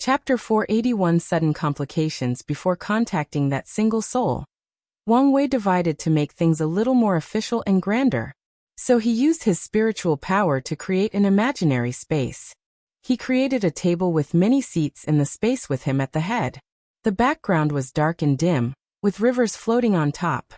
Chapter 481 Sudden Complications Before Contacting That Single Soul. Wang Wei divided to make things a little more official and grander. So he used his spiritual power to create an imaginary space. He created a table with many seats in the space with him at the head. The background was dark and dim, with rivers floating on top.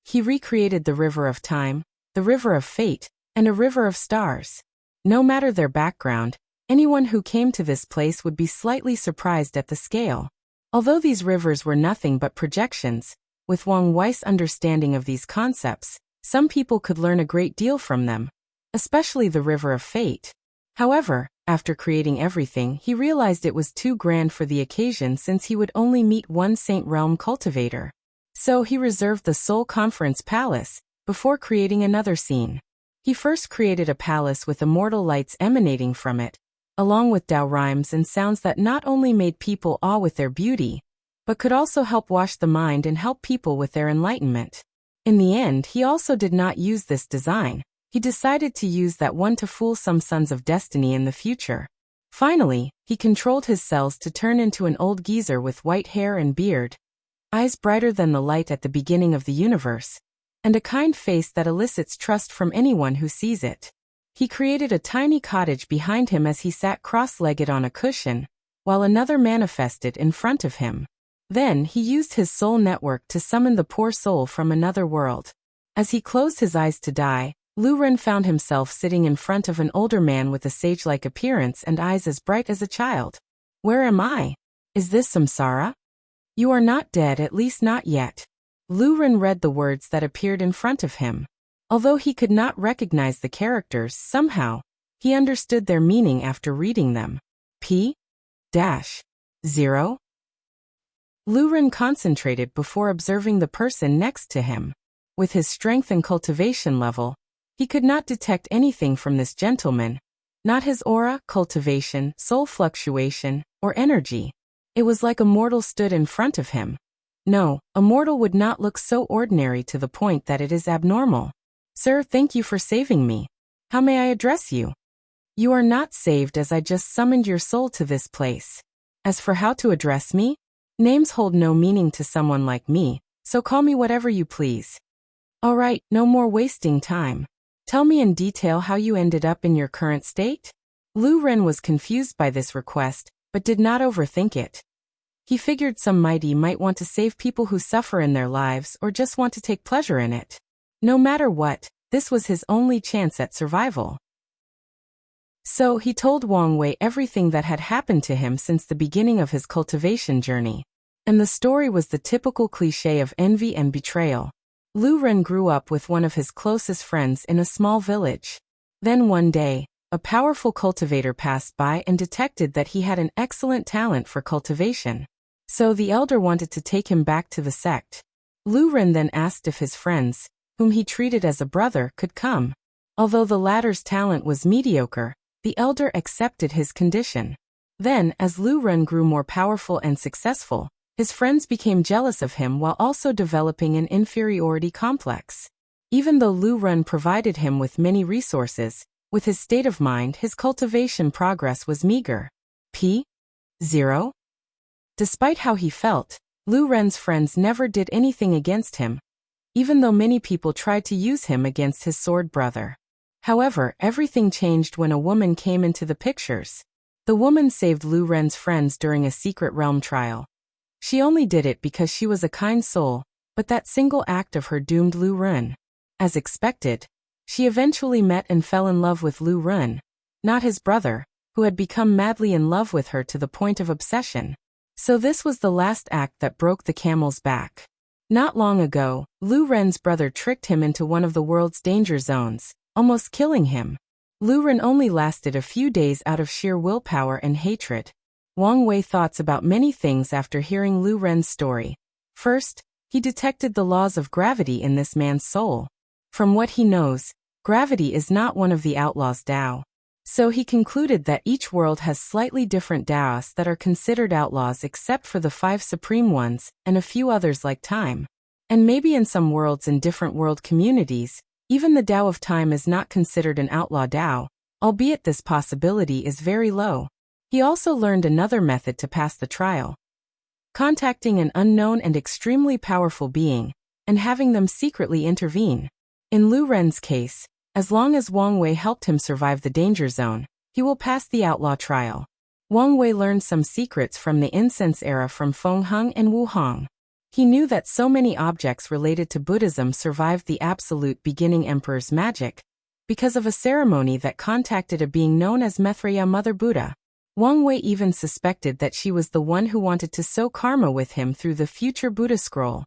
He recreated the river of time, the river of fate, and a river of stars. No matter their background, anyone who came to this place would be slightly surprised at the scale. Although these rivers were nothing but projections, with Wang Wei's understanding of these concepts, some people could learn a great deal from them, especially the river of fate. However, after creating everything, he realized it was too grand for the occasion since he would only meet one Saint Realm cultivator. So he reserved the Soul Conference Palace before creating another scene. He first created a palace with immortal lights emanating from it, along with Tao rhymes and sounds that not only made people awe with their beauty, but could also help wash the mind and help people with their enlightenment. In the end, he also did not use this design. He decided to use that one to fool some sons of destiny in the future. Finally, he controlled his cells to turn into an old geezer with white hair and beard, eyes brighter than the light at the beginning of the universe, and a kind face that elicits trust from anyone who sees it. He created a tiny cottage behind him as he sat cross-legged on a cushion, while another manifested in front of him. Then he used his soul network to summon the poor soul from another world. As he closed his eyes to die, Lu Ren found himself sitting in front of an older man with a sage-like appearance and eyes as bright as a child. "Where am I? Is this samsara? You are not dead, at least not yet." Lu Ren read the words that appeared in front of him. Although he could not recognize the characters, somehow, he understood their meaning after reading them. P-0? Lu Ren concentrated before observing the person next to him. With his strength and cultivation level, he could not detect anything from this gentleman, not his aura, cultivation, soul fluctuation, or energy. It was like a mortal stood in front of him. No, a mortal would not look so ordinary to the point that it is abnormal. "Sir, thank you for saving me. How may I address you?" "You are not saved as I just summoned your soul to this place. As for how to address me, names hold no meaning to someone like me, so call me whatever you please." "All right, no more wasting time. Tell me in detail how you ended up in your current state?" Lu Ren was confused by this request, but did not overthink it. He figured some mighty might want to save people who suffer in their lives or just want to take pleasure in it. No matter what, this was his only chance at survival. So he told Wang Wei everything that had happened to him since the beginning of his cultivation journey. And the story was the typical cliché of envy and betrayal. Lu Ren grew up with one of his closest friends in a small village. Then one day, a powerful cultivator passed by and detected that he had an excellent talent for cultivation. So the elder wanted to take him back to the sect. Lu Ren then asked if his friends, whom he treated as a brother, could come. Although the latter's talent was mediocre, the elder accepted his condition. Then, as Lu Ren grew more powerful and successful, his friends became jealous of him while also developing an inferiority complex. Even though Lu Ren provided him with many resources, with his state of mind, his cultivation progress was meager. P-0? Despite how he felt, Lu Ren's friends never did anything against him, even though many people tried to use him against his sword brother. However, everything changed when a woman came into the pictures. The woman saved Lu Ren's friends during a secret realm trial. She only did it because she was a kind soul, but that single act of her doomed Lu Ren. As expected, she eventually met and fell in love with Lu Ren, not his brother, who had become madly in love with her to the point of obsession. So this was the last act that broke the camel's back. Not long ago, Lu Ren's brother tricked him into one of the world's danger zones, almost killing him. Lu Ren only lasted a few days out of sheer willpower and hatred. Wang Wei thoughts about many things after hearing Lu Ren's story. First, he detected the laws of gravity in this man's soul. From what he knows, gravity is not one of the outlaws' Tao. So he concluded that each world has slightly different Taoists that are considered outlaws except for the 5 supreme ones, and a few others like time. And maybe in some worlds in different world communities, even the Tao of time is not considered an outlaw Tao, albeit this possibility is very low. He also learned another method to pass the trial: contacting an unknown and extremely powerful being, and having them secretly intervene. In Lu Ren's case, as long as Wang Wei helped him survive the danger zone, he will pass the outlaw trial. Wang Wei learned some secrets from the incense era from Feng Heng and Wu Hong. He knew that so many objects related to Buddhism survived the absolute beginning emperor's magic, because of a ceremony that contacted a being known as Maitreya Mother Buddha. Wang Wei even suspected that she was the one who wanted to sow karma with him through the future Buddha scroll.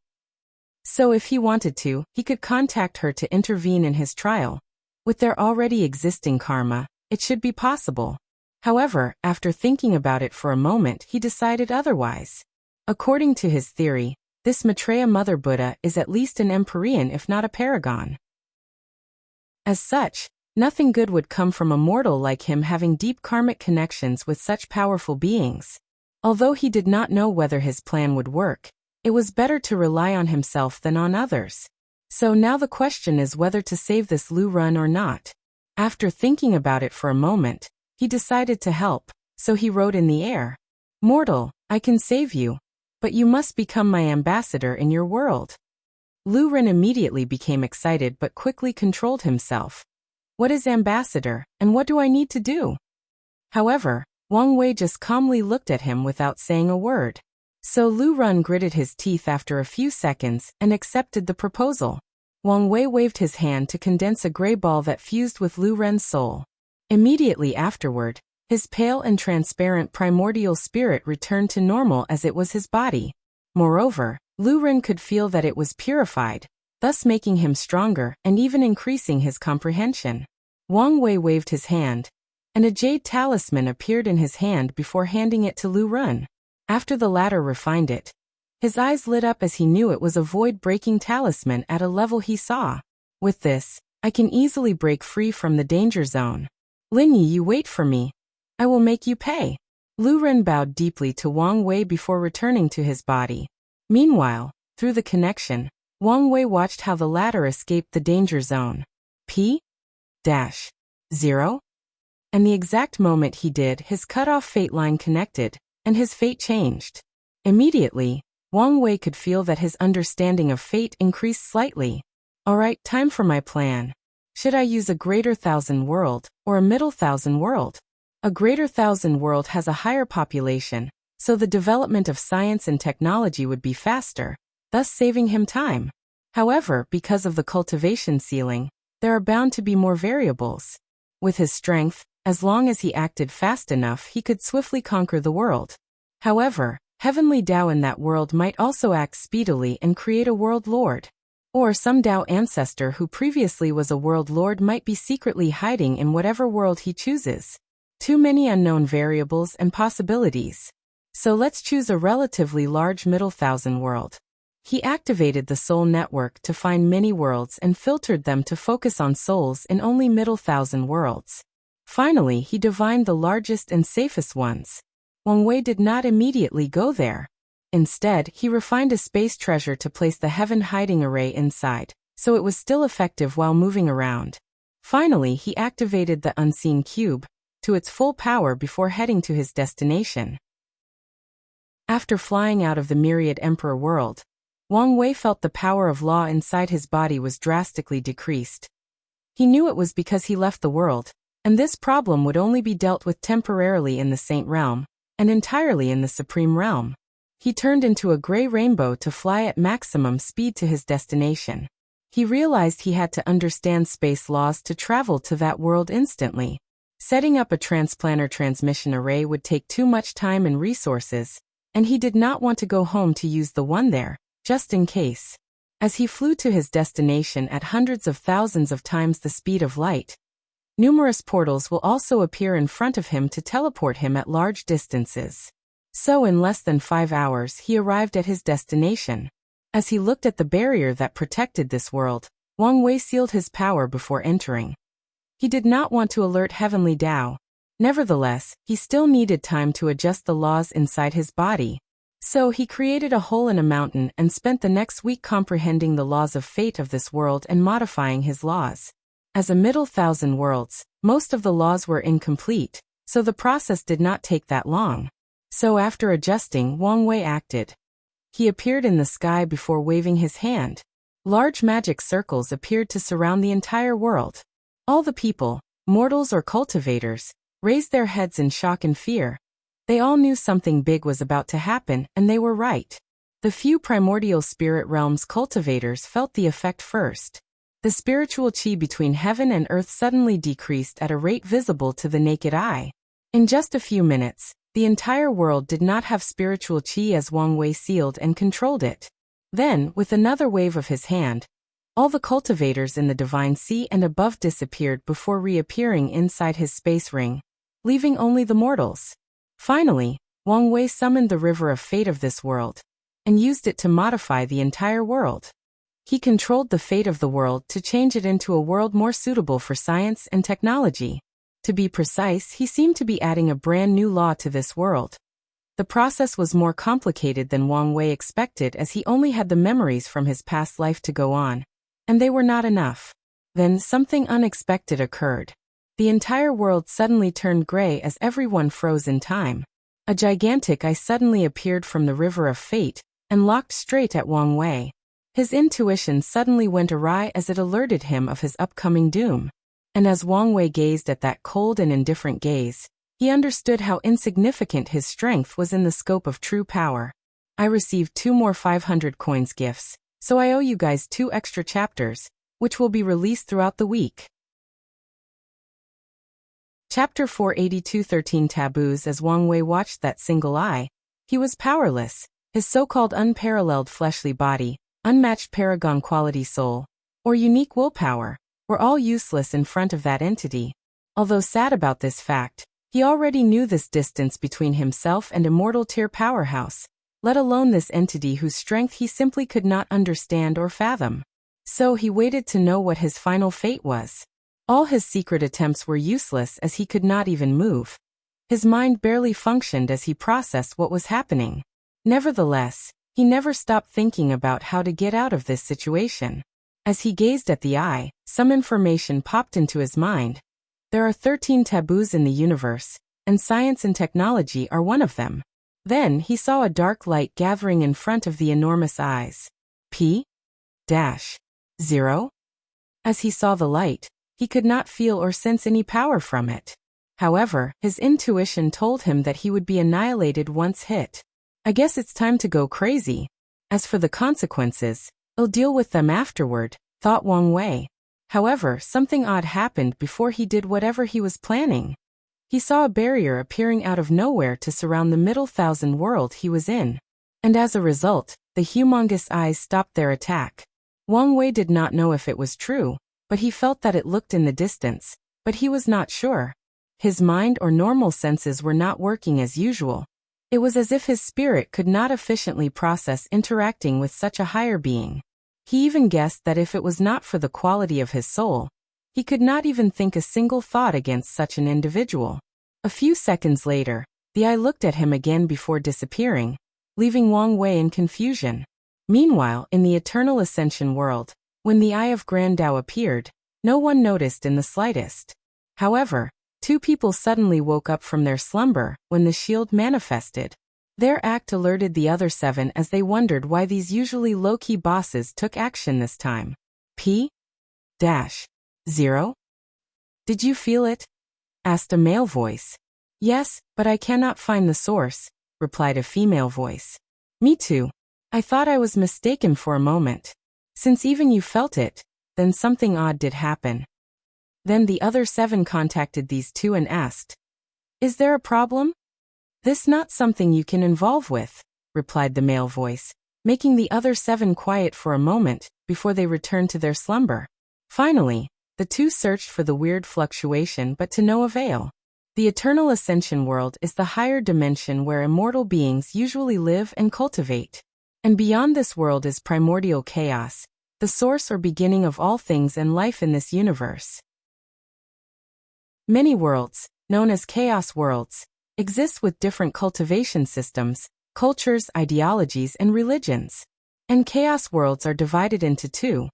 So if he wanted to, he could contact her to intervene in his trial. With their already existing karma, it should be possible. However, after thinking about it for a moment, he decided otherwise. According to his theory, this Maitreya Mother Buddha is at least an empyrean if not a paragon. As such, nothing good would come from a mortal like him having deep karmic connections with such powerful beings. Although he did not know whether his plan would work, it was better to rely on himself than on others. So now the question is whether to save this Lu Ren or not. After thinking about it for a moment, he decided to help, so he wrote in the air, "Mortal, I can save you, but you must become my ambassador in your world." Lu Ren immediately became excited but quickly controlled himself. What is ambassador, and what do I need to do? However, Wang Wei just calmly looked at him without saying a word. So Lu Ren gritted his teeth after a few seconds and accepted the proposal. Wang Wei waved his hand to condense a gray ball that fused with Lu Ren's soul. Immediately afterward, his pale and transparent primordial spirit returned to normal as it was his body. Moreover, Lu Ren could feel that it was purified, thus making him stronger and even increasing his comprehension. Wang Wei waved his hand, and a jade talisman appeared in his hand before handing it to Lu Ren. After the latter refined it, his eyes lit up as he knew it was a void-breaking talisman at a level he saw. With this, I can easily break free from the danger zone. Lin Yi, you wait for me. I will make you pay. Lu Ren bowed deeply to Wang Wei before returning to his body. Meanwhile, through the connection, Wang Wei watched how the latter escaped the danger zone. P-0. And the exact moment he did, his cut-off fate line connected, and his fate changed. Immediately, Wang Wei could feel that his understanding of fate increased slightly. Alright, time for my plan. Should I use a greater thousand world, or a middle thousand world? A greater thousand world has a higher population, so the development of science and technology would be faster, thus saving him time. However, because of the cultivation ceiling, there are bound to be more variables. With his strength, as long as he acted fast enough, he could swiftly conquer the world. However, heavenly Tao in that world might also act speedily and create a world lord. Or some Tao ancestor who previously was a world lord might be secretly hiding in whatever world he chooses. Too many unknown variables and possibilities. So let's choose a relatively large middle thousand world. He activated the soul network to find many worlds and filtered them to focus on souls in only middle thousand worlds. Finally, he divined the largest and safest ones. Wang Wei did not immediately go there. Instead, he refined a space treasure to place the heaven hiding array inside, so it was still effective while moving around. Finally, he activated the unseen cube to its full power before heading to his destination. After flying out of the myriad emperor world, Wang Wei felt the power of law inside his body was drastically decreased. He knew it was because he left the world, and this problem would only be dealt with temporarily in the Saint Realm, and entirely in the Supreme Realm. He turned into a gray rainbow to fly at maximum speed to his destination. He realized he had to understand space laws to travel to that world instantly. Setting up a transplanter transmission array would take too much time and resources, and he did not want to go home to use the one there, just in case. As he flew to his destination at hundreds of thousands of times the speed of light, numerous portals will also appear in front of him to teleport him at large distances. So in less than 5 hours he arrived at his destination. As he looked at the barrier that protected this world, Wang Wei sealed his power before entering. He did not want to alert Heavenly Tao. Nevertheless, he still needed time to adjust the laws inside his body. So he created a hole in a mountain and spent the next week comprehending the laws of fate of this world and modifying his laws. As a middle thousand worlds, most of the laws were incomplete, so the process did not take that long. So after adjusting, Wang Wei acted. He appeared in the sky before waving his hand. Large magic circles appeared to surround the entire world. All the people, mortals or cultivators, raised their heads in shock and fear. They all knew something big was about to happen, and they were right. The few primordial spirit realms cultivators felt the effect first. The spiritual qi between heaven and earth suddenly decreased at a rate visible to the naked eye. In just a few minutes, the entire world did not have spiritual qi as Wang Wei sealed and controlled it. Then, with another wave of his hand, all the cultivators in the divine sea and above disappeared before reappearing inside his space ring, leaving only the mortals. Finally, Wang Wei summoned the river of fate of this world, and used it to modify the entire world. He controlled the fate of the world to change it into a world more suitable for science and technology. To be precise, he seemed to be adding a brand new law to this world. The process was more complicated than Wang Wei expected, as he only had the memories from his past life to go on, and they were not enough. Then something unexpected occurred. The entire world suddenly turned gray as everyone froze in time. A gigantic eye suddenly appeared from the river of fate and locked straight at Wang Wei. His intuition suddenly went awry as it alerted him of his upcoming doom. And as Wang Wei gazed at that cold and indifferent gaze, he understood how insignificant his strength was in the scope of true power. I received 2 more 500 coins gifts, so I owe you guys 2 extra chapters, which will be released throughout the week. Chapter 482 13 Taboos. As Wang Wei watched that single eye, he was powerless. His so-called unparalleled fleshly body, unmatched paragon quality soul, or unique willpower, were all useless in front of that entity. Although sad about this fact, he already knew this distance between himself and immortal tier powerhouse, let alone this entity whose strength he simply could not understand or fathom. So he waited to know what his final fate was. All his secret attempts were useless as he could not even move. His mind barely functioned as he processed what was happening. Nevertheless, he never stopped thinking about how to get out of this situation. As he gazed at the eye, some information popped into his mind. There are 13 taboos in the universe, and science and technology are one of them. Then he saw a dark light gathering in front of the enormous eyes. P-0. As he saw the light, he could not feel or sense any power from it. However, his intuition told him that he would be annihilated once hit. I guess it's time to go crazy. As for the consequences, I'll deal with them afterward, thought Wang Wei. However, something odd happened before he did whatever he was planning. He saw a barrier appearing out of nowhere to surround the middle thousand world he was in. And as a result, the humongous eyes stopped their attack. Wang Wei did not know if it was true, but he felt that it looked in the distance, but he was not sure. His mind or normal senses were not working as usual. It was as if his spirit could not efficiently process interacting with such a higher being. He even guessed that if it was not for the quality of his soul, he could not even think a single thought against such an individual. A few seconds later, the eye looked at him again before disappearing, leaving Wang Wei in confusion. Meanwhile, in the Eternal Ascension world, when the Eye of Grand Tao appeared, no one noticed in the slightest. However, 2 people suddenly woke up from their slumber when the shield manifested. Their act alerted the other 7 as they wondered why these usually low-key bosses took action this time. P-0. Did you feel it? Asked a male voice. Yes, but I cannot find the source, replied a female voice. Me too. I thought I was mistaken for a moment. Since even you felt it, then something odd did happen. Then the other 7 contacted these 2 and asked, "Is there a problem?" "This not something you can involve with," replied the male voice, making the other 7 quiet for a moment before they returned to their slumber. Finally, the 2 searched for the weird fluctuation but to no avail. The Eternal Ascension world is the higher dimension where immortal beings usually live and cultivate. And beyond this world is primordial chaos, the source or beginning of all things and life in this universe. Many worlds, known as chaos worlds, exist with different cultivation systems, cultures, ideologies, and religions. And chaos worlds are divided into 2,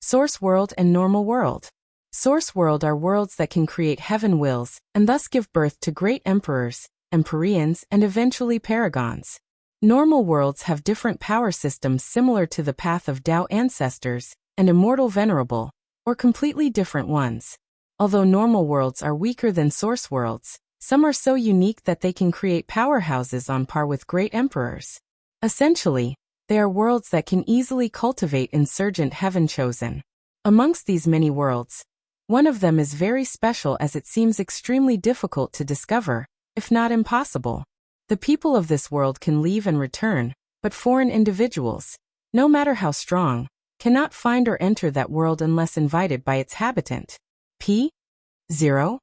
source world and normal world. Source world are worlds that can create heaven wills, and thus give birth to great emperors, empyreans, and eventually paragons. Normal worlds have different power systems similar to the path of Tao ancestors, and immortal venerable, or completely different ones. Although normal worlds are weaker than source worlds, some are so unique that they can create powerhouses on par with great emperors. Essentially, they are worlds that can easily cultivate insurgent heaven chosen. Amongst these many worlds, one of them is very special as it seems extremely difficult to discover, if not impossible. The people of this world can leave and return, but foreign individuals, no matter how strong, cannot find or enter that world unless invited by its habitant. P.0.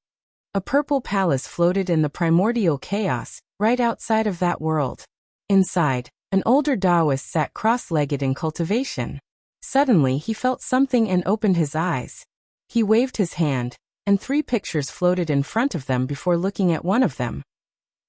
A purple palace floated in the primordial chaos, right outside of that world. Inside, an older Taoist sat cross-legged in cultivation. Suddenly he felt something and opened his eyes. He waved his hand, and 3 pictures floated in front of them before looking at one of them.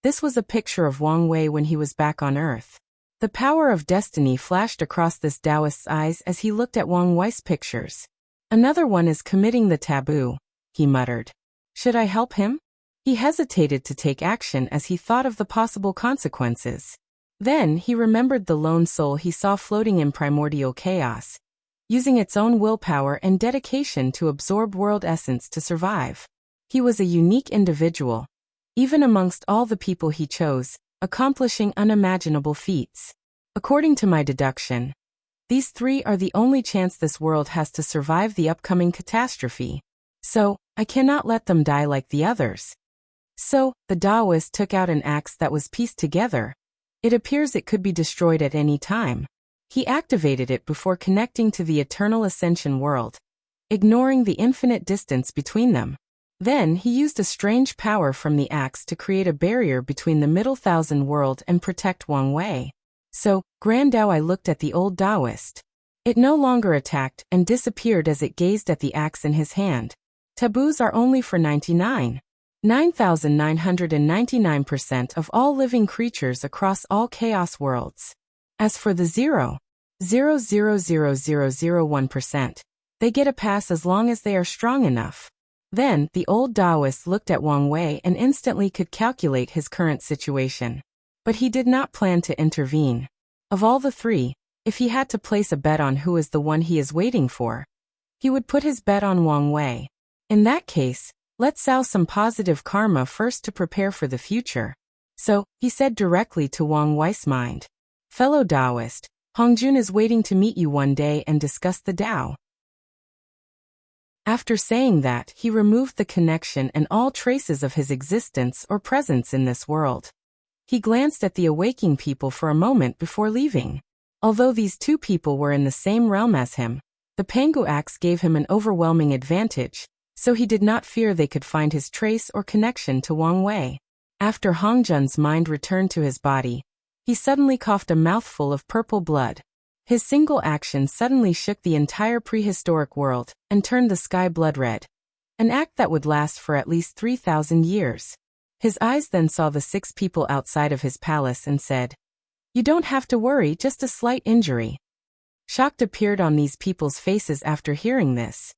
This was a picture of Wang Wei when he was back on Earth. The power of destiny flashed across this Taoist's eyes as he looked at Wang Wei's pictures. Another one is committing the taboo, he muttered. Should I help him? He hesitated to take action as he thought of the possible consequences. Then he remembered the lone soul he saw floating in primordial chaos, using its own willpower and dedication to absorb world essence to survive. He was a unique individual, even amongst all the people he chose, accomplishing unimaginable feats. According to my deduction, these 3 are the only chance this world has to survive the upcoming catastrophe. So, I cannot let them die like the others. So, the Taoist took out an axe that was pieced together. It appears it could be destroyed at any time. He activated it before connecting to the eternal ascension world, ignoring the infinite distance between them. Then he used a strange power from the axe to create a barrier between the middle thousand world and protect Wang Wei. So, Grand Dao, I looked at the old Taoist. It no longer attacked and disappeared as it gazed at the axe in his hand. Taboos are only for 9,999% of all living creatures across all chaos worlds. As for the 0.00001%, they get a pass as long as they are strong enough. Then, the old Taoist looked at Wang Wei and instantly could calculate his current situation. But he did not plan to intervene. Of all the 3, if he had to place a bet on who is the one he is waiting for, he would put his bet on Wang Wei. In that case, let's sow some positive karma first to prepare for the future. So, he said directly to Wang Wei's mind. Fellow Taoist, Hongjun is waiting to meet you one day and discuss the Tao. After saying that, he removed the connection and all traces of his existence or presence in this world. He glanced at the awaking people for a moment before leaving. Although these 2 people were in the same realm as him, the Pangu axe gave him an overwhelming advantage, so he did not fear they could find his trace or connection to Wang Wei. After Hongjun's mind returned to his body, he suddenly coughed a mouthful of purple blood. His single action suddenly shook the entire prehistoric world and turned the sky blood red, an act that would last for at least 3,000 years. His eyes then saw the 6 people outside of his palace and said, "You don't have to worry, just a slight injury." Shock appeared on these people's faces after hearing this.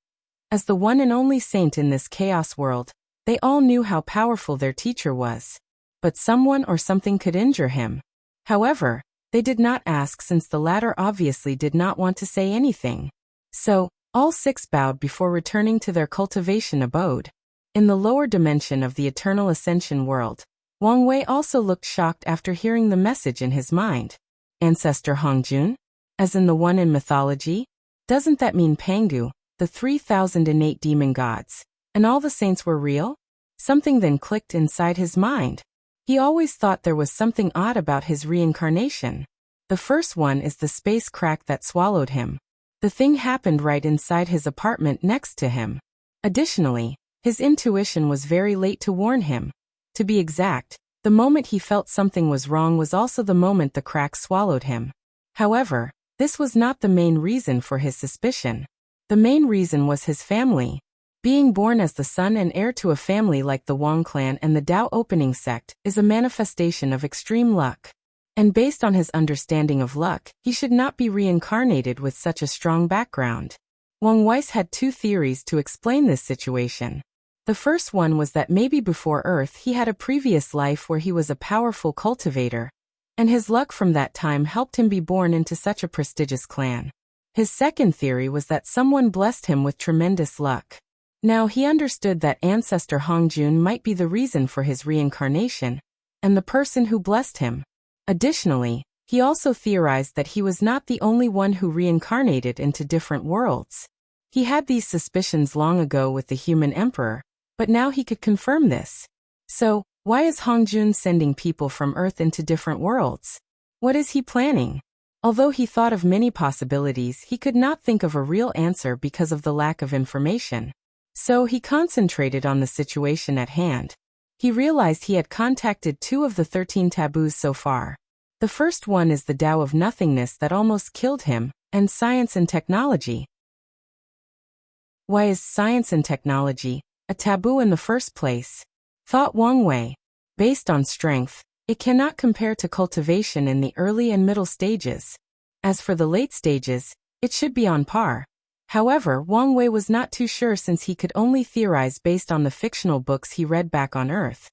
As the one and only saint in this chaos world, they all knew how powerful their teacher was. But someone or something could injure him. However, they did not ask since the latter obviously did not want to say anything. So, all 6 bowed before returning to their cultivation abode. In the lower dimension of the eternal ascension world, Wang Wei also looked shocked after hearing the message in his mind. Ancestor Hongjun? As in the one in mythology? Doesn't that mean Pangu, the 3,000 innate demon gods, and all the saints were real? Something then clicked inside his mind. He always thought there was something odd about his reincarnation. The first one is the space crack that swallowed him. The thing happened right inside his apartment next to him. Additionally, his intuition was very late to warn him. To be exact, the moment he felt something was wrong was also the moment the crack swallowed him. However, this was not the main reason for his suspicion. The main reason was his family. Being born as the son and heir to a family like the Wang clan and the Tao opening sect is a manifestation of extreme luck. And based on his understanding of luck, he should not be reincarnated with such a strong background. Wang Weiss had two theories to explain this situation. The first one was that maybe before Earth he had a previous life where he was a powerful cultivator, and his luck from that time helped him be born into such a prestigious clan. His second theory was that someone blessed him with tremendous luck. Now he understood that ancestor Hongjun might be the reason for his reincarnation, and the person who blessed him. Additionally, he also theorized that he was not the only one who reincarnated into different worlds. He had these suspicions long ago with the human emperor, but now he could confirm this. So, why is Hongjun sending people from Earth into different worlds? What is he planning? Although he thought of many possibilities, he could not think of a real answer because of the lack of information. So he concentrated on the situation at hand. He realized he had contacted 2 of the 13 taboos so far. The first one is the Tao of nothingness that almost killed him, and science and technology. Why is science and technology a taboo in the first place? Thought Wang Wei. Based on strength, it cannot compare to cultivation in the early and middle stages. As for the late stages, it should be on par. However, Wang Wei was not too sure since he could only theorize based on the fictional books he read back on Earth.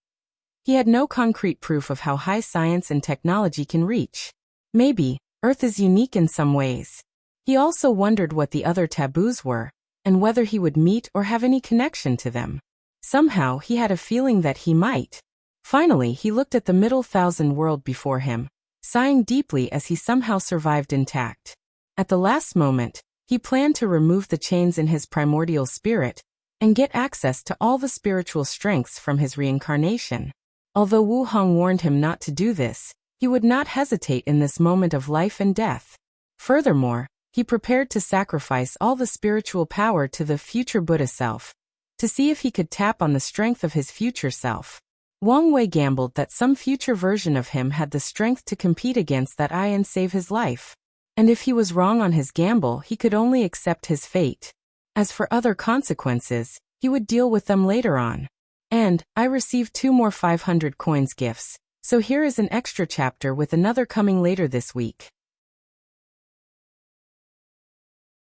He had no concrete proof of how high science and technology can reach. Maybe, Earth is unique in some ways. He also wondered what the other taboos were, and whether he would meet or have any connection to them. Somehow he had a feeling that he might. Finally he looked at the middle thousand world before him, sighing deeply as he somehow survived intact. At the last moment, he planned to remove the chains in his primordial spirit, and get access to all the spiritual strengths from his reincarnation. Although Wu Hong warned him not to do this, he would not hesitate in this moment of life and death. Furthermore, he prepared to sacrifice all the spiritual power to the future Buddha self, to see if he could tap on the strength of his future self. Wang Wei gambled that some future version of him had the strength to compete against that eye and save his life. And if he was wrong on his gamble, he could only accept his fate. As for other consequences, he would deal with them later on. And, I received 2 more 500 coins gifts, so here is an extra chapter with another coming later this week.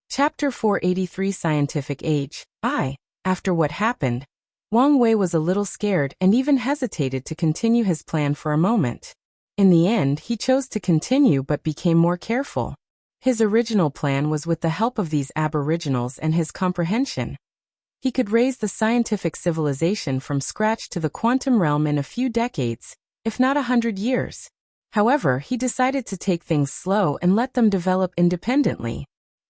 Chapter 483 Scientific Age. After what happened, Wang Wei was a little scared and even hesitated to continue his plan for a moment. In the end, he chose to continue but became more careful. His original plan was with the help of these aboriginals and his comprehension. He could raise the scientific civilization from scratch to the quantum realm in a few decades, if not 100 years. However, he decided to take things slow and let them develop independently.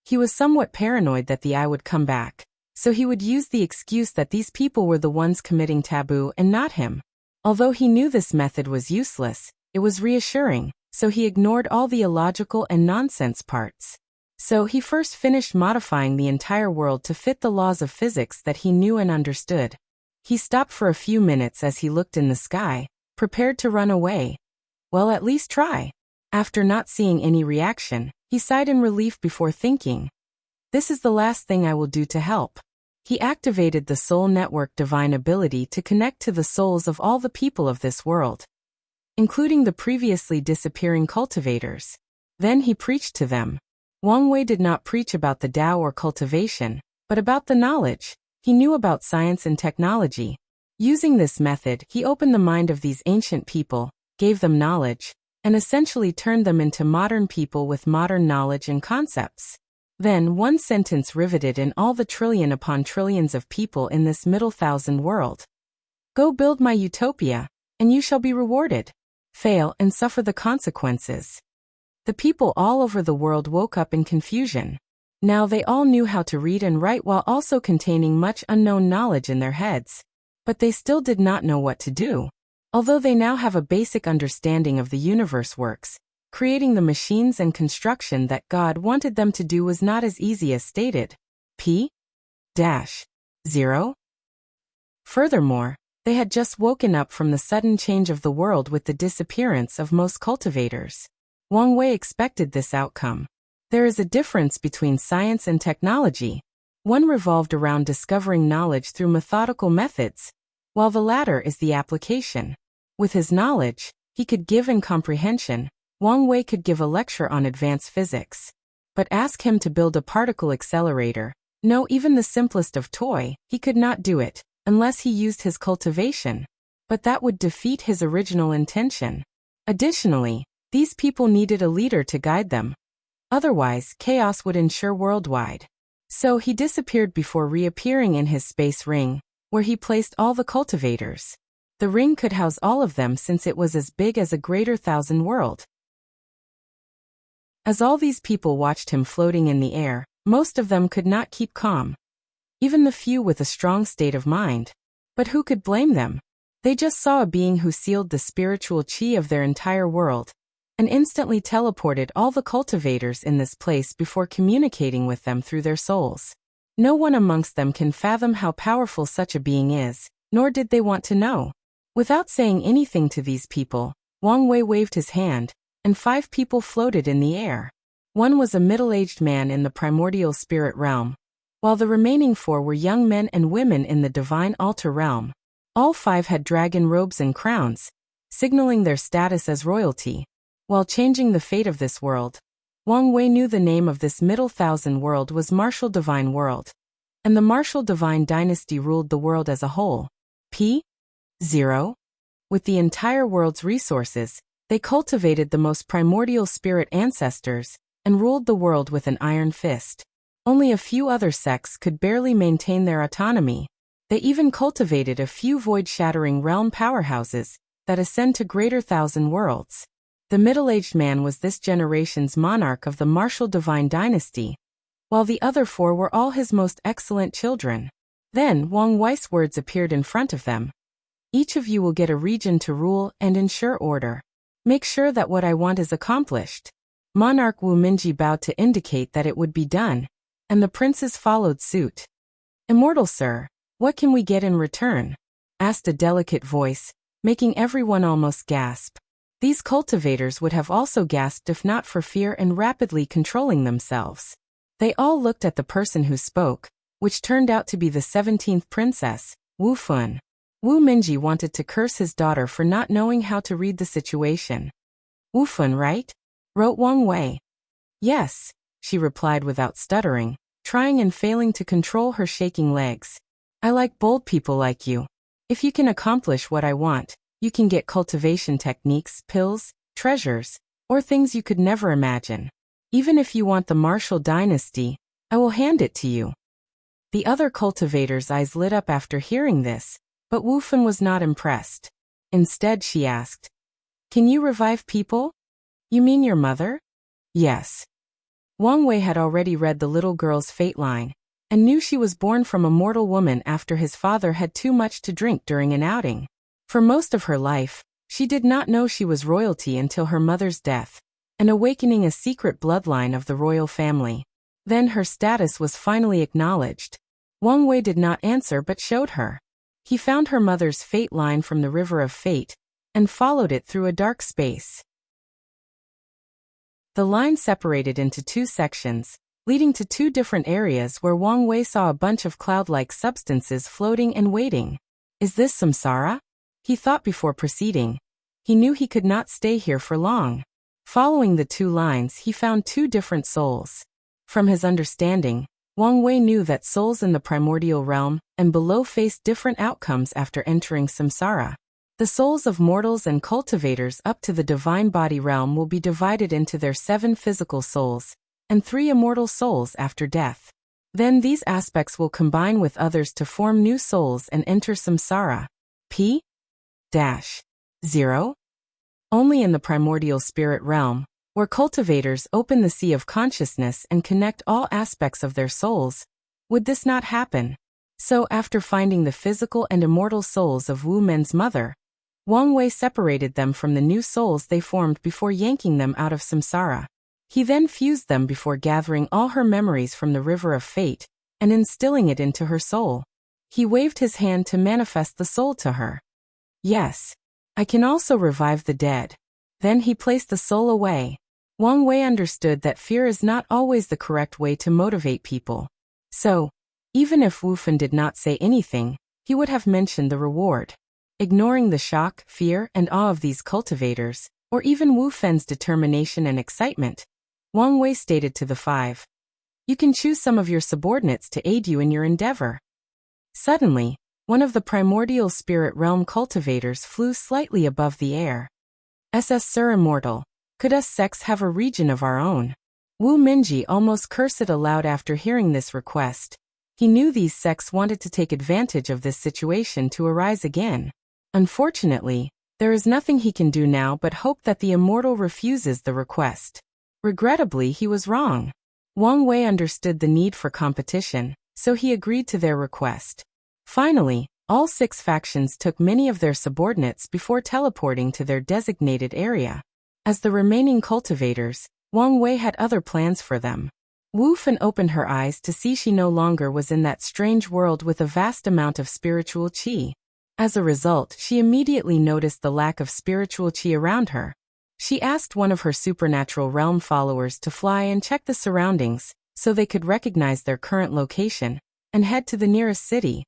He was somewhat paranoid that the eye would come back, so he would use the excuse that these people were the ones committing taboo and not him. Although he knew this method was useless, it was reassuring, so he ignored all the illogical and nonsense parts. So he first finished modifying the entire world to fit the laws of physics that he knew and understood. He stopped for a few minutes as he looked in the sky, prepared to run away. Well, at least try. After not seeing any reaction, he sighed in relief before thinking, "This is the last thing I will do to help." He activated the soul network divine ability to connect to the souls of all the people of this world, including the previously disappearing cultivators. Then he preached to them. Wang Wei did not preach about the Tao or cultivation, but about the knowledge. He knew about science and technology. Using this method, he opened the mind of these ancient people, gave them knowledge, and essentially turned them into modern people with modern knowledge and concepts. Then one sentence riveted in all the trillion upon trillions of people in this middle thousand world. "Go build my utopia, and you shall be rewarded. Fail and suffer the consequences." The people all over the world woke up in confusion. Now they all knew how to read and write while also containing much unknown knowledge in their heads. But they still did not know what to do. Although they now have a basic understanding of the universe works, creating the machines and construction that God wanted them to do was not as easy as stated. P-0. Furthermore, they had just woken up from the sudden change of the world with the disappearance of most cultivators. Wang Wei expected this outcome. There is a difference between science and technology. One revolved around discovering knowledge through methodical methods, while the latter is the application. With his knowledge, he could give and comprehension. Wang Wei could give a lecture on advanced physics. But ask him to build a particle accelerator, No, even the simplest of toy, he could not do it, unless he used his cultivation. But that would defeat his original intention. Additionally, these people needed a leader to guide them. Otherwise, chaos would ensure worldwide. So he disappeared before reappearing in his space ring, where he placed all the cultivators. The ring could house all of them since it was as big as a greater thousand world. As all these people watched him floating in the air, most of them could not keep calm. Even the few with a strong state of mind. But who could blame them? They just saw a being who sealed the spiritual chi of their entire world, and instantly teleported all the cultivators in this place before communicating with them through their souls. No one amongst them can fathom how powerful such a being is, nor did they want to know. Without saying anything to these people, Wang Wei waved his hand, and 5 people floated in the air. One was a middle-aged man in the primordial spirit realm, while the remaining 4 were young men and women in the divine altar realm. All 5 had dragon robes and crowns, signaling their status as royalty. While changing the fate of this world, Wang Wei knew the name of this middle thousand world was Martial Divine World, and the Martial Divine Dynasty ruled the world as a whole. P.0. With the entire world's resources, they cultivated the most primordial spirit ancestors, and ruled the world with an iron fist. Only a few other sects could barely maintain their autonomy. They even cultivated a few void-shattering realm powerhouses that ascend to greater thousand worlds. The middle-aged man was this generation's monarch of the Martial Divine Dynasty, while the other 4 were all his most excellent children. Then Wang Wei's words appeared in front of them. Each of you will get a region to rule and ensure order. Make sure that what I want is accomplished. Monarch Wu Minji bowed to indicate that it would be done, and the princes followed suit. Immortal sir, what can we get in return? Asked a delicate voice, making everyone almost gasp. These cultivators would have also gasped if not for fear and rapidly controlling themselves. They all looked at the person who spoke, which turned out to be the 17th princess, Wu Fun. Wu Minji wanted to curse his daughter for not knowing how to read the situation. Wu Fun, right? Wrote Wang Wei. Yes, she replied without stuttering, trying and failing to control her shaking legs. I like bold people like you. If you can accomplish what I want, you can get cultivation techniques, pills, treasures, or things you could never imagine. Even if you want the Martial Dynasty, I will hand it to you. The other cultivators' eyes lit up after hearing this, but Wu Fun was not impressed. Instead, she asked, "Can you revive people? You mean your mother?" Yes. Wang Wei had already read the little girl's fate line, and knew she was born from a mortal woman after his father had too much to drink during an outing. For most of her life, she did not know she was royalty until her mother's death, and awakening a secret bloodline of the royal family. Then her status was finally acknowledged. Wang Wei did not answer but showed her. He found her mother's fate line from the River of Fate, and followed it through a dark space. The line separated into 2 sections, leading to 2 different areas where Wang Wei saw a bunch of cloud-like substances floating and waiting. Is this samsara? He thought before proceeding. He knew he could not stay here for long. Following the 2 lines, he found 2 different souls. From his understanding, Wang Wei knew that souls in the primordial realm and below faced different outcomes after entering samsara. The souls of mortals and cultivators up to the divine body realm will be divided into their 7 physical souls, and 3 immortal souls after death. Then these aspects will combine with others to form new souls and enter samsara. P.0. Only in the primordial spirit realm, where cultivators open the sea of consciousness and connect all aspects of their souls, would this not happen. So after finding the physical and immortal souls of Wu Men's mother, Wang Wei separated them from the new souls they formed before yanking them out of samsara. He then fused them before gathering all her memories from the River of Fate and instilling it into her soul. He waved his hand to manifest the soul to her. Yes, I can also revive the dead. Then he placed the soul away. Wang Wei understood that fear is not always the correct way to motivate people. So, even if Wu Fun did not say anything, he would have mentioned the reward. Ignoring the shock, fear, and awe of these cultivators, or even Wu Fen's determination and excitement, Wang Wei stated to the 5. You can choose some of your subordinates to aid you in your endeavor. Suddenly, one of the primordial spirit realm cultivators flew slightly above the air. SS Sir Immortal, could us sects have a region of our own? Wu Minji almost cursed aloud after hearing this request. He knew these sects wanted to take advantage of this situation to arise again. Unfortunately, there is nothing he can do now but hope that the immortal refuses the request. Regrettably, he was wrong. Wang Wei understood the need for competition, so he agreed to their request. Finally, all 6 factions took many of their subordinates before teleporting to their designated area. As the remaining cultivators, Wang Wei had other plans for them. Wu Fan opened her eyes to see she no longer was in that strange world with a vast amount of spiritual qi. As a result, she immediately noticed the lack of spiritual qi around her. She asked one of her supernatural realm followers to fly and check the surroundings, so they could recognize their current location, and head to the nearest city.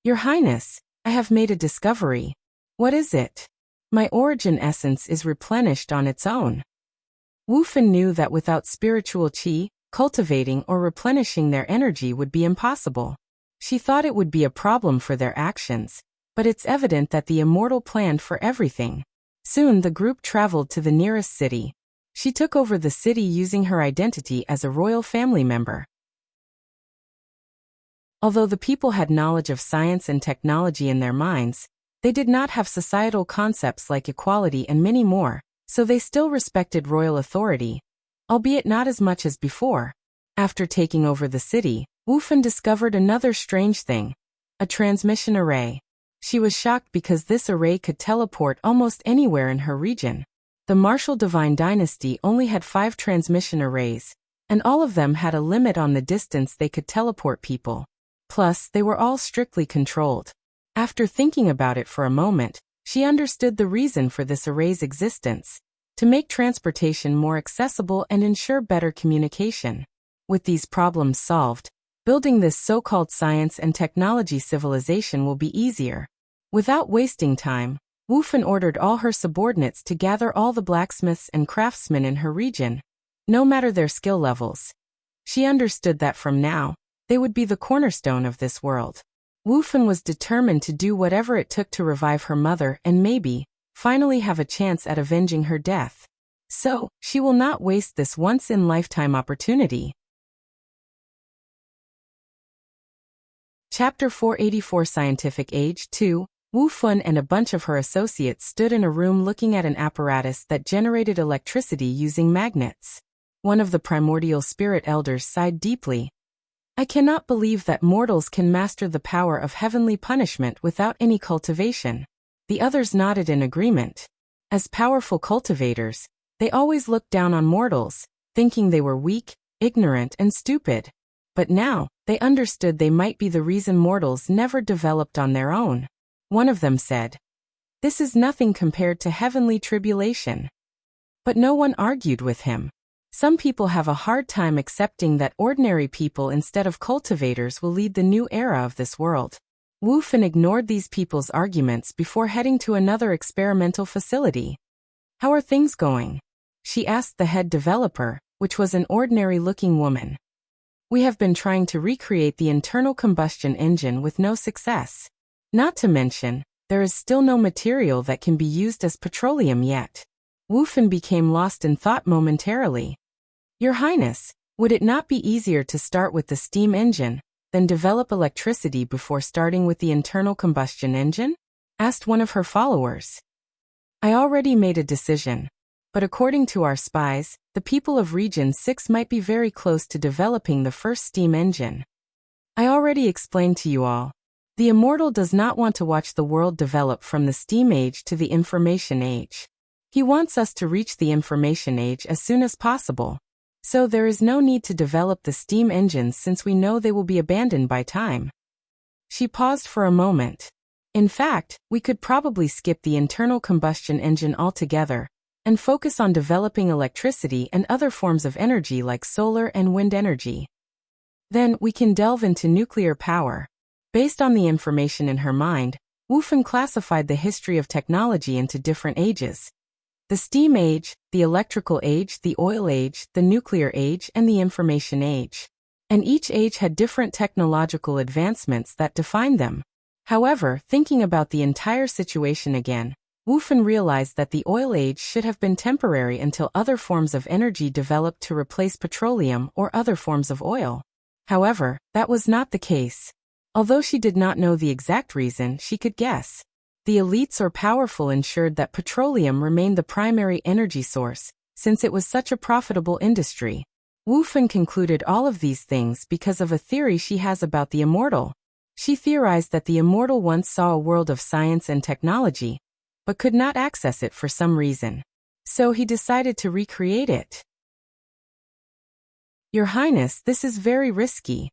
Your Highness, I have made a discovery. What is it? My origin essence is replenished on its own. Wu Fan knew that without spiritual qi, cultivating or replenishing their energy would be impossible. She thought it would be a problem for their actions, but it's evident that the immortal planned for everything. Soon the group traveled to the nearest city. She took over the city using her identity as a royal family member. Although the people had knowledge of science and technology in their minds, they did not have societal concepts like equality and many more, so they still respected royal authority, albeit not as much as before. After taking over the city, Wu Fan discovered another strange thing: a transmission array. She was shocked because this array could teleport almost anywhere in her region. The martial divine dynasty only had 5 transmission arrays, and all of them had a limit on the distance they could teleport people. Plus, they were all strictly controlled. After thinking about it for a moment, she understood the reason for this array's existence: to make transportation more accessible and ensure better communication. With these problems solved, building this so-called science and technology civilization will be easier. Without wasting time, Wu Fan ordered all her subordinates to gather all the blacksmiths and craftsmen in her region, no matter their skill levels. She understood that from now, they would be the cornerstone of this world. Wu Fan was determined to do whatever it took to revive her mother and maybe, finally have a chance at avenging her death. So, she will not waste this once-in-lifetime opportunity. Chapter 484 Scientific Age 2. Wu Fan and a bunch of her associates stood in a room looking at an apparatus that generated electricity using magnets. One of the primordial spirit elders sighed deeply. I cannot believe that mortals can master the power of heavenly punishment without any cultivation. The others nodded in agreement. As powerful cultivators, they always looked down on mortals, thinking they were weak, ignorant, and stupid. But now, they understood they might be the reason mortals never developed on their own. One of them said, "This is nothing compared to heavenly tribulation." But no one argued with him. Some people have a hard time accepting that ordinary people instead of cultivators will lead the new era of this world. Wu Fan ignored these people's arguments before heading to another experimental facility. How are things going? She asked the head developer, which was an ordinary-looking woman. We have been trying to recreate the internal combustion engine with no success. Not to mention, there is still no material that can be used as petroleum yet. Wu Fan became lost in thought momentarily. Your Highness, would it not be easier to start with the steam engine, then develop electricity before starting with the internal combustion engine? Asked one of her followers. I already made a decision. But according to our spies, the people of Region 6 might be very close to developing the first steam engine. I already explained to you all. The Immortal does not want to watch the world develop from the steam age to the information age. He wants us to reach the information age as soon as possible. So there is no need to develop the steam engines since we know they will be abandoned by time. She paused for a moment. In fact, we could probably skip the internal combustion engine altogether and focus on developing electricity and other forms of energy like solar and wind energy. Then we can delve into nuclear power. Based on the information in her mind, Wu Fan classified the history of technology into different ages. The steam age, the electrical age, the oil age, the nuclear age, and the information age. and each age had different technological advancements that defined them. However, thinking about the entire situation again, Wu Fan realized that the oil age should have been temporary until other forms of energy developed to replace petroleum or other forms of oil. However, that was not the case. Although she did not know the exact reason, she could guess. The elites or powerful ensured that petroleum remained the primary energy source, since it was such a profitable industry. Wu Fan concluded all of these things because of a theory she has about the immortal. She theorized that the immortal once saw a world of science and technology, but could not access it for some reason. So he decided to recreate it. Your Highness, this is very risky.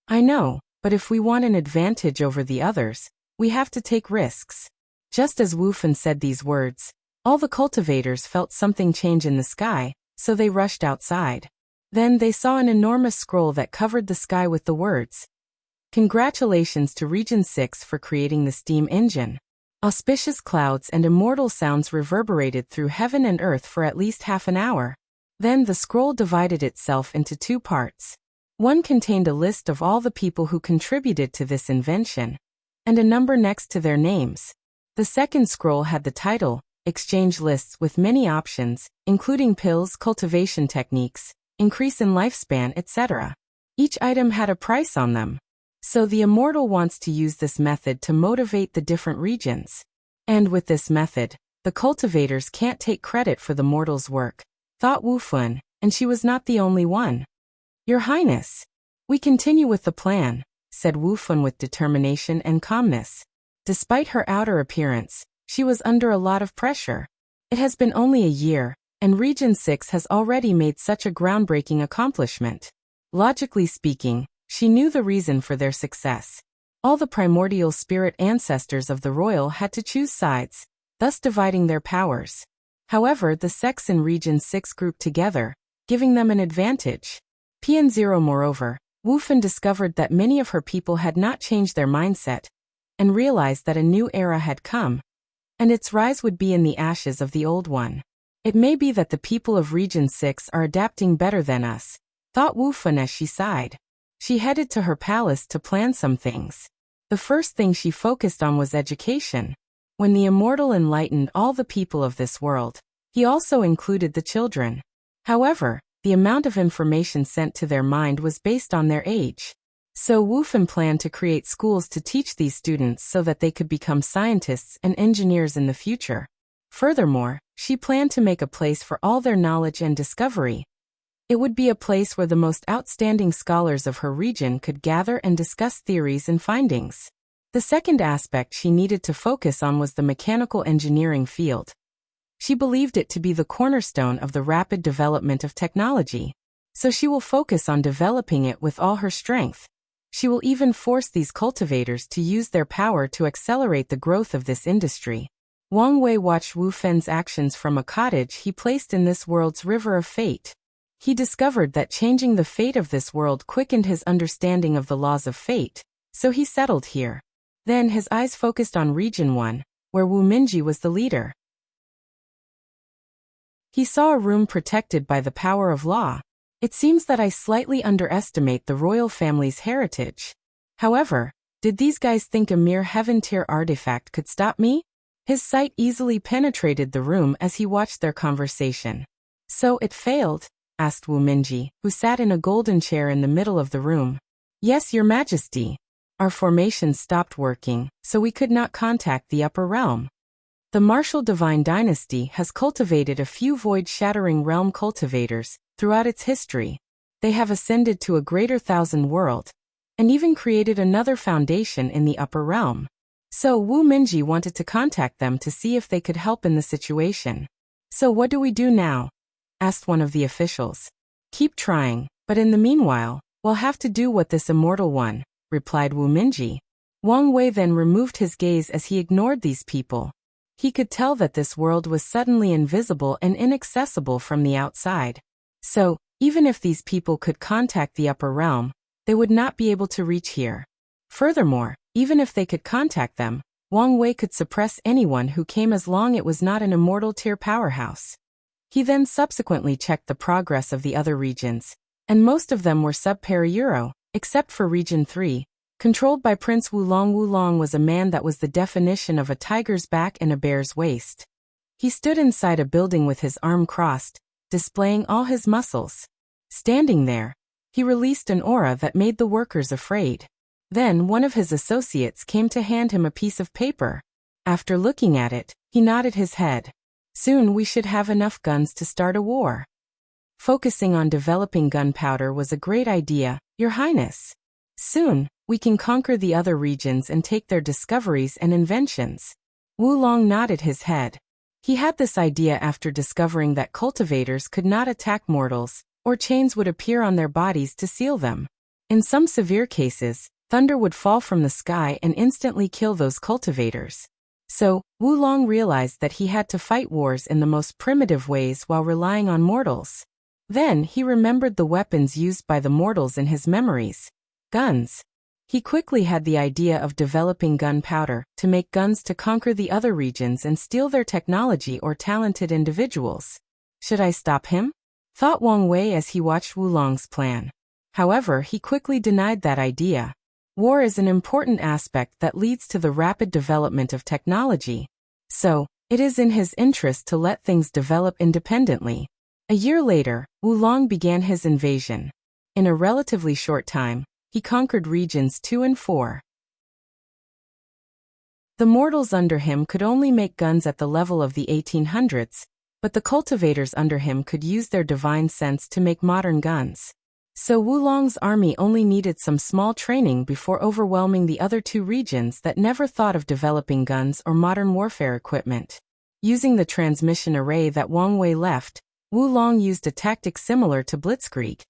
I know, but if we want an advantage over the others, we have to take risks. Just as Wu Fan said these words, all the cultivators felt something change in the sky, so they rushed outside. Then they saw an enormous scroll that covered the sky with the words, "Congratulations to Region 6 for creating the steam engine." Auspicious clouds and immortal sounds reverberated through heaven and earth for at least half an hour. Then the scroll divided itself into two parts. One contained a list of all the people who contributed to this invention, and a number next to their names. The second scroll had the title, Exchange Lists, with many options, including pills, cultivation techniques, increase in lifespan, etc. Each item had a price on them. So the immortal wants to use this method to motivate the different regions. And with this method, the cultivators can't take credit for the mortal's work, thought Wu Fan, and she was not the only one. Your Highness, we continue with the plan, said Wu Fan with determination and calmness. Despite her outer appearance, she was under a lot of pressure. It has been only a year, and Region 6 has already made such a groundbreaking accomplishment. Logically speaking, she knew the reason for their success. All the primordial spirit ancestors of the royal had to choose sides, thus dividing their powers. However, the sects in Region 6 grouped together, giving them an advantage. PN0 Moreover, Wu Fan discovered that many of her people had not changed their mindset, and realized that a new era had come, and its rise would be in the ashes of the old one. It may be that the people of Region 6 are adapting better than us, thought Wu Fan as she sighed. She headed to her palace to plan some things. The first thing she focused on was education. When the immortal enlightened all the people of this world, he also included the children. However, the amount of information sent to their mind was based on their age. So Wu Fan planned to create schools to teach these students so that they could become scientists and engineers in the future. Furthermore, she planned to make a place for all their knowledge and discovery. It would be a place where the most outstanding scholars of her region could gather and discuss theories and findings. The second aspect she needed to focus on was the mechanical engineering field. She believed it to be the cornerstone of the rapid development of technology. So she will focus on developing it with all her strength. She will even force these cultivators to use their power to accelerate the growth of this industry. Wang Wei watched Wu Fan's actions from a cottage he placed in this world's river of fate. He discovered that changing the fate of this world quickened his understanding of the laws of fate, so he settled here. Then his eyes focused on Region 1, where Wu Minji was the leader. He saw a room protected by the power of law. It seems that I slightly underestimate the royal family's heritage. However, did these guys think a mere heaven-tier artifact could stop me? His sight easily penetrated the room as he watched their conversation. So it failed? Asked Wu Minji, who sat in a golden chair in the middle of the room. Yes, Your Majesty. Our formation stopped working, so we could not contact the upper realm. The martial divine dynasty has cultivated a few void-shattering realm cultivators throughout its history. They have ascended to a greater thousand world, and even created another foundation in the upper realm. So Wu Minji wanted to contact them to see if they could help in the situation. So what do we do now? Asked one of the officials. Keep trying, but in the meanwhile, we'll have to do what this immortal one, replied Wu Minji. Wang Wei then removed his gaze as he ignored these people. He could tell that this world was suddenly invisible and inaccessible from the outside. So, even if these people could contact the upper realm, they would not be able to reach here. Furthermore, even if they could contact them, Wang Wei could suppress anyone who came as long it was not an immortal tier powerhouse. He then subsequently checked the progress of the other regions. and most of them were sub-para-Euro, except for Region 3, controlled by Prince Wulong. Wulong was a man that was the definition of a tiger's back and a bear's waist. He stood inside a building with his arm crossed, displaying all his muscles. Standing there, he released an aura that made the workers afraid. Then one of his associates came to hand him a piece of paper. After looking at it, he nodded his head. Soon we should have enough guns to start a war. Focusing on developing gunpowder was a great idea, Your Highness. Soon, we can conquer the other regions and take their discoveries and inventions. Wulong nodded his head. He had this idea after discovering that cultivators could not attack mortals, or chains would appear on their bodies to seal them. In some severe cases, thunder would fall from the sky and instantly kill those cultivators. So, Wulong realized that he had to fight wars in the most primitive ways while relying on mortals. Then he remembered the weapons used by the mortals in his memories. Guns. He quickly had the idea of developing gunpowder to make guns to conquer the other regions and steal their technology or talented individuals. Should I stop him? Thought Wang Wei as he watched Wulong's plan. However, he quickly denied that idea. War is an important aspect that leads to the rapid development of technology. So, it is in his interest to let things develop independently. A year later, Wulong began his invasion. In a relatively short time, he conquered regions 2 and 4. The mortals under him could only make guns at the level of the 1800s, but the cultivators under him could use their divine sense to make modern guns. So Wulong's army only needed some small training before overwhelming the other 2 regions that never thought of developing guns or modern warfare equipment. Using the transmission array that Wang Wei left, Wulong used a tactic similar to Blitzkrieg.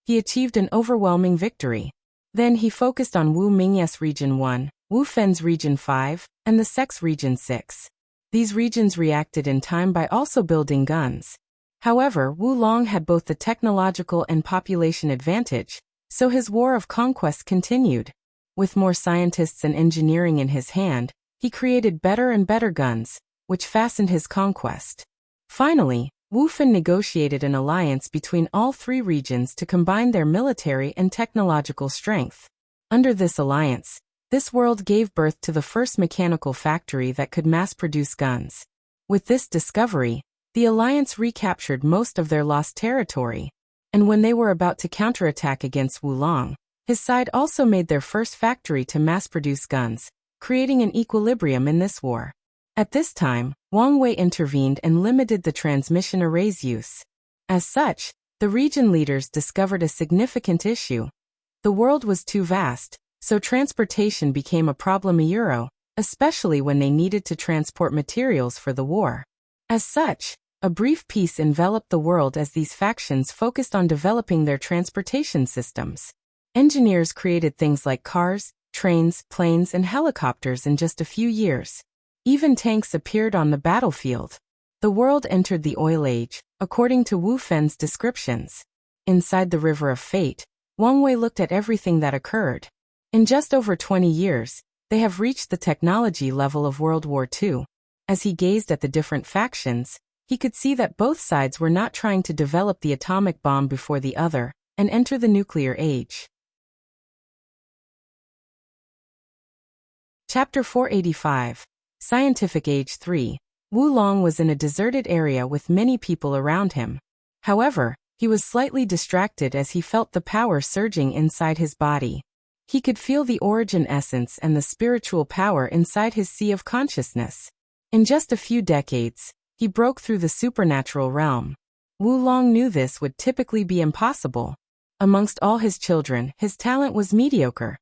He achieved an overwhelming victory. Then he focused on Wu Ming's Region 1, Wu Fen's Region 5, and the Sec's Region 6. These regions reacted in time by also building guns. However, Wulong had both the technological and population advantage, so his war of conquest continued. With more scientists and engineering in his hand, he created better and better guns, which fastened his conquest. Finally, Wu Fen negotiated an alliance between all 3 regions to combine their military and technological strength. Under this alliance, this world gave birth to the first mechanical factory that could mass-produce guns. With this discovery, the alliance recaptured most of their lost territory, and when they were about to counterattack against Wulong, his side also made their first factory to mass-produce guns, creating an equilibrium in this war. At this time, Wang Wei intervened and limited the transmission array's use. As such, the region leaders discovered a significant issue. The world was too vast, so transportation became a problem. Especially when they needed to transport materials for the war. As such, a brief peace enveloped the world as these factions focused on developing their transportation systems. Engineers created things like cars, trains, planes, and helicopters in just a few years. Even tanks appeared on the battlefield. The world entered the Oil Age, according to Wu Fen's descriptions. Inside the River of Fate, Wang Wei looked at everything that occurred. In just over 20 years, they have reached the technology level of World War II. As he gazed at the different factions, he could see that both sides were not trying to develop the atomic bomb before the other and enter the nuclear age. Chapter 485. Scientific Age 3. Wulong was in a deserted area with many people around him. However, he was slightly distracted as he felt the power surging inside his body. He could feel the origin essence and the spiritual power inside his sea of consciousness. In just a few decades, he broke through the supernatural realm. Wulong knew this would typically be impossible. Amongst all his children, his talent was mediocre.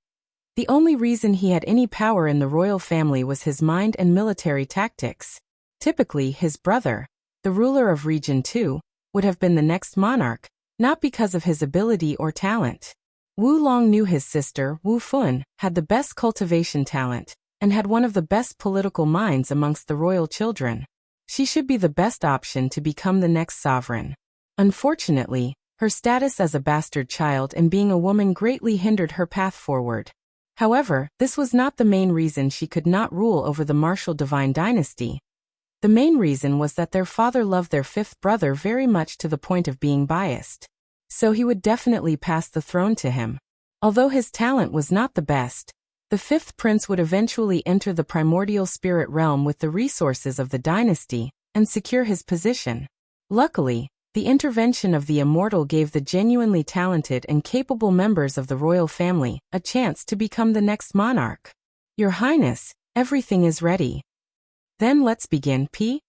The only reason he had any power in the royal family was his mind and military tactics. Typically, his brother, the ruler of Region 2, would have been the next monarch, not because of his ability or talent. Wulong knew his sister, Wu Fun, had the best cultivation talent, and had one of the best political minds amongst the royal children. She should be the best option to become the next sovereign. Unfortunately, her status as a bastard child and being a woman greatly hindered her path forward. However, this was not the main reason she could not rule over the martial divine dynasty. The main reason was that their father loved their 5th brother very much to the point of being biased. so he would definitely pass the throne to him. Although his talent was not the best, the fifth prince would eventually enter the primordial spirit realm with the resources of the dynasty and secure his position. Luckily, the intervention of the immortal gave the genuinely talented and capable members of the royal family a chance to become the next monarch. Your Highness, everything is ready. Then let's begin. P.0.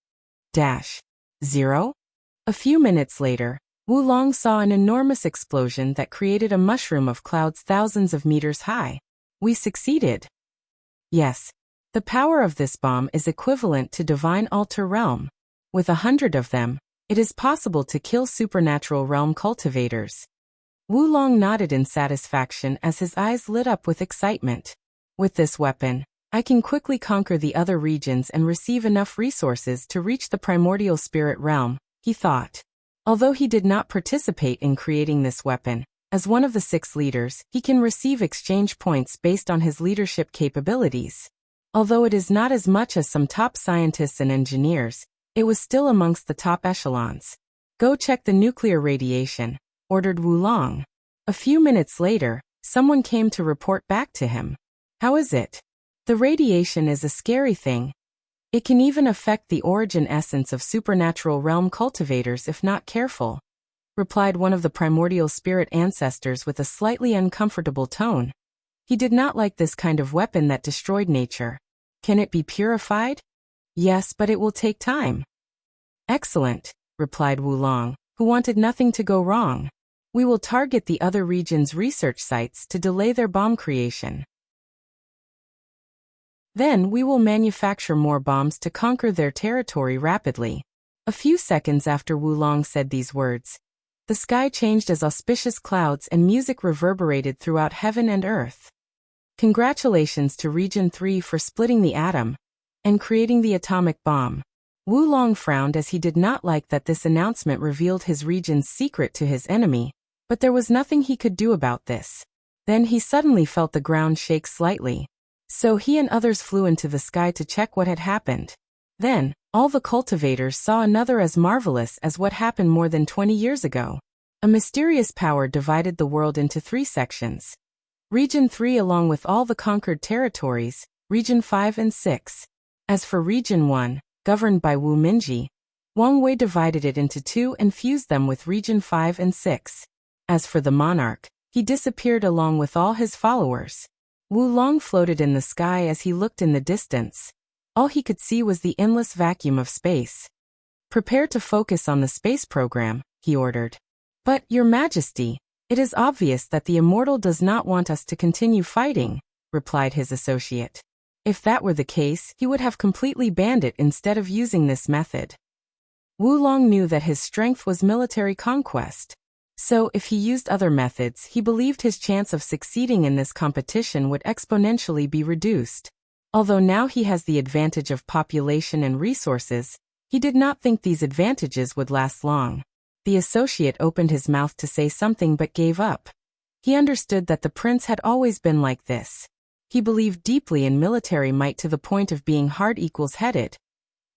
A few minutes later, Wulong saw an enormous explosion that created a mushroom of clouds thousands of meters high. We succeeded. Yes. The power of this bomb is equivalent to divine altar realm. With 100 of them, it is possible to kill supernatural realm cultivators. Wulong nodded in satisfaction as his eyes lit up with excitement. With this weapon, I can quickly conquer the other regions and receive enough resources to reach the primordial spirit realm, he thought. Although he did not participate in creating this weapon, as one of the 6 leaders, he can receive exchange points based on his leadership capabilities. Although it is not as much as some top scientists and engineers, it was still amongst the top echelons. Go check the nuclear radiation, ordered Wulong. A few minutes later, someone came to report back to him. How is it? The radiation is a scary thing. It can even affect the origin essence of supernatural realm cultivators if not careful, replied one of the primordial spirit ancestors with a slightly uncomfortable tone. He did not like this kind of weapon that destroyed nature. Can it be purified? Yes, but it will take time. Excellent, replied Wulong, who wanted nothing to go wrong. We will target the other region's research sites to delay their bomb creation. Then we will manufacture more bombs to conquer their territory rapidly. A few seconds after Wulong said these words, the sky changed as auspicious clouds and music reverberated throughout heaven and earth. Congratulations to Region 3 for splitting the atom and creating the atomic bomb. Wulong frowned as he did not like that this announcement revealed his region's secret to his enemy, but there was nothing he could do about this. Then he suddenly felt the ground shake slightly. So he and others flew into the sky to check what had happened. Then, all the cultivators saw another as marvelous as what happened more than 20 years ago. A mysterious power divided the world into 3 sections. Region 3 along with all the conquered territories, Region 5 and 6. As for Region 1, governed by Wu Minji, Wang Wei divided it into 2 and fused them with Region 5 and 6. As for the monarch, he disappeared along with all his followers. Wulong floated in the sky as he looked in the distance. All he could see was the endless vacuum of space. Prepare to focus on the space program, he ordered. But, Your Majesty, it is obvious that the immortal does not want us to continue fighting, replied his associate. If that were the case, he would have completely banned it instead of using this method. Wulong knew that his strength was military conquest. So, if he used other methods, he believed his chance of succeeding in this competition would exponentially be reduced. Although now he has the advantage of population and resources, he did not think these advantages would last long. The associate opened his mouth to say something but gave up. He understood that the prince had always been like this. He believed deeply in military might to the point of being heart-equals-headed.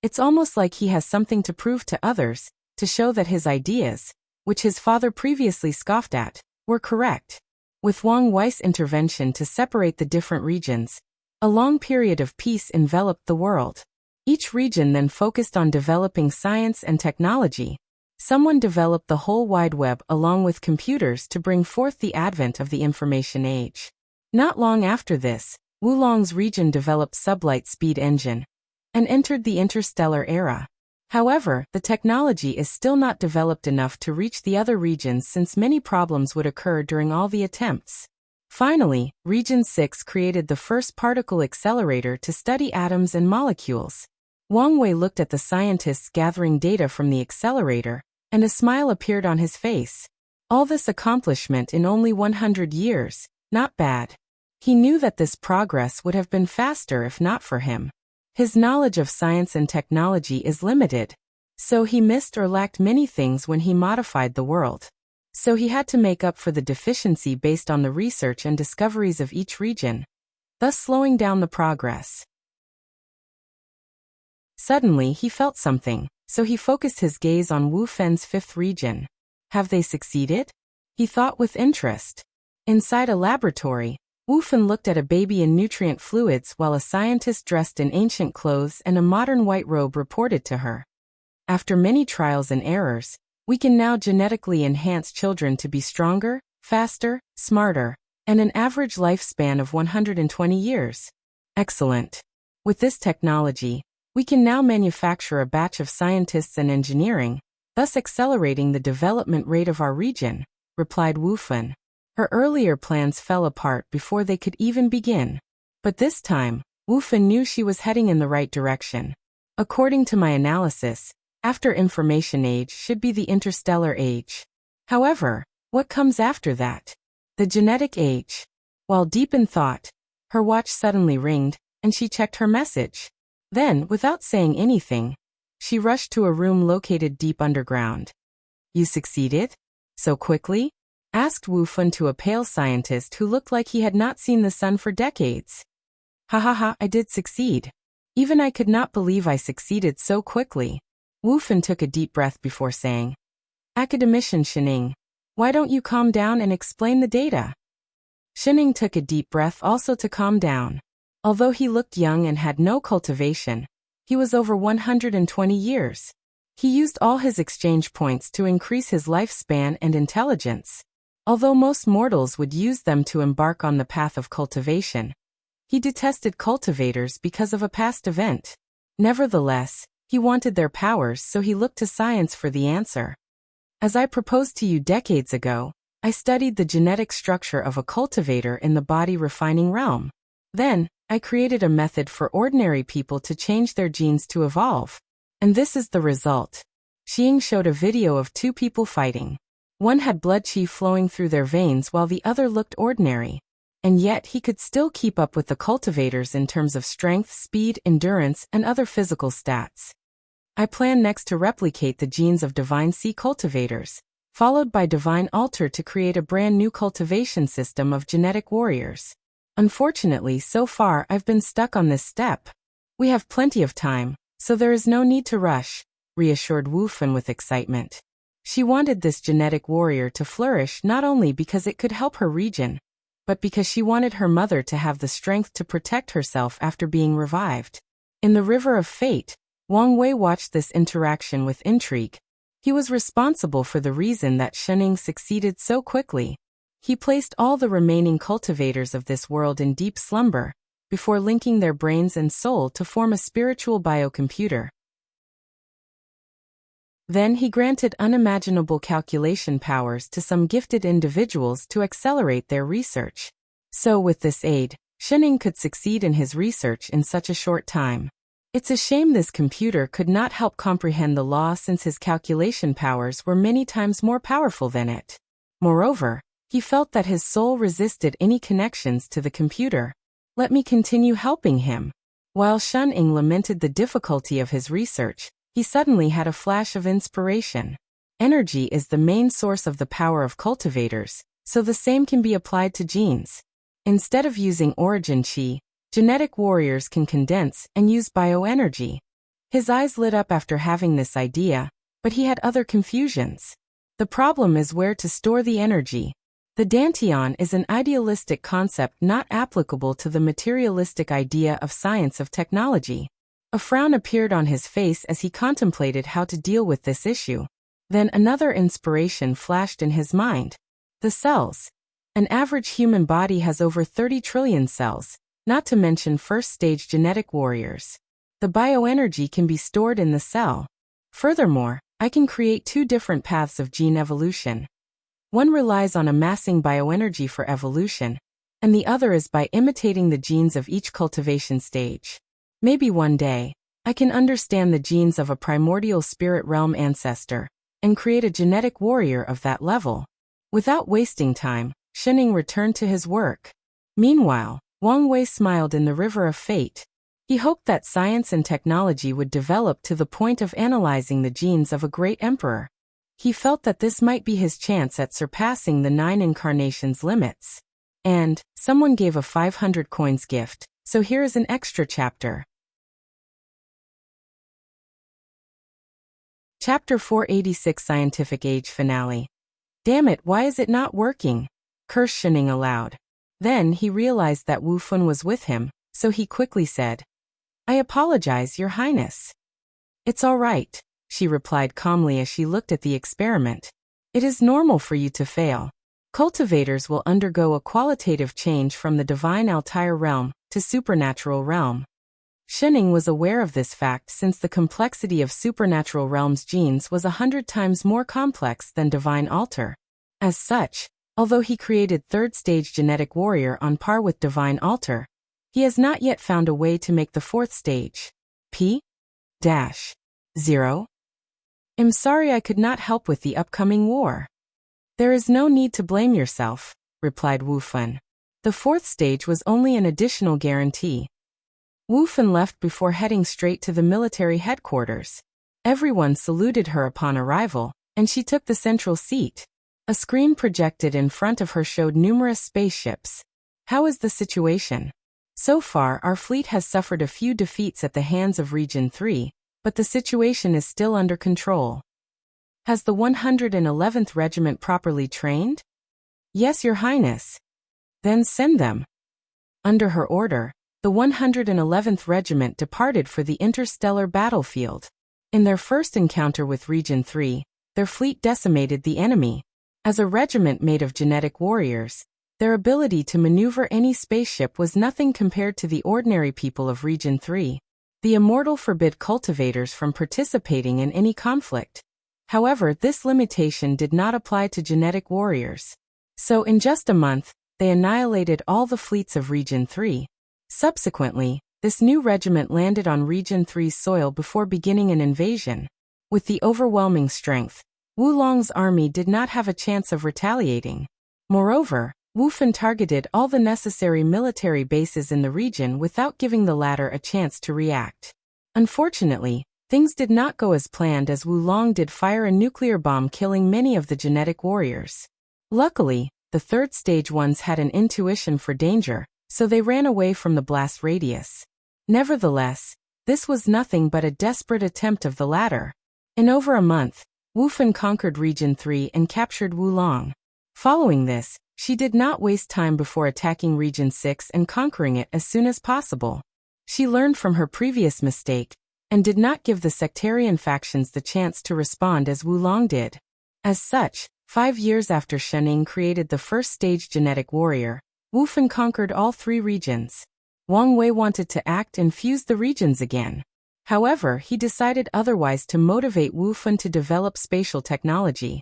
It's almost like he has something to prove to others, to show that his ideas, which his father previously scoffed at, were correct. With Wang Wei's intervention to separate the different regions, a long period of peace enveloped the world. Each region then focused on developing science and technology. Someone developed the whole wide web along with computers to bring forth the advent of the information age. Not long after this, Wulong's region developed sublight speed engine and entered the interstellar era. However, the technology is still not developed enough to reach the other regions since many problems would occur during all the attempts. Finally, Region 6 created the first particle accelerator to study atoms and molecules. Wang Wei looked at the scientists gathering data from the accelerator, and a smile appeared on his face. All this accomplishment in only 100 years, not bad. He knew that this progress would have been faster if not for him. His knowledge of science and technology is limited, so he missed or lacked many things when he modified the world. So he had to make up for the deficiency based on the research and discoveries of each region, thus slowing down the progress. Suddenly he felt something, so he focused his gaze on Wu Fen's 5th region. Have they succeeded? he thought with interest. Inside a laboratory, Wufen looked at a baby in nutrient fluids while a scientist dressed in ancient clothes and a modern white robe reported to her. After many trials and errors, we can now genetically enhance children to be stronger, faster, smarter, and an average lifespan of 120 years. Excellent. With this technology, we can now manufacture a batch of scientists and engineering, thus accelerating the development rate of our region, replied Wufen. Her earlier plans fell apart before they could even begin. But this time, Wufen knew she was heading in the right direction. According to my analysis, after Information Age should be the Interstellar Age. However, what comes after that? The Genetic Age. While deep in thought, her watch suddenly ringed, and she checked her message. Then, without saying anything, she rushed to a room located deep underground. You succeeded? So quickly? Asked Wufen to a pale scientist who looked like he had not seen the sun for decades. Ha ha ha, I did succeed. Even I could not believe I succeeded so quickly. Wufen took a deep breath before saying, Academician Shining, why don't you calm down and explain the data? Shining took a deep breath also to calm down. Although he looked young and had no cultivation, he was over 120 years. He used all his exchange points to increase his lifespan and intelligence. Although most mortals would use them to embark on the path of cultivation, he detested cultivators because of a past event. Nevertheless, he wanted their powers, so he looked to science for the answer. As I proposed to you decades ago, I studied the genetic structure of a cultivator in the body refining realm. Then, I created a method for ordinary people to change their genes to evolve. And this is the result. Xing showed a video of two people fighting. One had blood qi flowing through their veins while the other looked ordinary. And yet he could still keep up with the cultivators in terms of strength, speed, endurance, and other physical stats. I plan next to replicate the genes of Divine Sea cultivators, followed by Divine Altar to create a brand new cultivation system of genetic warriors. Unfortunately, so far I've been stuck on this step. We have plenty of time, so there is no need to rush, reassured Wufen with excitement. She wanted this genetic warrior to flourish not only because it could help her region, but because she wanted her mother to have the strength to protect herself after being revived. In the River of Fate, Wang Wei watched this interaction with intrigue. He was responsible for the reason that Shening succeeded so quickly. He placed all the remaining cultivators of this world in deep slumber, before linking their brains and soul to form a spiritual biocomputer. Then he granted unimaginable calculation powers to some gifted individuals to accelerate their research. So with this aid, Shening could succeed in his research in such a short time. It's a shame this computer could not help comprehend the law since his calculation powers were many times more powerful than it. Moreover, he felt that his soul resisted any connections to the computer. Let me continue helping him. While Shening lamented the difficulty of his research, he suddenly had a flash of inspiration. Energy is the main source of the power of cultivators, so the same can be applied to genes. Instead of using origin qi, genetic warriors can condense and use bioenergy. His eyes lit up after having this idea, but he had other confusions. The problem is where to store the energy. The Dantian is an idealistic concept not applicable to the materialistic idea of science of technology. A frown appeared on his face as he contemplated how to deal with this issue. Then another inspiration flashed in his mind. The cells. An average human body has over 30 trillion cells, not to mention first-stage genetic warriors. The bioenergy can be stored in the cell. Furthermore, I can create two different paths of gene evolution. One relies on amassing bioenergy for evolution, and the other is by imitating the genes of each cultivation stage. Maybe one day, I can understand the genes of a primordial spirit realm ancestor, and create a genetic warrior of that level. Without wasting time, Shening returned to his work. Meanwhile, Wang Wei smiled in the River of Fate. He hoped that science and technology would develop to the point of analyzing the genes of a great emperor. He felt that this might be his chance at surpassing the 9 incarnations limits. And, someone gave a 500 coins gift, so here is an extra chapter. Chapter 486 Scientific Age Finale. Damn it, why is it not working? Cursed Shining aloud. Then he realized that Wu Fun was with him, so he quickly said, I apologize, Your Highness. It's all right, she replied calmly as she looked at the experiment. It is normal for you to fail. Cultivators will undergo a qualitative change from the divine Altair realm to supernatural realm. Shining was aware of this fact since the complexity of supernatural realm's genes was 100 times more complex than divine altar. As such, although he created third-stage genetic warrior on par with divine altar, he has not yet found a way to make the fourth stage. P-0. I'm sorry I could not help with the upcoming war. There is no need to blame yourself, replied Wu Fun. The fourth stage was only an additional guarantee. Wu Fun left before heading straight to the military headquarters. Everyone saluted her upon arrival, and she took the central seat. A screen projected in front of her showed numerous spaceships. How is the situation? So far, our fleet has suffered a few defeats at the hands of Region 3, but the situation is still under control. Has the 111th Regiment properly trained? Yes, Your Highness. Then send them. Under her order, the 111th Regiment departed for the interstellar battlefield. In their first encounter with Region 3, their fleet decimated the enemy. As a regiment made of genetic warriors, their ability to maneuver any spaceship was nothing compared to the ordinary people of Region 3. The Immortal forbid cultivators from participating in any conflict. However, this limitation did not apply to genetic warriors. So in just a month, they annihilated all the fleets of Region 3. Subsequently, this new regiment landed on Region 3's soil before beginning an invasion. With the overwhelming strength, Wu Long's army did not have a chance of retaliating. Moreover, Wu Fun targeted all the necessary military bases in the region without giving the latter a chance to react. Unfortunately, things did not go as planned as Wu Long did fire a nuclear bomb killing many of the genetic warriors. Luckily, the third stage ones had an intuition for danger, so they ran away from the blast radius. Nevertheless, this was nothing but a desperate attempt of the latter. In over a month, Wu Fun conquered Region 3 and captured Wu Long. Following this, she did not waste time before attacking Region 6 and conquering it as soon as possible. She learned from her previous mistake, and did not give the sectarian factions the chance to respond as Wu Long did. As such, 5 years after Shining created the first stage genetic warrior, Wu Fun conquered all 3 regions. Wang Wei wanted to act and fuse the regions again. However, he decided otherwise to motivate Wu Fun to develop spatial technology.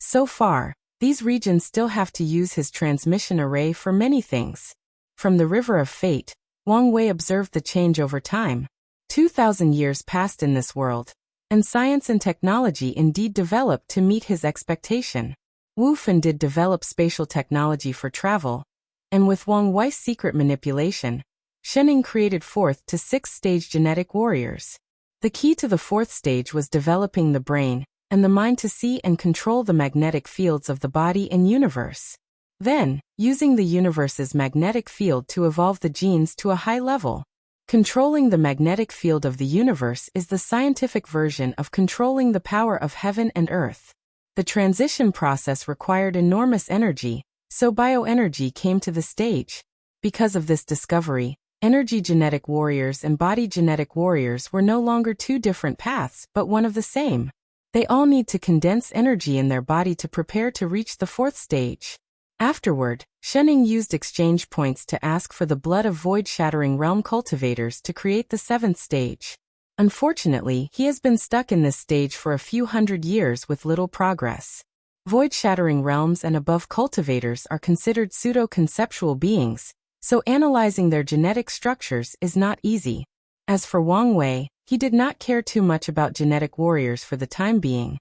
So far, these regions still have to use his transmission array for many things. From the River of Fate, Wang Wei observed the change over time. 2,000 years passed in this world, and science and technology indeed developed to meet his expectation. Wu Fun did develop spatial technology for travel, and with Wang Wei's secret manipulation, Shining created 4th to 6th stage genetic warriors. The key to the 4th stage was developing the brain and the mind to see and control the magnetic fields of the body and universe. Then, using the universe's magnetic field to evolve the genes to a high level. Controlling the magnetic field of the universe is the scientific version of controlling the power of heaven and earth. The transition process required enormous energy, so bioenergy came to the stage. Because of this discovery, energy genetic warriors and body genetic warriors were no longer 2 different paths but one of the same. They all need to condense energy in their body to prepare to reach the 4th stage. Afterward, Shining used exchange points to ask for the blood of void-shattering realm cultivators to create the 7th stage. Unfortunately, he has been stuck in this stage for a few hundred years with little progress. Void-shattering realms and above cultivators are considered pseudo-conceptual beings, so analyzing their genetic structures is not easy. As for Wang Wei, he did not care too much about genetic warriors for the time being.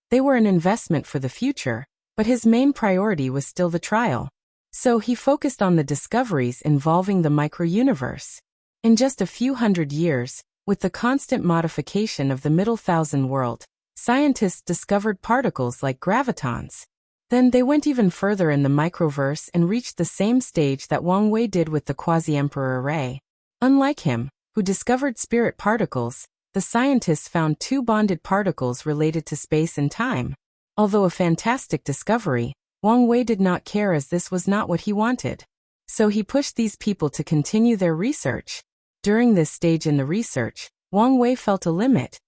They were an investment for the future, but his main priority was still the trial. So he focused on the discoveries involving the micro-universe. In just a few hundred years, with the constant modification of the Middle Thousand World, scientists discovered particles like gravitons. Then they went even further in the microverse and reached the same stage that Wang Wei did with the quasi-emperor array. Unlike him, who discovered spirit particles, the scientists found 2 bonded particles related to space and time. Although a fantastic discovery, Wang Wei did not care as this was not what he wanted. So he pushed these people to continue their research. During this stage in the research, Wang Wei felt a limit.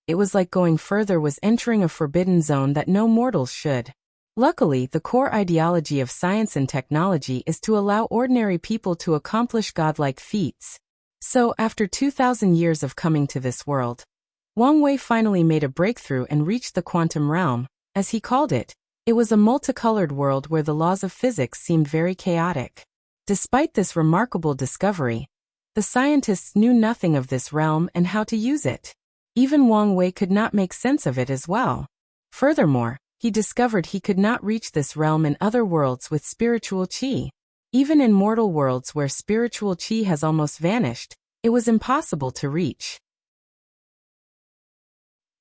It was like going further was entering a forbidden zone that no mortals should. Luckily, the core ideology of science and technology is to allow ordinary people to accomplish godlike feats. So, after 2,000 years of coming to this world, Wang Wei finally made a breakthrough and reached the quantum realm, as he called it. It was a multicolored world where the laws of physics seemed very chaotic. Despite this remarkable discovery, the scientists knew nothing of this realm and how to use it. Even Wang Wei could not make sense of it as well. Furthermore, he discovered he could not reach this realm in other worlds with spiritual qi. Even in mortal worlds where spiritual qi has almost vanished, it was impossible to reach.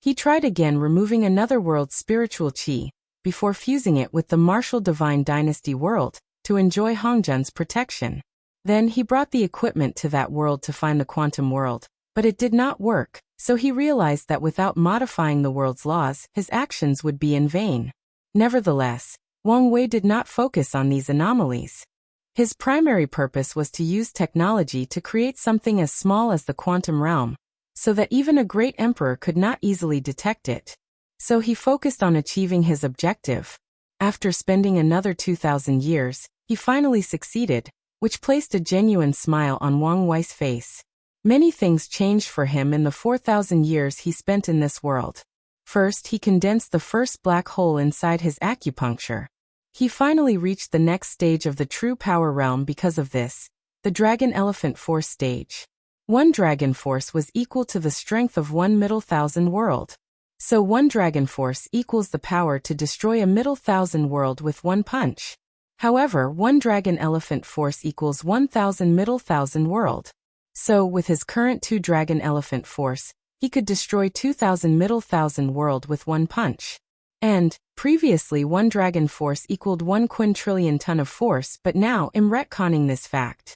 He tried again removing another world's spiritual qi, before fusing it with the martial divine dynasty world, to enjoy Hongjun's protection. Then he brought the equipment to that world to find the quantum world, but it did not work, so he realized that without modifying the world's laws, his actions would be in vain. Nevertheless, Wang Wei did not focus on these anomalies. His primary purpose was to use technology to create something as small as the quantum realm, so that even a great emperor could not easily detect it. So he focused on achieving his objective. After spending another 2,000 years, he finally succeeded, which placed a genuine smile on Wang Wei's face. Many things changed for him in the 4,000 years he spent in this world. First, he condensed the first black hole inside his acupuncture. He finally reached the next stage of the true power realm because of this, the Dragon Elephant Force stage. One Dragon Force was equal to the strength of 1 middle thousand world. So 1 Dragon Force equals the power to destroy a middle thousand world with one punch. However, 1 Dragon Elephant Force equals 1,000 middle thousand world. So, with his current 2 Dragon Elephant Force, he could destroy 2,000 middle thousand world with one punch. And, previously 1 Dragon Force equaled 1 quintillion ton of force, but now I'm retconning this fact.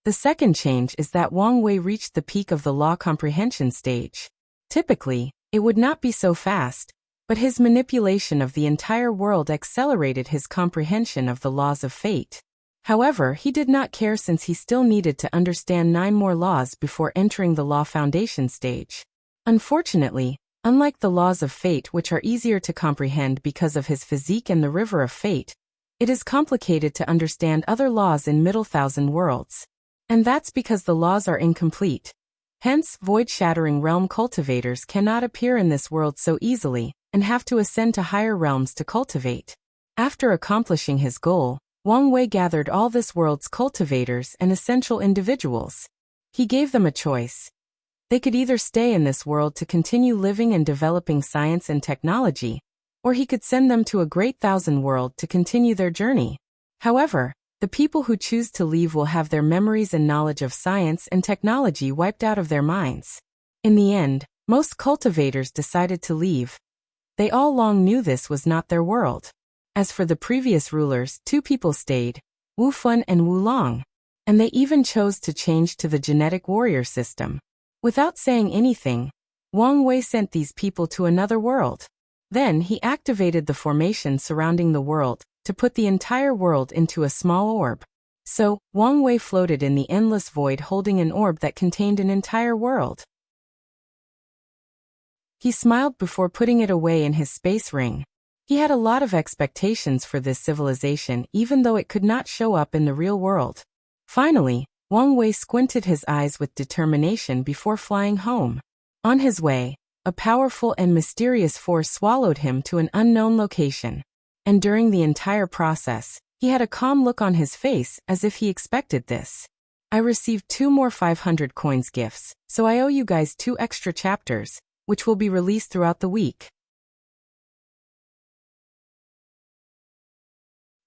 The second change is that Wang Wei reached the peak of the law comprehension stage. Typically, it would not be so fast, but his manipulation of the entire world accelerated his comprehension of the laws of fate. However, he did not care since he still needed to understand 9 more laws before entering the law foundation stage. Unfortunately, unlike the laws of fate which are easier to comprehend because of his physique and the river of fate, it is complicated to understand other laws in middle thousand worlds. And that's because the laws are incomplete. Hence, void-shattering realm cultivators cannot appear in this world so easily, and have to ascend to higher realms to cultivate. After accomplishing his goal, Wang Wei gathered all this world's cultivators and essential individuals. He gave them a choice. They could either stay in this world to continue living and developing science and technology, or he could send them to a great thousand world to continue their journey. However, the people who choose to leave will have their memories and knowledge of science and technology wiped out of their minds. In the end, most cultivators decided to leave. They all long knew this was not their world. As for the previous rulers, 2 people stayed, Wu Fun and Wu Long, and they even chose to change to the genetic warrior system. Without saying anything, Wang Wei sent these people to another world. Then he activated the formation surrounding the world, to put the entire world into a small orb. So, Wang Wei floated in the endless void holding an orb that contained an entire world. He smiled before putting it away in his space ring. He had a lot of expectations for this civilization even though it could not show up in the real world. Finally, Wang Wei squinted his eyes with determination before flying home. On his way, a powerful and mysterious force swallowed him to an unknown location. And during the entire process, he had a calm look on his face as if he expected this. I received 2 more 500 coins gifts, so I owe you guys 2 extra chapters, which will be released throughout the week.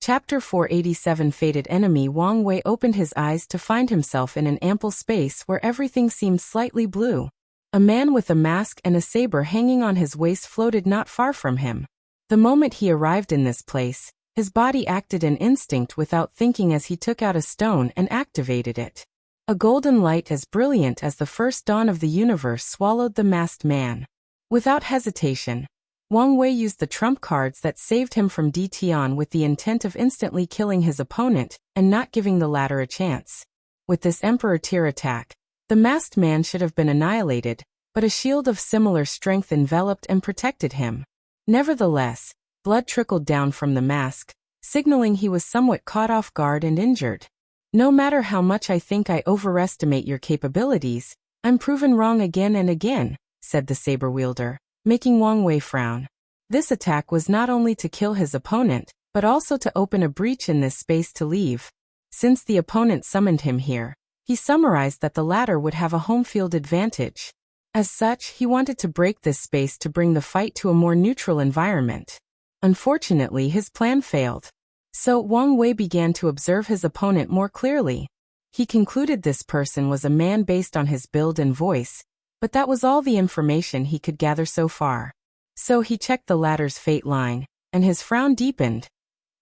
Chapter 487 Fated Enemy. Wang Wei opened his eyes to find himself in an ample space where everything seemed slightly blue. A man with a mask and a saber hanging on his waist floated not far from him. The moment he arrived in this place, his body acted an instinct without thinking as he took out a stone and activated it. A golden light as brilliant as the first dawn of the universe swallowed the masked man. Without hesitation, Wang Wei used the trump cards that saved him from DT on with the intent of instantly killing his opponent and not giving the latter a chance. With this Emperor tier attack, the masked man should have been annihilated, but a shield of similar strength enveloped and protected him. Nevertheless, blood trickled down from the mask, signaling he was somewhat caught off guard and injured. No matter how much I think I overestimate your capabilities, I'm proven wrong again and again, said the saber wielder, making Wang Wei frown. This attack was not only to kill his opponent, but also to open a breach in this space to leave. Since the opponent summoned him here, he summarized that the latter would have a home field advantage. As such, he wanted to break this space to bring the fight to a more neutral environment. Unfortunately, his plan failed. So Wang Wei began to observe his opponent more clearly. He concluded this person was a man based on his build and voice, but that was all the information he could gather so far. So he checked the latter's fate line, and his frown deepened.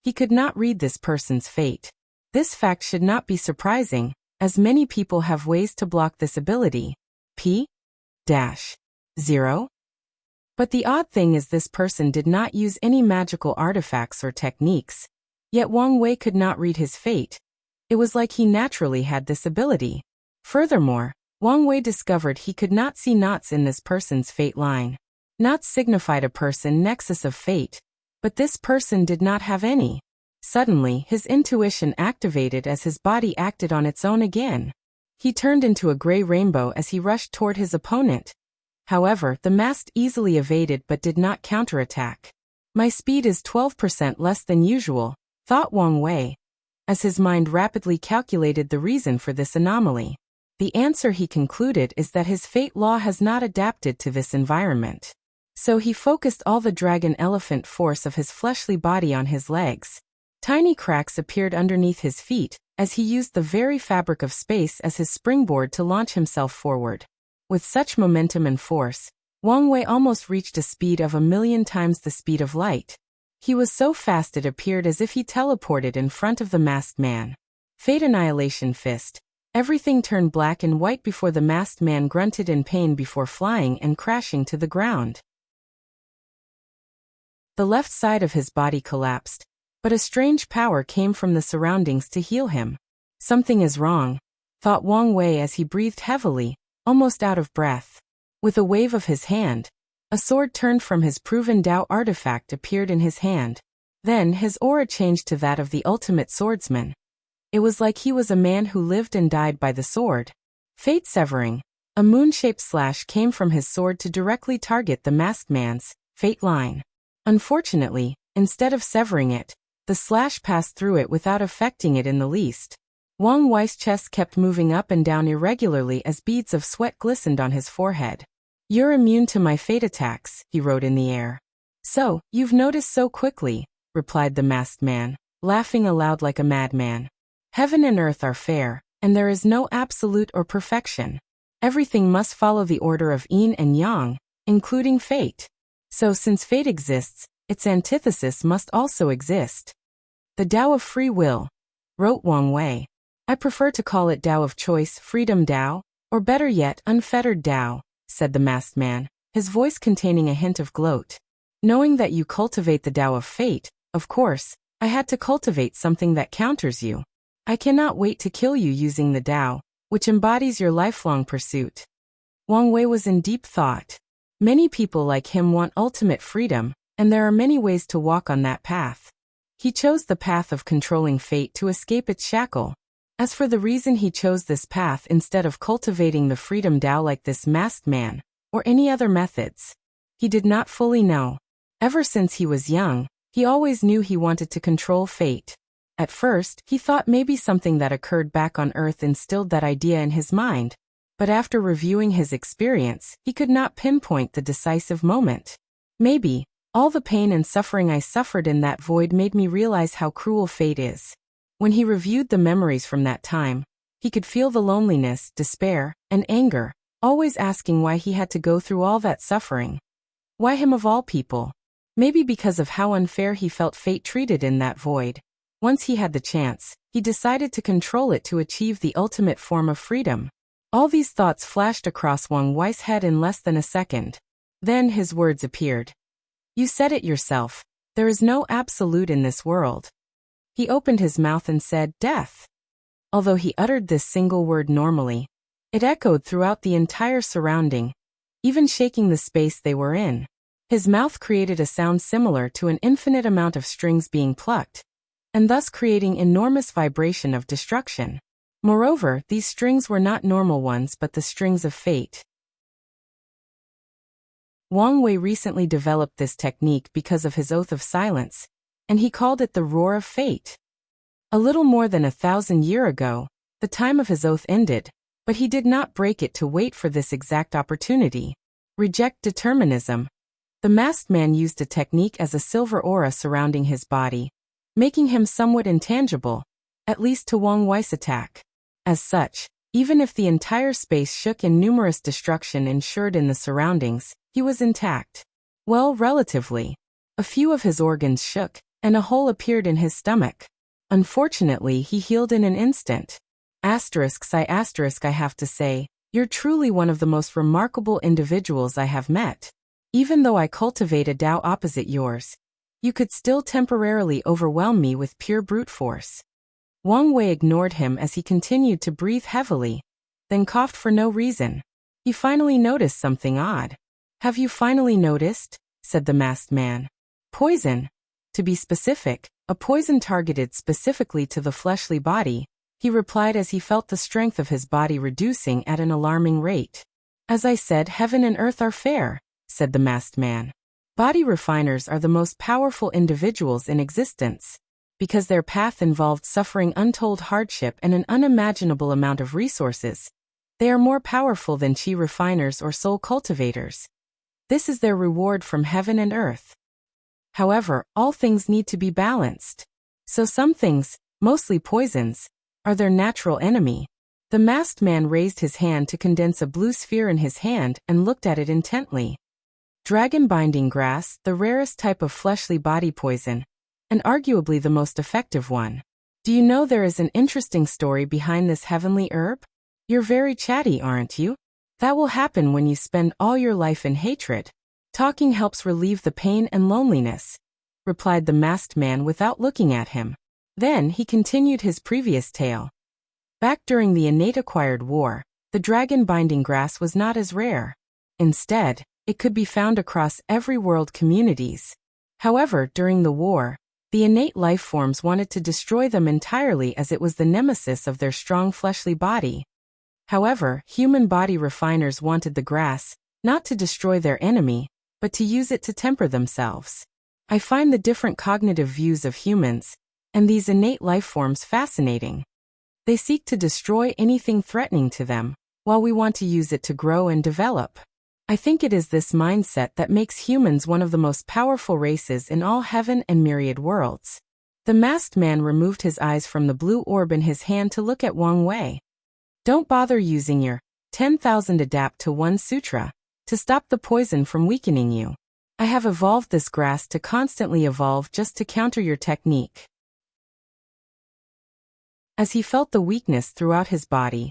He could not read this person's fate. This fact should not be surprising, as many people have ways to block this ability. P-0. But the odd thing is this person did not use any magical artifacts or techniques. Yet Wang Wei could not read his fate. It was like he naturally had this ability. Furthermore, Wang Wei discovered he could not see knots in this person's fate line. Knots signified a person nexus of fate, but this person did not have any. Suddenly, his intuition activated as his body acted on its own again. He turned into a gray rainbow as he rushed toward his opponent. However, the masked easily evaded but did not counterattack. My speed is 12% less than usual, thought Wang Wei, as his mind rapidly calculated the reason for this anomaly. The answer, he concluded, is that his fate law has not adapted to this environment. So he focused all the dragon elephant force of his fleshly body on his legs. Tiny cracks appeared underneath his feet, as he used the very fabric of space as his springboard to launch himself forward. With such momentum and force, Wang Wei almost reached a speed of 1,000,000 times the speed of light. He was so fast it appeared as if he teleported in front of the masked man. Fate Annihilation Fist. Everything turned black and white before the masked man grunted in pain before flying and crashing to the ground. The left side of his body collapsed, but a strange power came from the surroundings to heal him. Something is wrong, thought Wang Wei as he breathed heavily, almost out of breath. With a wave of his hand, a sword turned from his proven Dao artifact appeared in his hand. Then his aura changed to that of the ultimate swordsman. It was like he was a man who lived and died by the sword. Fate Severing. A moon-shaped slash came from his sword to directly target the masked man's fate line. Unfortunately, instead of severing it, the slash passed through it without affecting it in the least. Wang Wei's chest kept moving up and down irregularly as beads of sweat glistened on his forehead. "You're immune to my fate attacks," he wrote in the air. "So, you've noticed so quickly," replied the masked man, laughing aloud like a madman. "Heaven and earth are fair, and there is no absolute or perfection. Everything must follow the order of yin and yang, including fate. So since fate exists, its antithesis must also exist. The Tao of free will," wrote Wang Wei. "I prefer to call it Tao of choice, freedom Tao, or better yet, unfettered Tao," said the masked man, his voice containing a hint of gloat. "Knowing that you cultivate the Tao of fate, of course, I had to cultivate something that counters you. I cannot wait to kill you using the Tao, which embodies your lifelong pursuit." Wang Wei was in deep thought. Many people like him want ultimate freedom, and there are many ways to walk on that path. He chose the path of controlling fate to escape its shackle. As for the reason he chose this path instead of cultivating the freedom Tao like this masked man, or any other methods, he did not fully know. Ever since he was young, he always knew he wanted to control fate. At first, he thought maybe something that occurred back on Earth instilled that idea in his mind, but after reviewing his experience, he could not pinpoint the decisive moment. Maybe, all the pain and suffering I suffered in that void made me realize how cruel fate is. When he reviewed the memories from that time, he could feel the loneliness, despair, and anger, always asking why he had to go through all that suffering. Why him of all people? Maybe because of how unfair he felt fate treated in that void. Once he had the chance, he decided to control it to achieve the ultimate form of freedom. All these thoughts flashed across Wang Wei's head in less than a second. Then his words appeared. You said it yourself. There is no absolute in this world. He opened his mouth and said, death. Although he uttered this single word normally, it echoed throughout the entire surrounding, even shaking the space they were in. His mouth created a sound similar to an infinite amount of strings being plucked, and thus creating enormous vibration of destruction. Moreover, these strings were not normal ones but the strings of fate. Wang Wei recently developed this technique because of his oath of silence, and he called it the roar of fate. A little more than 1,000 years ago, the time of his oath ended, but he did not break it to wait for this exact opportunity. Reject determinism. The masked man used a technique as a silver aura surrounding his body, making him somewhat intangible, at least to Wang Wei's attack. As such, even if the entire space shook and numerous destruction ensured in the surroundings, he was intact. Well, relatively. A few of his organs shook, and a hole appeared in his stomach. Unfortunately, he healed in an instant. I have to say, you're truly one of the most remarkable individuals I have met. Even though I cultivate a Tao opposite yours, you could still temporarily overwhelm me with pure brute force. Wang Wei ignored him as he continued to breathe heavily, then coughed for no reason. He finally noticed something odd. Have you finally noticed? Said the masked man. Poison. To be specific, a poison targeted specifically to the fleshly body, he replied as he felt the strength of his body reducing at an alarming rate. As I said, heaven and earth are fair, said the masked man. Body refiners are the most powerful individuals in existence. Because their path involved suffering untold hardship and an unimaginable amount of resources, they are more powerful than chi refiners or soul cultivators. This is their reward from heaven and earth. However, all things need to be balanced. So some things, mostly poisons, are their natural enemy. The masked man raised his hand to condense a blue sphere in his hand and looked at it intently. Dragon binding grass, the rarest type of fleshly body poison, and arguably the most effective one. Do you know there is an interesting story behind this heavenly herb? You're very chatty, aren't you? That will happen when you spend all your life in hatred. Talking helps relieve the pain and loneliness, replied the masked man without looking at him. Then he continued his previous tale. Back during the innate acquired war, the dragon binding grass was not as rare. Instead, it could be found across every world communities. However, during the war, the innate life forms wanted to destroy them entirely as it was the nemesis of their strong fleshly body. However, human body refiners wanted the grass, not to destroy their enemy, but to use it to temper themselves. I find the different cognitive views of humans, and these innate life forms fascinating. They seek to destroy anything threatening to them, while we want to use it to grow and develop. I think it is this mindset that makes humans one of the most powerful races in all heaven and myriad worlds. The masked man removed his eyes from the blue orb in his hand to look at Wang Wei. Don't bother using your 10,000 adapt to one sutra to stop the poison from weakening you. I have evolved this grass to constantly evolve just to counter your technique. As he felt the weakness throughout his body,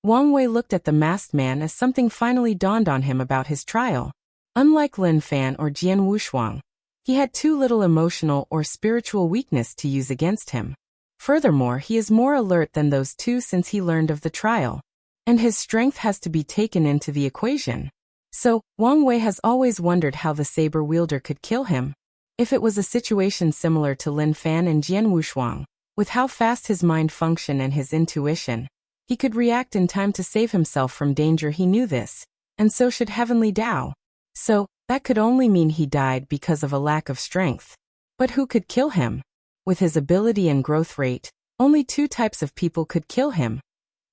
Wang Wei looked at the masked man as something finally dawned on him about his trial. Unlike Lin Fan or Jian Wushuang, he had too little emotional or spiritual weakness to use against him. Furthermore, he is more alert than those two since he learned of the trial, and his strength has to be taken into the equation. So, Wang Wei has always wondered how the saber wielder could kill him. If it was a situation similar to Lin Fan and Jian Wushuang, with how fast his mind functioned and his intuition, he could react in time to save himself from danger. He knew this, and so should Heavenly Tao. So, that could only mean he died because of a lack of strength. But who could kill him? With his ability and growth rate, only two types of people could kill him.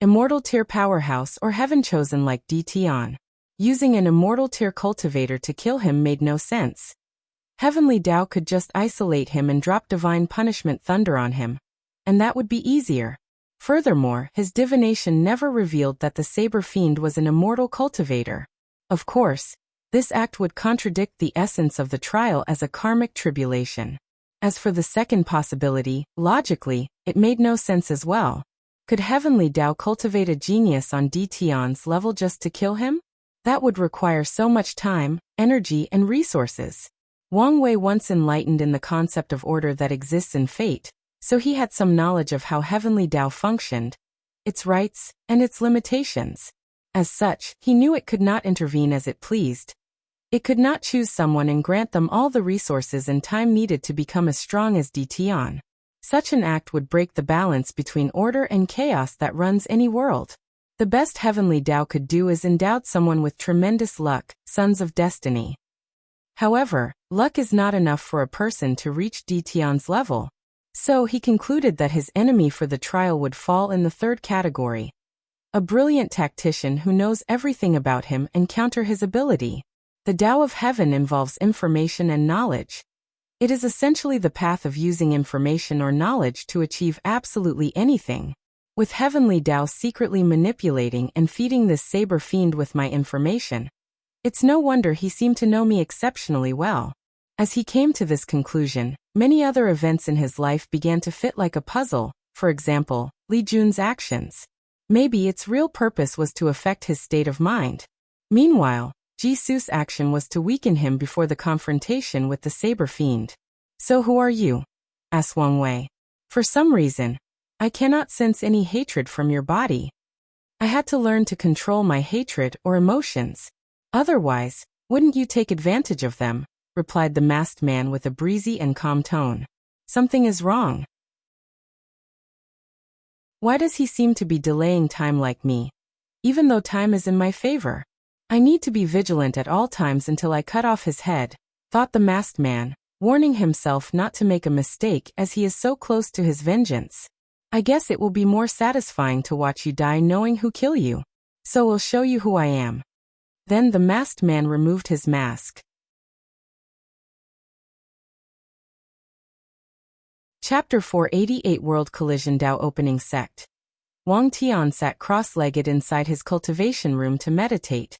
Immortal tier powerhouse or heaven chosen like Dtion. Using an immortal tier cultivator to kill him made no sense. Heavenly Tao could just isolate him and drop divine punishment thunder on him, and that would be easier. Furthermore, his divination never revealed that the saber fiend was an immortal cultivator. Of course, this act would contradict the essence of the trial as a karmic tribulation. As for the second possibility, logically, it made no sense as well. Could Heavenly Tao cultivate a genius on Dtion's level just to kill him? That would require so much time, energy, and resources. Wang Wei once enlightened in the concept of order that exists in fate, so he had some knowledge of how heavenly Tao functioned, its rights, and its limitations. As such, he knew it could not intervene as it pleased. It could not choose someone and grant them all the resources and time needed to become as strong as Tian. Such an act would break the balance between order and chaos that runs any world. The best heavenly Tao could do is endowed someone with tremendous luck, sons of destiny. However, luck is not enough for a person to reach Tian's level. So he concluded that his enemy for the trial would fall in the third category. A brilliant tactician who knows everything about him and counter his ability. The Tao of Heaven involves information and knowledge. It is essentially the path of using information or knowledge to achieve absolutely anything. With heavenly Tao secretly manipulating and feeding this saber fiend with my information, it's no wonder he seemed to know me exceptionally well. As he came to this conclusion, many other events in his life began to fit like a puzzle, for example, Li Jun's actions. Maybe its real purpose was to affect his state of mind. Meanwhile, Jisu's action was to weaken him before the confrontation with the saber fiend. So who are you? Asked Wang Wei. For some reason, I cannot sense any hatred from your body. I had to learn to control my hatred or emotions. Otherwise, wouldn't you take advantage of them? Replied the masked man with a breezy and calm tone. Something is wrong. Why does he seem to be delaying time like me? Even though time is in my favor. I need to be vigilant at all times until I cut off his head, thought the masked man, warning himself not to make a mistake as he is so close to his vengeance. I guess it will be more satisfying to watch you die knowing who killed you. So we'll show you who I am. Then the masked man removed his mask. Chapter 488 World Collision Tao Opening Sect. Wang Tian sat cross-legged inside his cultivation room to meditate.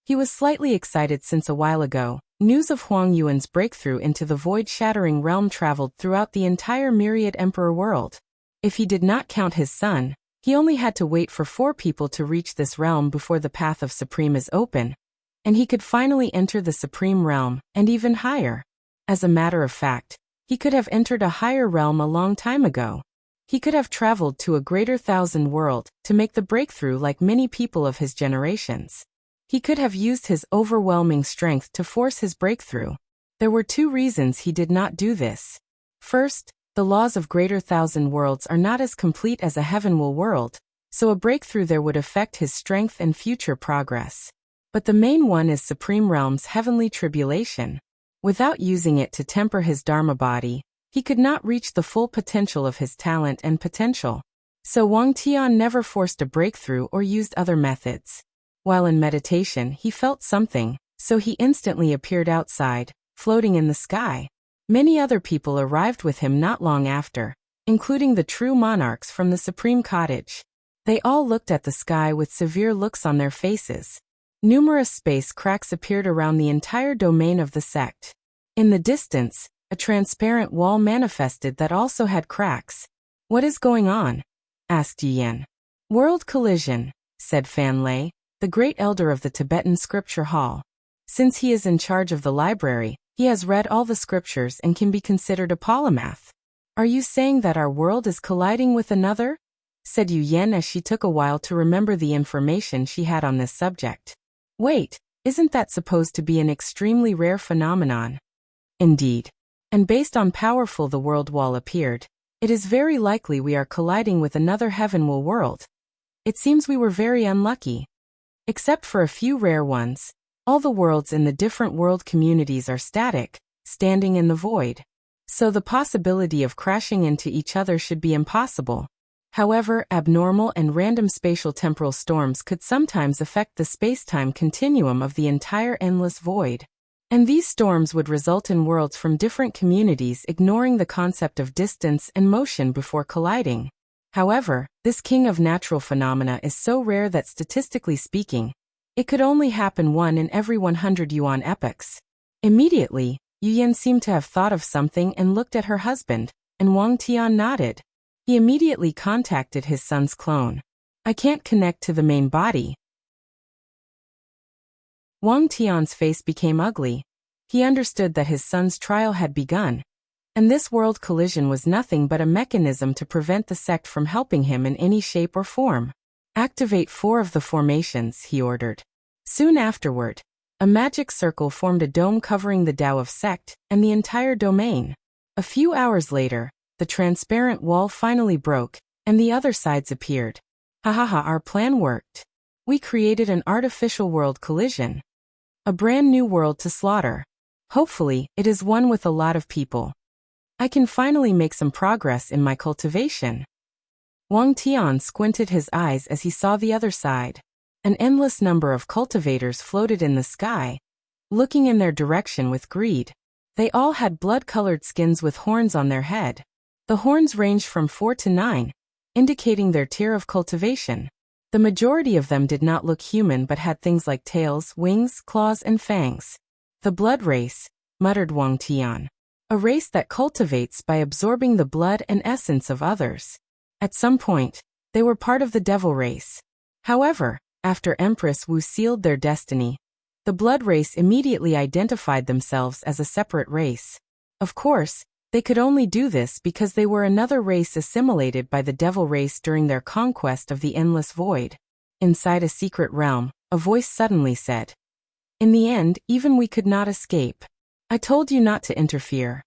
He was slightly excited since a while ago. News of Huang Yuan's breakthrough into the void-shattering realm traveled throughout the entire myriad emperor world. If he did not count his son, he only had to wait for 4 people to reach this realm before the path of Supreme is open, and he could finally enter the Supreme realm, and even higher. As a matter of fact, he could have entered a higher realm a long time ago. He could have traveled to a greater thousand world to make the breakthrough like many people of his generations. He could have used his overwhelming strength to force his breakthrough. There were 2 reasons he did not do this. First, the laws of greater thousand worlds are not as complete as a heavenward world, so a breakthrough there would affect his strength and future progress. But the main one is Supreme Realm's heavenly tribulation. Without using it to temper his Dharma body, he could not reach the full potential of his talent and potential. So Wang Tian never forced a breakthrough or used other methods. While in meditation he felt something, so he instantly appeared outside, floating in the sky. Many other people arrived with him not long after, including the true monarchs from the Supreme Cottage. They all looked at the sky with severe looks on their faces. Numerous space cracks appeared around the entire domain of the sect. In the distance, a transparent wall manifested that also had cracks. What is going on? Asked Yan. World collision, said Fan Lei, the great elder of the Tibetan scripture hall. Since he is in charge of the library, he has read all the scriptures and can be considered a polymath. Are you saying that our world is colliding with another? Said Yu Yen as she took a while to remember the information she had on this subject. Wait, isn't that supposed to be an extremely rare phenomenon? Indeed. And based on powerful the world wall appeared, it is very likely we are colliding with another heavenward world. It seems we were very unlucky. Except for a few rare ones, all the worlds in the different world communities are static, standing in the void. So the possibility of crashing into each other should be impossible. However, abnormal and random spatial temporal storms could sometimes affect the space-time continuum of the entire endless void. And these storms would result in worlds from different communities ignoring the concept of distance and motion before colliding. However, this king of natural phenomena is so rare that statistically speaking, it could only happen 1 in every 100 yuan epochs. Immediately, Yu Yan seemed to have thought of something and looked at her husband, and Wang Tian nodded. He immediately contacted his son's clone. I can't connect to the main body. Wang Tian's face became ugly. He understood that his son's trial had begun, and this world collision was nothing but a mechanism to prevent the sect from helping him in any shape or form. Activate 4 of the formations, he ordered. Soon afterward, a magic circle formed a dome covering the Tao of sect and the entire domain. A few hours later, the transparent wall finally broke, and the other sides appeared. Our plan worked. We created an artificial world collision. A brand new world to slaughter. Hopefully, it is one with a lot of people. I can finally make some progress in my cultivation. Wang Tian squinted his eyes as he saw the other side. An endless number of cultivators floated in the sky, looking in their direction with greed. They all had blood-colored skins with horns on their head. The horns ranged from 4 to 9, indicating their tier of cultivation. The majority of them did not look human but had things like tails, wings, claws, and fangs. The blood race, muttered Wang Tian. A race that cultivates by absorbing the blood and essence of others. At some point, they were part of the devil race. However, after Empress Wu sealed their destiny, the blood race immediately identified themselves as a separate race. Of course, they could only do this because they were another race assimilated by the devil race during their conquest of the endless void. Inside a secret realm, a voice suddenly said, "In the end, even we could not escape. I told you not to interfere.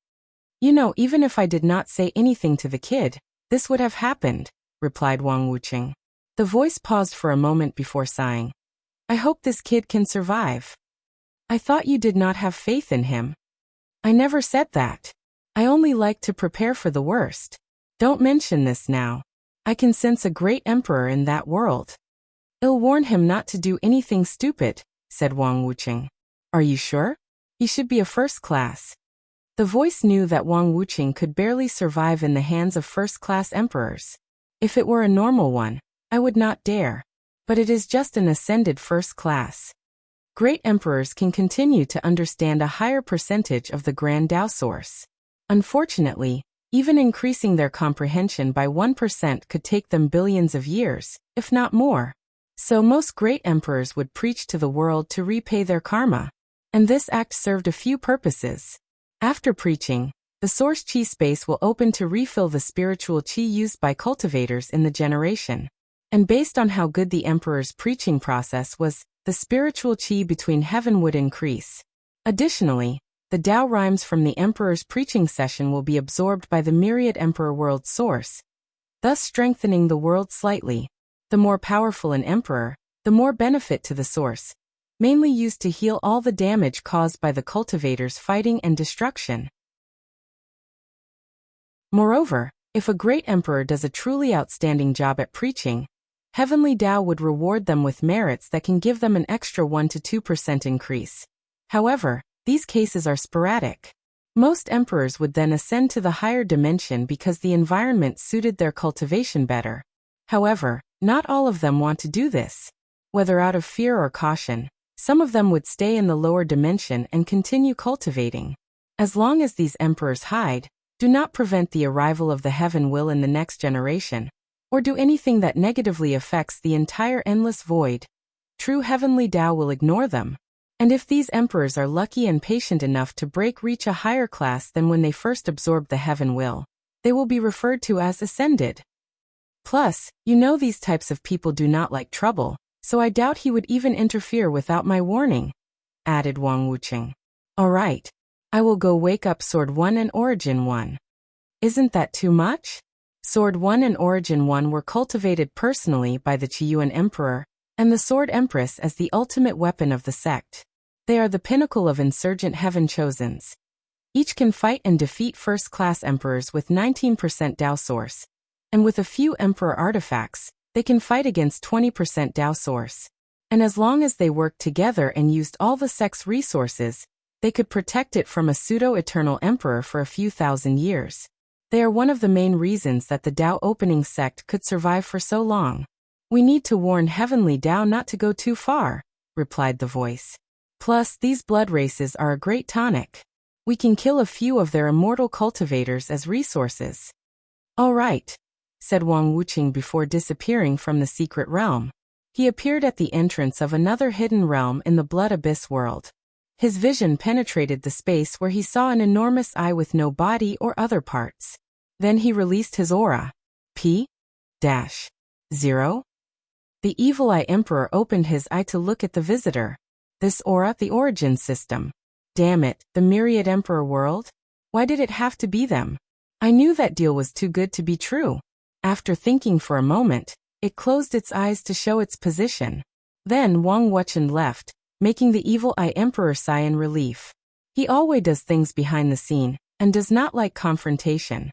You know, even if I did not say anything to the kid, this would have happened," replied Wang Wuqing. The voice paused for a moment before sighing. "I hope this kid can survive. I thought you did not have faith in him." "I never said that. I only like to prepare for the worst. Don't mention this now. I can sense a great emperor in that world. I'll warn him not to do anything stupid," said Wang Wuqing. "Are you sure? He should be a first class." The voice knew that Wang Wuqing could barely survive in the hands of first-class emperors. If it were a normal one, I would not dare. But it is just an ascended first class. Great emperors can continue to understand a higher percentage of the Grand Tao source. Unfortunately, even increasing their comprehension by 1% could take them billions of years, if not more. So most great emperors would preach to the world to repay their karma. And this act served a few purposes. After preaching, the source chi space will open to refill the spiritual chi used by cultivators in the generation. And based on how good the emperor's preaching process was, the spiritual chi between heaven would increase. Additionally, the Tao rhymes from the emperor's preaching session will be absorbed by the myriad emperor world source, thus strengthening the world slightly. The more powerful an emperor, the more benefit to the source, mainly used to heal all the damage caused by the cultivators' fighting and destruction. Moreover, if a great emperor does a truly outstanding job at preaching, Heavenly Tao would reward them with merits that can give them an extra 1 to 2% increase. However, these cases are sporadic. Most emperors would then ascend to the higher dimension because the environment suited their cultivation better. However, not all of them want to do this. Whether out of fear or caution, some of them would stay in the lower dimension and continue cultivating. As long as these emperors hide, do not prevent the arrival of the heaven will in the next generation, or do anything that negatively affects the entire endless void, true heavenly Tao will ignore them. And if these emperors are lucky and patient enough to reach a higher class than when they first absorbed the heaven will, they will be referred to as ascended. Plus, you know these types of people do not like trouble, so I doubt he would even interfere without my warning," added Wang Wuqing. "All right. I will go wake up Sword 1 and Origin 1. Isn't that too much?" Sword 1 and Origin 1 were cultivated personally by the Qiyuan Emperor, and the Sword Empress as the ultimate weapon of the sect. They are the pinnacle of insurgent heaven chosens. Each can fight and defeat first-class emperors with 19% Tao source, and with a few emperor artifacts, they can fight against 20% Tao source. And as long as they worked together and used all the sect's resources, they could protect it from a pseudo-eternal emperor for a few thousand years. They are one of the main reasons that the Tao opening sect could survive for so long. "We need to warn Heavenly Tao not to go too far," replied the voice. "Plus, these blood races are a great tonic. We can kill a few of their immortal cultivators as resources." "All right," said Wang Wuqing before disappearing from the secret realm. He appeared at the entrance of another hidden realm in the Blood Abyss world. His vision penetrated the space where he saw an enormous eye with no body or other parts. Then he released his aura. P-0. The Evil Eye Emperor opened his eye to look at the visitor. This aura, the origin system. Damn it, the Myriad Emperor world? Why did it have to be them? I knew that deal was too good to be true. After thinking for a moment, it closed its eyes to show its position. Then Wang Wuchen left, making the Evil Eye Emperor sigh in relief. He always does things behind the scene, and does not like confrontation.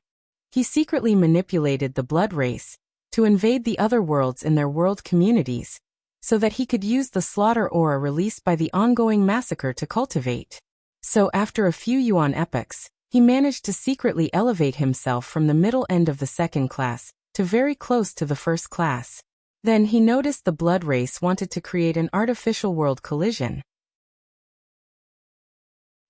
He secretly manipulated the blood race to invade the other worlds in their world communities, so that he could use the slaughter aura released by the ongoing massacre to cultivate. So after a few yuan epochs, he managed to secretly elevate himself from the middle end of the second class to very close to the first class. Then he noticed the blood race wanted to create an artificial world collision.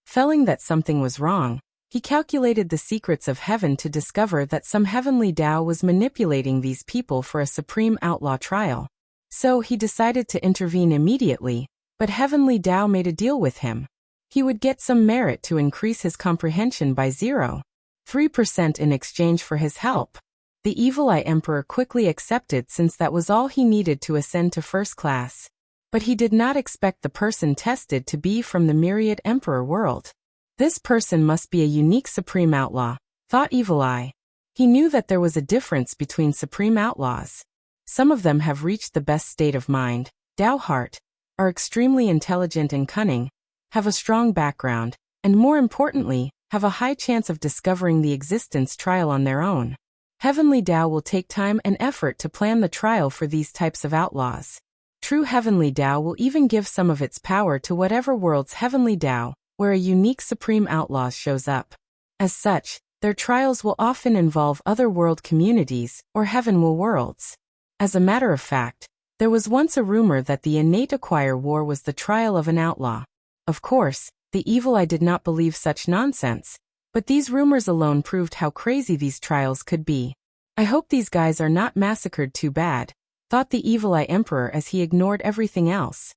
Feeling that something was wrong, he calculated the secrets of heaven to discover that some heavenly Tao was manipulating these people for a supreme outlaw trial. So he decided to intervene immediately, but heavenly Tao made a deal with him. He would get some merit to increase his comprehension by 0.3% in exchange for his help. The Evil Eye Emperor quickly accepted since that was all he needed to ascend to first class. But he did not expect the person tested to be from the Myriad Emperor world. This person must be a unique supreme outlaw, thought Evil Eye. He knew that there was a difference between supreme outlaws. Some of them have reached the best state of mind, Tao heart, are extremely intelligent and cunning, have a strong background, and more importantly, have a high chance of discovering the existence trial on their own. Heavenly Tao will take time and effort to plan the trial for these types of outlaws. True Heavenly Tao will even give some of its power to whatever world's Heavenly Tao, where a unique supreme outlaw shows up. As such, their trials will often involve other world communities or heavenly worlds. As a matter of fact, there was once a rumor that the innate acquire war was the trial of an outlaw. Of course, the Evil Eye did not believe such nonsense, but these rumors alone proved how crazy these trials could be. I hope these guys are not massacred too bad, thought the Evil Eye Emperor as he ignored everything else.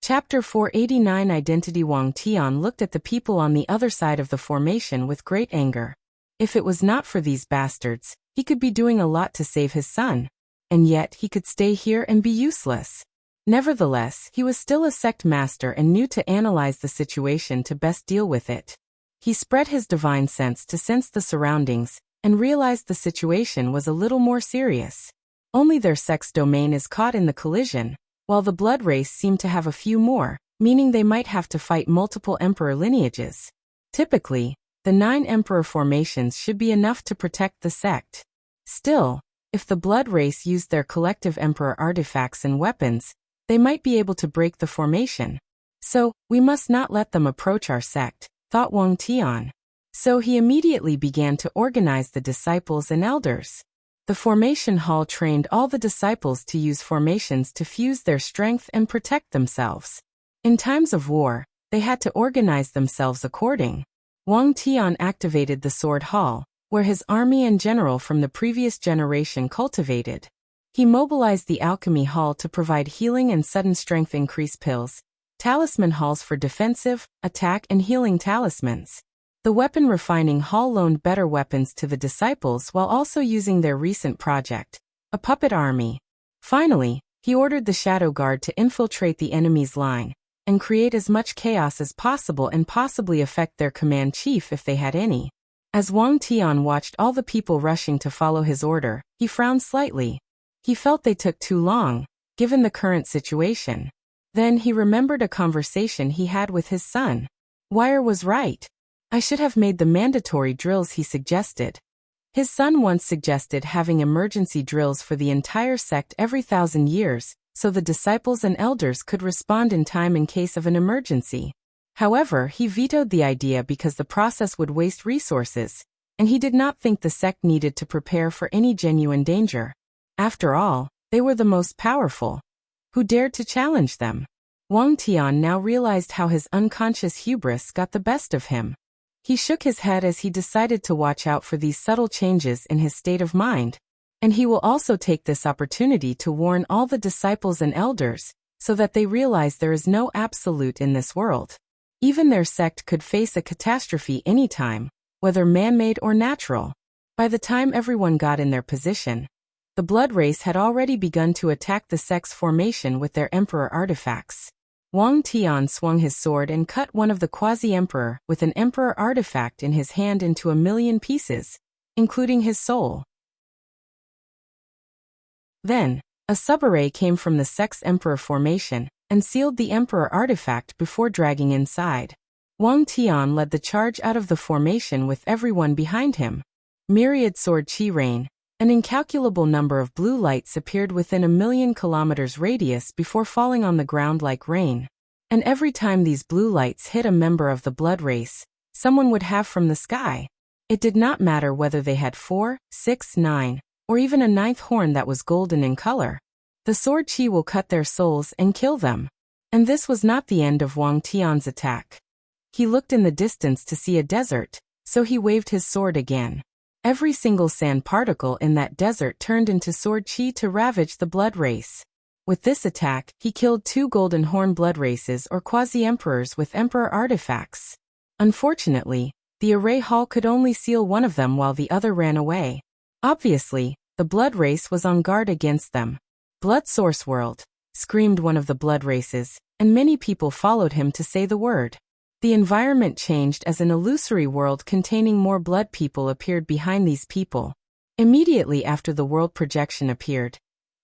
Chapter 489 Identity. Wang Tian looked at the people on the other side of the formation with great anger. If it was not for these bastards, he could be doing a lot to save his son. And yet he could stay here and be useless. Nevertheless, he was still a sect master and knew to analyze the situation to best deal with it. He spread his divine sense to sense the surroundings, and realized the situation was a little more serious. Only their sect's domain is caught in the collision, while the blood race seemed to have a few more, meaning they might have to fight multiple emperor lineages. Typically, the 9 emperor formations should be enough to protect the sect. Still, if the blood race used their collective emperor artifacts and weapons, they might be able to break the formation. So, we must not let them approach our sect, thought Wang Tian. So he immediately began to organize the disciples and elders. The formation hall trained all the disciples to use formations to fuse their strength and protect themselves. In times of war, they had to organize themselves according. Wang Tian activated the sword hall, where his army and general from the previous generation cultivated. He mobilized the alchemy hall to provide healing and sudden strength increase pills, talisman halls for defensive, attack and healing talismans. The weapon refining hall loaned better weapons to the disciples while also using their recent project, a puppet army. Finally, he ordered the shadow guard to infiltrate the enemy's line and create as much chaos as possible and possibly affect their command chief if they had any. As Wang Tian watched all the people rushing to follow his order, he frowned slightly. He felt they took too long, given the current situation. Then he remembered a conversation he had with his son. Wire was right. I should have made the mandatory drills he suggested. His son once suggested having emergency drills for the entire sect every 1,000 years, so the disciples and elders could respond in time in case of an emergency. However, he vetoed the idea because the process would waste resources, and he did not think the sect needed to prepare for any genuine danger. After all, they were the most powerful. Who dared to challenge them? Wang Tian now realized how his unconscious hubris got the best of him. He shook his head as he decided to watch out for these subtle changes in his state of mind. And he will also take this opportunity to warn all the disciples and elders, so that they realize there is no absolute in this world. Even their sect could face a catastrophe anytime, whether man-made or natural. By the time everyone got in their position, the blood race had already begun to attack the sect's formation with their emperor artifacts. Wang Tian swung his sword and cut one of the quasi-emperor with an emperor artifact in his hand into 1,000,000 pieces, including his soul. Then, a subarray came from the sect's emperor formation and sealed the emperor artifact before dragging inside. Wang Tian led the charge out of the formation with everyone behind him. Myriad sword chi rain, an incalculable number of blue lights appeared within 1,000,000 kilometers radius before falling on the ground like rain. And every time these blue lights hit a member of the blood race, someone would have from the sky. It did not matter whether they had 4, 6, 9, or even a 9th horn that was golden in color. The sword chi will cut their souls and kill them. And this was not the end of Wang Tian's attack. He looked in the distance to see a desert, so he waved his sword again. Every single sand particle in that desert turned into sword chi to ravage the blood race. With this attack, he killed 2 golden horn blood races or quasi-emperors with emperor artifacts. Unfortunately, the array hall could only seal one of them while the other ran away. Obviously, the blood race was on guard against them. "Blood source world," screamed one of the blood races, and many people followed him to say the word. The environment changed as an illusory world containing more blood people appeared behind these people. Immediately after the world projection appeared,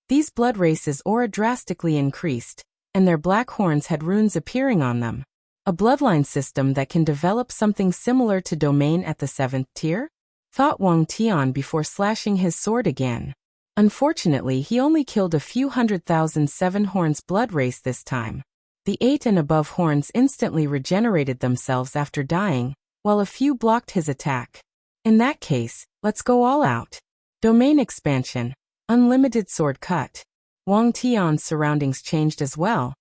these blood races' aura drastically increased, and their black horns had runes appearing on them. A bloodline system that can develop something similar to domain at the 7th tier? Thought Wang Tian before slashing his sword again. Unfortunately, he only killed a few 100,000 7 horns blood race this time. The 8 and above horns instantly regenerated themselves after dying, while a few blocked his attack. In that case, let's go all out. Domain expansion. Unlimited sword cut. Wang Tian's surroundings changed as well.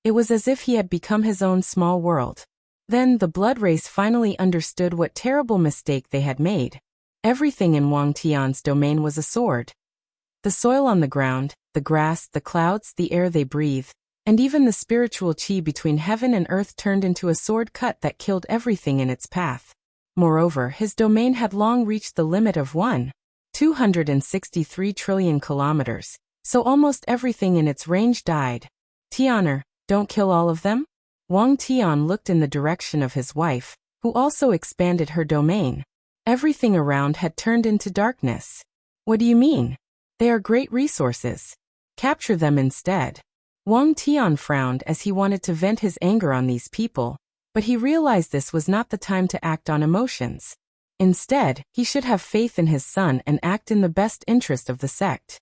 It was as if he had become his own small world. Then the blood race finally understood what terrible mistake they had made. Everything in Wang Tian's domain was a sword. The soil on the ground, the grass, the clouds, the air they breathe, and even the spiritual chi between heaven and earth turned into a sword cut that killed everything in its path. Moreover, his domain had long reached the limit of 1,263 trillion kilometers, so almost everything in its range died. Tianer, don't kill all of them? Wang Tian looked in the direction of his wife, who also expanded her domain. Everything around had turned into darkness. What do you mean? They are great resources. Capture them instead. Wang Tian frowned as he wanted to vent his anger on these people, but he realized this was not the time to act on emotions. Instead, he should have faith in his son and act in the best interest of the sect.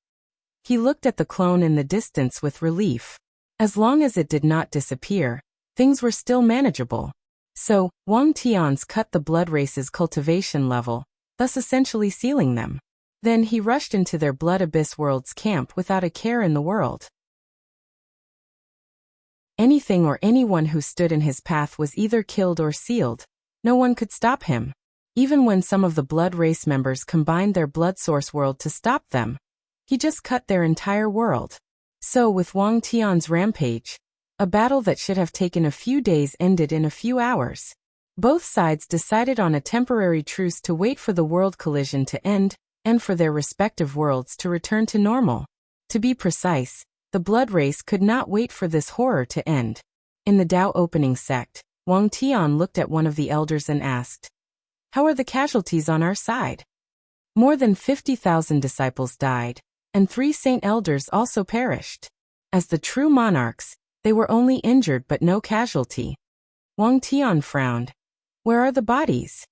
He looked at the clone in the distance with relief. As long as it did not disappear, things were still manageable. So, Wang Tian's cut the blood race's cultivation level, thus essentially sealing them. Then he rushed into their Blood Abyss World's camp without a care in the world. Anything or anyone who stood in his path was either killed or sealed. No one could stop him. Even when some of the blood race members combined their blood source world to stop them, he just cut their entire world. So with Wang Tian's rampage, a battle that should have taken a few days ended in a few hours. Both sides decided on a temporary truce to wait for the world collision to end, and for their respective worlds to return to normal. To be precise, the blood race could not wait for this horror to end. In the Dao opening sect, Wang Tian looked at one of the elders and asked, "How are the casualties on our side?" More than 50,000 disciples died, and 3 saint elders also perished. As the true monarchs, they were only injured but no casualty. Wang Tian frowned. "Where are the bodies?"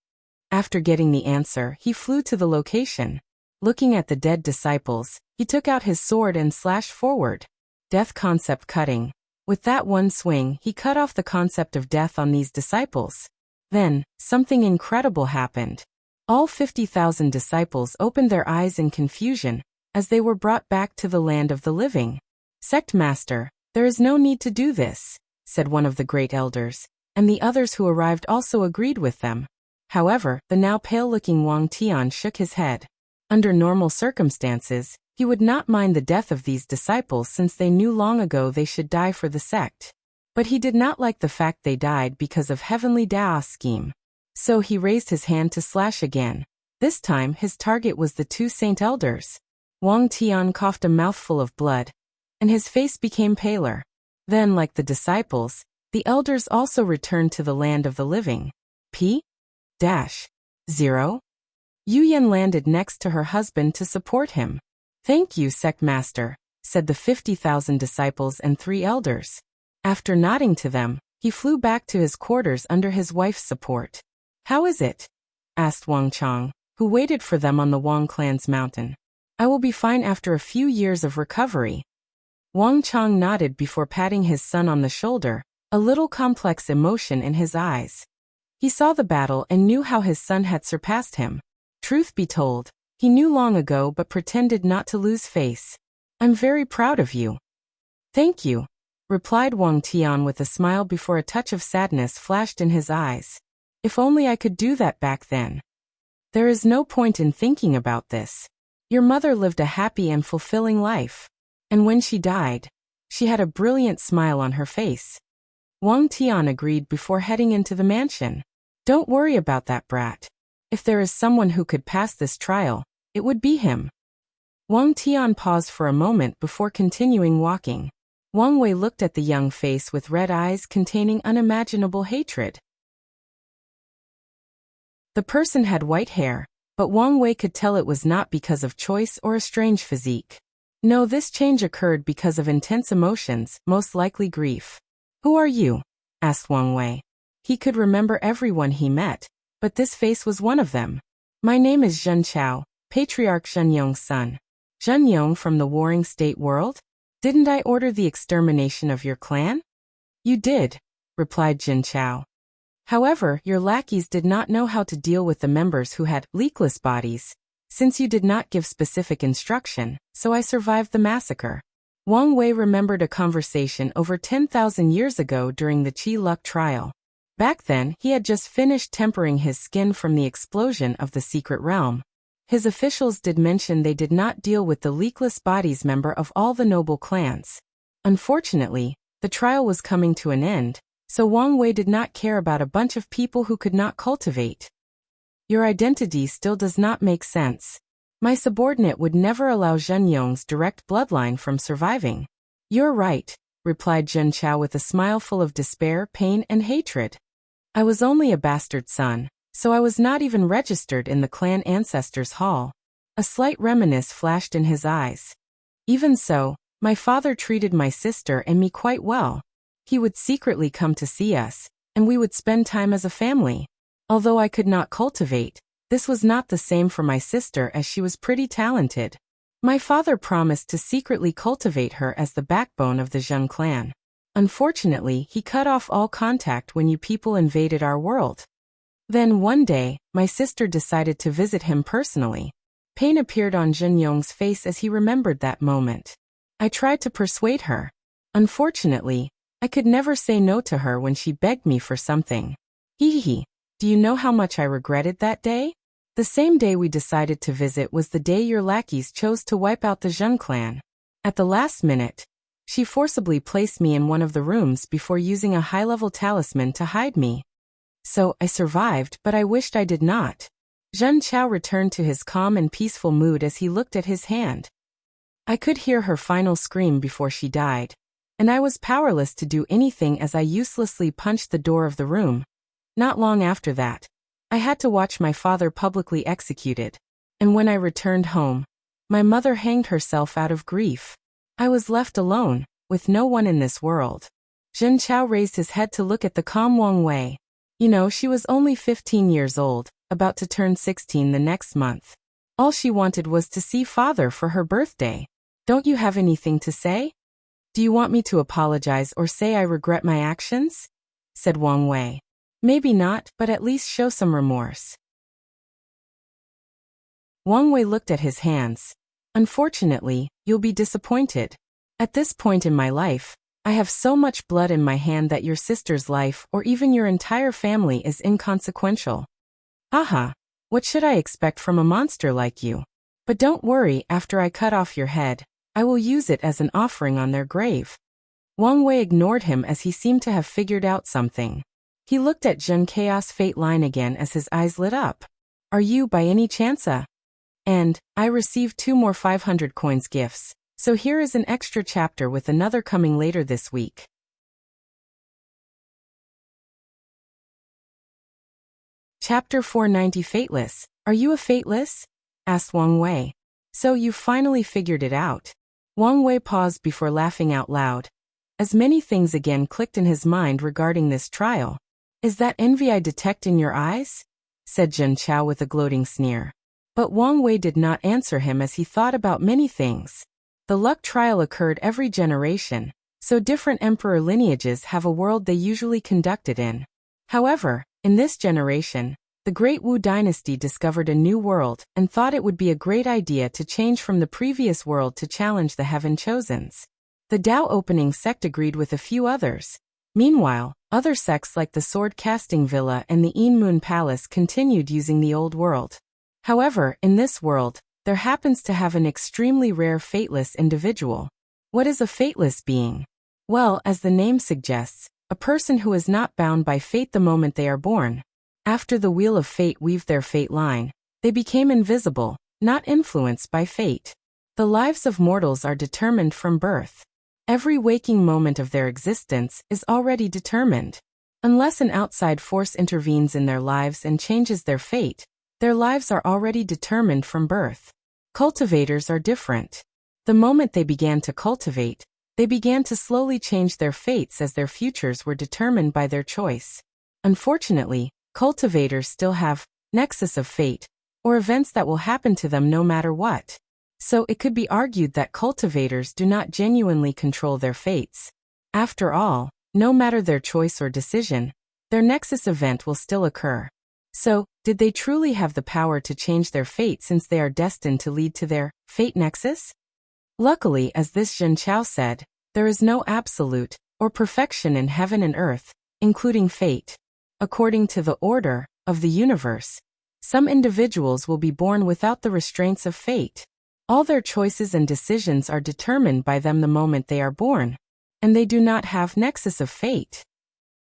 After getting the answer, he flew to the location. Looking at the dead disciples, he took out his sword and slashed forward. Death concept cutting. With that one swing, he cut off the concept of death on these disciples. Then, something incredible happened. All 50,000 disciples opened their eyes in confusion, as they were brought back to the land of the living. "Sect Master, there is no need to do this," said one of the great elders, and the others who arrived also agreed with them. However, the now pale-looking Wang Tian shook his head. Under normal circumstances, he would not mind the death of these disciples since they knew long ago they should die for the sect. But he did not like the fact they died because of heavenly Dao's scheme. So he raised his hand to slash again. This time his target was the two saint elders. Wang Tian coughed a mouthful of blood, and his face became paler. Then, like the disciples, the elders also returned to the land of the living. P-0. Yu Yan landed next to her husband to support him. "Thank you, sect master," said the 50,000 disciples and 3 elders. After nodding to them, he flew back to his quarters under his wife's support. "How is it?" asked Wang Chang, who waited for them on the Wang clan's mountain. "I will be fine after a few years of recovery." Wang Chang nodded before patting his son on the shoulder, a little complex emotion in his eyes. He saw the battle and knew how his son had surpassed him. Truth be told, he knew long ago but pretended not to lose face. "I'm very proud of you." "Thank you," replied Wang Tian with a smile before a touch of sadness flashed in his eyes. "If only I could do that back then. There is no point in thinking about this. Your mother lived a happy and fulfilling life. And when she died, she had a brilliant smile on her face." Wang Tian agreed before heading into the mansion. "Don't worry about that brat. If there is someone who could pass this trial, it would be him." Wang Tian paused for a moment before continuing walking. Wang Wei looked at the young face with red eyes containing unimaginable hatred. The person had white hair, but Wang Wei could tell it was not because of choice or a strange physique. No, this change occurred because of intense emotions, most likely grief. "Who are you?" asked Wang Wei. He could remember everyone he met, but this face was one of them. "My name is Zhen Chao, Patriarch Zhenyong's son." "Zhenyong from the Warring State world? Didn't I order the extermination of your clan?" "You did," replied Jin Chao. "However, your lackeys did not know how to deal with the members who had leakless bodies, since you did not give specific instruction, so I survived the massacre." Wang Wei remembered a conversation over 10,000 years ago during the Qi Luck trial. Back then, he had just finished tempering his skin from the explosion of the secret realm. His officials did mention they did not deal with the leakless bodies member of all the noble clans. Unfortunately, the trial was coming to an end, so Wang Wei did not care about a bunch of people who could not cultivate. "Your identity still does not make sense. My subordinate would never allow Zhenyong's direct bloodline from surviving." "You're right," replied Zhen Chao with a smile full of despair, pain, and hatred. "I was only a bastard son, so I was not even registered in the clan ancestors' hall." A slight reminiscence flashed in his eyes. "Even so, my father treated my sister and me quite well. He would secretly come to see us, and we would spend time as a family. Although I could not cultivate, this was not the same for my sister as she was pretty talented. My father promised to secretly cultivate her as the backbone of the Zheng clan. Unfortunately, he cut off all contact when you people invaded our world. Then one day, my sister decided to visit him personally." Pain appeared on Zhenyong's face as he remembered that moment. "I tried to persuade her. Unfortunately, I could never say no to her when she begged me for something. Hee. Do you know how much I regretted that day? The same day we decided to visit was the day your lackeys chose to wipe out the Zheng clan. At the last minute, she forcibly placed me in one of the rooms before using a high-level talisman to hide me. So, I survived, but I wished I did not." Zhen Chao returned to his calm and peaceful mood as he looked at his hand. "I could hear her final scream before she died, and I was powerless to do anything as I uselessly punched the door of the room. Not long after that, I had to watch my father publicly executed, and when I returned home, my mother hanged herself out of grief. I was left alone, with no one in this world." Zhen Chao raised his head to look at the calm Wang Wei. You know, she was only 15 years old, about to turn 16 the next month. All she wanted was to see father for her birthday. "Don't you have anything to say? Do you want me to apologize or say I regret my actions?" said Wang Wei. "Maybe not, but at least show some remorse." Wang Wei looked at his hands. "Unfortunately, you'll be disappointed. At this point in my life, I have so much blood in my hand that your sister's life or even your entire family is inconsequential." "Haha, what should I expect from a monster like you?" But don't worry, after I cut off your head, I will use it as an offering on their grave. Wang Wei ignored him as he seemed to have figured out something. He looked at Jun Chaos Fate line again as his eyes lit up. Are you by any chance a? And I received 2 more 500 coins gifts, so here is an extra chapter with another coming later this week. Chapter 490 Fateless. Are you a Fateless? Asked Wang Wei. So you finally figured it out. Wang Wei paused before laughing out loud, as many things again clicked in his mind regarding this trial. Is that envy I detect in your eyes? Said Jun Chao with a gloating sneer. But Wang Wei did not answer him as he thought about many things. The luck trial occurred every generation, so different emperor lineages have a world they usually conduct it in. However, in this generation, the Great Wu dynasty discovered a new world and thought it would be a great idea to change from the previous world to challenge the Heaven Chosens. The Dao Opening sect agreed with a few others. Meanwhile, other sects like the Sword Casting Villa and the Een Moon Palace continued using the old world. However, in this world, there happens to have an extremely rare fateless individual. What is a fateless being? Well, as the name suggests, a person who is not bound by fate the moment they are born. After the wheel of fate weaved their fate line, they became invisible, not influenced by fate. The lives of mortals are determined from birth. Every waking moment of their existence is already determined. Unless an outside force intervenes in their lives and changes their fate, their lives are already determined from birth. Cultivators are different. The moment they began to cultivate, they began to slowly change their fates as their futures were determined by their choice. Unfortunately, cultivators still have nexus of fate, or events that will happen to them no matter what. So it could be argued that cultivators do not genuinely control their fates. After all, no matter their choice or decision, their nexus event will still occur. So, did they truly have the power to change their fate since they are destined to lead to their fate nexus? Luckily, as this Jun Chao said, there is no absolute or perfection in heaven and earth, including fate. According to the order of the universe, some individuals will be born without the restraints of fate. All their choices and decisions are determined by them the moment they are born, and they do not have nexus of fate.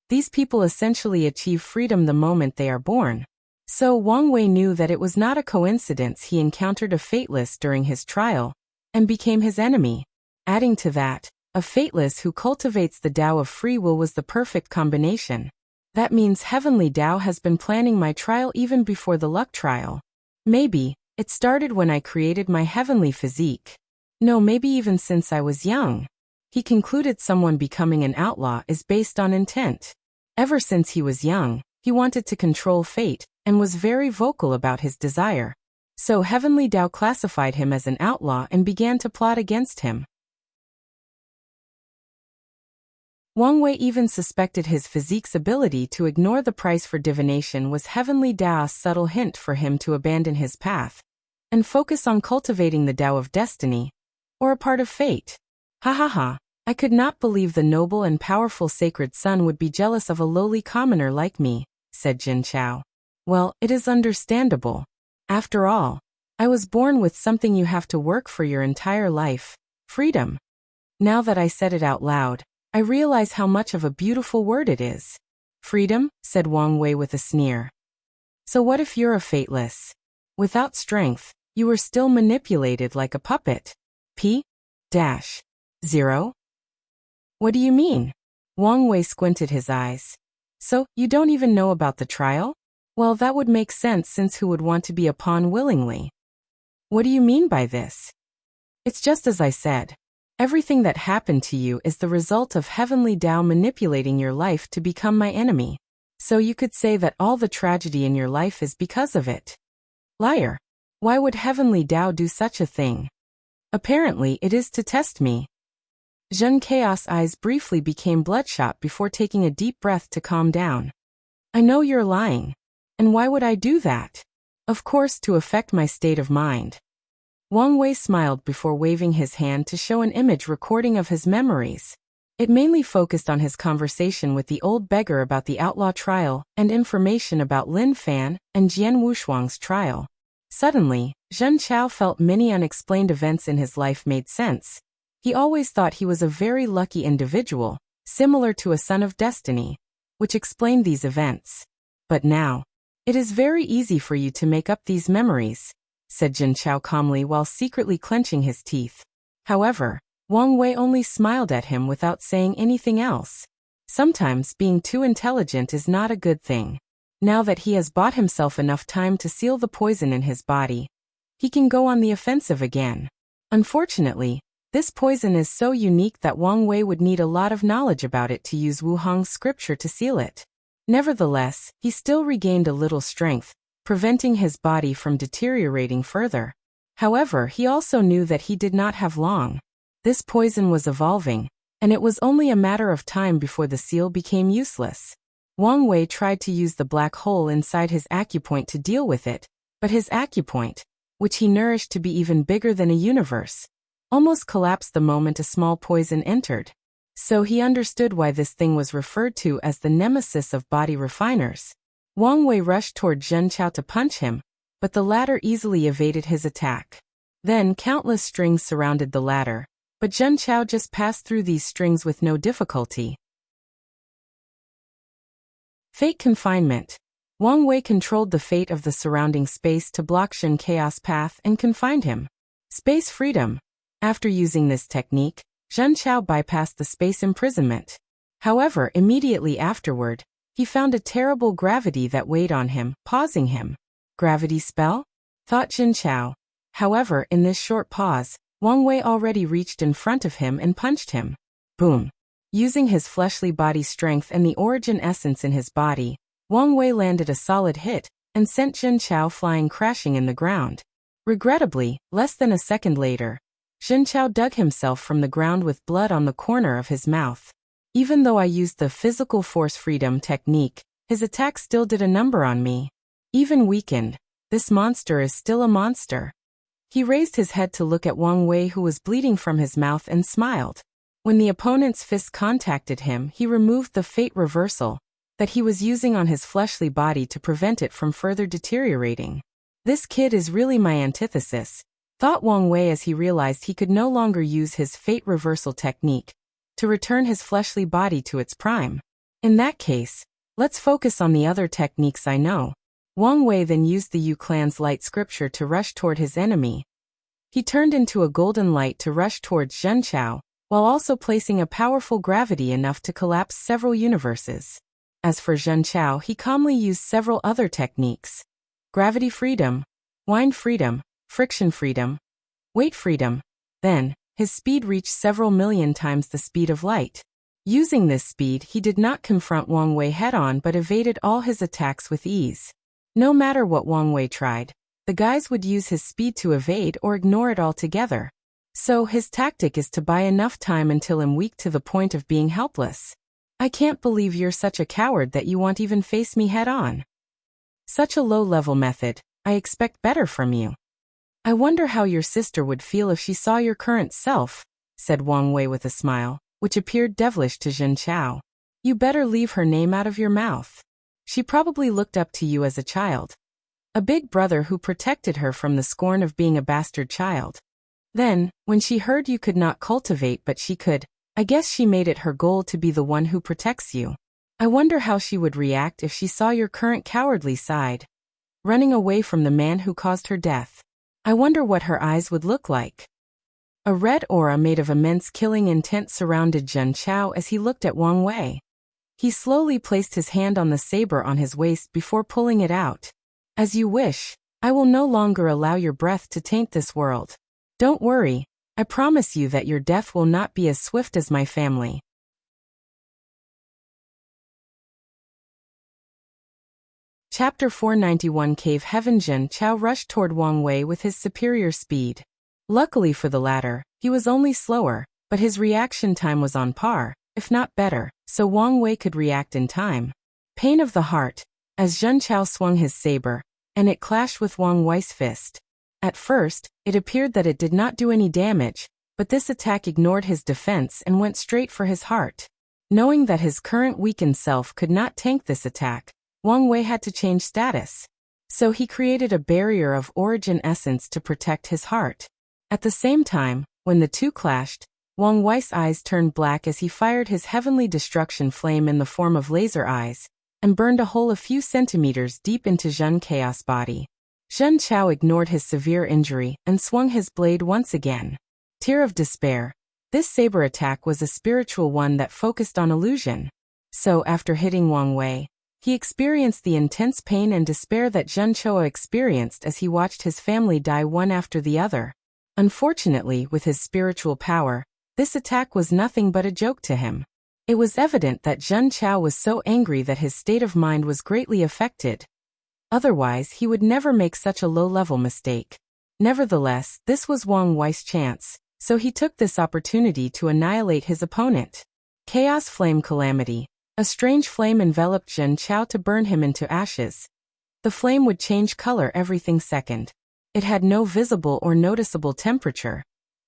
These people essentially achieve freedom the moment they are born. So Wang Wei knew that it was not a coincidence he encountered a fateless during his trial, and became his enemy. Adding to that, a fateless who cultivates the Tao of free will was the perfect combination. That means Heavenly Tao has been planning my trial even before the luck trial. Maybe it started when I created my heavenly physique. No, maybe even since I was young. He concluded someone becoming an outlaw is based on intent. Ever since he was young, he wanted to control fate, and was very vocal about his desire. So Heavenly Tao classified him as an outlaw and began to plot against him. Wang Wei even suspected his physique's ability to ignore the price for divination was Heavenly Tao's subtle hint for him to abandon his path and focus on cultivating the Tao of destiny, or a part of fate. Ha ha ha, I could not believe the noble and powerful sacred son would be jealous of a lowly commoner like me, said Jin Chao. Well, it is understandable. After all, I was born with something you have to work for your entire life, freedom. Now that I said it out loud, I realize how much of a beautiful word it is. Freedom, said Wang Wei with a sneer. So what if you're a fateless? Without strength, you were still manipulated like a puppet. P-0? What do you mean? Wang Wei squinted his eyes. So, you don't even know about the trial? Well, that would make sense since who would want to be a pawn willingly? What do you mean by this? It's just as I said. Everything that happened to you is the result of Heavenly Tao manipulating your life to become my enemy. So you could say that all the tragedy in your life is because of it. Liar. Why would Heavenly Tao do such a thing? Apparently it is to test me. Jun Chaos' eyes briefly became bloodshot before taking a deep breath to calm down. I know you're lying. And why would I do that? Of course, to affect my state of mind. Wang Wei smiled before waving his hand to show an image recording of his memories. It mainly focused on his conversation with the old beggar about the outlaw trial and information about Lin Fan and Jian Wushuang's trial. Suddenly, Zhen Chao felt many unexplained events in his life made sense. He always thought he was a very lucky individual, similar to a son of destiny, which explained these events. But now, it is very easy for you to make up these memories, said Zhen Chao calmly while secretly clenching his teeth. However, Wang Wei only smiled at him without saying anything else. Sometimes being too intelligent is not a good thing. Now that he has bought himself enough time to seal the poison in his body, he can go on the offensive again. Unfortunately, this poison is so unique that Wang Wei would need a lot of knowledge about it to use Wu Hong's scripture to seal it. Nevertheless, he still regained a little strength, preventing his body from deteriorating further. However, he also knew that he did not have long. This poison was evolving, and it was only a matter of time before the seal became useless. Wang Wei tried to use the black hole inside his acupoint to deal with it, but his acupoint, which he nourished to be even bigger than a universe, almost collapsed the moment a small poison entered. So he understood why this thing was referred to as the nemesis of body refiners. Wang Wei rushed toward Zhen Chao to punch him, but the latter easily evaded his attack. Then countless strings surrounded the latter, but Zhen Chao just passed through these strings with no difficulty. Fate confinement. Wang Wei controlled the fate of the surrounding space to block Shen Chaos path and confined him. Space freedom. After using this technique, Zhen Chao bypassed the space imprisonment. However, immediately afterward, he found a terrible gravity that weighed on him, pausing him. Gravity spell? Thought Zhen Chao. However, in this short pause, Wang Wei already reached in front of him and punched him. Boom. Using his fleshly body strength and the origin essence in his body, Wang Wei landed a solid hit and sent Zhen Chao flying crashing in the ground. Regrettably, less than a second later, Zhen Chao dug himself from the ground with blood on the corner of his mouth. Even though I used the physical force freedom technique, his attack still did a number on me. Even weakened, this monster is still a monster. He raised his head to look at Wang Wei, who was bleeding from his mouth, and smiled. When the opponent's fist contacted him, he removed the fate reversal that he was using on his fleshly body to prevent it from further deteriorating. This kid is really my antithesis, thought Wang Wei as he realized he could no longer use his fate reversal technique to return his fleshly body to its prime. In that case, let's focus on the other techniques I know. Wang Wei then used the Yu clan's light scripture to rush toward his enemy. He turned into a golden light to rush towards Zhen Chao, while also placing a powerful gravity enough to collapse several universes. As for Zhen Chao, he calmly used several other techniques. Gravity freedom, wind freedom, friction freedom, weight freedom. Then, his speed reached several million times the speed of light. Using this speed, he did not confront Wang Wei head-on but evaded all his attacks with ease. No matter what Wang Wei tried, the guys would use his speed to evade or ignore it altogether. So his tactic is to buy enough time until I'm weak to the point of being helpless. I can't believe you're such a coward that you won't even face me head-on. Such a low-level method, I expect better from you. I wonder how your sister would feel if she saw your current self, said Wang Wei with a smile, which appeared devilish to Zhen Chao. You better leave her name out of your mouth. She probably looked up to you as a child. A big brother who protected her from the scorn of being a bastard child. Then, when she heard you could not cultivate but she could, I guess she made it her goal to be the one who protects you. I wonder how she would react if she saw your current cowardly side, running away from the man who caused her death. I wonder what her eyes would look like. A red aura made of immense killing intent surrounded Zhen Chao as he looked at Wang Wei. He slowly placed his hand on the saber on his waist before pulling it out. As you wish, I will no longer allow your breath to taint this world. Don't worry, I promise you that your death will not be as swift as my family. Chapter 491 Cave Heaven. Zhen Chao rushed toward Wang Wei with his superior speed. Luckily for the latter, he was only slower, but his reaction time was on par, if not better, so Wang Wei could react in time. Pain of the heart, as Zhen Chao swung his saber, and it clashed with Wang Wei's fist. At first, it appeared that it did not do any damage, but this attack ignored his defense and went straight for his heart. Knowing that his current weakened self could not tank this attack, Wang Wei had to change status. So he created a barrier of origin essence to protect his heart. At the same time, when the two clashed, Wang Wei's eyes turned black as he fired his heavenly destruction flame in the form of laser eyes, and burned a hole a few centimeters deep into Zhen Chaos' body. Zhen Chao ignored his severe injury and swung his blade once again. Tear of despair. This saber attack was a spiritual one that focused on illusion. So after hitting Wang Wei, he experienced the intense pain and despair that Zhen Chao experienced as he watched his family die one after the other. Unfortunately, with his spiritual power, this attack was nothing but a joke to him. It was evident that Zhen Chao was so angry that his state of mind was greatly affected. Otherwise, he would never make such a low-level mistake. Nevertheless, this was Wang Wei's chance, so he took this opportunity to annihilate his opponent. Chaos Flame Calamity. A strange flame enveloped Zhen Chao to burn him into ashes. The flame would change color every second. It had no visible or noticeable temperature.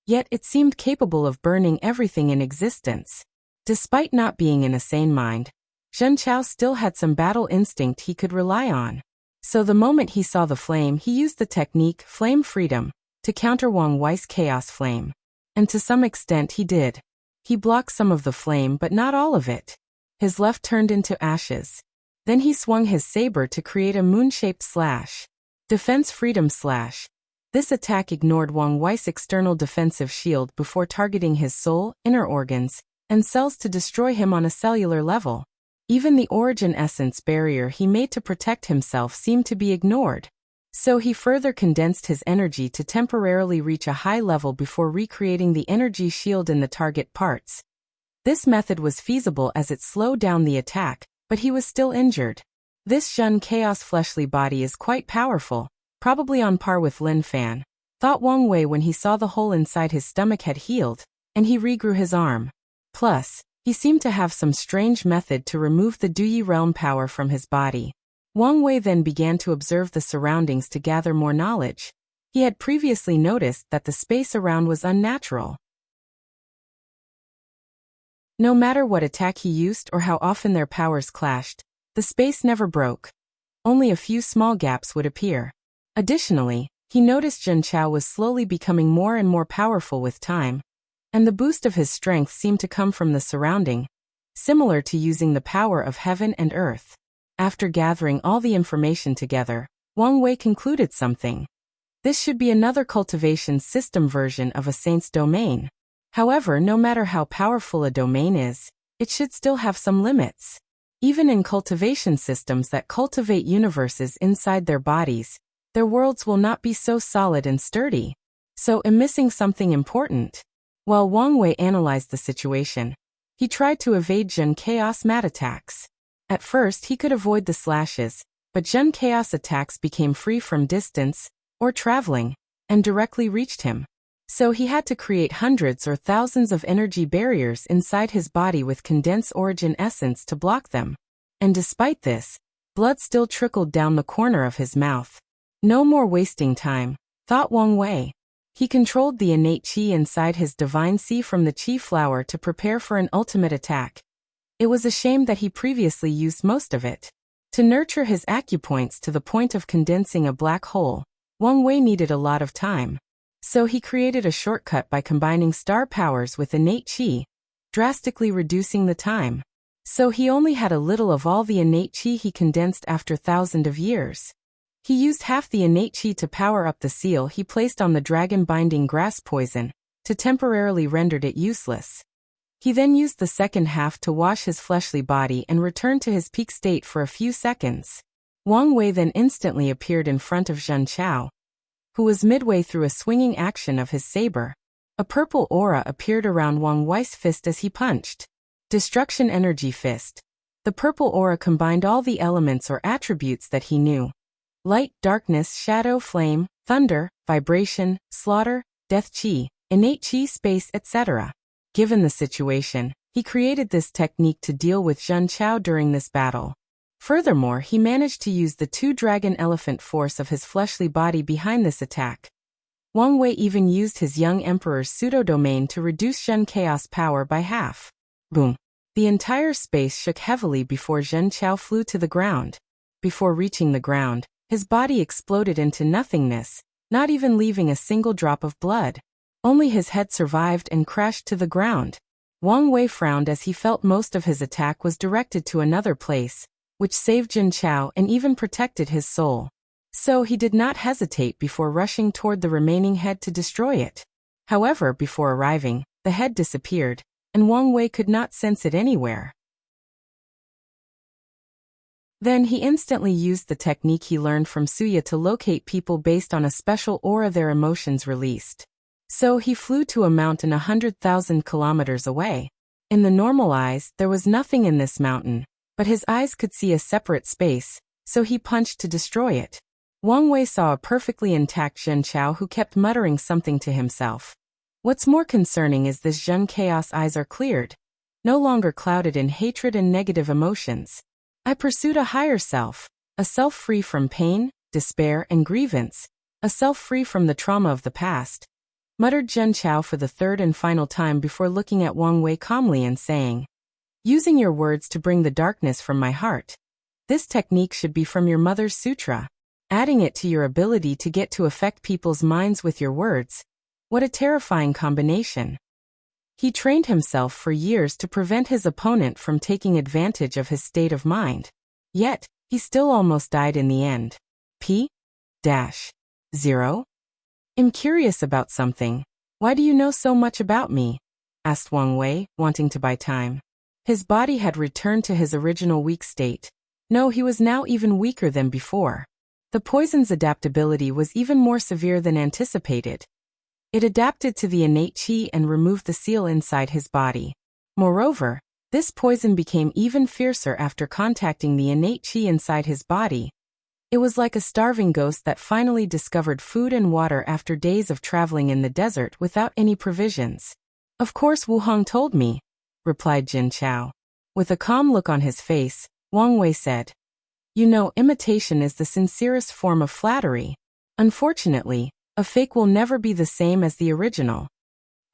Yet it seemed capable of burning everything in existence. Despite not being in a sane mind, Zhen Chao still had some battle instinct he could rely on. So the moment he saw the flame, he used the technique Flame Freedom to counter Wang Wei's Chaos Flame. And to some extent he did. He blocked some of the flame but not all of it. His left turned into ashes. Then he swung his saber to create a moon-shaped slash. Defense Freedom Slash. This attack ignored Wang Wei's external defensive shield before targeting his soul, inner organs, and cells to destroy him on a cellular level. Even the origin essence barrier he made to protect himself seemed to be ignored. So he further condensed his energy to temporarily reach a high level before recreating the energy shield in the target parts. This method was feasible as it slowed down the attack, but he was still injured. This Zhen Chaos fleshly body is quite powerful, probably on par with Lin Fan, thought Wang Wei when he saw the hole inside his stomach had healed, and he regrew his arm. Plus, he seemed to have some strange method to remove the Duyi realm power from his body. Wang Wei then began to observe the surroundings to gather more knowledge. He had previously noticed that the space around was unnatural. No matter what attack he used or how often their powers clashed, the space never broke. Only a few small gaps would appear. Additionally, he noticed Zhen Chao was slowly becoming more and more powerful with time, and the boost of his strength seemed to come from the surrounding, similar to using the power of heaven and earth. After gathering all the information together, Wang Wei concluded something. This should be another cultivation system version of a saint's domain. However, no matter how powerful a domain is, it should still have some limits. Even in cultivation systems that cultivate universes inside their bodies, their worlds will not be so solid and sturdy. So I'm missing something important. While Wang Wei analyzed the situation, he tried to evade Zhen Chaos mat attacks. At first he could avoid the slashes, but Zhen Chaos attacks became free from distance, or traveling, and directly reached him. So he had to create hundreds or thousands of energy barriers inside his body with condensed origin essence to block them. And despite this, blood still trickled down the corner of his mouth. No more wasting time, thought Wang Wei. He controlled the innate qi inside his divine sea from the qi flower to prepare for an ultimate attack. It was a shame that he previously used most of it. To nurture his acupoints to the point of condensing a black hole, Wang Wei needed a lot of time. So he created a shortcut by combining star powers with innate qi, drastically reducing the time. So he only had a little of all the innate qi he condensed after thousands of years. He used half the innate qi to power up the seal he placed on the dragon-binding grass poison, to temporarily render it useless. He then used the second half to wash his fleshly body and returned to his peak state for a few seconds. Wang Wei then instantly appeared in front of Zhen Chao, who was midway through a swinging action of his saber. A purple aura appeared around Wang Wei's fist as he punched. Destruction Energy Fist. The purple aura combined all the elements or attributes that he knew. Light, darkness, shadow, flame, thunder, vibration, slaughter, death qi, innate qi, space, etc. Given the situation, he created this technique to deal with Zhen Chao during this battle. Furthermore, he managed to use the two dragon elephant force of his fleshly body behind this attack. Wang Wei even used his young emperor's pseudo-domain to reduce Zhen Chaos power by half. Boom! The entire space shook heavily before Zhen Chao flew to the ground. Before reaching the ground, His body exploded into nothingness, not even leaving a single drop of blood. Only his head survived and crashed to the ground. Wang Wei frowned as he felt most of his attack was directed to another place, which saved Jin Chao and even protected his soul. So he did not hesitate before rushing toward the remaining head to destroy it. However, before arriving, the head disappeared, and Wang Wei could not sense it anywhere. Then he instantly used the technique he learned from Suya to locate people based on a special aura their emotions released. So he flew to a mountain 100,000 kilometers away. In the normal eyes, there was nothing in this mountain, but his eyes could see a separate space, so he punched to destroy it. Wang Wei saw a perfectly intact Zhen Chao who kept muttering something to himself. What's more concerning is this Zhen Chaos eyes are cleared, no longer clouded in hatred and negative emotions. I pursued a higher self, a self free from pain, despair, and grievance, a self free from the trauma of the past, muttered Zhen Chao for the third and final time before looking at Wang Wei calmly and saying, "Using your words to bring the darkness from my heart. This technique should be from your mother's sutra. Adding it to your ability to get to affect people's minds with your words. What a terrifying combination." He trained himself for years to prevent his opponent from taking advantage of his state of mind. Yet, he still almost died in the end. P-0? I'm curious about something. Why do you know so much about me? Asked Wang Wei, wanting to buy time. His body had returned to his original weak state. No, he was now even weaker than before. The poison's adaptability was even more severe than anticipated. It adapted to the innate qi and removed the seal inside his body. Moreover, this poison became even fiercer after contacting the innate qi inside his body. It was like a starving ghost that finally discovered food and water after days of traveling in the desert without any provisions. Of course, Wu Hong told me, replied Jin Chao. With a calm look on his face, Wang Wei said, "You know, imitation is the sincerest form of flattery. Unfortunately, a fake will never be the same as the original."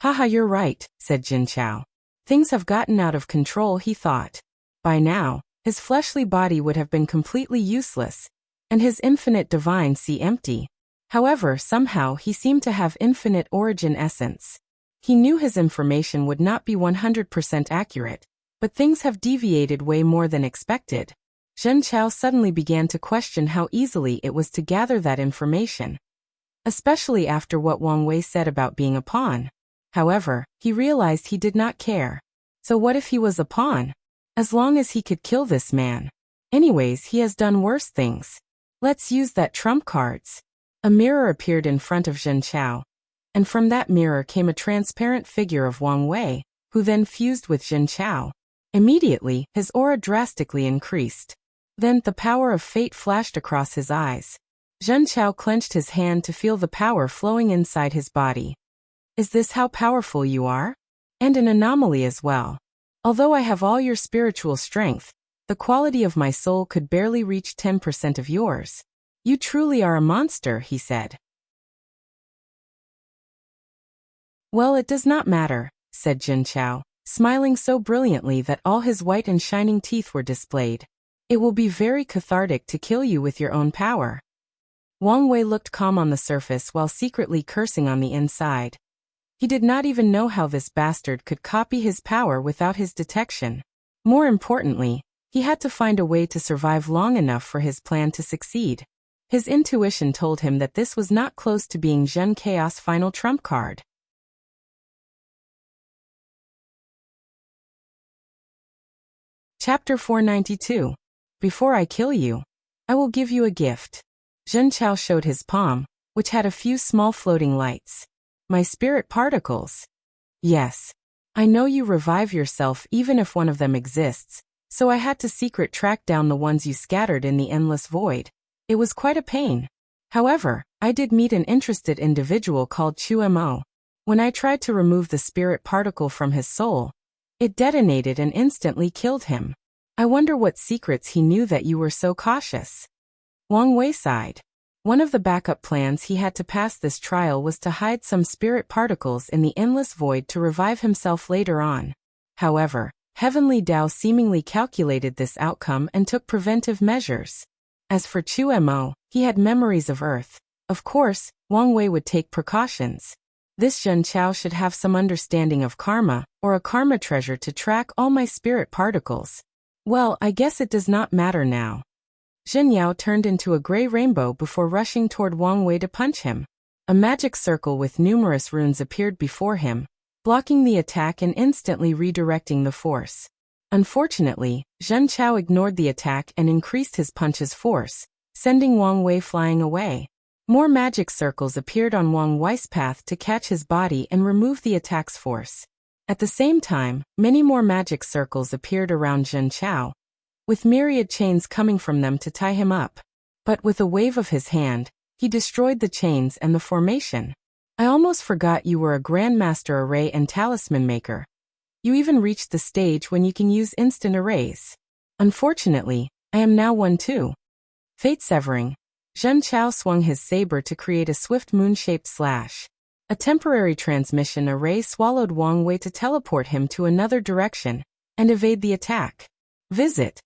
"Haha, you're right," said Jin Chao. Things have gotten out of control, he thought. By now, his fleshly body would have been completely useless, and his infinite divine sea empty. However, somehow he seemed to have infinite origin essence. He knew his information would not be 100% accurate, but things have deviated way more than expected. Zhen Chao suddenly began to question how easily it was to gather that information, especially after what Wang Wei said about being a pawn. However, he realized he did not care. So what if he was a pawn? As long as he could kill this man. Anyways, he has done worse things. Let's use that trump cards. A mirror appeared in front of Zhen Chao, and from that mirror came a transparent figure of Wang Wei, who then fused with Zhen Chao. Immediately, his aura drastically increased. Then the power of fate flashed across his eyes. Zhen Chao clenched his hand to feel the power flowing inside his body. "Is this how powerful you are? And an anomaly as well. Although I have all your spiritual strength, the quality of my soul could barely reach 10% of yours. You truly are a monster," he said. "Well, it does not matter," said Jin Chao, smiling so brilliantly that all his white and shining teeth were displayed. "It will be very cathartic to kill you with your own power." Wang Wei looked calm on the surface while secretly cursing on the inside. He did not even know how this bastard could copy his power without his detection. More importantly, he had to find a way to survive long enough for his plan to succeed. His intuition told him that this was not close to being Zhen Chaos' final trump card. Chapter 492. Before I kill you, I will give you a gift. Zhen Chao showed his palm, which had a few small floating lights. "My spirit particles." "Yes. I know you revive yourself even if one of them exists, so I had to secret track down the ones you scattered in the endless void. It was quite a pain. However, I did meet an interested individual called Chu Mo. When I tried to remove the spirit particle from his soul, it detonated and instantly killed him. I wonder what secrets he knew that you were so cautious." Wang Wei sighed. One of the backup plans he had to pass this trial was to hide some spirit particles in the endless void to revive himself later on. However, Heavenly Tao seemingly calculated this outcome and took preventive measures. As for Chu Mo, he had memories of Earth. Of course, Wang Wei would take precautions. This Zhen Chao should have some understanding of karma, or a karma treasure to track all my spirit particles. Well, I guess it does not matter now. Zhen Yao turned into a gray rainbow before rushing toward Wang Wei to punch him. A magic circle with numerous runes appeared before him, blocking the attack and instantly redirecting the force. Unfortunately, Zhen Chao ignored the attack and increased his punch's force, sending Wang Wei flying away. More magic circles appeared on Wang Wei's path to catch his body and remove the attack's force. At the same time, many more magic circles appeared around Zhen Chao, with myriad chains coming from them to tie him up. But with a wave of his hand, he destroyed the chains and the formation. I almost forgot you were a grandmaster array and talisman maker. You even reached the stage when you can use instant arrays. Unfortunately, I am now one too. Fate-severing, Zhen Chao swung his saber to create a swift moon-shaped slash. A temporary transmission array swallowed Wang Wei to teleport him to another direction and evade the attack. Visit.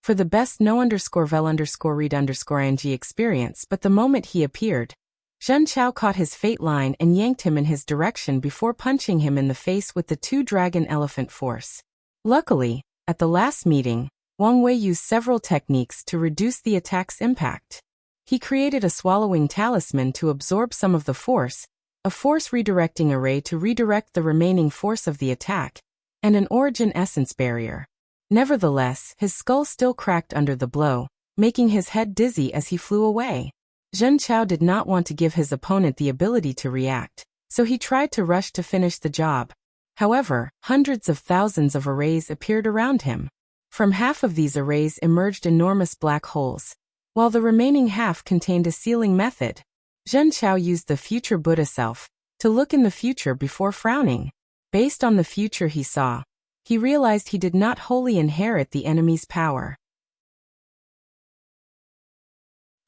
For the best no_vel_read_ing experience, but the moment he appeared, Zhen Chao caught his fate line and yanked him in his direction before punching him in the face with the two-dragon elephant force. Luckily, at the last meeting, Wang Wei used several techniques to reduce the attack's impact. He created a swallowing talisman to absorb some of the force, a force redirecting array to redirect the remaining force of the attack, and an origin essence barrier. Nevertheless, his skull still cracked under the blow, making his head dizzy as he flew away. Zhen Chao did not want to give his opponent the ability to react, so he tried to rush to finish the job. However, hundreds of thousands of arrays appeared around him. From half of these arrays emerged enormous black holes, while the remaining half contained a sealing method. Zhen Chao used the future Buddha self to look in the future before frowning. Based on the future he saw, he realized he did not wholly inherit the enemy's power.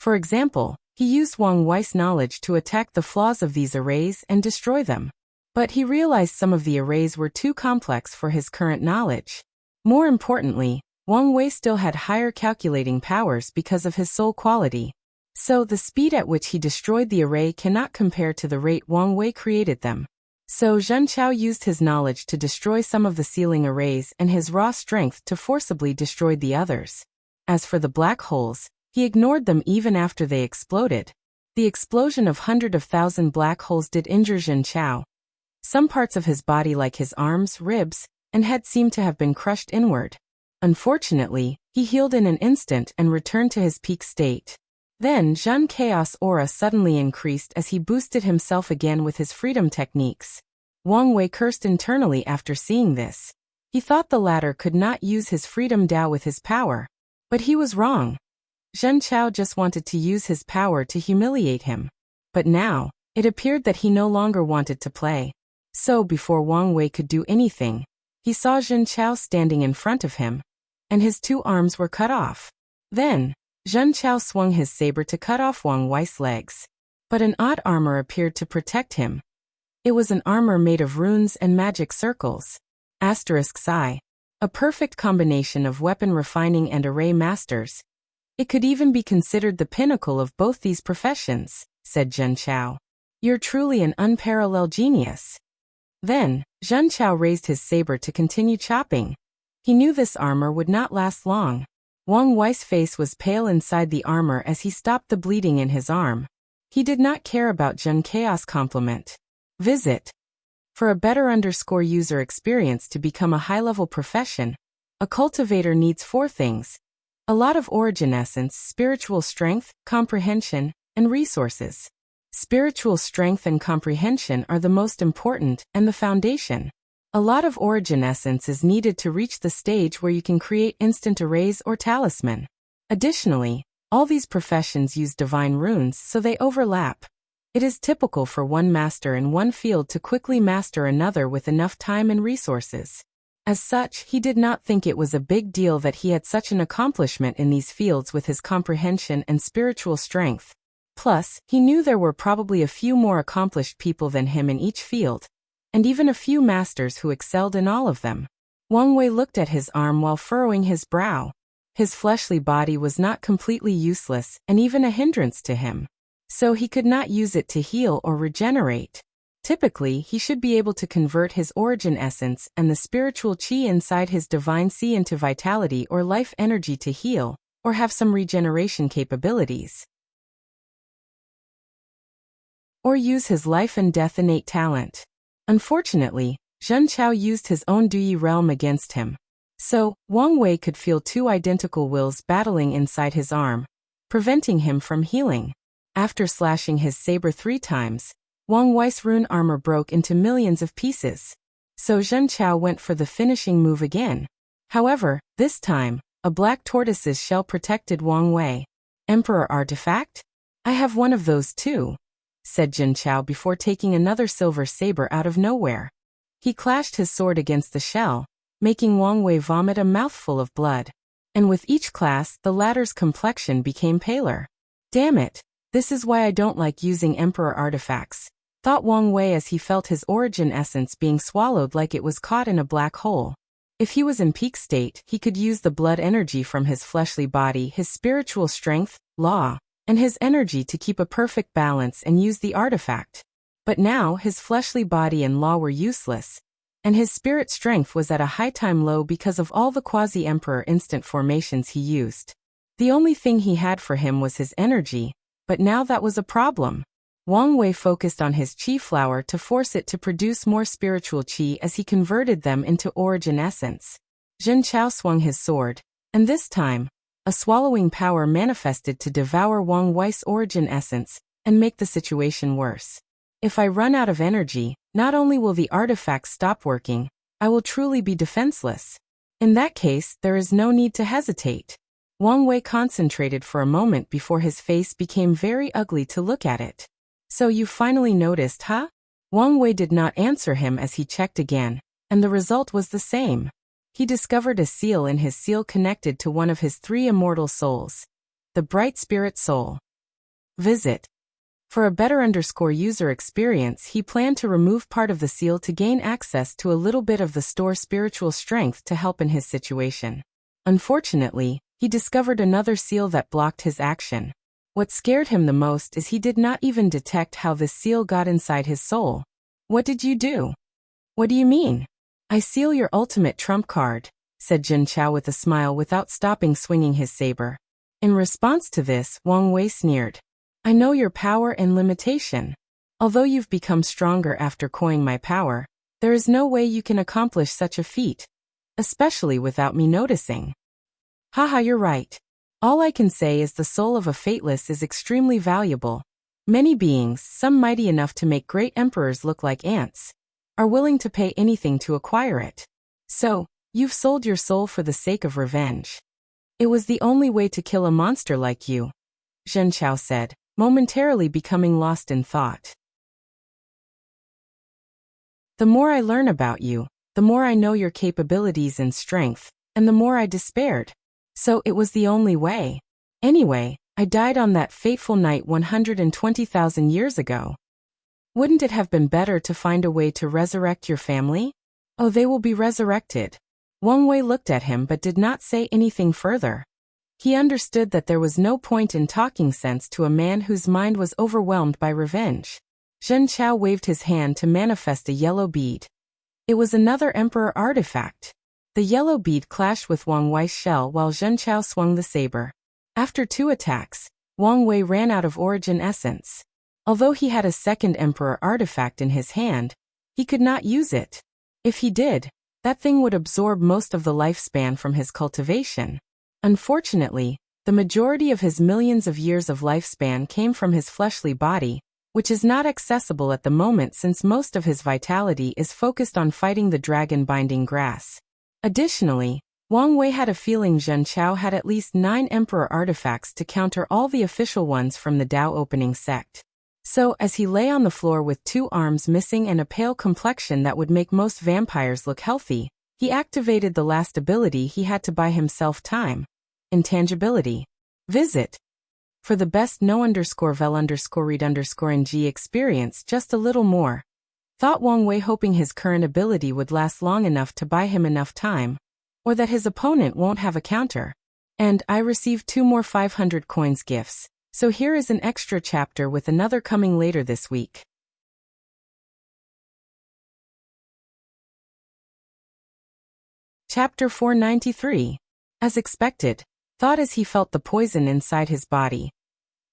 For example, he used Wang Wei's knowledge to attack the flaws of these arrays and destroy them. But he realized some of the arrays were too complex for his current knowledge. More importantly, Wang Wei still had higher calculating powers because of his soul quality. So the speed at which he destroyed the array cannot compare to the rate Wang Wei created them. So Zhen Chao used his knowledge to destroy some of the sealing arrays and his raw strength to forcibly destroy the others. As for the black holes, he ignored them even after they exploded. The explosion of hundreds of thousand black holes did injure Zhen Chao. Some parts of his body like his arms, ribs, and head seemed to have been crushed inward. Unfortunately, he healed in an instant and returned to his peak state. Then Zhen Chaos aura suddenly increased as he boosted himself again with his freedom techniques. Wang Wei cursed internally after seeing this. He thought the latter could not use his freedom Dao with his power. But he was wrong. Zhen Chao just wanted to use his power to humiliate him. But now, it appeared that he no longer wanted to play. So before Wang Wei could do anything, he saw Zhen Chao standing in front of him, and his two arms were cut off. Then, Zhen Chao swung his saber to cut off Wang Wei's legs. But an odd armor appeared to protect him. It was an armor made of runes and magic circles. *I. A perfect combination of weapon refining and array masters. It could even be considered the pinnacle of both these professions, said Zhen Chao. You're truly an unparalleled genius. Then, Zhen Chao raised his saber to continue chopping. He knew this armor would not last long. Wang Wei's face was pale inside the armor as he stopped the bleeding in his arm. He did not care about Zhen Chaos compliment. Visit. For a better user experience to become a high-level profession, a cultivator needs 4 things. A lot of origin essence, spiritual strength, comprehension, and resources. Spiritual strength and comprehension are the most important and the foundation. A lot of origin essence is needed to reach the stage where you can create instant arrays or talisman. Additionally, all these professions use divine runes, so they overlap. It is typical for one master in one field to quickly master another with enough time and resources. As such, he did not think it was a big deal that he had such an accomplishment in these fields with his comprehension and spiritual strength. Plus, he knew there were probably a few more accomplished people than him in each field, and even a few masters who excelled in all of them. Wang Wei looked at his arm while furrowing his brow. His fleshly body was not completely useless and even a hindrance to him. So he could not use it to heal or regenerate. Typically, he should be able to convert his origin essence and the spiritual chi inside his divine C into vitality or life energy to heal, or have some regeneration capabilities. Or use his life and death innate talent. Unfortunately, Zhen Chao used his own Duyi realm against him. So, Wang Wei could feel two identical wills battling inside his arm, preventing him from healing. After slashing his saber 3 times, Wang Wei's rune armor broke into millions of pieces. So Zhen Chao went for the finishing move again. However, this time, a black tortoise's shell protected Wang Wei. Emperor artifact? I have one of those too, said Zhen Chao before taking another silver saber out of nowhere. He clashed his sword against the shell, making Wang Wei vomit a mouthful of blood. And with each class, the latter's complexion became paler. Damn it, this is why I don't like using Emperor artifacts, thought Wang Wei as he felt his origin essence being swallowed like it was caught in a black hole. If he was in peak state, he could use the blood energy from his fleshly body, his spiritual strength, law, and his energy to keep a perfect balance and use the artifact. But now his fleshly body and law were useless, and his spirit strength was at a high time low because of all the quasi-emperor instant formations he used. The only thing he had for him was his energy, but now that was a problem. Wang Wei focused on his chi flower to force it to produce more spiritual chi as he converted them into origin essence. Zhen Chao swung his sword, and this time, a swallowing power manifested to devour Wang Wei's origin essence and make the situation worse. If I run out of energy, not only will the artifact stop working, I will truly be defenseless. In that case, there is no need to hesitate. Wang Wei concentrated for a moment before his face became very ugly to look at it. So you finally noticed, huh? Wang Wei did not answer him as he checked again, and the result was the same. He discovered a seal in his seal connected to one of his 3 immortal souls, the bright spirit soul. Visit. For a better user experience, he planned to remove part of the seal to gain access to a little bit of the store spiritual strength to help in his situation. Unfortunately, he discovered another seal that blocked his action. What scared him the most is he did not even detect how this seal got inside his soul. What did you do? What do you mean? I seal your ultimate trump card, said Zhen Chao with a smile without stopping swinging his saber. In response to this, Wang Wei sneered. I know your power and limitation. Although you've become stronger after coining my power, there is no way you can accomplish such a feat, especially without me noticing. Haha, you're right. All I can say is the soul of a fateless is extremely valuable. Many beings, some mighty enough to make great emperors look like ants, are willing to pay anything to acquire it. So, you've sold your soul for the sake of revenge. It was the only way to kill a monster like you, Zhen Chao said, momentarily becoming lost in thought. The more I learn about you, the more I know your capabilities and strength, and the more I despaired. So it was the only way. Anyway, I died on that fateful night 120,000 years ago. Wouldn't it have been better to find a way to resurrect your family? Oh, they will be resurrected. Wang Wei looked at him but did not say anything further. He understood that there was no point in talking sense to a man whose mind was overwhelmed by revenge. Zhen Chao waved his hand to manifest a yellow bead. It was another emperor artifact. The yellow bead clashed with Wang Wei's shell while Zhen Chao swung the saber. After 2 attacks, Wang Wei ran out of origin essence. Although he had a second emperor artifact in his hand, he could not use it. If he did, that thing would absorb most of the lifespan from his cultivation. Unfortunately, the majority of his millions of years of lifespan came from his fleshly body, which is not accessible at the moment since most of his vitality is focused on fighting the dragon binding grass. Additionally, Wang Wei had a feeling Zhen Chao had at least 9 emperor artifacts to counter all the official ones from the Dao opening sect. So, as he lay on the floor with 2 arms missing and a pale complexion that would make most vampires look healthy, he activated the last ability he had to buy himself time. Intangibility. Visit. For the best no_vel_read_ng experience just a little more. Thought Wang Wei, hoping his current ability would last long enough to buy him enough time, or that his opponent won't have a counter. And I received 2 more 500 coins gifts, so here is an extra chapter with another coming later this week. Chapter 493. As expected, thought as he felt the poison inside his body.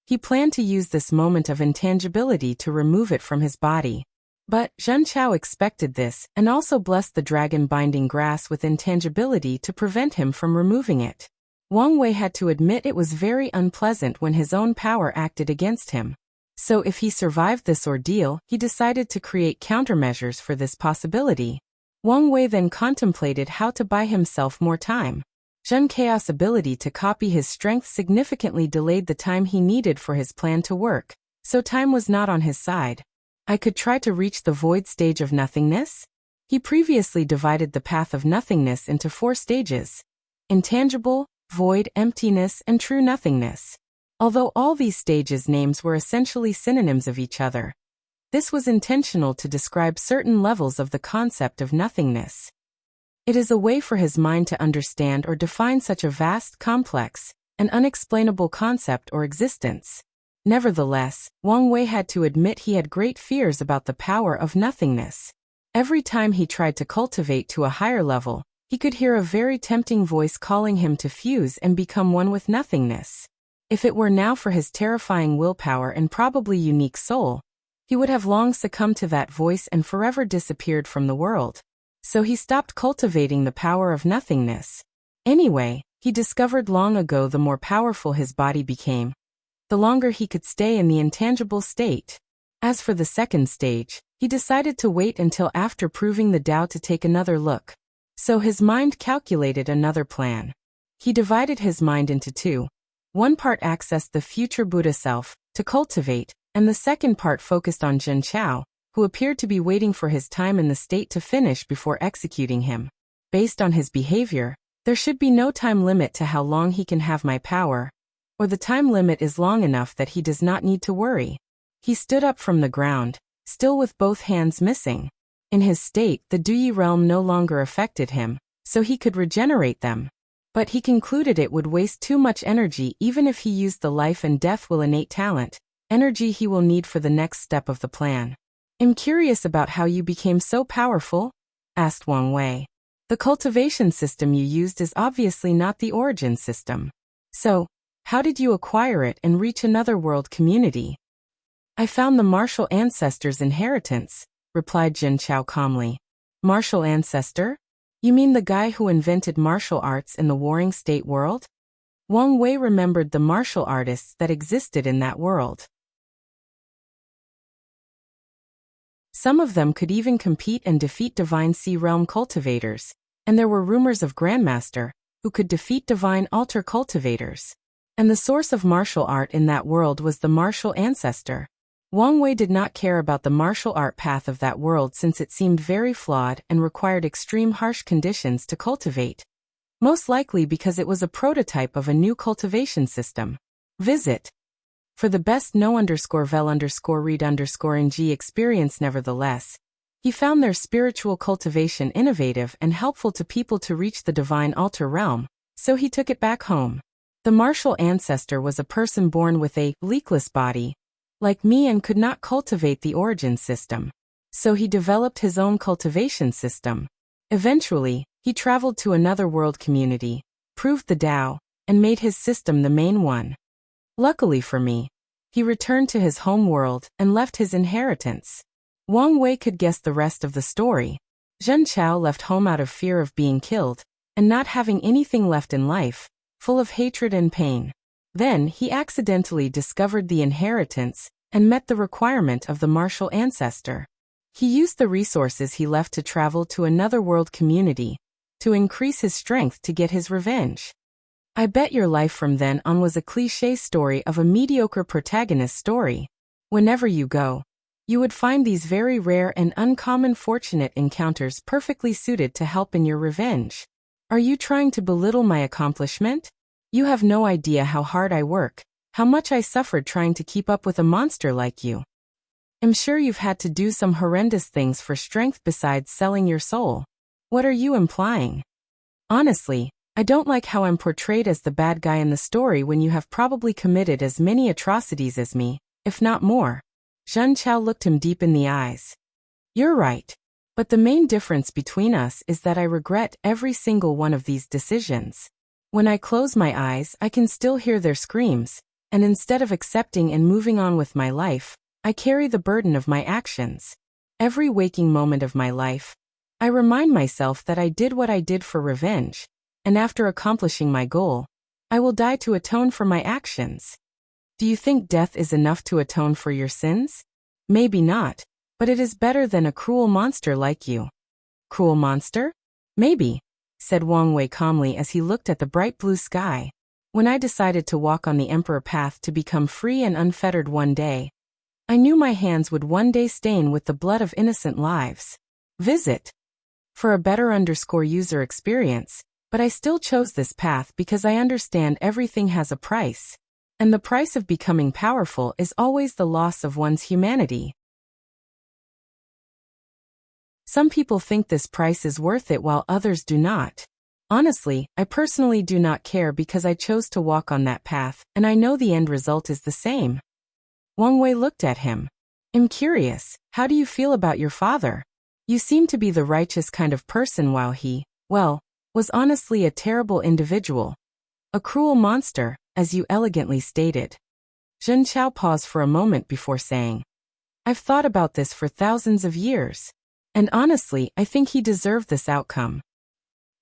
He planned to use this moment of intangibility to remove it from his body. But Zhen Chao expected this and also blessed the dragon binding grass with intangibility to prevent him from removing it. Wang Wei had to admit it was very unpleasant when his own power acted against him. So if he survived this ordeal, he decided to create countermeasures for this possibility. Wang Wei then contemplated how to buy himself more time. Zhen Chaos' ability to copy his strength significantly delayed the time he needed for his plan to work, so time was not on his side. I could try to reach the void stage of nothingness? He previously divided the path of nothingness into 4 stages: intangible, void, emptiness, and true nothingness. Although all these stages' names were essentially synonyms of each other, this was intentional to describe certain levels of the concept of nothingness. It is a way for his mind to understand or define such a vast, complex, and unexplainable concept or existence. Nevertheless, Wang Wei had to admit he had great fears about the power of nothingness. Every time he tried to cultivate to a higher level, he could hear a very tempting voice calling him to fuse and become one with nothingness. If it were now for his terrifying willpower and probably unique soul, he would have long succumbed to that voice and forever disappeared from the world. So he stopped cultivating the power of nothingness. Anyway, he discovered long ago the more powerful his body became, the longer he could stay in the intangible state. As for the second stage, he decided to wait until after proving the Tao to take another look. So his mind calculated another plan. He divided his mind into 2. One part accessed the future Buddha self, to cultivate, and the second part focused on Zhen Chao, who appeared to be waiting for his time in the state to finish before executing him. Based on his behavior, there should be no time limit to how long he can have my power, or the time limit is long enough that he does not need to worry. He stood up from the ground, still with both hands missing. In his state, the Duyi realm no longer affected him, so he could regenerate them. But he concluded it would waste too much energy even if he used the life and death will innate talent, energy he will need for the next step of the plan. "I'm curious about how you became so powerful?" asked Wang Wei. "The cultivation system you used is obviously not the origin system. So, how did you acquire it and reach another world community?" "I found the martial ancestor's inheritance," replied Zhen Chao calmly. "Martial ancestor? You mean the guy who invented martial arts in the warring state world?" Wang Wei remembered the martial artists that existed in that world. Some of them could even compete and defeat divine sea realm cultivators, and there were rumors of Grandmaster, who could defeat divine altar cultivators. And the source of martial art in that world was the martial ancestor. Wang Wei did not care about the martial art path of that world since it seemed very flawed and required extreme harsh conditions to cultivate. Most likely because it was a prototype of a new cultivation system. Visit. For the best no_vel_read_ng experience. Nevertheless, he found their spiritual cultivation innovative and helpful to people to reach the divine altar realm, so he took it back home. The martial ancestor was a person born with a leakless body, like me, and could not cultivate the origin system. So he developed his own cultivation system. Eventually, he traveled to another world community, proved the Tao, and made his system the main one. Luckily for me, he returned to his home world and left his inheritance. Wang Wei could guess the rest of the story. Zhen Chao left home out of fear of being killed, and not having anything left in life, full of hatred and pain. Then he accidentally discovered the inheritance and met the requirement of the martial ancestor. He used the resources he left to travel to another world community, to increase his strength to get his revenge. I bet your life from then on was a cliché story of a mediocre protagonist story. Whenever you go, you would find these very rare and uncommon fortunate encounters perfectly suited to help in your revenge. Are you trying to belittle my accomplishment? You have no idea how hard I work, how much I suffered trying to keep up with a monster like you. I'm sure you've had to do some horrendous things for strength besides selling your soul. What are you implying? Honestly, I don't like how I'm portrayed as the bad guy in the story when you have probably committed as many atrocities as me, if not more. Zhen Chao looked him deep in the eyes. You're right. But the main difference between us is that I regret every single one of these decisions. When I close my eyes, I can still hear their screams, and instead of accepting and moving on with my life, I carry the burden of my actions. Every waking moment of my life, I remind myself that I did what I did for revenge, and after accomplishing my goal, I will die to atone for my actions. Do you think death is enough to atone for your sins? Maybe not, but it is better than a cruel monster like you. Cruel monster? Maybe, said Wang Wei calmly as he looked at the bright blue sky. When I decided to walk on the emperor path to become free and unfettered one day, I knew my hands would one day stain with the blood of innocent lives. Visit. For a better user experience, but I still chose this path because I understand everything has a price. And the price of becoming powerful is always the loss of one's humanity. Some people think this price is worth it while others do not. Honestly, I personally do not care because I chose to walk on that path, and I know the end result is the same. Wang Wei looked at him. I'm curious, how do you feel about your father? You seem to be the righteous kind of person while he, well, was honestly a terrible individual. A cruel monster, as you elegantly stated. Zhen Chao paused for a moment before saying, I've thought about this for thousands of years. And honestly, I think he deserved this outcome.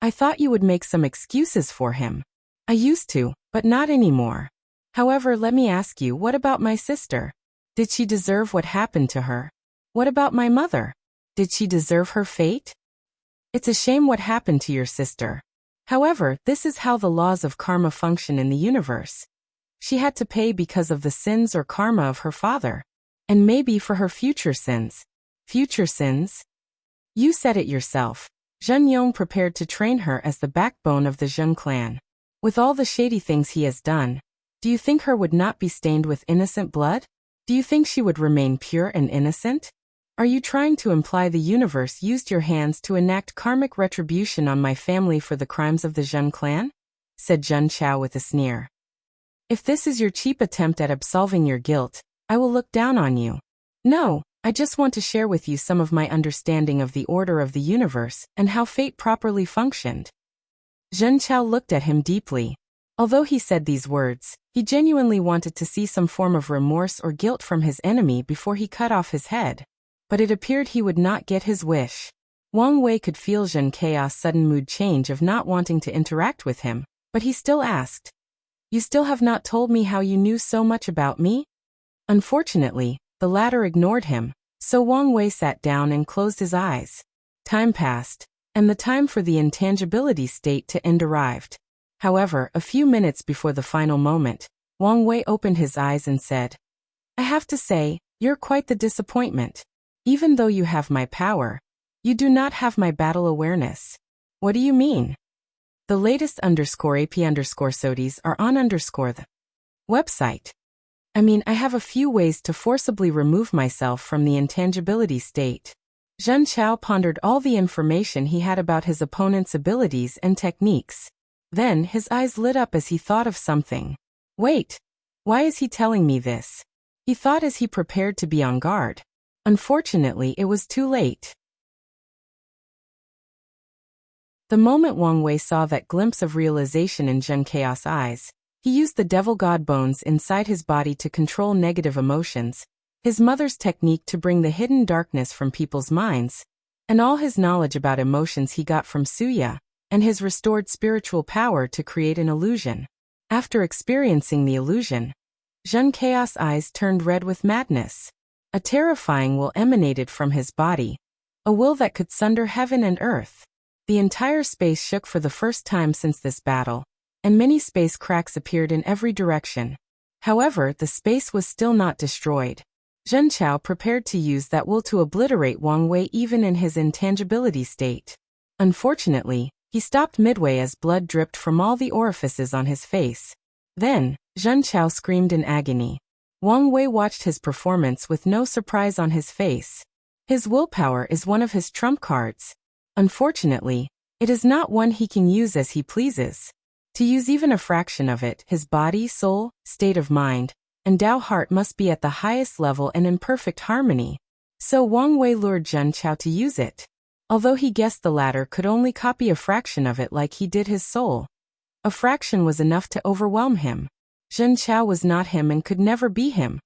I thought you would make some excuses for him. I used to, but not anymore. However, let me ask you, what about my sister? Did she deserve what happened to her? What about my mother? Did she deserve her fate? It's a shame what happened to your sister. However, this is how the laws of karma function in the universe. She had to pay because of the sins or karma of her father. And maybe for her future sins. Future sins? You said it yourself. Zhen Yong prepared to train her as the backbone of the Zhen clan. With all the shady things he has done, do you think her would not be stained with innocent blood? Do you think she would remain pure and innocent? Are you trying to imply the universe used your hands to enact karmic retribution on my family for the crimes of the Zhen clan? Said Zhen Chao with a sneer. If this is your cheap attempt at absolving your guilt, I will look down on you. No, I just want to share with you some of my understanding of the order of the universe and how fate properly functioned. Zhen Chao looked at him deeply. Although he said these words, he genuinely wanted to see some form of remorse or guilt from his enemy before he cut off his head. But it appeared he would not get his wish. Wang Wei could feel Zhen Chaos' sudden mood change of not wanting to interact with him, but he still asked, You still have not told me how you knew so much about me? Unfortunately, the latter ignored him, so Wang Wei sat down and closed his eyes. Time passed, and the time for the intangibility state to end arrived. However, a few minutes before the final moment, Wang Wei opened his eyes and said, I have to say, you're quite the disappointment. Even though you have my power, you do not have my battle awareness. What do you mean? The latest _AP_SODIes are on the website. I have a few ways to forcibly remove myself from the intangibility state. Zhen Chao pondered all the information he had about his opponent's abilities and techniques. Then his eyes lit up as he thought of something. Wait, why is he telling me this? He thought as he prepared to be on guard. Unfortunately, it was too late. The moment Wang Wei saw that glimpse of realization in Zhen Chaos' eyes, he used the devil god bones inside his body to control negative emotions, his mother's technique to bring the hidden darkness from people's minds, and all his knowledge about emotions he got from Suya, and his restored spiritual power to create an illusion. After experiencing the illusion, Zhen Chaos' eyes turned red with madness. A terrifying will emanated from his body, a will that could sunder heaven and earth. The entire space shook for the first time since this battle, and many space cracks appeared in every direction. However, the space was still not destroyed. Zhen Chao prepared to use that will to obliterate Wang Wei even in his intangibility state. Unfortunately, he stopped midway as blood dripped from all the orifices on his face. Then, Zhen Chao screamed in agony. Wang Wei watched his performance with no surprise on his face. His willpower is one of his trump cards. Unfortunately, It is not one he can use as he pleases. To use even a fraction of it, his body, soul, state of mind, and Tao heart must be at the highest level and in perfect harmony. So Wang Wei lured Zhen Chao to use it. Although he guessed the latter could only copy a fraction of it like he did his soul. A fraction was enough to overwhelm him. Zhen Chao was not him and could never be him.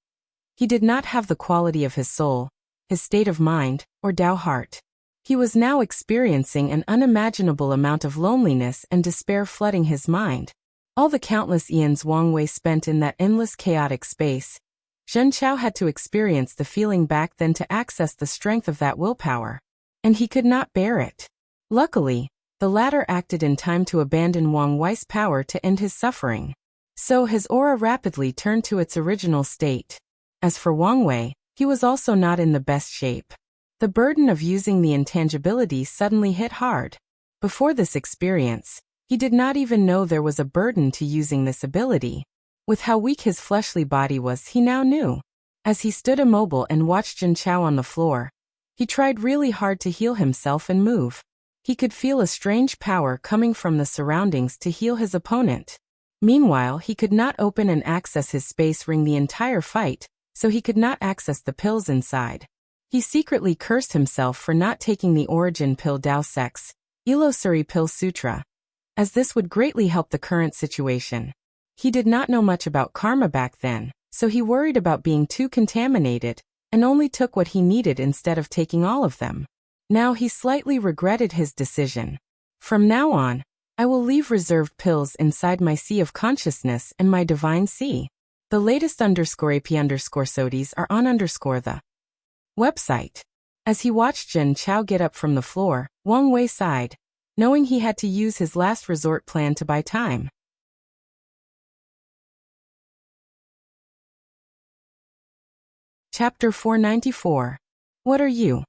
He did not have the quality of his soul, his state of mind, or Tao heart. He was now experiencing an unimaginable amount of loneliness and despair flooding his mind. All the countless eons Wang Wei spent in that endless chaotic space, Zhen Chao had to experience the feeling back then to access the strength of that willpower. And he could not bear it. Luckily, the latter acted in time to abandon Wang Wei's power to end his suffering. So his aura rapidly turned to its original state. As for Wang Wei, he was also not in the best shape. The burden of using the intangibility suddenly hit hard. Before this experience, he did not even know there was a burden to using this ability. With how weak his fleshly body was, he now knew. As he stood immobile and watched Zhen Chao on the floor, he tried really hard to heal himself and move. He could feel a strange power coming from the surroundings to heal his opponent. Meanwhile, he could not open and access his space ring the entire fight, so he could not access the pills inside. He secretly cursed himself for not taking the origin pill Dao Sex, Illusory Pill Sutra, as this would greatly help the current situation. He did not know much about karma back then, so he worried about being too contaminated, and only took what he needed instead of taking all of them. Now he slightly regretted his decision. From now on, I will leave reserved pills inside my sea of consciousness and my divine sea. The latest _AP_SODIES are on the website. As he watched Zhen Chao get up from the floor, Wang Wei sighed, knowing he had to use his last resort plan to buy time. Chapter 494. What are you?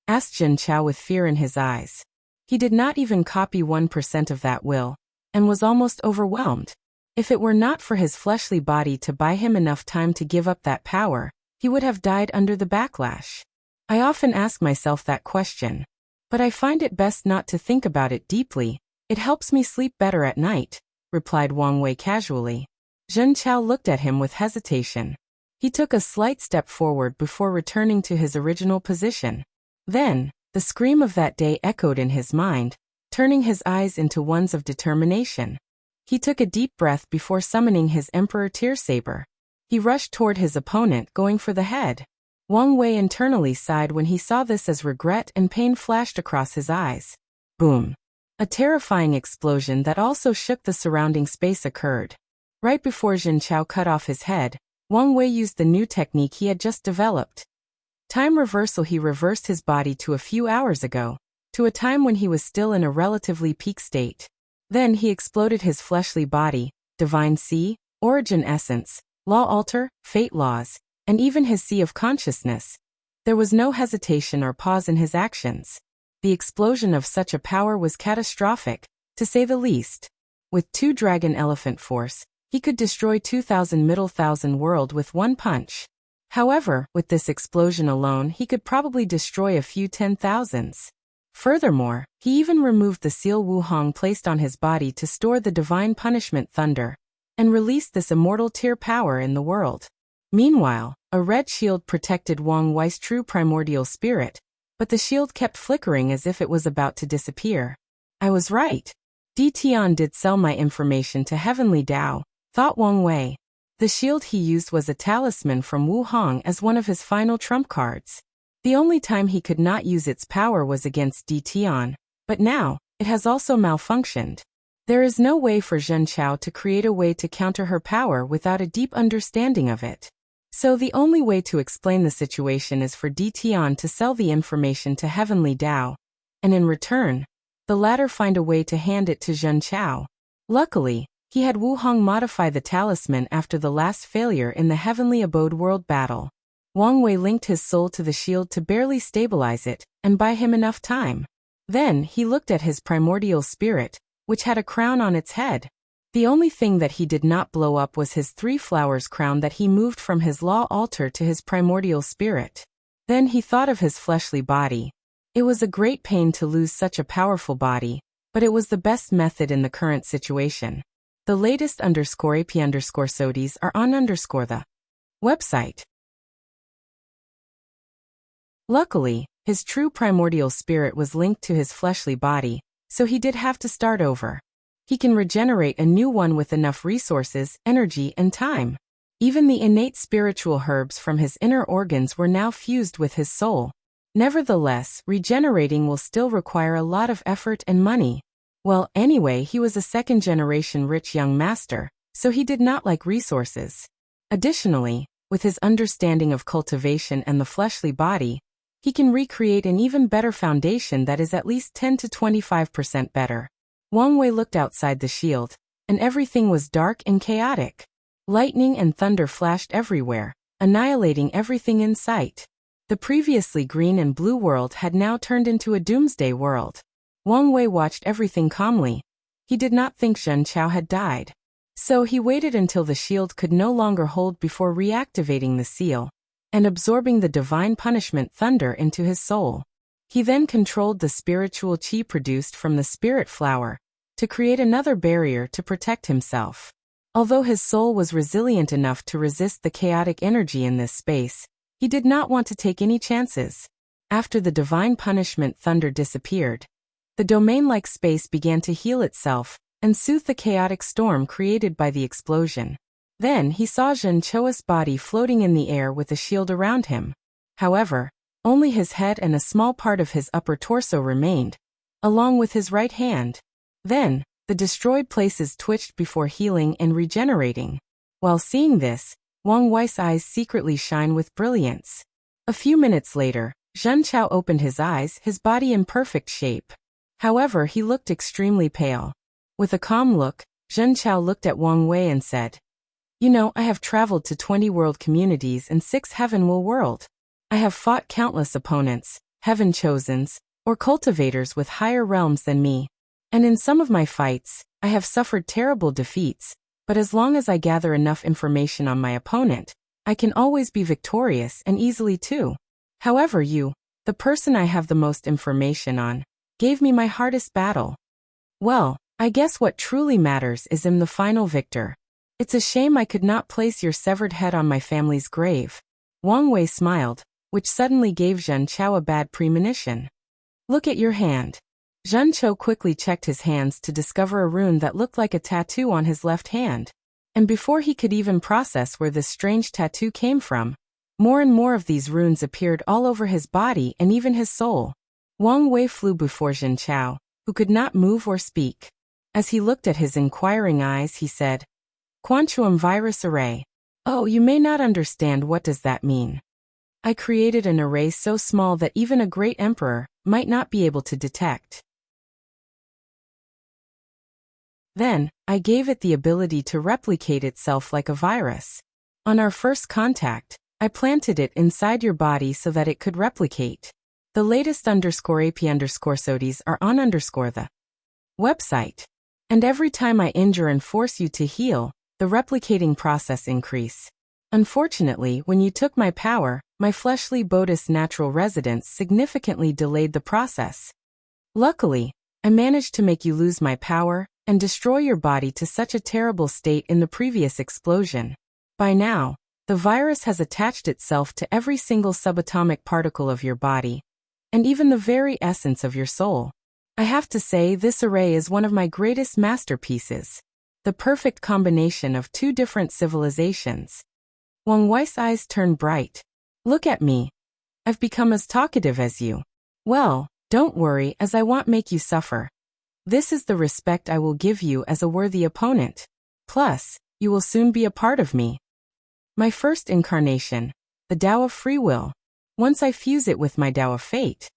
Asked Zhen Chao with fear in his eyes. He did not even copy 1% of that will, and was almost overwhelmed. If it were not for his fleshly body to buy him enough time to give up that power, he would have died under the backlash. I often ask myself that question, but I find it best not to think about it deeply. It helps me sleep better at night, replied Wang Wei casually. Zhen Chao looked at him with hesitation. He took a slight step forward before returning to his original position. Then, the scream of that day echoed in his mind, turning his eyes into ones of determination. He took a deep breath before summoning his Emperor Tear Saber. He rushed toward his opponent, going for the head. Wang Wei internally sighed when he saw this as regret and pain flashed across his eyes. Boom! A terrifying explosion that also shook the surrounding space occurred. Right before Zhen Chao cut off his head, Wang Wei used the new technique he had just developed. Time reversal. He reversed his body to a few hours ago, to a time when he was still in a relatively peak state. Then he exploded his fleshly body, divine sea, origin essence, law altar, fate laws, and even his sea of consciousness. There was no hesitation or pause in his actions. The explosion of such a power was catastrophic, to say the least. With 2 dragon elephant force, he could destroy 2,000 middle thousand world with one punch. However, with this explosion alone he could probably destroy a few 10,000s. Furthermore, he even removed the seal Wu Hong placed on his body to store the divine punishment thunder, and released this immortal tear power in the world. Meanwhile, a red shield protected Wang Wei's true primordial spirit, but the shield kept flickering as if it was about to disappear. I was right. Tian did sell my information to Heavenly Tao, thought Wang Wei. The shield he used was a talisman from Wu Hong as one of his final trump cards. The only time he could not use its power was against Tian, but now, it has also malfunctioned. There is no way for Zhen Chao to create a way to counter her power without a deep understanding of it. So the only way to explain the situation is for Tian to sell the information to Heavenly Tao, and in return, the latter find a way to hand it to Zhen Chao. Luckily, he had Wu Hong modify the talisman after the last failure in the Heavenly Abode World battle. Wang Wei linked his soul to the shield to barely stabilize it, and buy him enough time. Then he looked at his primordial spirit, which had a crown on its head. The only thing that he did not blow up was his 3 flowers crown that he moved from his law altar to his primordial spirit. Then he thought of his fleshly body. It was a great pain to lose such a powerful body, but it was the best method in the current situation. The latest _AP_SODIES are on the website. Luckily, his true primordial spirit was linked to his fleshly body, so he did have to start over. He can regenerate a new one with enough resources, energy, and time. Even the innate spiritual herbs from his inner organs were now fused with his soul. Nevertheless, regenerating will still require a lot of effort and money. Well, anyway, he was a second-generation rich young master, so he did not like resources. Additionally, with his understanding of cultivation and the fleshly body, he can recreate an even better foundation that is at least 10 to 25% better. Wang Wei looked outside the shield, and everything was dark and chaotic. Lightning and thunder flashed everywhere, annihilating everything in sight. The previously green and blue world had now turned into a doomsday world. Wang Wei watched everything calmly. He did not think Zhen Chao had died. So he waited until the shield could no longer hold before reactivating the seal and absorbing the divine punishment thunder into his soul. He then controlled the spiritual qi produced from the spirit flower to create another barrier to protect himself. Although his soul was resilient enough to resist the chaotic energy in this space, he did not want to take any chances. After the divine punishment thunder disappeared, the domain-like space began to heal itself and soothe the chaotic storm created by the explosion. Then he saw Zhen Chao's body floating in the air with a shield around him. However, only his head and a small part of his upper torso remained, along with his right hand. Then, the destroyed places twitched before healing and regenerating. While seeing this, Wang Wei's eyes secretly shine with brilliance. A few minutes later, Zhen Chao opened his eyes, his body in perfect shape. However, he looked extremely pale. With a calm look, Zhen Chao looked at Wang Wei and said, "You know, I have traveled to 20 world communities and 6 heavenward world. I have fought countless opponents, heaven chosens, or cultivators with higher realms than me. And in some of my fights, I have suffered terrible defeats, but as long as I gather enough information on my opponent, I can always be victorious and easily too. However, you, the person I have the most information on, gave me my hardest battle. Well, I guess what truly matters is I'm the final victor. It's a shame I could not place your severed head on my family's grave." Wang Wei smiled, which suddenly gave Zhen Chao a bad premonition. "Look at your hand." Zhen Chao quickly checked his hands to discover a rune that looked like a tattoo on his left hand. And before he could even process where this strange tattoo came from, more and more of these runes appeared all over his body and even his soul. Wang Wei flew before Zhen Chao, who could not move or speak. As he looked at his inquiring eyes, he said, "Quantum virus array. Oh, you may not understand what does that mean. I created an array so small that even a great emperor might not be able to detect. Then, I gave it the ability to replicate itself like a virus. On our first contact, I planted it inside your body so that it could replicate. The latest _AP_SODIES are on the website. And every time I injure and force you to heal, the replicating process increase. Unfortunately, when you took my power, my fleshly bodhi's natural residence significantly delayed the process. Luckily, I managed to make you lose my power and destroy your body to such a terrible state in the previous explosion. By now, the virus has attached itself to every single subatomic particle of your body, and even the very essence of your soul. I have to say this array is one of my greatest masterpieces. The perfect combination of 2 different civilizations." Wang Wei's eyes turned bright. "Look at me. I've become as talkative as you. Well, don't worry, as I won't make you suffer. This is the respect I will give you as a worthy opponent. Plus, you will soon be a part of me. My first incarnation, the Tao of Free Will. Once I fuse it with my Tao of Fate."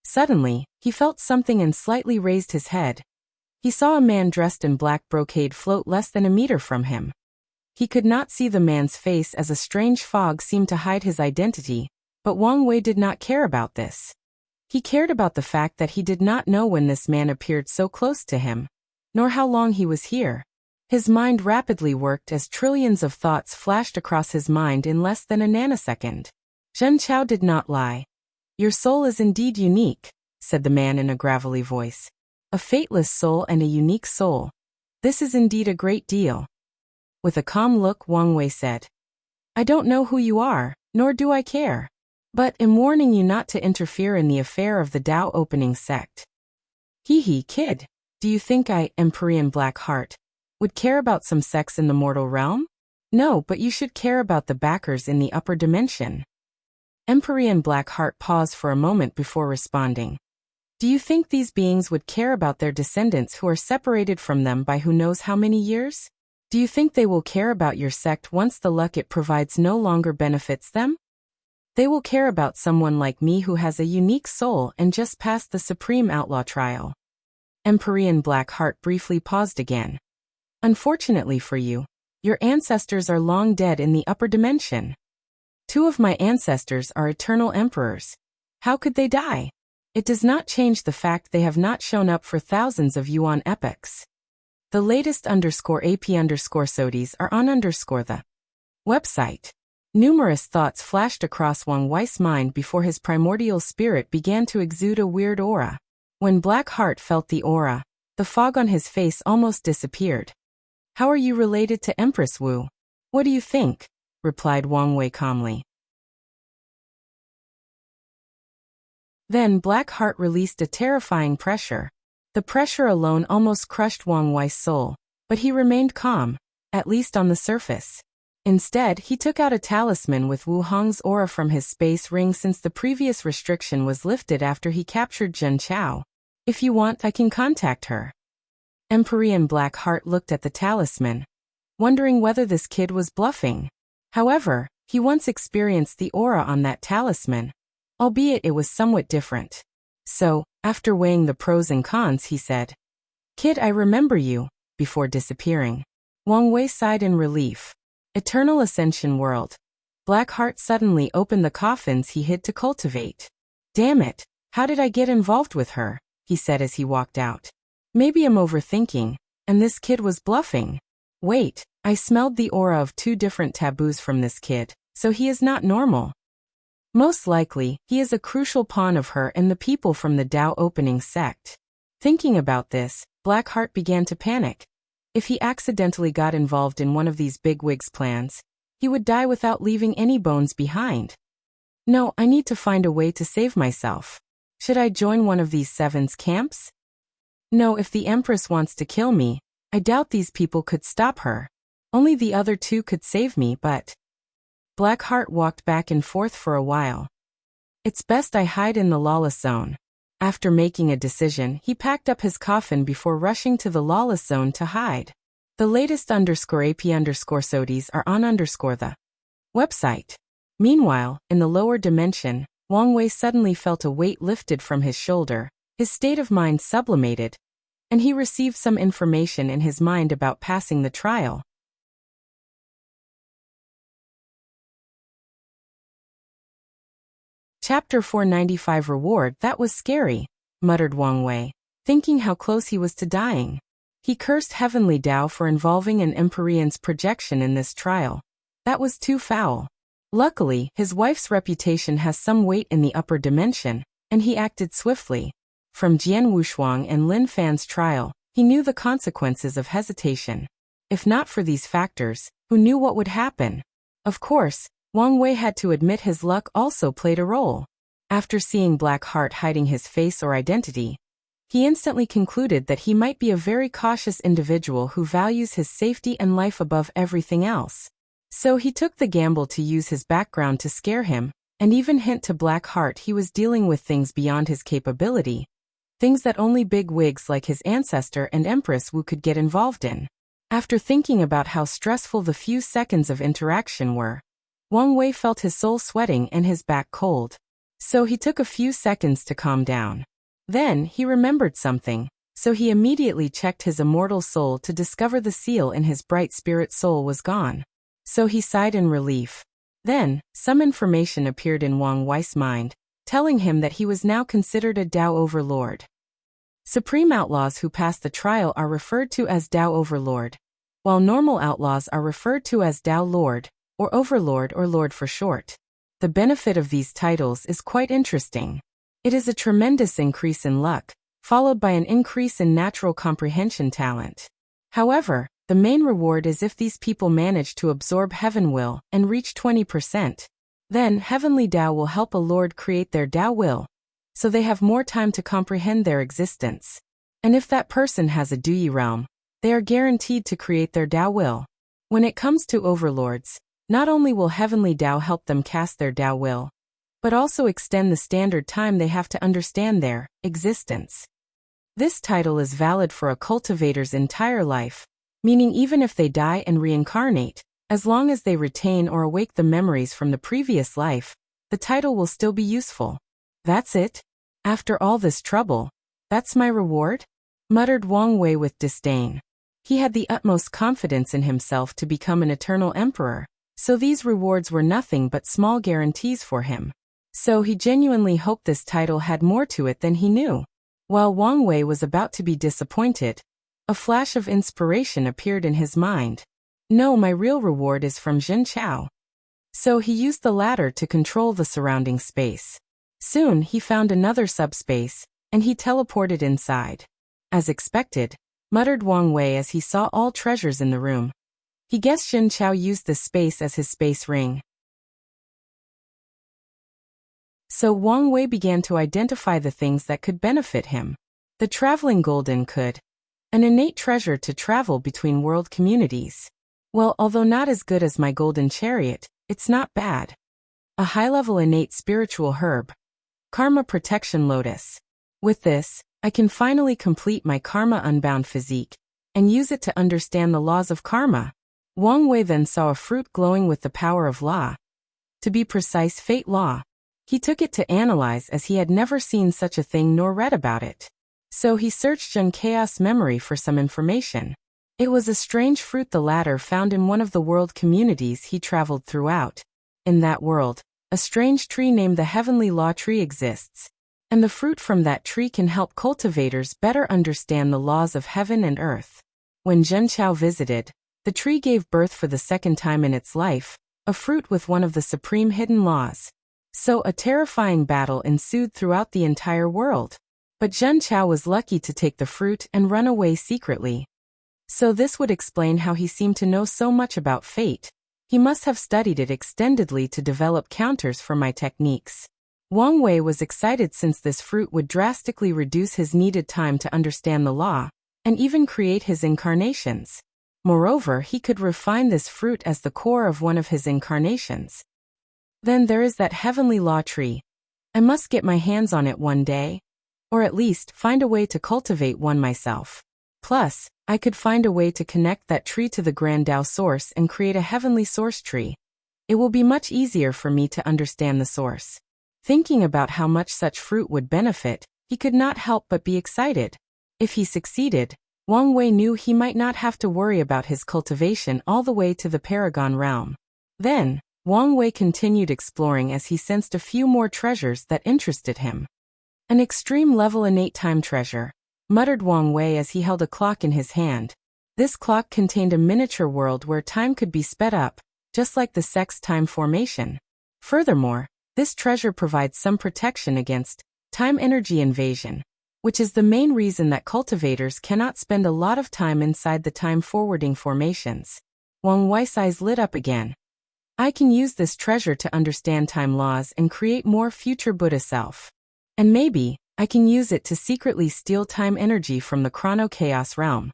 Suddenly, he felt something and slightly raised his head. He saw a man dressed in black brocade float less than a meter from him. He could not see the man's face as a strange fog seemed to hide his identity, but Wang Wei did not care about this. He cared about the fact that he did not know when this man appeared so close to him, nor how long he was here. His mind rapidly worked as trillions of thoughts flashed across his mind in less than a nanosecond. Zhen Chao did not lie. "Your soul is indeed unique," said the man in a gravelly voice. A fateless soul and a unique soul. This is indeed a great deal. With a calm look, Wang Wei said, I don't know who you are, nor do I care. But am warning you not to interfere in the affair of the Dao opening sect. Hee, kid. Do you think I, Empyrean Blackheart, would care about some sex in the mortal realm? No, but you should care about the backers in the upper dimension. Empyrean Blackheart paused for a moment before responding. Do you think these beings would care about their descendants who are separated from them by who knows how many years? Do you think they will care about your sect once the luck it provides no longer benefits them? They will care about someone like me who has a unique soul and just passed the Supreme Outlaw trial. Empyrean Blackheart briefly paused again. Unfortunately for you, your ancestors are long dead in the upper dimension. 2 of my ancestors are eternal emperors. How could they die? It does not change the fact they have not shown up for thousands of yuan epochs. The latest _AP_SODIs are on the website. Numerous thoughts flashed across Wang Wei's mind before his primordial spirit began to exude a weird aura. When Blackheart felt the aura, the fog on his face almost disappeared. How are you related to Empress Wu? What do you think? Replied Wang Wei calmly. Then Blackheart released a terrifying pressure. The pressure alone almost crushed Wang Wei's soul, but he remained calm, at least on the surface. Instead, he took out a talisman with Wu Hong's aura from his space ring since the previous restriction was lifted after he captured Zhen Chao. If you want, I can contact her. Empyrean Blackheart looked at the talisman, wondering whether this kid was bluffing. However, he once experienced the aura on that talisman, albeit it was somewhat different. So, after weighing the pros and cons, he said, Kid, I remember you, before disappearing. Wang Wei sighed in relief. Eternal Ascension World. Blackheart suddenly opened the coffins he hid to cultivate. Damn it, how did I get involved with her? He said as he walked out. Maybe I'm overthinking, and this kid was bluffing. Wait, I smelled the aura of 2 different taboos from this kid, so he is not normal. Most likely, he is a crucial pawn of her and the people from the Dao opening sect. Thinking about this, Blackheart began to panic. If he accidentally got involved in one of these bigwigs' plans, he would die without leaving any bones behind. No, I need to find a way to save myself. Should I join one of these 7's camps? No, if the Empress wants to kill me, I doubt these people could stop her. Only the other 2 could save me, but... Blackheart walked back and forth for a while. It's best I hide in the lawless zone. After making a decision, he packed up his coffin before rushing to the lawless zone to hide. The latest _AP_SODIs are on the website. Meanwhile, in the lower dimension, Wang Wei suddenly felt a weight lifted from his shoulder, his state of mind sublimated, and he received some information in his mind about passing the trial. Chapter 495 Reward. That was scary, muttered Wang Wei, thinking how close he was to dying. He cursed Heavenly Dao for involving an Empyrean's projection in this trial. That was too foul. Luckily, his wife's reputation has some weight in the upper dimension, and he acted swiftly. From Jian Wushuang and Lin Fan's trial, he knew the consequences of hesitation. If not for these factors, who knew what would happen? Of course, Wang Wei had to admit his luck also played a role. After seeing Blackheart hiding his face or identity, he instantly concluded that he might be a very cautious individual who values his safety and life above everything else. So he took the gamble to use his background to scare him, and even hint to Blackheart he was dealing with things beyond his capability, things that only big wigs like his ancestor and Empress Wu could get involved in. After thinking about how stressful the few seconds of interaction were, Wang Wei felt his soul sweating and his back cold. So he took a few seconds to calm down. Then he remembered something, so he immediately checked his immortal soul to discover the seal in his bright spirit soul was gone. So he sighed in relief. Then, some information appeared in Wang Wei's mind, telling him that he was now considered a Dao Overlord. Supreme outlaws who pass the trial are referred to as Dao Overlord, while normal outlaws are referred to as Dao Lord, or Overlord or Lord for short. The benefit of these titles is quite interesting. It is a tremendous increase in luck, followed by an increase in natural comprehension talent. However, the main reward is if these people manage to absorb heaven will and reach 20%. Then heavenly Tao will help a lord create their Tao will, so they have more time to comprehend their existence. And if that person has a Duyi realm, they are guaranteed to create their Tao will. When it comes to overlords, not only will heavenly Tao help them cast their Tao will, but also extend the standard time they have to understand their existence. This title is valid for a cultivator's entire life, meaning even if they die and reincarnate, as long as they retain or awake the memories from the previous life, the title will still be useful. That's it? After all this trouble, that's my reward? Muttered Wang Wei with disdain. He had the utmost confidence in himself to become an eternal emperor, so these rewards were nothing but small guarantees for him. So he genuinely hoped this title had more to it than he knew. While Wang Wei was about to be disappointed, a flash of inspiration appeared in his mind. No, my real reward is from Jin Chao. So he used the latter to control the surrounding space. Soon he found another subspace, and he teleported inside. As expected, muttered Wang Wei as he saw all treasures in the room. He guessed Jin Chao used this space as his space ring. So Wang Wei began to identify the things that could benefit him. The traveling golden could. An innate treasure to travel between world communities. Well, although not as good as my golden chariot, it's not bad. A high-level innate spiritual herb. Karma protection lotus. With this, I can finally complete my karma unbound physique, and use it to understand the laws of karma. Wang Wei then saw a fruit glowing with the power of law. To be precise, fate law. He took it to analyze as he had never seen such a thing nor read about it. So he searched Jun Chaos memory for some information. It was a strange fruit, the latter found in one of the world communities he traveled throughout. In that world, a strange tree named the Heavenly Law Tree exists, and the fruit from that tree can help cultivators better understand the laws of heaven and earth. When Jin Chao visited, the tree gave birth for the second time in its life, a fruit with one of the supreme hidden laws. So a terrifying battle ensued throughout the entire world. But Jin Chao was lucky to take the fruit and run away secretly. So this would explain how he seemed to know so much about fate. He must have studied it extendedly to develop counters for my techniques. Wang Wei was excited since this fruit would drastically reduce his needed time to understand the law, and even create his incarnations. Moreover, he could refine this fruit as the core of one of his incarnations. Then there is that heavenly law tree. I must get my hands on it one day, or at least find a way to cultivate one myself. Plus, I could find a way to connect that tree to the Grand Tao source and create a heavenly source tree. It will be much easier for me to understand the source. Thinking about how much such fruit would benefit, he could not help but be excited. If he succeeded, Wang Wei knew he might not have to worry about his cultivation all the way to the Paragon realm. Then, Wang Wei continued exploring as he sensed a few more treasures that interested him. An extreme level innate time treasure, muttered Wang Wei as he held a clock in his hand. This clock contained a miniature world where time could be sped up, just like the sex time formation. Furthermore, this treasure provides some protection against time energy invasion, which is the main reason that cultivators cannot spend a lot of time inside the time forwarding formations. Wang Wei's eyes lit up again. I can use this treasure to understand time laws and create more future Buddha self. And maybe, I can use it to secretly steal time energy from the chrono-chaos realm.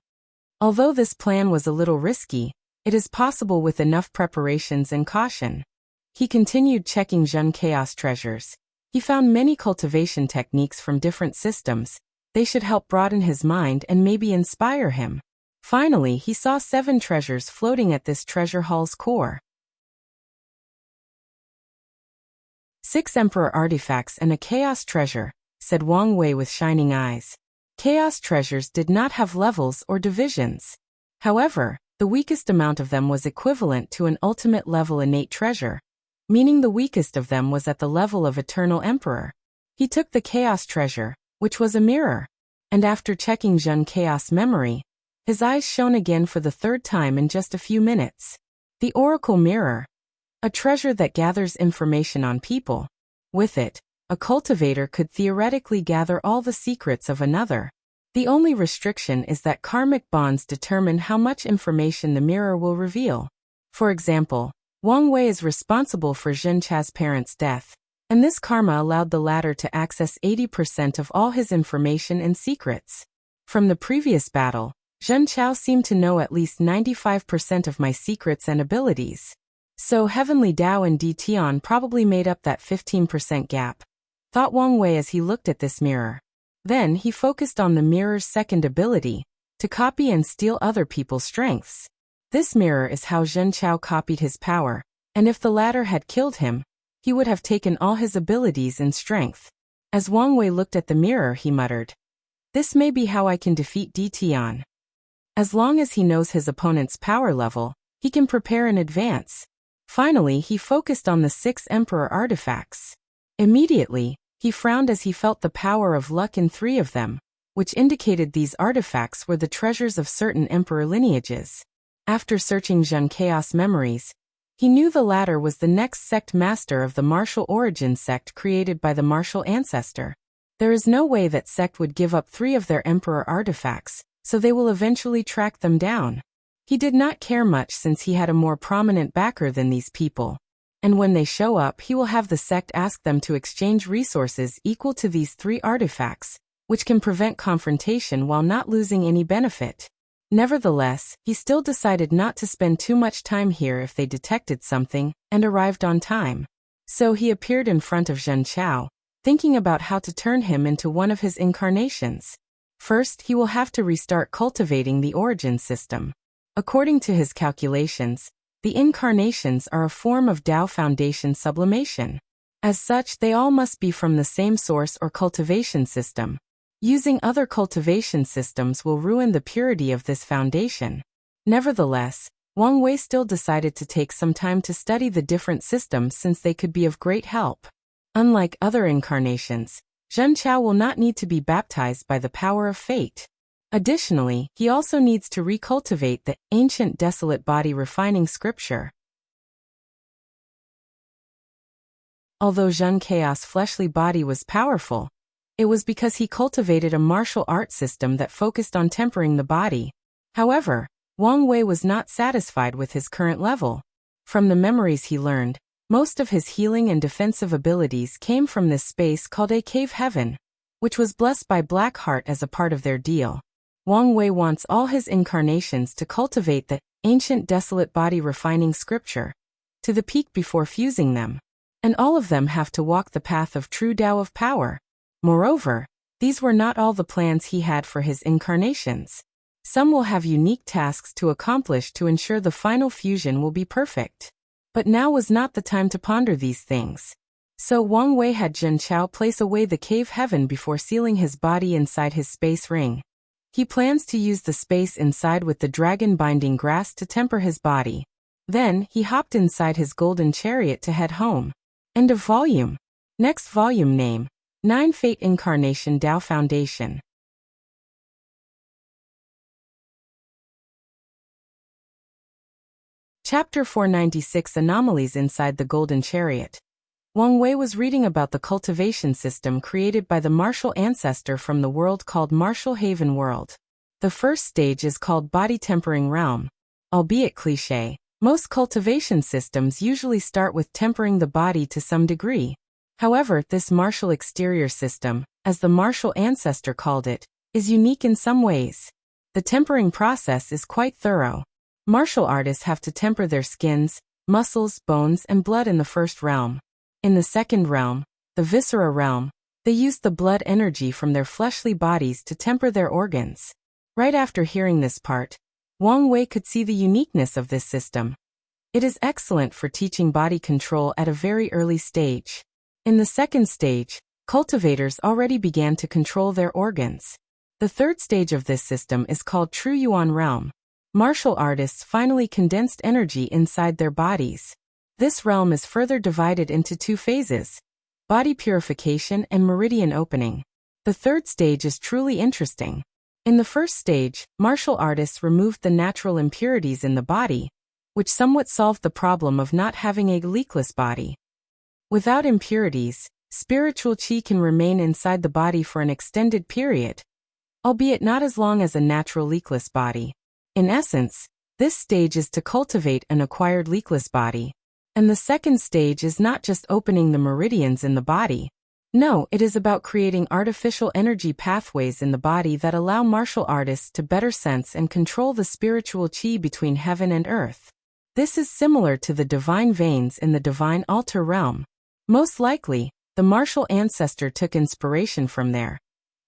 Although this plan was a little risky, it is possible with enough preparations and caution. He continued checking Jun Chaos treasures. He found many cultivation techniques from different systems. They should help broaden his mind and maybe inspire him. Finally, he saw 7 treasures floating at this treasure hall's core. 6 Emperor artifacts and a Chaos treasure, said Wang Wei with shining eyes. Chaos treasures did not have levels or divisions. However, the weakest amount of them was equivalent to an ultimate level innate treasure, meaning the weakest of them was at the level of Eternal Emperor. He took the Chaos treasure, which was a mirror, and after checking Jun Chaos memory, his eyes shone again for the 3rd time in just a few minutes. The Oracle Mirror. A treasure that gathers information on people. With it, A cultivator could theoretically gather all the secrets of another. The only restriction is that karmic bonds determine how much information the mirror will reveal. For example, Wang Wei is responsible for Zhen Chao's parents' death, and this karma allowed the latter to access 80% of all his information and secrets. From the previous battle, Zhen Chao seemed to know at least 95% of my secrets and abilities. So Heavenly Dao and Di Tian probably made up that 15% gap, thought Wang Wei as he looked at this mirror. Then he focused on the mirror's second ability, to copy and steal other people's strengths. This mirror is how Zhen Chao copied his power, and if the latter had killed him, he would have taken all his abilities and strength. As Wang Wei looked at the mirror, he muttered, "This may be how I can defeat Di Tian." As long as he knows his opponent's power level, he can prepare in advance. Finally, he focused on the 6 Emperor artifacts. Immediately, he frowned as he felt the power of luck in 3 of them, which indicated these artifacts were the treasures of certain emperor lineages. After searching Zhen Chaos memories, he knew the latter was the next sect master of the martial origin sect created by the martial ancestor. There is no way that sect would give up 3 of their emperor artifacts, so they will eventually track them down. He did not care much since he had a more prominent backer than these people. And when they show up, he will have the sect ask them to exchange resources equal to these 3 artifacts, which can prevent confrontation while not losing any benefit. Nevertheless, he still decided not to spend too much time here if they detected something, and arrived on time. So he appeared in front of Zhen Chao, thinking about how to turn him into one of his incarnations. First, he will have to restart cultivating the origin system. According to his calculations, the incarnations are a form of Tao Foundation sublimation. As such, they all must be from the same source or cultivation system. Using other cultivation systems will ruin the purity of this foundation. Nevertheless, Wang Wei still decided to take some time to study the different systems since they could be of great help. Unlike other incarnations, Zhen Chao will not need to be baptized by the power of fate. Additionally, he also needs to recultivate the ancient desolate body refining scripture. Although Zhen Chaos' fleshly body was powerful, it was because he cultivated a martial art system that focused on tempering the body. However, Wang Wei was not satisfied with his current level. From the memories he learned, most of his healing and defensive abilities came from this space called a cave heaven, which was blessed by Blackheart as a part of their deal. Wang Wei wants all his incarnations to cultivate the ancient desolate body refining scripture to the peak before fusing them, and all of them have to walk the path of true Tao of power. Moreover, these were not all the plans he had for his incarnations. Some will have unique tasks to accomplish to ensure the final fusion will be perfect. But now was not the time to ponder these things. So Wang Wei had Zhen Chao place away the cave heaven before sealing his body inside his space ring. He plans to use the space inside with the dragon binding grass to temper his body. Then, he hopped inside his golden chariot to head home. End of volume. Next volume name, 9 Fate Incarnation Tao Foundation. Chapter 496 Anomalies Inside the Golden Chariot. Wang Wei was reading about the cultivation system created by the martial ancestor from the world called Martial Haven World. The first stage is called Body Tempering Realm. Albeit cliché, most cultivation systems usually start with tempering the body to some degree. However, this martial exterior system, as the martial ancestor called it, is unique in some ways. The tempering process is quite thorough. Martial artists have to temper their skins, muscles, bones, and blood in the first realm. In the second realm, the viscera realm, they use the blood energy from their fleshly bodies to temper their organs. Right after hearing this part, Wang Wei could see the uniqueness of this system. It is excellent for teaching body control at a very early stage. In the second stage, cultivators already began to control their organs. The third stage of this system is called True Yuan Realm. Martial artists finally condensed energy inside their bodies. This realm is further divided into 2 phases: body purification and meridian opening. The third stage is truly interesting. In the first stage, martial artists removed the natural impurities in the body, which somewhat solved the problem of not having a leakless body. Without impurities, spiritual qi can remain inside the body for an extended period, albeit not as long as a natural leakless body. In essence, this stage is to cultivate an acquired leakless body. And the second stage is not just opening the meridians in the body. No, it is about creating artificial energy pathways in the body that allow martial artists to better sense and control the spiritual qi between heaven and earth. This is similar to the divine veins in the divine altar realm. Most likely, the martial ancestor took inspiration from there,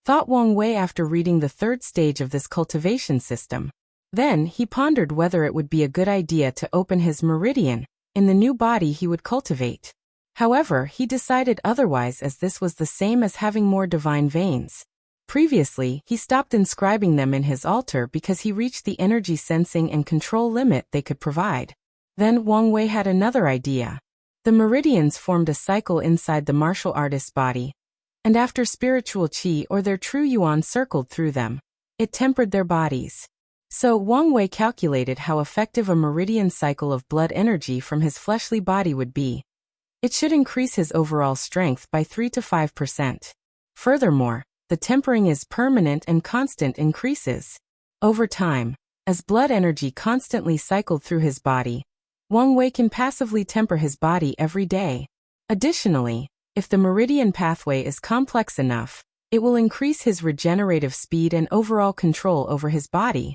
thought Wang Wei after reading the third stage of this cultivation system. Then he pondered whether it would be a good idea to open his meridian in the new body he would cultivate. However, he decided otherwise, as this was the same as having more divine veins. Previously, he stopped inscribing them in his altar because he reached the energy sensing and control limit they could provide. Then Wang Wei had another idea. The meridians formed a cycle inside the martial artist's body, and after spiritual qi or their true yuan circled through them, it tempered their bodies. So Wang Wei calculated how effective a meridian cycle of blood energy from his fleshly body would be. It should increase his overall strength by 3 to 5%. Furthermore, the tempering is permanent and constant increases. Over time, as blood energy constantly cycled through his body, Wang Wei can passively temper his body every day. Additionally, if the meridian pathway is complex enough, it will increase his regenerative speed and overall control over his body.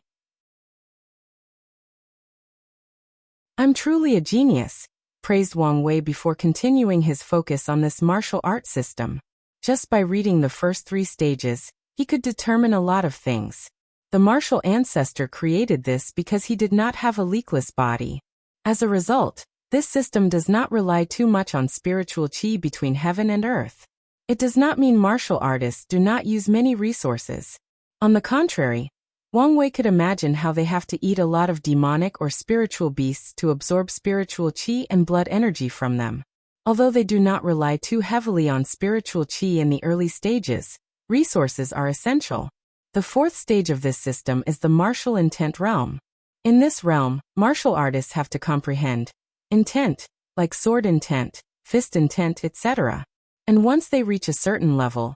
"I'm truly a genius," praised Wang Wei before continuing his focus on this martial art system. Just by reading the first 3 stages, he could determine a lot of things. The martial ancestor created this because he did not have a leakless body. As a result, this system does not rely too much on spiritual qi between heaven and earth. It does not mean martial artists do not use many resources. On the contrary, Wang Wei could imagine how they have to eat a lot of demonic or spiritual beasts to absorb spiritual qi and blood energy from them. Although they do not rely too heavily on spiritual qi in the early stages, resources are essential. The fourth stage of this system is the martial intent realm. In this realm, martial artists have to comprehend intent, like sword intent, fist intent, etc. And once they reach a certain level,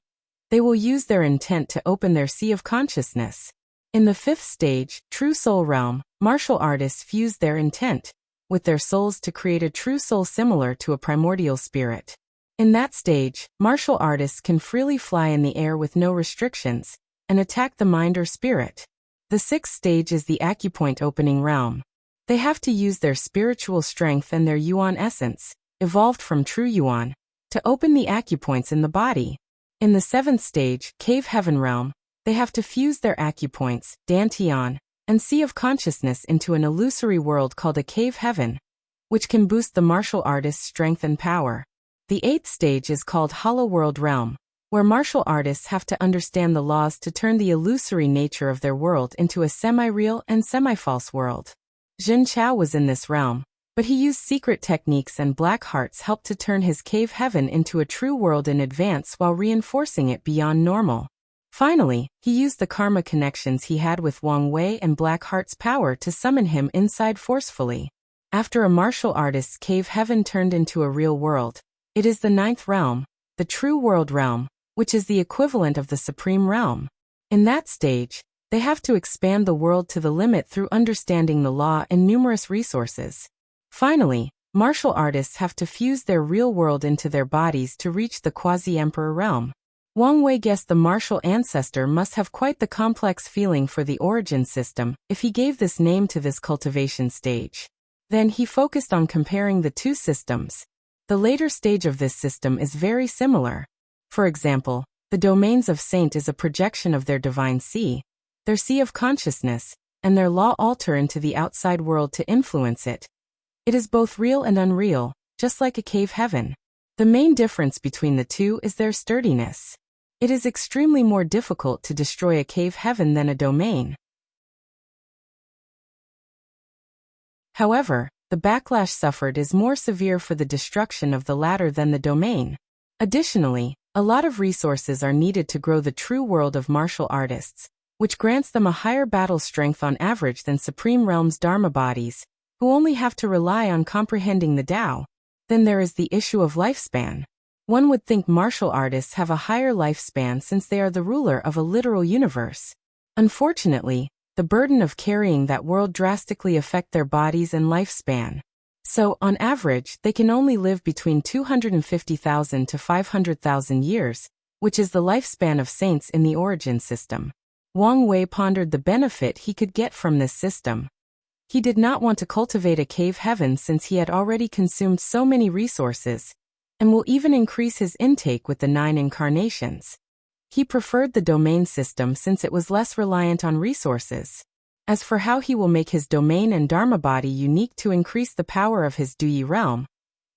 they will use their intent to open their sea of consciousness. In the fifth stage, true soul realm, martial artists fuse their intent with their souls to create a true soul similar to a primordial spirit. In that stage, martial artists can freely fly in the air with no restrictions and attack the mind or spirit. The sixth stage is the acupoint opening realm. They have to use their spiritual strength and their yuan essence, evolved from true yuan, to open the acupoints in the body. In the seventh stage, cave heaven realm, they have to fuse their acupoints, dantian, and sea of consciousness into an illusory world called a cave heaven, which can boost the martial artist's strength and power. The eighth stage is called hollow world realm, where martial artists have to understand the laws to turn the illusory nature of their world into a semi-real and semi-false world. Jin Chao was in this realm, but he used secret techniques and black hearts helped to turn his cave heaven into a true world in advance while reinforcing it beyond normal. Finally, he used the karma connections he had with Wang Wei and Black Heart's power to summon him inside forcefully. After a martial artist's cave heaven turned into a real world, it is the ninth realm, the true world realm, which is the equivalent of the supreme realm. In that stage, they have to expand the world to the limit through understanding the law and numerous resources. Finally, martial artists have to fuse their real world into their bodies to reach the quasi-emperor realm. Wang Wei guessed the martial ancestor must have quite the complex feeling for the origin system if he gave this name to this cultivation stage. Then he focused on comparing the two systems. The later stage of this system is very similar. For example, the domains of saint is a projection of their divine sea, their sea of consciousness, and their law altar into the outside world to influence it. It is both real and unreal, just like a cave heaven. The main difference between the two is their sturdiness. It is extremely more difficult to destroy a cave heaven than a domain. However, the backlash suffered is more severe for the destruction of the latter than the domain. Additionally, a lot of resources are needed to grow the true world of martial artists, which grants them a higher battle strength on average than Supreme Realm's Dharma bodies, who only have to rely on comprehending the Tao. Then there is the issue of lifespan. One would think martial artists have a higher lifespan since they are the ruler of a literal universe. Unfortunately, the burden of carrying that world drastically affect their bodies and lifespan. So, on average, they can only live between 250,000 to 500,000 years, which is the lifespan of saints in the origin system. Wang Wei pondered the benefit he could get from this system. He did not want to cultivate a cave heaven since he had already consumed so many resources, and will even increase his intake with the 9 incarnations. He preferred the domain system since it was less reliant on resources. As for how he will make his domain and Dharma body unique to increase the power of his Duyi realm,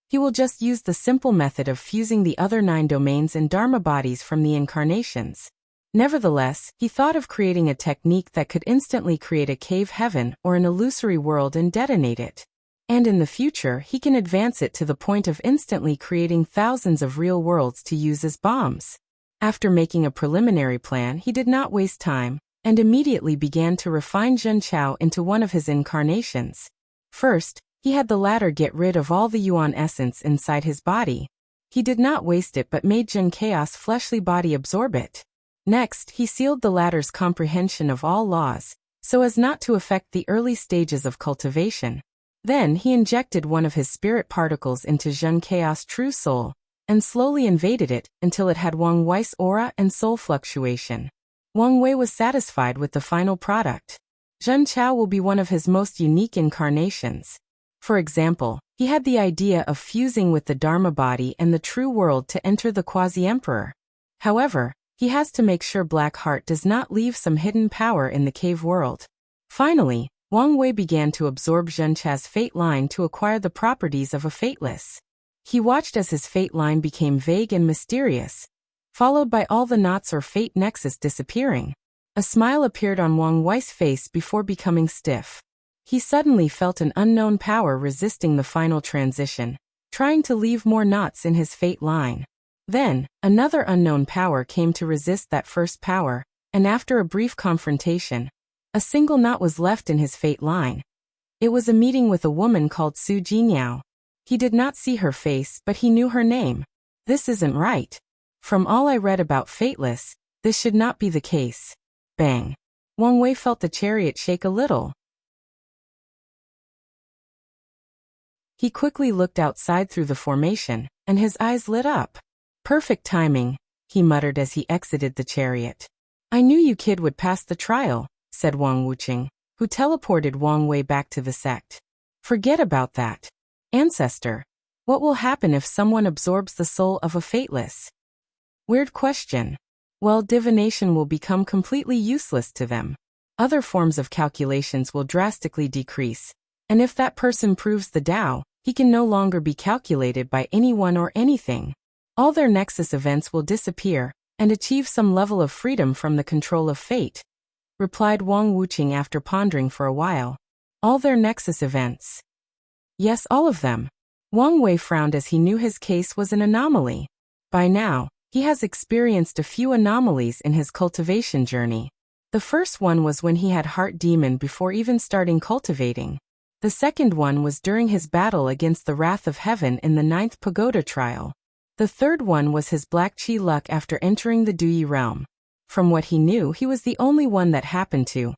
he will just use the simple method of fusing the other 9 domains and Dharma bodies from the incarnations. Nevertheless, he thought of creating a technique that could instantly create a cave heaven or an illusory world and detonate it. And in the future, he can advance it to the point of instantly creating thousands of real worlds to use as bombs. After making a preliminary plan, he did not waste time, and immediately began to refine Zhen Chao into one of his incarnations. First, he had the latter get rid of all the Yuan essence inside his body. He did not waste it but made Zhen Chaos' fleshly body absorb it. Next, he sealed the latter's comprehension of all laws, so as not to affect the early stages of cultivation. Then he injected one of his spirit particles into Zhen Chaos' true soul, and slowly invaded it until it had Wang Wei's aura and soul fluctuation. Wang Wei was satisfied with the final product. Zhen Chao will be one of his most unique incarnations. For example, he had the idea of fusing with the Dharma body and the true world to enter the quasi-emperor. However, he has to make sure Black Heart does not leave some hidden power in the cave world. Finally, Wang Wei began to absorb Zhen Chao's fate line to acquire the properties of a fateless. He watched as his fate line became vague and mysterious, followed by all the knots or fate nexus disappearing. A smile appeared on Wang Wei's face before becoming stiff. He suddenly felt an unknown power resisting the final transition, trying to leave more knots in his fate line. Then, another unknown power came to resist that first power, and after a brief confrontation, a single knot was left in his fate line. It was a meeting with a woman called Su Jinyao. He did not see her face, but he knew her name. This isn't right. From all I read about Fateless, this should not be the case. Bang. Wang Wei felt the chariot shake a little. He quickly looked outside through the formation, and his eyes lit up. Perfect timing, he muttered as he exited the chariot. I knew you kid would pass the trial, said Wang Wuqing, who teleported Wang Wei back to the sect. Forget about that. Ancestor, what will happen if someone absorbs the soul of a fateless? Weird question. Well, divination will become completely useless to them. Other forms of calculations will drastically decrease, and if that person proves the Tao, he can no longer be calculated by anyone or anything. All their nexus events will disappear, and achieve some level of freedom from the control of fate, replied Wang Wuqing after pondering for a while. All their nexus events. Yes, all of them. Wang Wei frowned as he knew his case was an anomaly. By now, he has experienced a few anomalies in his cultivation journey. The first one was when he had Heart Demon before even starting cultivating. The second one was during his battle against the Wrath of Heaven in the 9th Pagoda trial. The third one was his Black Chi luck after entering the Duyi realm. From what he knew, he was the only one that happened to.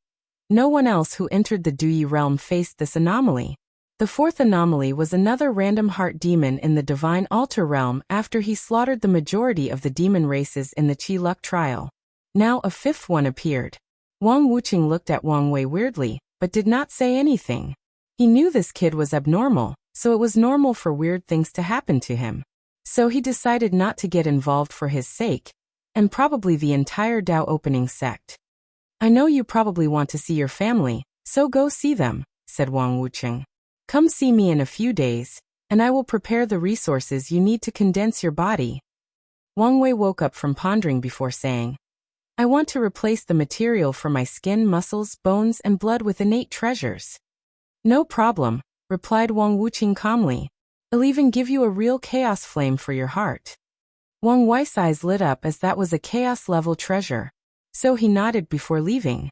No one else who entered the Duyi realm faced this anomaly. The fourth anomaly was another random heart demon in the Divine Altar realm after he slaughtered the majority of the demon races in the Chi luck trial. Now a fifth one appeared. Wang Wuqing looked at Wang Wei weirdly, but did not say anything. He knew this kid was abnormal, so it was normal for weird things to happen to him. So he decided not to get involved for his sake, and probably the entire Tao opening sect. I know you probably want to see your family, so go see them, said Wang Wuqing. Come see me in a few days, and I will prepare the resources you need to condense your body. Wang Wei woke up from pondering before saying, I want to replace the material for my skin, muscles, bones, and blood with innate treasures. No problem, replied Wang Wuqing calmly. I'll even give you a real chaos flame for your heart. Wang Wei's eyes lit up as that was a chaos-level treasure, so he nodded before leaving.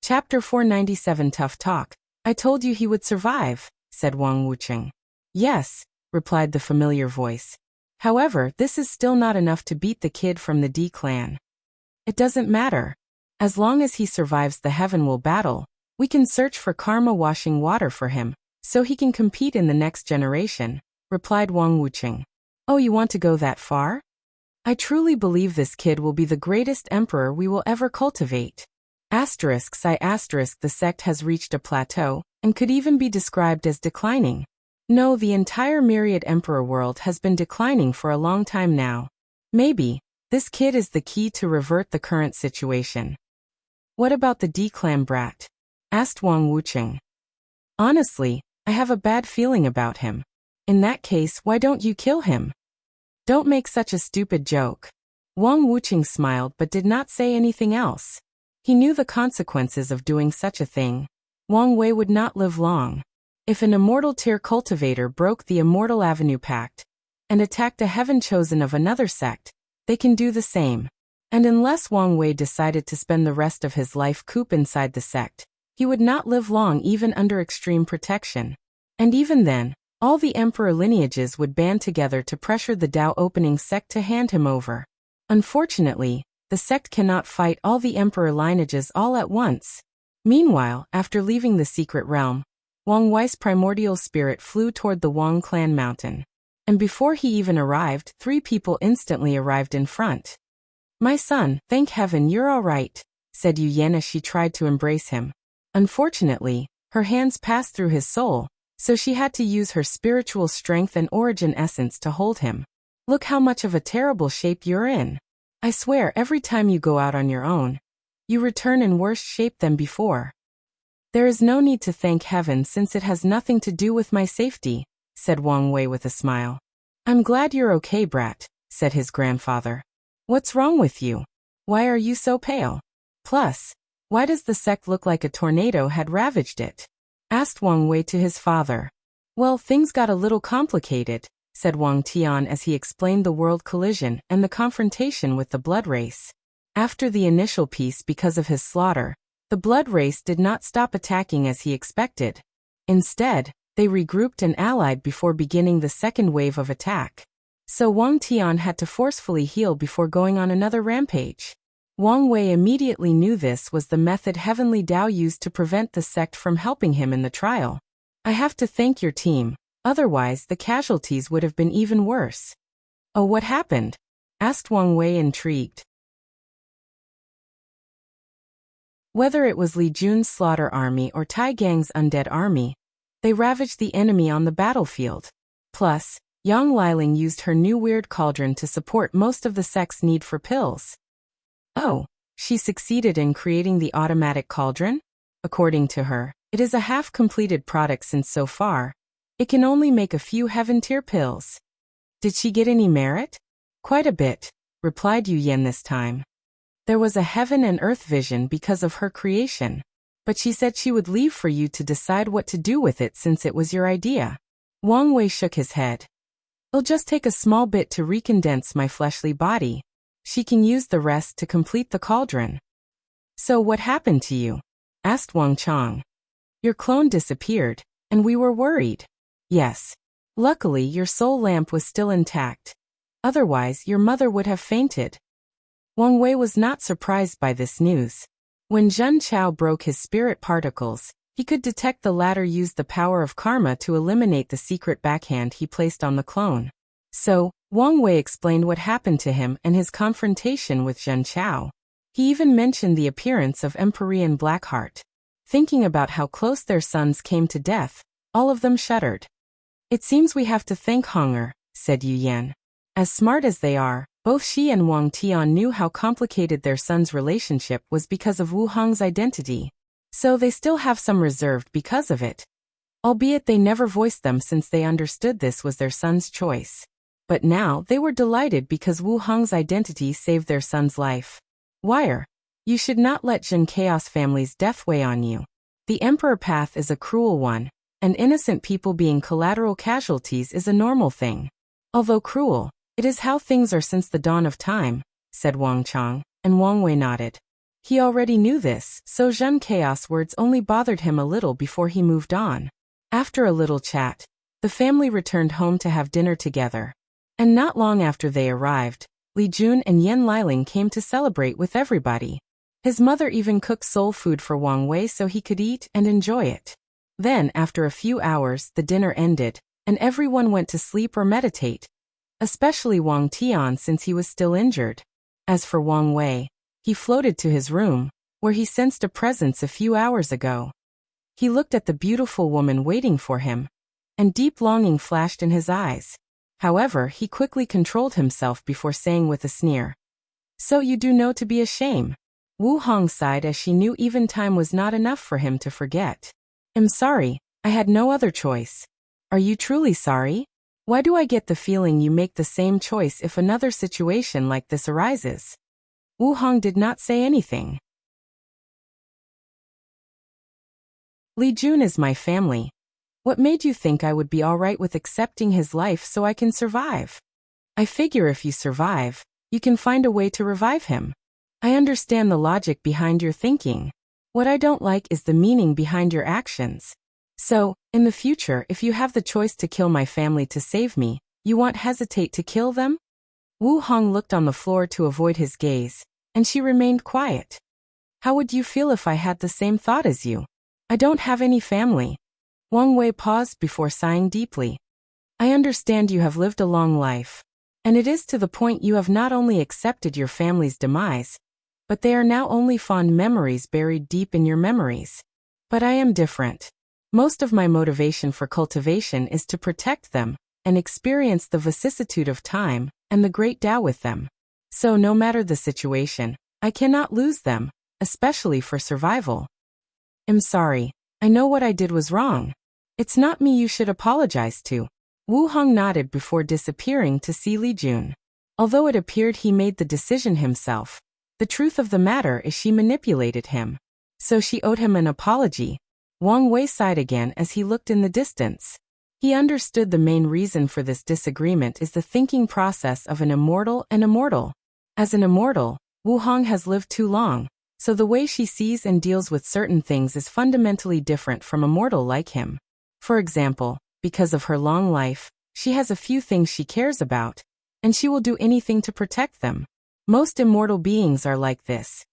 Chapter 497 Tough Talk. I told you he would survive, said Wang Wucheng. Yes, replied the familiar voice. However, this is still not enough to beat the kid from the D clan. It doesn't matter. As long as he survives the Heavenwell battle, we can search for karma washing water for him, so he can compete in the next generation, replied Wang Wucheng. Oh, you want to go that far? I truly believe this kid will be the greatest emperor we will ever cultivate. The sect has reached a plateau, and could even be described as declining. No, the entire myriad emperor world has been declining for a long time now. Maybe, this kid is the key to revert the current situation. What about the D-clan brat? Asked Wang Wucheng. Honestly, I have a bad feeling about him. In that case, why don't you kill him? Don't make such a stupid joke. Wang Wucheng smiled but did not say anything else. He knew the consequences of doing such a thing. Wang Wei would not live long. If an immortal tier cultivator broke the Immortal Avenue Pact and attacked a heaven chosen of another sect, they can do the same. And unless Wang Wei decided to spend the rest of his life cooped inside the sect, he would not live long even under extreme protection. And even then, all the emperor lineages would band together to pressure the Dao opening sect to hand him over. Unfortunately, the sect cannot fight all the emperor lineages all at once. Meanwhile, after leaving the secret realm, Wang Wei's primordial spirit flew toward the Wang clan mountain. And before he even arrived, 3 people instantly arrived in front. My son, thank heaven you're all right, said Yu Yan as she tried to embrace him. Unfortunately, her hands passed through his soul, so she had to use her spiritual strength and origin essence to hold him. Look how much of a terrible shape you're in. I swear every time you go out on your own, you return in worse shape than before. There is no need to thank heaven since it has nothing to do with my safety, said Wang Wei with a smile. I'm glad you're okay, brat, said his grandfather. What's wrong with you? Why are you so pale? Plus, why does the sect look like a tornado had ravaged it? Asked Wang Wei to his father. Well, things got a little complicated, said Wang Tian as he explained the world collision and the confrontation with the blood race. After the initial peace because of his slaughter, the blood race did not stop attacking as he expected. Instead, they regrouped and allied before beginning the second wave of attack. So Wang Tian had to forcefully heal before going on another rampage. Wang Wei immediately knew this was the method Heavenly Dao used to prevent the sect from helping him in the trial. I have to thank your team, otherwise the casualties would have been even worse. Oh, what happened? Asked Wang Wei intrigued. Whether it was Li Jun's slaughter army or Tai Gang's undead army, they ravaged the enemy on the battlefield. Plus, Yang Liling used her new weird cauldron to support most of the sect's need for pills. Oh, she succeeded in creating the automatic cauldron? According to her, it is a half-completed product since so far, it can only make a few heaven-tier pills. Did she get any merit? Quite a bit, replied Yu Yan this time. There was a heaven and earth vision because of her creation, but she said she would leave for you to decide what to do with it since it was your idea. Wang Wei shook his head. It'll just take a small bit to recondense my fleshly body. She can use the rest to complete the cauldron. So what happened to you? Asked Wang Chong. Your clone disappeared, and we were worried. Yes. Luckily your soul lamp was still intact. Otherwise your mother would have fainted. Wang Wei was not surprised by this news. When Zhen Chao broke his spirit particles, he could detect the latter used the power of karma to eliminate the secret backhand he placed on the clone. So, Wang Wei explained what happened to him and his confrontation with Zhen Chao. He even mentioned the appearance of Empyrean Blackheart. Thinking about how close their sons came to death, all of them shuddered. It seems we have to thank Honger, said Yu Yan. As smart as they are, both she and Wang Tian knew how complicated their son's relationship was because of Wu Hong's identity. So they still have some reserved because of it. Albeit they never voiced them since they understood this was their son's choice. But now they were delighted because Wu Hong's identity saved their son's life. Wire, you should not let Jin Chaos family's death weigh on you. The Emperor path is a cruel one, and innocent people being collateral casualties is a normal thing. Although cruel, it is how things are since the dawn of time, said Wang Chong, and Wang Wei nodded. He already knew this, so Zhen Chaos words only bothered him a little before he moved on. After a little chat, the family returned home to have dinner together. And not long after they arrived, Li Jun and Yan Liling came to celebrate with everybody. His mother even cooked soul food for Wang Wei so he could eat and enjoy it. Then, after a few hours, the dinner ended, and everyone went to sleep or meditate. Especially Wang Tian since he was still injured. As for Wang Wei, he floated to his room, where he sensed a presence a few hours ago. He looked at the beautiful woman waiting for him, and deep longing flashed in his eyes. However, he quickly controlled himself before saying with a sneer, "So you do know to be a shame." Wu Hong sighed as she knew even time was not enough for him to forget. "I'm sorry, I had no other choice." "Are you truly sorry? Why do I get the feeling you make the same choice if another situation like this arises?" Wu Hong did not say anything. "Li Jun is my family. What made you think I would be alright with accepting his life so I can survive? I figure if you survive, you can find a way to revive him. I understand the logic behind your thinking. What I don't like is the meaning behind your actions. So, in the future, if you have the choice to kill my family to save me, you won't hesitate to kill them?" Wu Hong looked on the floor to avoid his gaze, and she remained quiet. "How would you feel if I had the same thought as you? I don't have any family." Wang Wei paused before sighing deeply. "I understand you have lived a long life, and it is to the point you have not only accepted your family's demise, but they are now only fond memories buried deep in your memories. But I am different. Most of my motivation for cultivation is to protect them, and experience the vicissitude of time, and the great Tao with them. So no matter the situation, I cannot lose them, especially for survival. I'm sorry. I know what I did was wrong. It's not me you should apologize to." Wu Hong nodded before disappearing to see Li Jun. Although it appeared he made the decision himself, the truth of the matter is she manipulated him. So she owed him an apology. Wang Wei sighed again as he looked in the distance. He understood the main reason for this disagreement is the thinking process of an immortal and immortal. As an immortal, Wu Hong has lived too long, so the way she sees and deals with certain things is fundamentally different from a mortal like him. For example, because of her long life, she has a few things she cares about, and she will do anything to protect them. Most immortal beings are like this,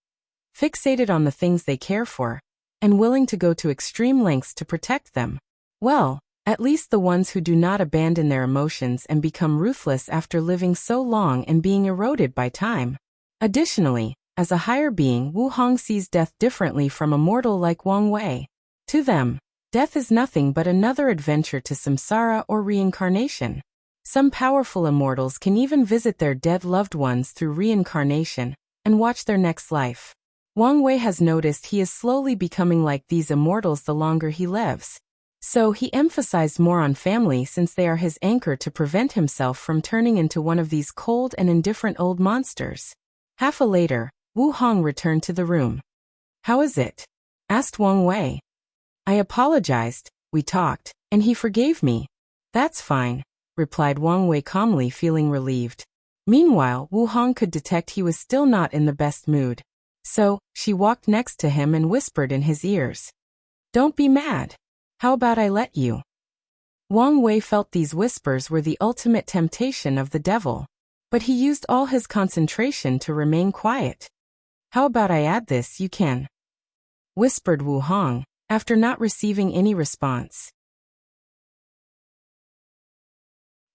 fixated on the things they care for, and willing to go to extreme lengths to protect them. Well, at least the ones who do not abandon their emotions and become ruthless after living so long and being eroded by time. Additionally, as a higher being, Wu Hong sees death differently from a mortal like Wang Wei. To them, death is nothing but another adventure to samsara or reincarnation. Some powerful immortals can even visit their dead loved ones through reincarnation and watch their next life. Wang Wei has noticed he is slowly becoming like these immortals the longer he lives. So he emphasized more on family since they are his anchor to prevent himself from turning into one of these cold and indifferent old monsters. Half a later, Wu Hong returned to the room. "How is it?" asked Wang Wei. "I apologized, we talked, and he forgave me." "That's fine," replied Wang Wei calmly, feeling relieved. Meanwhile, Wu Hong could detect he was still not in the best mood. So, she walked next to him and whispered in his ears. "Don't be mad. How about I let you?" Wang Wei felt these whispers were the ultimate temptation of the devil. But he used all his concentration to remain quiet. "How about I add this, you can?" whispered Wu Hong, after not receiving any response.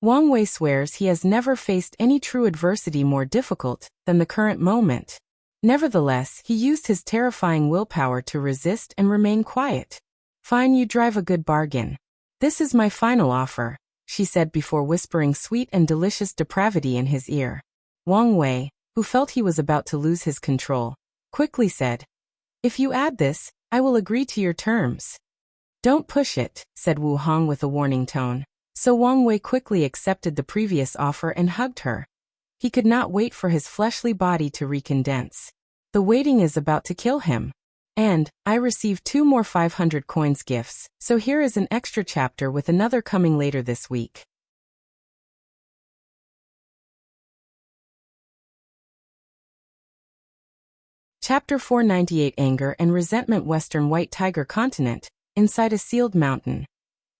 Wang Wei swears he has never faced any true adversity more difficult than the current moment. Nevertheless, he used his terrifying willpower to resist and remain quiet. "Fine, you drive a good bargain. This is my final offer," she said before whispering sweet and delicious depravity in his ear. Wang Wei, who felt he was about to lose his control, quickly said, "If you add this, I will agree to your terms." "Don't push it," said Wu Hong with a warning tone. So Wang Wei quickly accepted the previous offer and hugged her. He could not wait for his fleshly body to recondense. The waiting is about to kill him. And, I received 2 more 500 coins gifts, so here is an extra chapter with another coming later this week. Chapter 498 Anger and Resentment Western White Tiger Continent, inside a sealed mountain.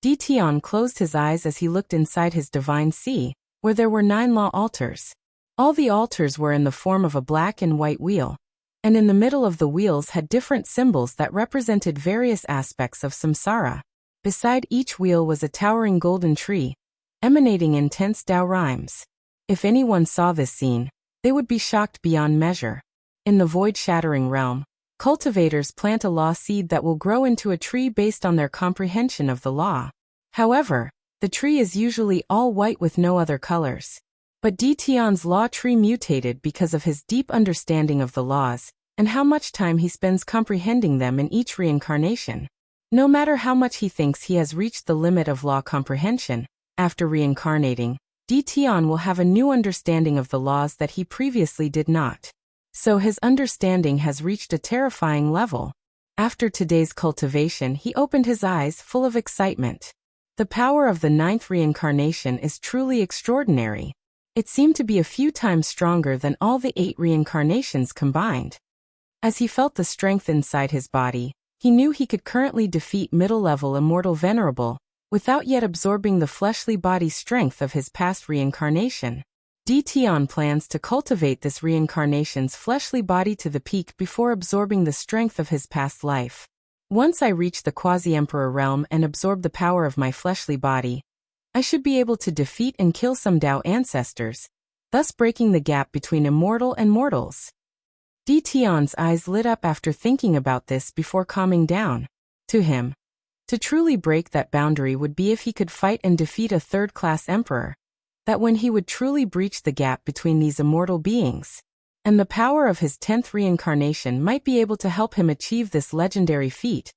Tian closed his eyes as he looked inside his divine sea, where there were 9 law altars. All the altars were in the form of a black and white wheel, and in the middle of the wheels had different symbols that represented various aspects of samsara. Beside each wheel was a towering golden tree, emanating intense Tao rhymes. If anyone saw this scene, they would be shocked beyond measure. In the void-shattering realm, cultivators plant a law seed that will grow into a tree based on their comprehension of the law. However, the tree is usually all white with no other colors. But Tian's law tree mutated because of his deep understanding of the laws, and how much time he spends comprehending them in each reincarnation. No matter how much he thinks he has reached the limit of law comprehension, after reincarnating, Tian will have a new understanding of the laws that he previously did not. So his understanding has reached a terrifying level. After today's cultivation, he opened his eyes full of excitement. The power of the 9th reincarnation is truly extraordinary. It seemed to be a few times stronger than all the 8 reincarnations combined. As he felt the strength inside his body, he knew he could currently defeat middle-level immortal Venerable, without yet absorbing the fleshly body strength of his past reincarnation. Tian plans to cultivate this reincarnation's fleshly body to the peak before absorbing the strength of his past life. Once I reach the quasi-emperor realm and absorb the power of my fleshly body, I should be able to defeat and kill some Tao ancestors, thus breaking the gap between immortal and mortals. Tian's eyes lit up after thinking about this before calming down. To him, to truly break that boundary would be if he could fight and defeat a third-class emperor, that when he would truly breach the gap between these immortal beings. And the power of his 10th reincarnation might be able to help him achieve this legendary feat.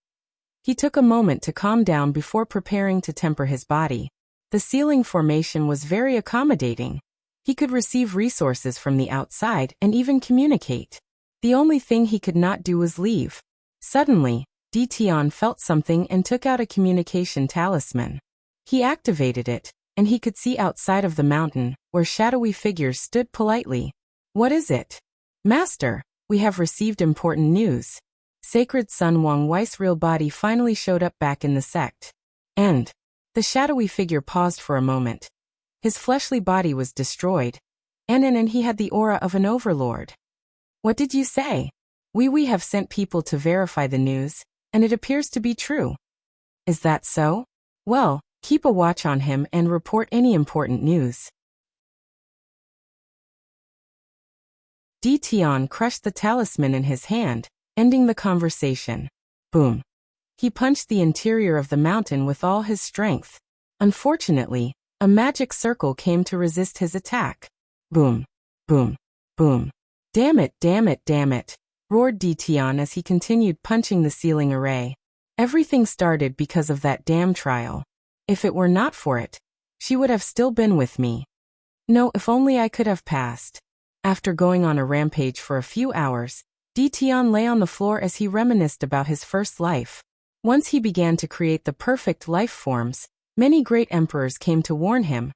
He took a moment to calm down before preparing to temper his body. The ceiling formation was very accommodating. He could receive resources from the outside and even communicate. The only thing he could not do was leave. Suddenly, Tian felt something and took out a communication talisman. He activated it, and he could see outside of the mountain, where shadowy figures stood politely. What is it? Master, we have received important news. Sacred Sun Wang Wei's real body finally showed up back in the sect. And the shadowy figure paused for a moment. His fleshly body was destroyed, and he had the aura of an overlord. What did you say? We have sent people to verify the news, and it appears to be true. Is that so? Well, keep a watch on him and report any important news. Tian crushed the talisman in his hand, ending the conversation. Boom. He punched the interior of the mountain with all his strength. Unfortunately, a magic circle came to resist his attack. Boom. Boom. Boom. Damn it, damn it, damn it, roared Tian as he continued punching the ceiling array. Everything started because of that damn trial. If it were not for it, she would have still been with me. No, if only I could have passed. After going on a rampage for a few hours, Tian lay on the floor as he reminisced about his first life. Once he began to create the perfect life forms, many great emperors came to warn him,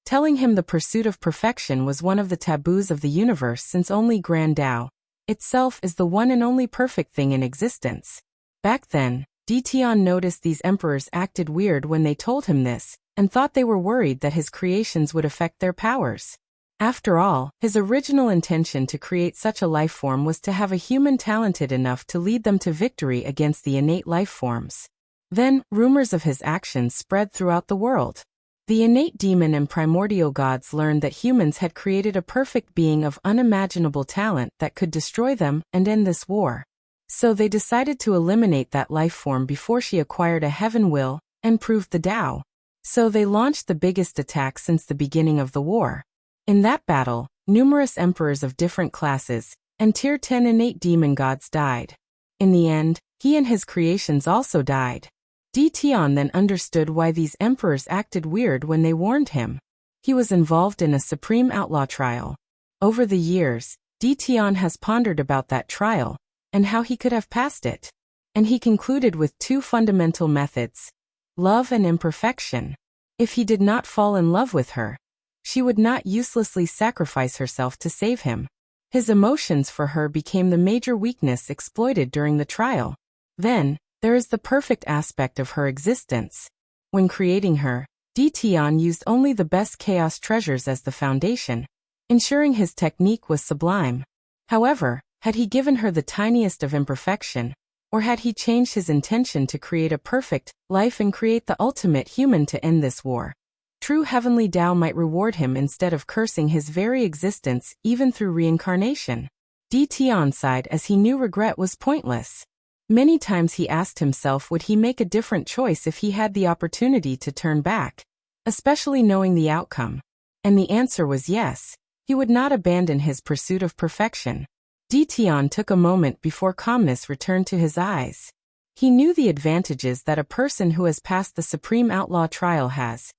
telling him the pursuit of perfection was one of the taboos of the universe since only Grand Tao itself is the one and only perfect thing in existence. Back then, Tian noticed these emperors acted weird when they told him this, and thought they were worried that his creations would affect their powers. After all, his original intention to create such a life form was to have a human talented enough to lead them to victory against the innate life forms. Then, rumors of his actions spread throughout the world. The innate demon and primordial gods learned that humans had created a perfect being of unimaginable talent that could destroy them and end this war. So they decided to eliminate that life form before she acquired a heaven will and proved the Tao. So they launched the biggest attack since the beginning of the war. In that battle, numerous emperors of different classes and tier 10 innate demon gods died. In the end, he and his creations also died. Tian then understood why these emperors acted weird when they warned him. He was involved in a supreme outlaw trial. Over the years, Tian has pondered about that trial, and how he could have passed it. And he concluded with 2 fundamental methods: love and imperfection. If he did not fall in love with her, she would not uselessly sacrifice herself to save him. His emotions for her became the major weakness exploited during the trial. Then, there is the perfect aspect of her existence. When creating her, Defying used only the best chaos treasures as the foundation, ensuring his technique was sublime. However, had he given her the tiniest of imperfection, or had he changed his intention to create a perfect life and create the ultimate human to end this war, true heavenly Tao might reward him instead of cursing his very existence even through reincarnation. Defying sighed as he knew regret was pointless. Many times he asked himself would he make a different choice if he had the opportunity to turn back, especially knowing the outcome. And the answer was yes, he would not abandon his pursuit of perfection. Defying took a moment before calmness returned to his eyes. He knew the advantages that a person who has passed the Supreme Outlaw trial has: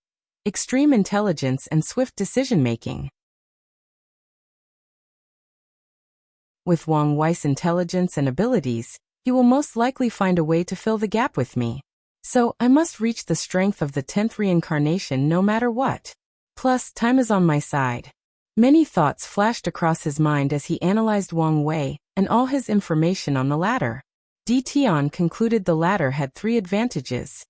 extreme intelligence and swift decision-making. With Wang Wei's intelligence and abilities, he will most likely find a way to fill the gap with me. So, I must reach the strength of the 10th reincarnation no matter what. Plus, time is on my side. Many thoughts flashed across his mind as he analyzed Wang Wei and all his information on the latter. Defying concluded the latter had 3 advantages: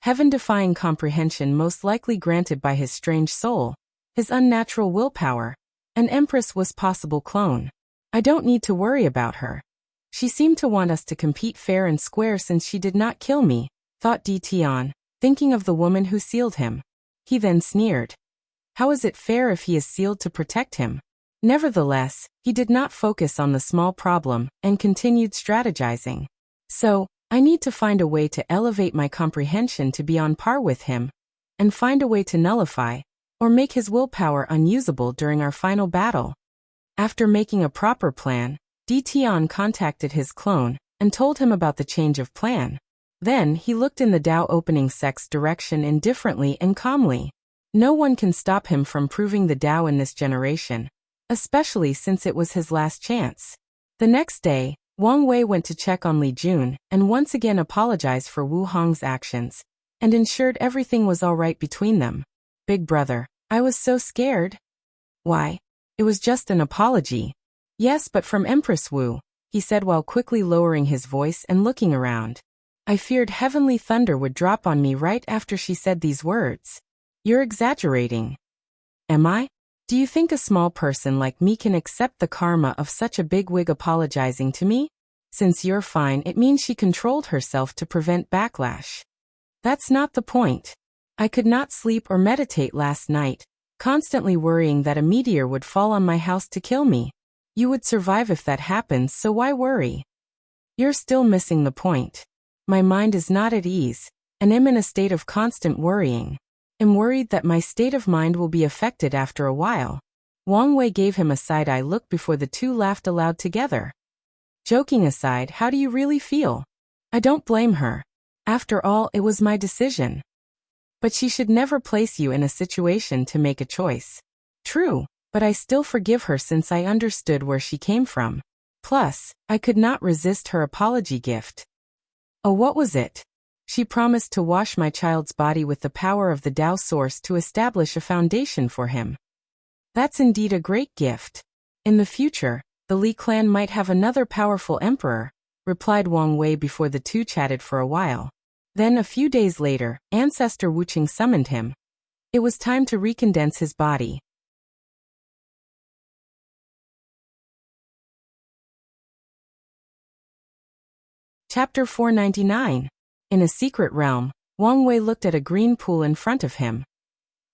heaven-defying comprehension most likely granted by his strange soul, his unnatural willpower, an empress was possible clone. I don't need to worry about her. She seemed to want us to compete fair and square since she did not kill me, thought Defying, thinking of the woman who sealed him. He then sneered. How is it fair if he is sealed to protect him? Nevertheless, he did not focus on the small problem and continued strategizing. So, I need to find a way to elevate my comprehension to be on par with him, and find a way to nullify, or make his willpower unusable during our final battle. After making a proper plan, Defying contacted his clone and told him about the change of plan. Then he looked in the Tao opening sect's direction indifferently and calmly. No one can stop him from proving the Tao in this generation, especially since it was his last chance. The next day, Wang Wei went to check on Li Jun and once again apologized for Wu Hong's actions, and ensured everything was all right between them. Big brother, I was so scared. Why? It was just an apology. Yes, but from Empress Wu, he said while quickly lowering his voice and looking around. I feared heavenly thunder would drop on me right after she said these words. You're exaggerating. Am I? Do you think a small person like me can accept the karma of such a bigwig apologizing to me? Since you're fine, it means she controlled herself to prevent backlash. That's not the point. I could not sleep or meditate last night, constantly worrying that a meteor would fall on my house to kill me. You would survive if that happens, so why worry? You're still missing the point. My mind is not at ease, and am in a state of constant worrying. I'm worried that my state of mind will be affected after a while. Wang Wei gave him a side-eye look before the two laughed aloud together. Joking aside, how do you really feel? I don't blame her. After all, it was my decision. But she should never place you in a situation to make a choice. True, but I still forgive her since I understood where she came from. Plus, I could not resist her apology gift. Oh, what was it? She promised to wash my child's body with the power of the Tao Source to establish a foundation for him. That's indeed a great gift. In the future, the Li clan might have another powerful emperor, replied Wang Wei before the two chatted for a while. Then a few days later, Ancestor Wuxia summoned him. It was time to recondense his body. Chapter 499. In a secret realm, Wang Wei looked at a green pool in front of him.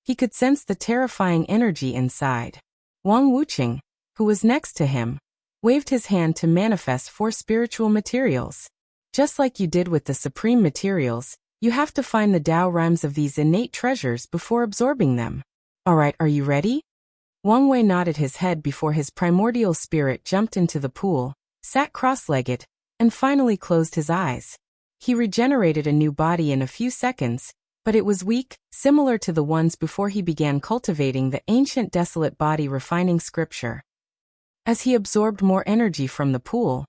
He could sense the terrifying energy inside. Wang Wuxia, who was next to him, waved his hand to manifest 4 spiritual materials. Just like you did with the supreme materials, you have to find the Tao rhymes of these innate treasures before absorbing them. Alright, are you ready? Wang Wei nodded his head before his primordial spirit jumped into the pool, sat cross-legged, and finally closed his eyes. He regenerated a new body in a few seconds, but it was weak, similar to the ones before he began cultivating the ancient desolate body refining scripture. As he absorbed more energy from the pool,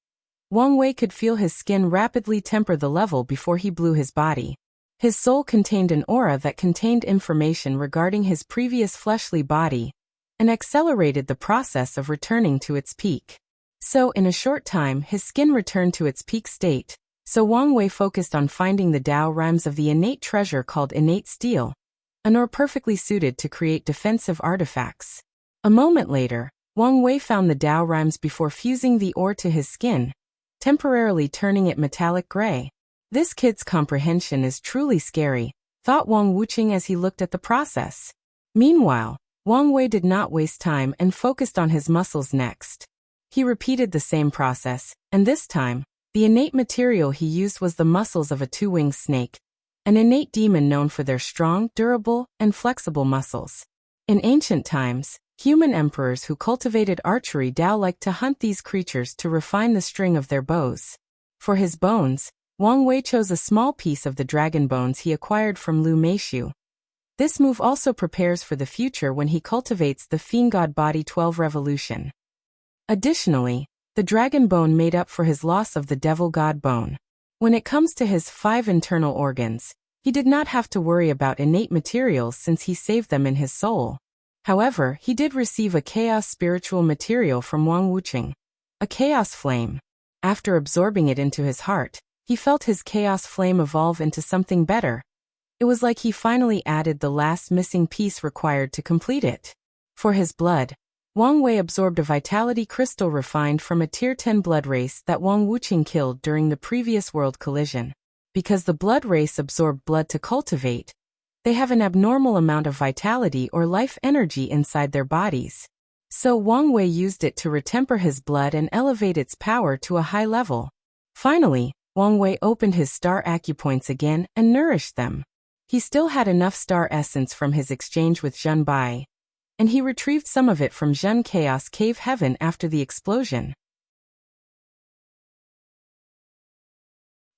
Wang Wei could feel his skin rapidly temper the level before he blew his body. His soul contained an aura that contained information regarding his previous fleshly body, and accelerated the process of returning to its peak. So in a short time his skin returned to its peak state, so Wang Wei focused on finding the Tao rhymes of the innate treasure called innate steel, an ore perfectly suited to create defensive artifacts. A moment later, Wang Wei found the Tao rhymes before fusing the ore to his skin, temporarily turning it metallic gray. This kid's comprehension is truly scary, thought Wang Wuqing as he looked at the process. Meanwhile, Wang Wei did not waste time and focused on his muscles next. He repeated the same process, and this time, the innate material he used was the muscles of a two-winged snake, an innate demon known for their strong, durable, and flexible muscles. In ancient times, human emperors who cultivated archery liked to hunt these creatures to refine the string of their bows. For his bones, Wang Wei chose a small piece of the dragon bones he acquired from Lu Meishu. This move also prepares for the future when he cultivates the Fiend God Body 12 Revolution. Additionally, the dragon bone made up for his loss of the Devil God Bone. When it comes to his 5 internal organs, he did not have to worry about innate materials since he saved them in his soul. However, he did receive a chaos spiritual material from Wang Wuqing, a chaos flame. After absorbing it into his heart, he felt his chaos flame evolve into something better. It was like he finally added the last missing piece required to complete it. For his blood, Wang Wei absorbed a vitality crystal refined from a tier 10 blood race that Wang Wuqing killed during the previous world collision. Because the blood race absorbed blood to cultivate, they have an abnormal amount of vitality or life energy inside their bodies. So Wang Wei used it to retemper his blood and elevate its power to a high level. Finally, Wang Wei opened his star acupoints again and nourished them. He still had enough star essence from his exchange with Zhen Bai, and he retrieved some of it from Zhen Chaos Cave Heaven after the explosion.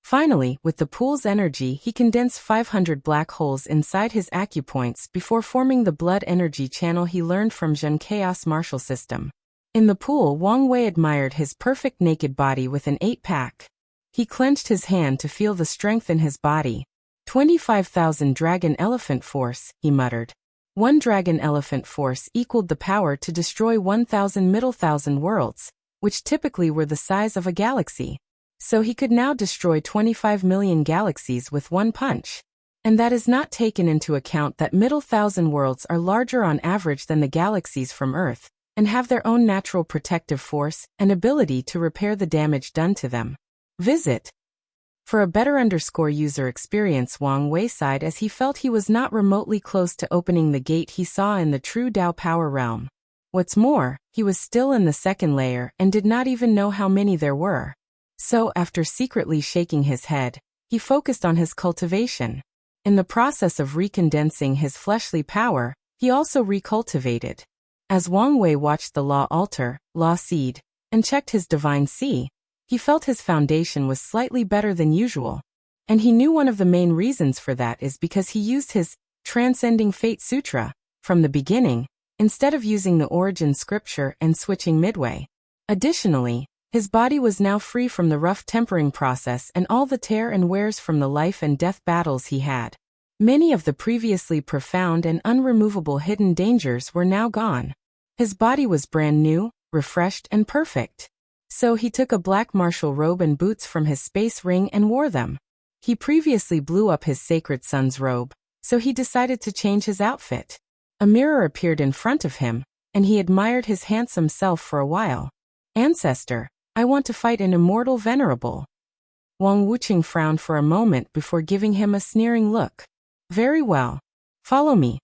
Finally, with the pool's energy, he condensed 500 black holes inside his acupoints before forming the blood energy channel he learned from Zhen Chaos Martial System. In the pool, Wang Wei admired his perfect naked body with an 8-pack. He clenched his hand to feel the strength in his body. 25,000 dragon elephant force, he muttered. 1 dragon elephant force equaled the power to destroy 1,000 middle thousand worlds, which typically were the size of a galaxy. So he could now destroy 25 million galaxies with one punch. And that is not taken into account that middle thousand worlds are larger on average than the galaxies from Earth, and have their own natural protective force and ability to repair the damage done to them. Visit. For a better user experience, Wang Wei sighed as he felt he was not remotely close to opening the gate he saw in the true Tao power realm. What's more, he was still in the second layer and did not even know how many there were. So, after secretly shaking his head, he focused on his cultivation. In the process of recondensing his fleshly power, he also recultivated. As Wang Wei watched the law altar, law seed, and checked his divine sea, he felt his foundation was slightly better than usual. And he knew one of the main reasons for that is because he used his Transcending Fate Sutra from the beginning, instead of using the origin scripture and switching midway. Additionally, his body was now free from the rough tempering process and all the tear and wears from the life and death battles he had. Many of the previously profound and unremovable hidden dangers were now gone. His body was brand new, refreshed, and perfect. So he took a black martial robe and boots from his space ring and wore them. He previously blew up his sacred son's robe, so he decided to change his outfit. A mirror appeared in front of him, and he admired his handsome self for a while. Ancestor, I want to fight an immortal venerable. Wang Wuqing frowned for a moment before giving him a sneering look. Very well. Follow me.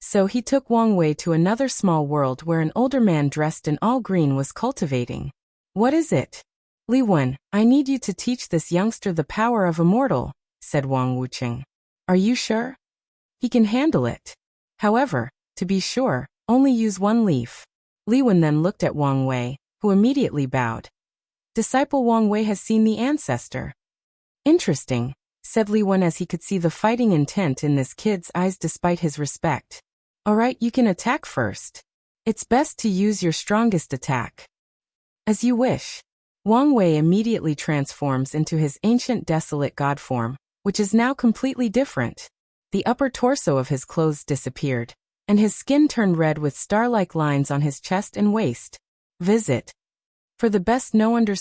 So he took Wang Wei to another small world where an older man dressed in all green was cultivating. What is it? Li Wen, I need you to teach this youngster the power of immortal, said Wang Wuqing. Are you sure? He can handle it. However, to be sure, only use 1 leaf. Li Wen then looked at Wang Wei, who immediately bowed. Disciple Wang Wei has seen the ancestor. Interesting, said Li Wen as he could see the fighting intent in this kid's eyes despite his respect. Alright, you can attack first. It's best to use your strongest attack. As you wish. Wang Wei immediately transforms into his ancient desolate god form, which is now completely different. The upper torso of his clothes disappeared, and his skin turned red with star-like lines on his chest and waist. Visit. For the best no_vel_read_ng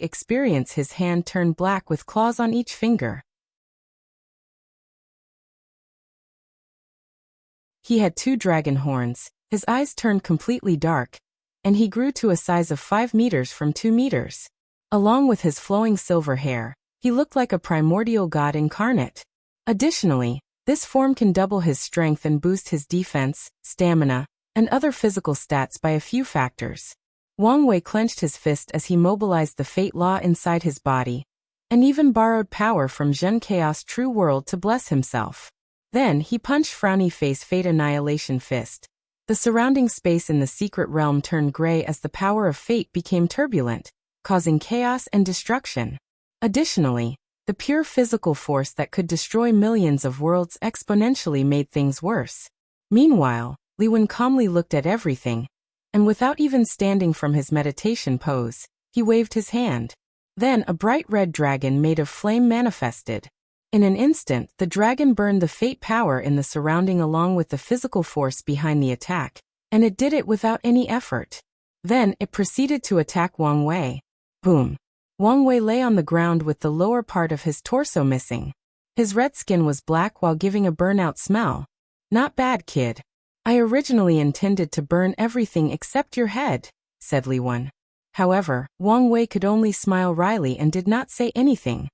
experience, his hand turned black with claws on each finger. He had 2 dragon horns, his eyes turned completely dark, and he grew to a size of 5 meters from 2 meters. Along with his flowing silver hair, he looked like a primordial god incarnate. Additionally, this form can double his strength and boost his defense, stamina, and other physical stats by a few factors. Wang Wei clenched his fist as he mobilized the fate law inside his body, and even borrowed power from Zhen Chaos True World to bless himself. Then he punched Frowny Face Fate Annihilation Fist. The surrounding space in the secret realm turned gray as the power of fate became turbulent, causing chaos and destruction. Additionally, the pure physical force that could destroy millions of worlds exponentially made things worse. Meanwhile, Li Wen calmly looked at everything, and without even standing from his meditation pose, he waved his hand. Then a bright red dragon made of flame manifested. In an instant, the dragon burned the fate power in the surrounding along with the physical force behind the attack, and it did it without any effort. Then it proceeded to attack Wang Wei. Boom! Wang Wei lay on the ground with the lower part of his torso missing. His red skin was black while giving a burnout smell. Not bad, kid. I originally intended to burn everything except your head, said Li Wen. However, Wang Wei could only smile wryly and did not say anything.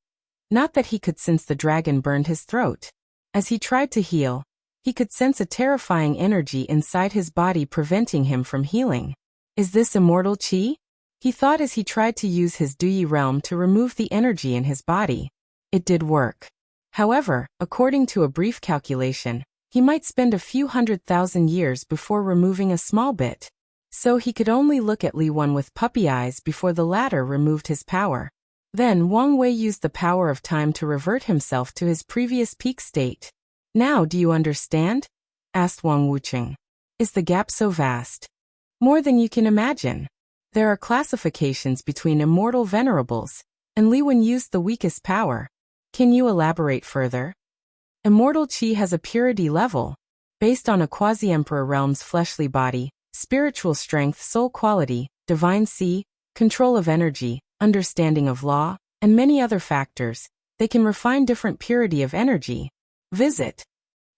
Not that he could sense the dragon burned his throat. As he tried to heal, he could sense a terrifying energy inside his body preventing him from healing. Is this immortal qi? He thought as he tried to use his Duyi realm to remove the energy in his body. It did work. However, according to a brief calculation, he might spend a few 100,000 years before removing a small bit. So he could only look at Li Wen with puppy eyes before the latter removed his power. Then Wang Wei used the power of time to revert himself to his previous peak state. Now do you understand? Asked Wang Wuqing. Is the gap so vast? More than you can imagine. There are classifications between immortal venerables, and Li Wen used the weakest power. Can you elaborate further? Immortal qi has a purity level, based on a quasi-emperor realm's fleshly body, spiritual strength, soul quality, divine si, control of energy, understanding of law, and many other factors. They can refine different purity of energy. Visit.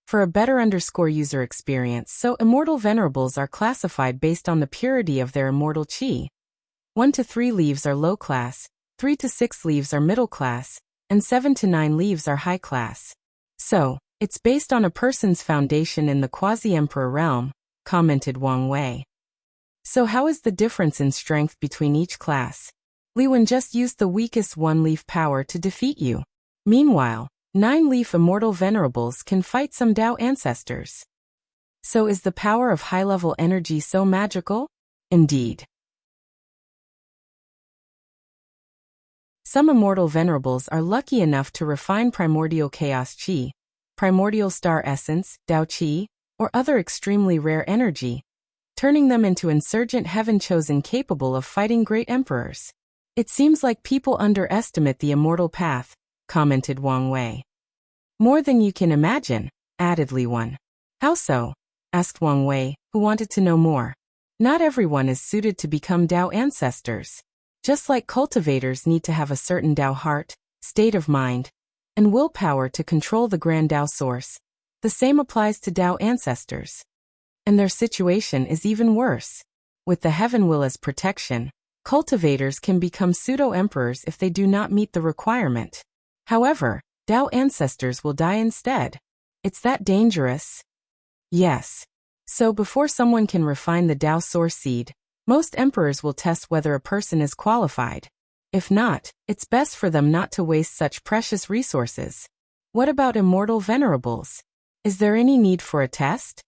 For a better user experience, so immortal venerables are classified based on the purity of their immortal qi. 1 to 3 leaves are low class, 3 to 6 leaves are middle class, and 7 to 9 leaves are high class. So, it's based on a person's foundation in the quasi-emperor realm, commented Wang Wei. So how is the difference in strength between each class? Li Wen just used the weakest 1-leaf power to defeat you. Meanwhile, 9-leaf immortal venerables can fight some Dao ancestors. So is the power of high-level energy so magical? Indeed. Some immortal venerables are lucky enough to refine primordial chaos qi, primordial star essence, Dao qi, or other extremely rare energy, turning them into insurgent heaven-chosen capable of fighting great emperors. It seems like people underestimate the immortal path, commented Wang Wei. More than you can imagine, added Li Wen. How so? Asked Wang Wei, who wanted to know more. Not everyone is suited to become Dao ancestors. Just like cultivators need to have a certain Dao heart, state of mind, and willpower to control the grand Dao source, the same applies to Dao ancestors. And their situation is even worse. With the heaven will as protection, cultivators can become pseudo-emperors if they do not meet the requirement. However, Dao ancestors will die instead. It's that dangerous? Yes. So before someone can refine the Dao source seed, most emperors will test whether a person is qualified. If not, it's best for them not to waste such precious resources. What about immortal venerables? Is there any need for a test?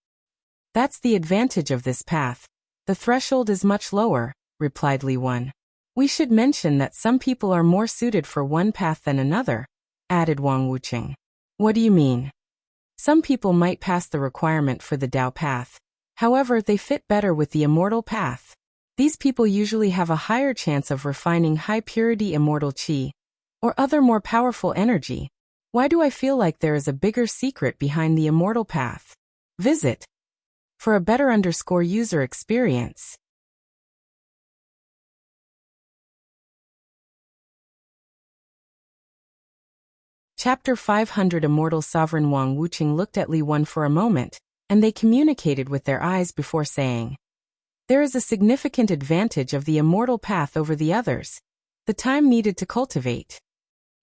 That's the advantage of this path. The threshold is much lower, replied Li Wen. We should mention that some people are more suited for one path than another, added Wang Wuqing. What do you mean? Some people might pass the requirement for the Dao path. However, they fit better with the immortal path. These people usually have a higher chance of refining high-purity immortal qi, or other more powerful energy, Why do I feel like there is a bigger secret behind the immortal path? Visit for a better user experience. Chapter 500 Immortal Sovereign Wang Wuqing looked at Li Wen for a moment, and they communicated with their eyes before saying, "There is a significant advantage of the immortal path over the others, the time needed to cultivate.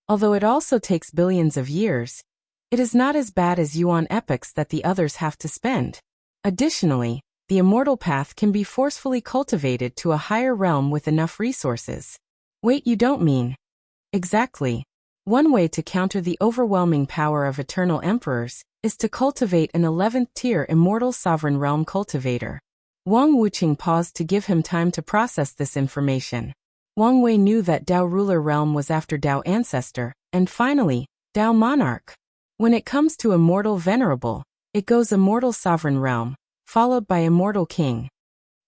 Although it also takes billions of years, it is not as bad as yuan epochs that the others have to spend. Additionally, the immortal path can be forcefully cultivated to a higher realm with enough resources." Wait, you don't mean? Exactly. One way to counter the overwhelming power of eternal emperors is to cultivate an 11th tier immortal sovereign realm cultivator. Wang Wuqing paused to give him time to process this information. Wang Wei knew that Dao ruler realm was after Dao ancestor, and finally, Dao monarch. When it comes to immortal venerable, it goes immortal sovereign realm, followed by immortal king.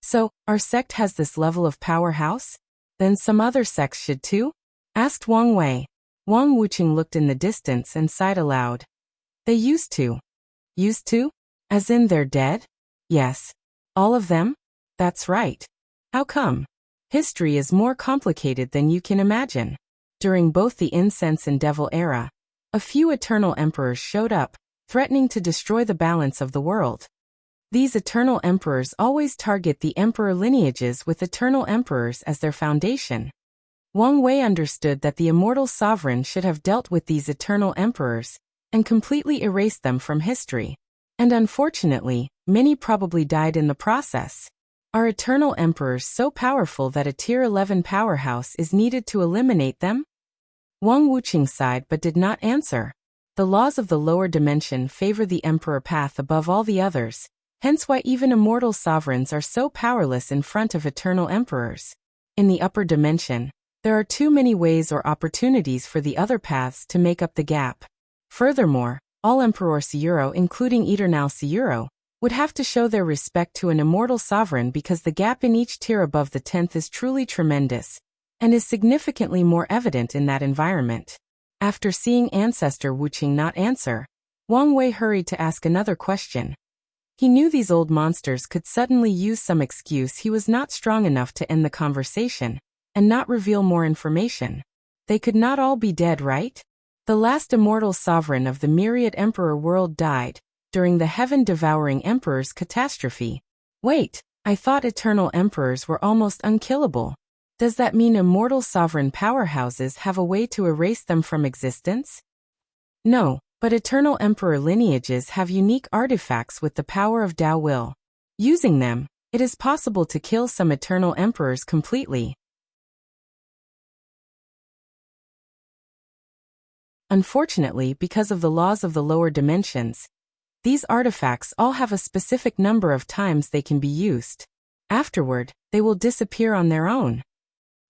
So, our sect has this level of powerhouse? Then some other sects should too? Asked Wang Wei. Wang Wuqing looked in the distance and sighed aloud. They used to. Used to? As in they're dead? Yes. All of them? That's right. How come? History is more complicated than you can imagine. During both the incense and devil era, a few eternal emperors showed up, threatening to destroy the balance of the world. These eternal emperors always target the emperor lineages with eternal emperors as their foundation. Wang Wei understood that the immortal sovereign should have dealt with these eternal emperors and completely erased them from history. And unfortunately, many probably died in the process. Are eternal emperors so powerful that a tier 11 powerhouse is needed to eliminate them? Wang Wuqing sighed but did not answer. The laws of the lower dimension favor the emperor path above all the others, hence why even immortal sovereigns are so powerless in front of eternal emperors. In the upper dimension, there are too many ways or opportunities for the other paths to make up the gap. Furthermore, all Emperor Seuro, including Eternal Seuro, would have to show their respect to an immortal sovereign because the gap in each tier above the 10th is truly tremendous, and is significantly more evident in that environment. After seeing Ancestor Wuqing not answer, Wang Wei hurried to ask another question. He knew these old monsters could suddenly use some excuse he was not strong enough to end the conversation and not reveal more information. They could not all be dead, right? The last immortal sovereign of the myriad emperor world died during the heaven-devouring emperor's catastrophe. Wait, I thought eternal emperors were almost unkillable. Does that mean immortal sovereign powerhouses have a way to erase them from existence? No, but eternal emperor lineages have unique artifacts with the power of Dao will. Using them, it is possible to kill some eternal emperors completely. Unfortunately, because of the laws of the lower dimensions, these artifacts all have a specific number of times they can be used. Afterward, they will disappear on their own.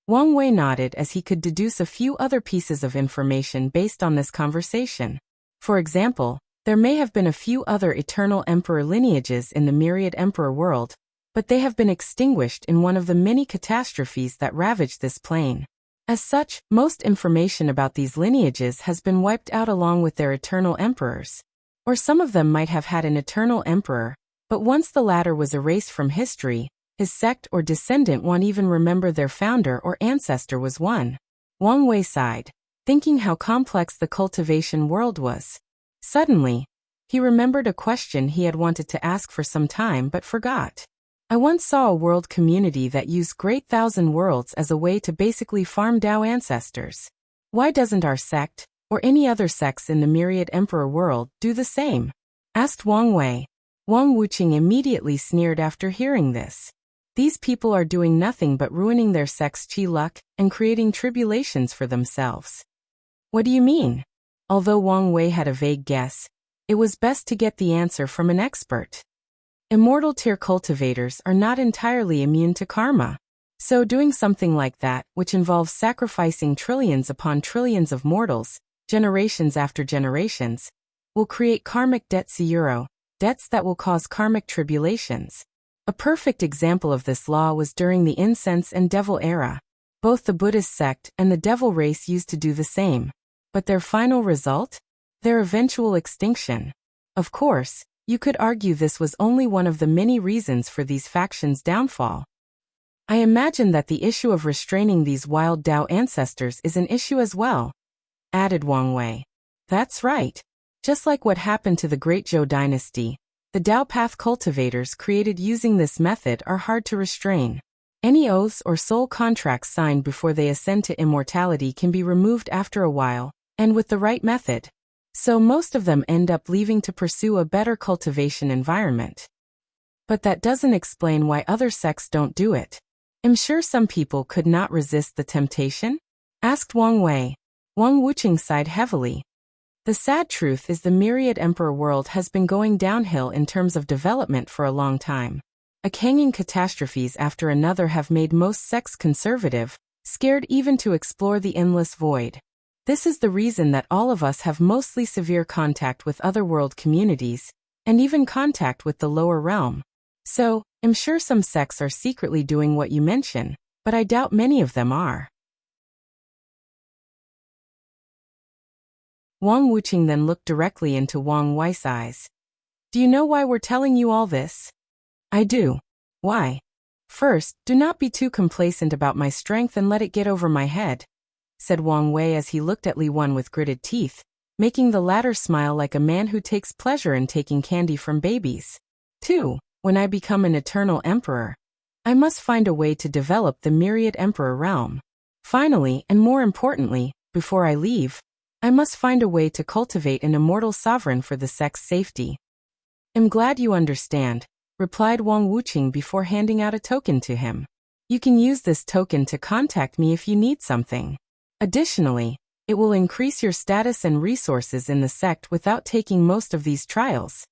Wang Wei nodded as he could deduce a few other pieces of information based on this conversation. For example, there may have been a few other eternal emperor lineages in the myriad emperor world, but they have been extinguished in one of the many catastrophes that ravaged this plane. As such, most information about these lineages has been wiped out along with their eternal emperors. Or some of them might have had an eternal emperor, but once the latter was erased from history, his sect or descendant won't even remember their founder or ancestor was one. Wang Wei sighed, thinking how complex the cultivation world was. Suddenly, he remembered a question he had wanted to ask for some time but forgot. I once saw a world community that used Great Thousand Worlds as a way to basically farm Dao ancestors. Why doesn't our sect, or any other sects in the myriad emperor world, do the same? Asked Wang Wei. Wang Wuqing immediately sneered after hearing this. These people are doing nothing but ruining their sect's chi luck and creating tribulations for themselves. What do you mean? Although Wang Wei had a vague guess, it was best to get the answer from an expert. Immortal tier cultivators are not entirely immune to karma. So doing something like that, which involves sacrificing trillions upon trillions of mortals, generations after generations, will create karmic debts, debts that will cause karmic tribulations. A perfect example of this law was during the incense and devil era. Both the Buddhist sect and the devil race used to do the same. But their final result? their eventual extinction. Of course, you could argue this was only one of the many reasons for these factions' downfall. I imagine that the issue of restraining these wild Dao ancestors is an issue as well, added Wang Wei. That's right. Just like what happened to the Great Zhou dynasty, the Dao path cultivators created using this method are hard to restrain. Any oaths or soul contracts signed before they ascend to immortality can be removed after a while, and with the right method. So most of them end up leaving to pursue a better cultivation environment. But that doesn't explain why other sects don't do it. I'm sure some people could not resist the temptation? Asked Wang Wei. Wang Wuqing sighed heavily. The sad truth is the myriad emperor world has been going downhill in terms of development for a long time. Hanging catastrophes after another have made most sects conservative, scared even to explore the endless void. This is the reason that all of us have mostly severe contact with other world communities, and even contact with the lower realm. So, I'm sure some sects are secretly doing what you mention, but I doubt many of them are. Wang Wuqing then looked directly into Wang Wei's eyes. Do you know why we're telling you all this? I do. Why? First, do not be too complacent about my strength and let it get over my head, said Wang Wei as he looked at Li Wen with gritted teeth, making the latter smile like a man who takes pleasure in taking candy from babies. 2. When I become an eternal emperor, I must find a way to develop the myriad emperor realm. Finally, and more importantly, before I leave, I must find a way to cultivate an immortal sovereign for the sect's safety. I'm glad you understand, replied Wang Wuqing before handing out a token to him. You can use this token to contact me if you need something. Additionally, it will increase your status and resources in the sect without taking most of these trials.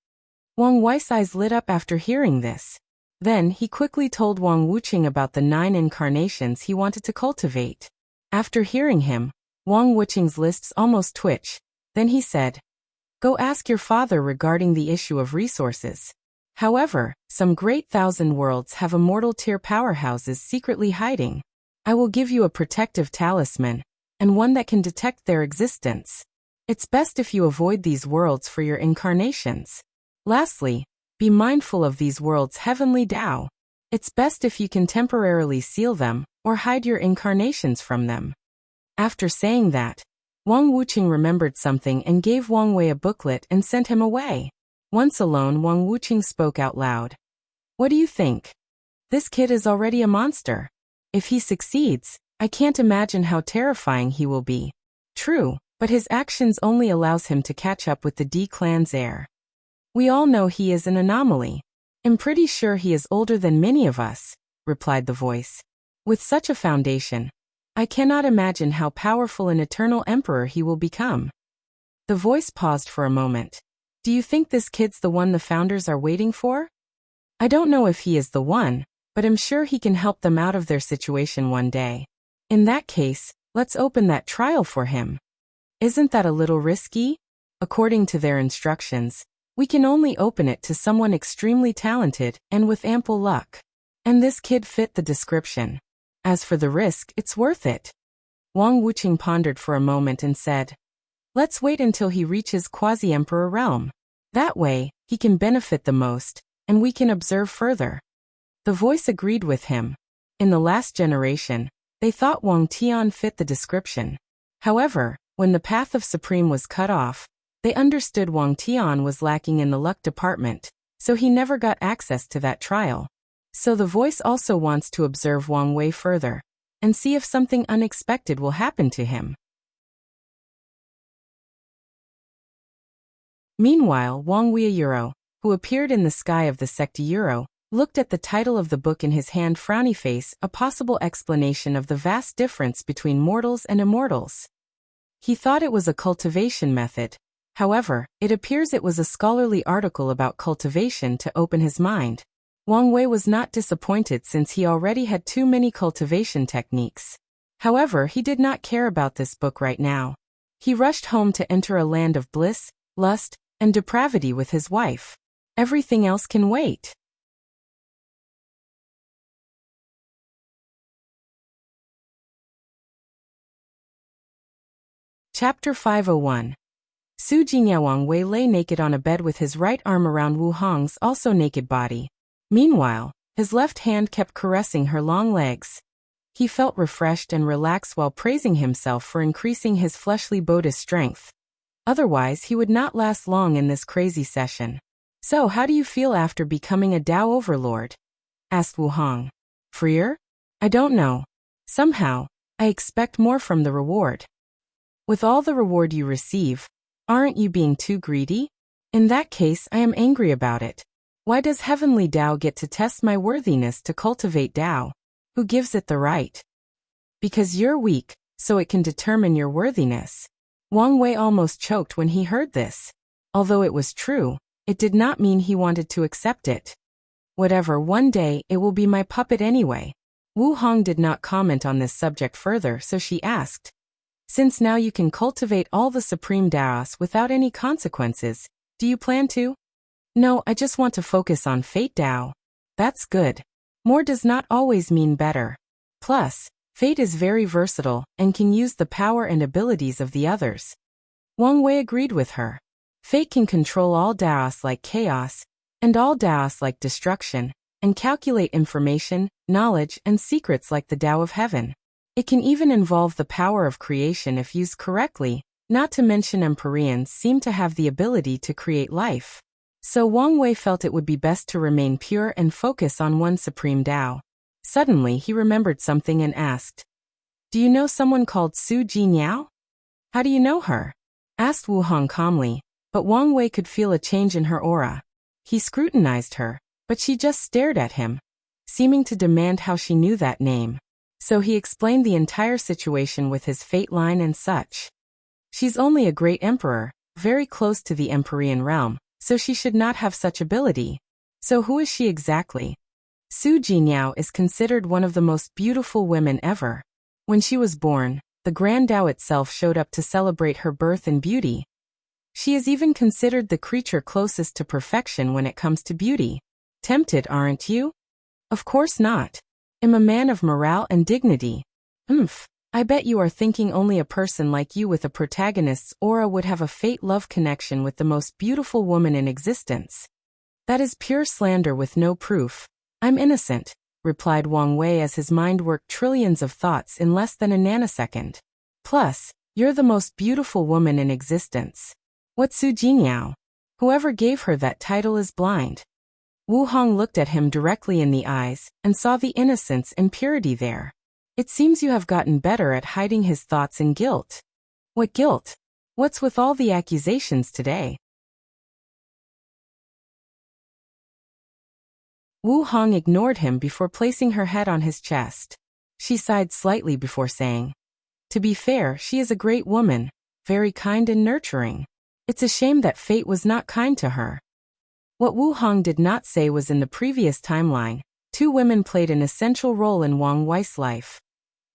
Wang Wei's eyes lit up after hearing this. Then he quickly told Wang Wuqing about the 9 incarnations he wanted to cultivate. After hearing him, Wang Wuqing's lips almost twitched. Then he said, "Go ask your father regarding the issue of resources. However, some great thousand worlds have immortal tier powerhouses secretly hiding. I will give you a protective talisman, and one that can detect their existence. It's best if you avoid these worlds for your incarnations. Lastly, be mindful of these worlds' heavenly Tao. It's best if you can temporarily seal them, or hide your incarnations from them." After saying that, Wang Wuqing remembered something and gave Wang Wei a booklet and sent him away. Once alone, Wang Wuqing spoke out loud. What do you think? This kid is already a monster. If he succeeds, I can't imagine how terrifying he will be. True, but his actions only allows him to catch up with the D clan's heir. We all know he is an anomaly. I'm pretty sure he is older than many of us, replied the voice. With such a foundation, I cannot imagine how powerful an eternal emperor he will become. The voice paused for a moment. Do you think this kid's the one the founders are waiting for? I don't know if he is the one, but I'm sure he can help them out of their situation one day. In that case, let's open that trial for him. Isn't that a little risky? According to their instructions, we can only open it to someone extremely talented and with ample luck. And this kid fit the description. As for the risk, it's worth it. Wang Wuqing pondered for a moment and said, let's wait until he reaches quasi-emperor realm. That way, he can benefit the most, and we can observe further. The voice agreed with him. In the last generation, they thought Wang Tian fit the description. However, when the path of Supreme was cut off, they understood Wang Tian was lacking in the luck department, so he never got access to that trial. So the voice also wants to observe Wang Wei further, and see if something unexpected will happen to him. Meanwhile, Wang Weiyuro, who appeared in the sky of the Secta Euro, looked at the title of the book in his hand, frowny face, a possible explanation of the vast difference between mortals and immortals. He thought it was a cultivation method. However, it appears it was a scholarly article about cultivation to open his mind. Wang Wei was not disappointed since he already had too many cultivation techniques. However, he did not care about this book right now. He rushed home to enter a land of bliss, lust, and depravity with his wife. Everything else can wait. Chapter 501. Su Jingyao Wang Wei lay naked on a bed with his right arm around Wu Hong's also naked body. Meanwhile, his left hand kept caressing her long legs. He felt refreshed and relaxed while praising himself for increasing his fleshly body's strength. Otherwise, he would not last long in this crazy session. So how do you feel after becoming a Tao overlord? Asked Wu Hong. Freer? I don't know. Somehow, I expect more from the reward. With all the reward you receive, aren't you being too greedy? In that case, I am angry about it. Why does Heavenly Tao get to test my worthiness to cultivate Tao? Who gives it the right? Because you're weak, so it can determine your worthiness. Wang Wei almost choked when he heard this. Although it was true, it did not mean he wanted to accept it. Whatever, one day, it will be my puppet anyway. Wu Hong did not comment on this subject further, so she asked, since now you can cultivate all the supreme Taos without any consequences, do you plan to? No, I just want to focus on Fate Tao. That's good. More does not always mean better. Plus, Fate is very versatile and can use the power and abilities of the others. Wang Wei agreed with her. Fate can control all Taos like chaos, and all Taos like destruction, and calculate information, knowledge, and secrets like the Tao of Heaven. It can even involve the power of creation if used correctly, not to mention Empyreans seem to have the ability to create life. So Wang Wei felt it would be best to remain pure and focus on one supreme Tao. Suddenly he remembered something and asked, do you know someone called Su Jingyao? How do you know her? Asked Wu Hong calmly, but Wang Wei could feel a change in her aura. He scrutinized her, but she just stared at him, seeming to demand how she knew that name. So he explained the entire situation with his fate line and such. She's only a great emperor, very close to the Empyrean realm, so she should not have such ability. So who is she exactly? Su Jingyao is considered one of the most beautiful women ever. When she was born, the Grand Tao itself showed up to celebrate her birth and beauty. She is even considered the creature closest to perfection when it comes to beauty. Tempted, aren't you? Of course not. I'm a man of morale and dignity. I bet you are thinking only a person like you with a protagonist's aura would have a fate-love connection with the most beautiful woman in existence. That is pure slander with no proof. I'm innocent, replied Wang Wei as his mind worked trillions of thoughts in less than a nanosecond. Plus, you're the most beautiful woman in existence. What's Su Jingyao? Whoever gave her that title is blind. Wu Hong looked at him directly in the eyes and saw the innocence and purity there. It seems you have gotten better at hiding his thoughts and guilt. What guilt? What's with all the accusations today? Wu Hong ignored him before placing her head on his chest. She sighed slightly before saying, to be fair, she is a great woman, very kind and nurturing. It's a shame that fate was not kind to her. What Wu Hong did not say was in the previous timeline, two women played an essential role in Wang Wei's life.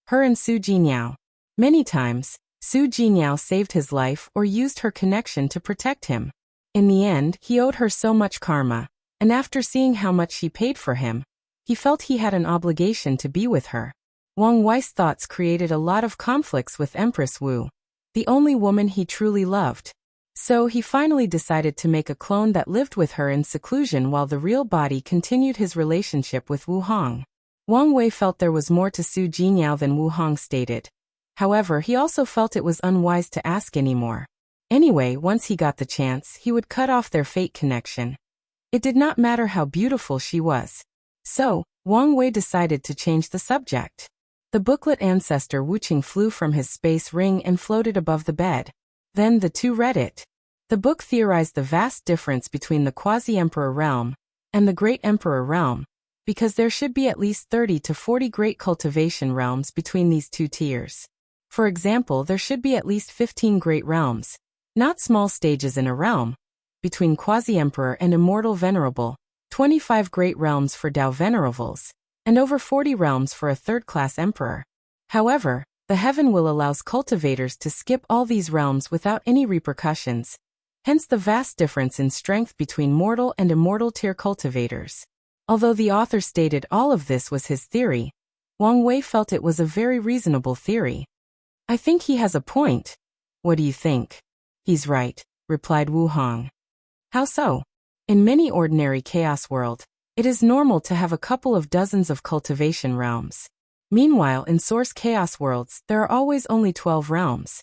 Her and Su Jingyao. Many times, Su Jingyao saved his life or used her connection to protect him. In the end, he owed her so much karma, and after seeing how much she paid for him, he felt he had an obligation to be with her. Wang Wei's thoughts created a lot of conflicts with Empress Wu, the only woman he truly loved. So he finally decided to make a clone that lived with her in seclusion while the real body continued his relationship with Wu Hong. Wang Wei felt there was more to Su Jingyao than Wu Hong stated. However, he also felt it was unwise to ask anymore. Anyway, once he got the chance, he would cut off their fate connection. It did not matter how beautiful she was. So, Wang Wei decided to change the subject. The booklet ancestor Wuxia flew from his space ring and floated above the bed. Then the two read it. The book theorized the vast difference between the quasi-emperor realm and the great emperor realm, because there should be at least 30 to 40 great cultivation realms between these two tiers. For example, there should be at least 15 great realms, not small stages in a realm, between quasi-emperor and immortal venerable, 25 great realms for Tao venerables, and over 40 realms for a third-class emperor. However, the heaven will allows cultivators to skip all these realms without any repercussions, hence the vast difference in strength between mortal and immortal tier cultivators. Although the author stated all of this was his theory, Wang Wei felt it was a very reasonable theory. I think he has a point. What do you think? He's right. replied Wu Hong. How so? In many ordinary chaos world, it is normal to have a couple of dozens of cultivation realms. Meanwhile, in source chaos worlds, there are always only 12 realms.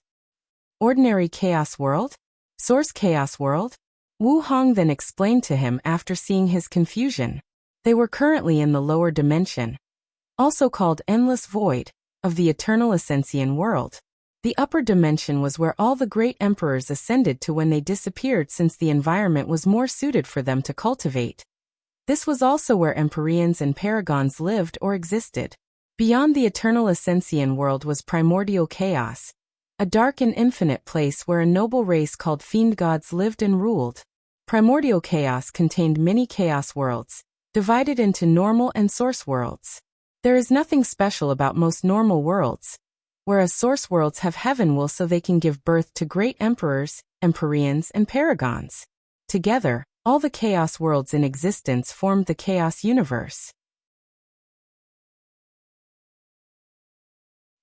Ordinary chaos world? Source chaos world? Wu Hong then explained to him after seeing his confusion. They were currently in the lower dimension, also called Endless Void, of the Eternal Ascension world. The upper dimension was where all the great emperors ascended to when they disappeared, since the environment was more suited for them to cultivate. This was also where Empyreans and Paragons lived or existed. Beyond the Eternal Ascension world was Primordial Chaos, a dark and infinite place where a noble race called Fiend Gods lived and ruled. Primordial Chaos contained many chaos worlds, divided into normal and source worlds. There is nothing special about most normal worlds, whereas source worlds have heaven will so they can give birth to great emperors, Empyreans, and Paragons. Together, all the chaos worlds in existence formed the chaos universe.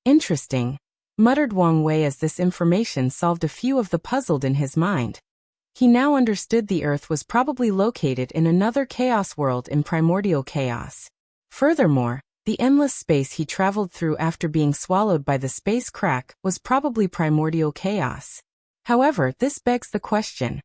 Interesting, muttered Wang Wei as this information solved a few of the puzzled in his mind. He now understood the Earth was probably located in another chaos world in primordial chaos. Furthermore, the endless space he traveled through after being swallowed by the space crack was probably primordial chaos. However, this begs the question: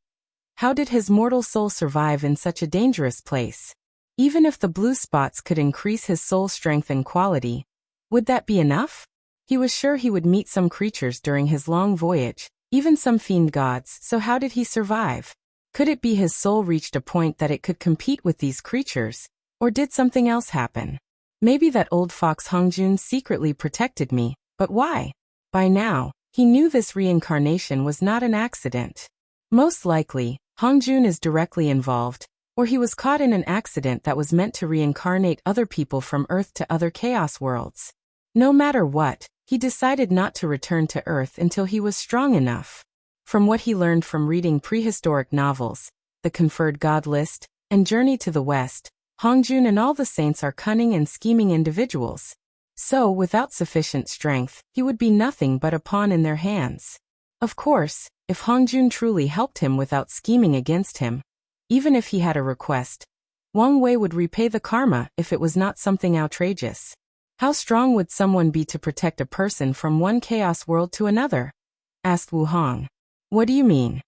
how did his mortal soul survive in such a dangerous place? Even if the blue spots could increase his soul strength and quality, would that be enough? He was sure he would meet some creatures during his long voyage, even some fiend gods, so how did he survive? Could it be his soul reached a point that it could compete with these creatures, or did something else happen? Maybe that old fox Hongjun secretly protected me, but why? By now, he knew this reincarnation was not an accident. Most likely, Hongjun is directly involved, or he was caught in an accident that was meant to reincarnate other people from Earth to other chaos worlds. No matter what, he decided not to return to Earth until he was strong enough. From what he learned from reading prehistoric novels, The Conferred God List, and Journey to the West, Hongjun and all the saints are cunning and scheming individuals. So, without sufficient strength, he would be nothing but a pawn in their hands. Of course, if Hongjun truly helped him without scheming against him, even if he had a request, Wang Wei would repay the karma if it was not something outrageous. How strong would someone be to protect a person from one chaos world to another? Asked Wu Hong. What do you mean?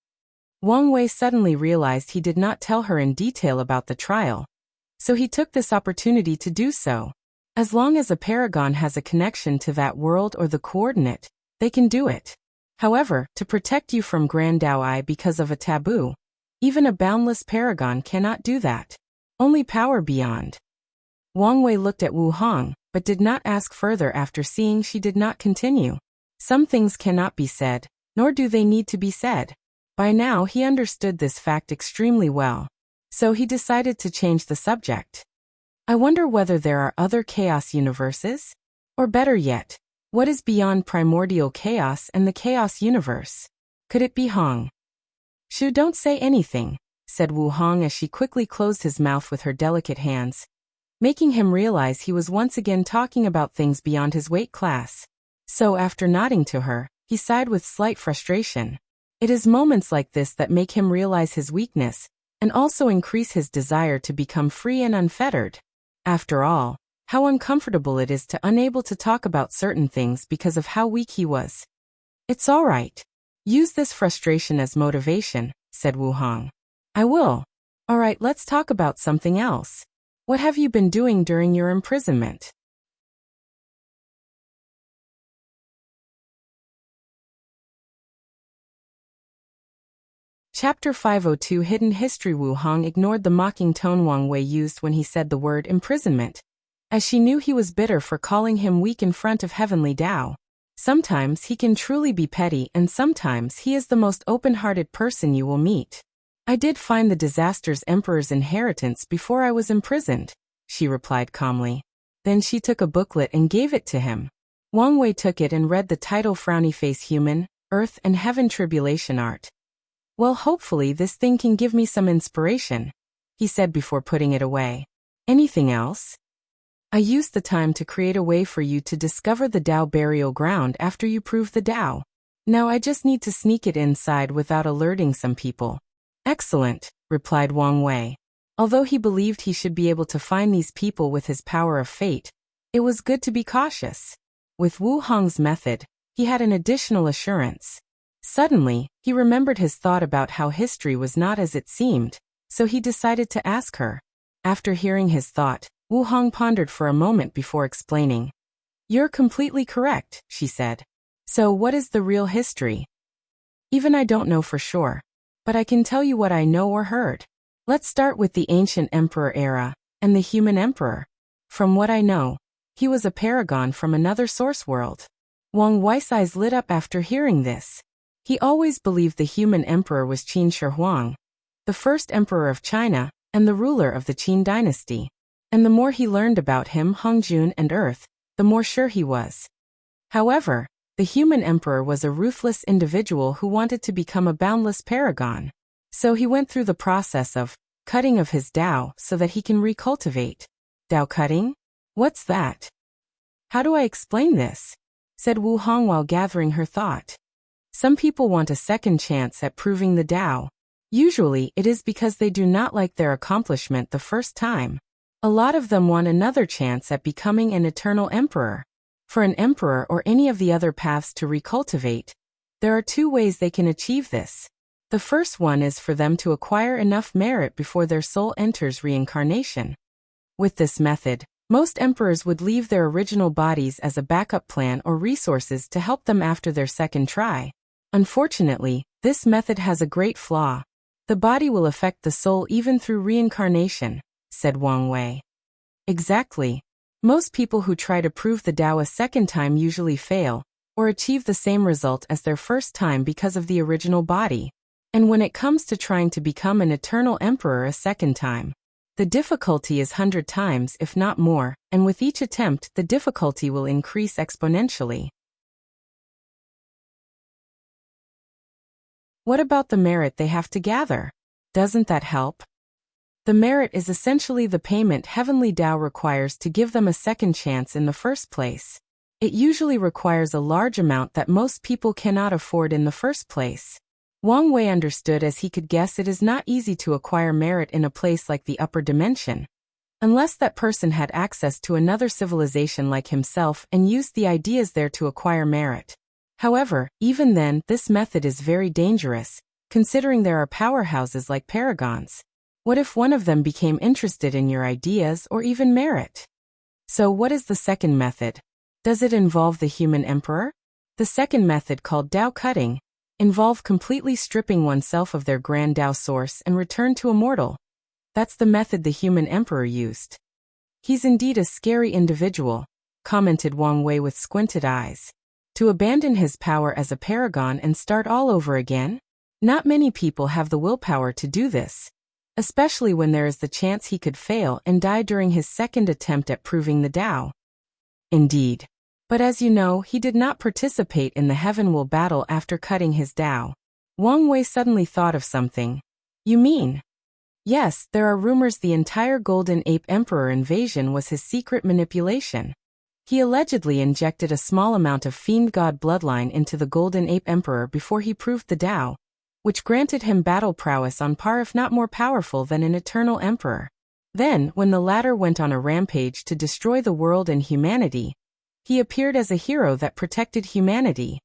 Wang Wei suddenly realized he did not tell her in detail about the trial, so he took this opportunity to do so. As long as a paragon has a connection to that world or the coordinate, they can do it. However, to protect you from Grand Dao Ai because of a taboo, even a boundless paragon cannot do that. Only power beyond. Wang Wei looked at Wu Hong, but did not ask further after seeing she did not continue. Some things cannot be said, nor do they need to be said. By now he understood this fact extremely well, so he decided to change the subject. I wonder whether there are other chaos universes? Or better yet, what is beyond primordial chaos and the chaos universe? Could it be Hong? Shu, don't say anything, said Wu Hong as she quickly closed his mouth with her delicate hands, making him realize he was once again talking about things beyond his weight class. So after nodding to her, he sighed with slight frustration. It is moments like this that make him realize his weakness, and also increase his desire to become free and unfettered. After all, how uncomfortable it is to unable to talk about certain things because of how weak he was. It's all right. Use this frustration as motivation, said Wu Hong. I will. All right, let's talk about something else. What have you been doing during your imprisonment? Chapter 502 Hidden History. Wu Hong ignored the mocking tone Wang Wei used when he said the word imprisonment, as she knew he was bitter for calling him weak in front of Heavenly Tao. Sometimes he can truly be petty, and sometimes he is the most open-hearted person you will meet. I did find the disaster's emperor's inheritance before I was imprisoned, she replied calmly. Then she took a booklet and gave it to him. Wang Wei took it and read the title Frowny Face Human, Earth and Heaven Tribulation Art. Well, hopefully this thing can give me some inspiration, he said before putting it away. Anything else? I used the time to create a way for you to discover the Tao burial ground after you prove the Tao. Now I just need to sneak it inside without alerting some people. Excellent, replied Wang Wei. Although he believed he should be able to find these people with his power of fate, it was good to be cautious. With Wu Hong's method, he had an additional assurance. Suddenly, he remembered his thought about how history was not as it seemed, so he decided to ask her. After hearing his thought, Wu Hong pondered for a moment before explaining. You're completely correct, she said. So what is the real history? Even I don't know for sure, but I can tell you what I know or heard. Let's start with the ancient emperor era, and the human emperor. From what I know, he was a paragon from another source world. Wang Wei's eyes lit up after hearing this. He always believed the human emperor was Qin Shi Huang, the first emperor of China, and the ruler of the Qin dynasty. And the more he learned about him, Hongjun and Earth, the more sure he was. However, the human emperor was a ruthless individual who wanted to become a boundless paragon. So he went through the process of cutting of his Tao so that he can recultivate. Tao cutting? What's that? How do I explain this? Said Wu Hong while gathering her thought. Some people want a second chance at proving the Tao. Usually, it is because they do not like their accomplishment the first time. A lot of them want another chance at becoming an eternal emperor. For an emperor or any of the other paths to recultivate, there are two ways they can achieve this. The first one is for them to acquire enough merit before their soul enters reincarnation. With this method, most emperors would leave their original bodies as a backup plan or resources to help them after their second try. Unfortunately, this method has a great flaw. The body will affect the soul even through reincarnation, said Wang Wei. Exactly. Most people who try to prove the Tao a second time usually fail, or achieve the same result as their first time because of the original body. And when it comes to trying to become an eternal emperor a second time, the difficulty is 100 times if not more, and with each attempt the difficulty will increase exponentially. What about the merit they have to gather? Doesn't that help? The merit is essentially the payment Heavenly Tao requires to give them a second chance in the first place. It usually requires a large amount that most people cannot afford in the first place. Wang Wei understood as he could guess it is not easy to acquire merit in a place like the upper dimension, unless that person had access to another civilization like himself and used the ideas there to acquire merit. However, even then, this method is very dangerous, considering there are powerhouses like paragons. What if one of them became interested in your ideas or even merit? So what is the second method? Does it involve the human emperor? The second method, called Tao cutting, involve completely stripping oneself of their grand Tao source and return to a mortal. That's the method the human emperor used. He's indeed a scary individual, commented Wang Wei with squinted eyes. To abandon his power as a paragon and start all over again? Not many people have the willpower to do this, especially when there is the chance he could fail and die during his second attempt at proving the Tao. Indeed. But as you know, he did not participate in the Heaven Will battle after cutting his Tao. Wang Wei suddenly thought of something. You mean? Yes, there are rumors the entire Golden Ape Emperor invasion was his secret manipulation. He allegedly injected a small amount of fiend god bloodline into the Golden Ape Emperor before he proved the Tao, which granted him battle prowess on par if not more powerful than an eternal emperor. Then, when the latter went on a rampage to destroy the world and humanity, he appeared as a hero that protected humanity.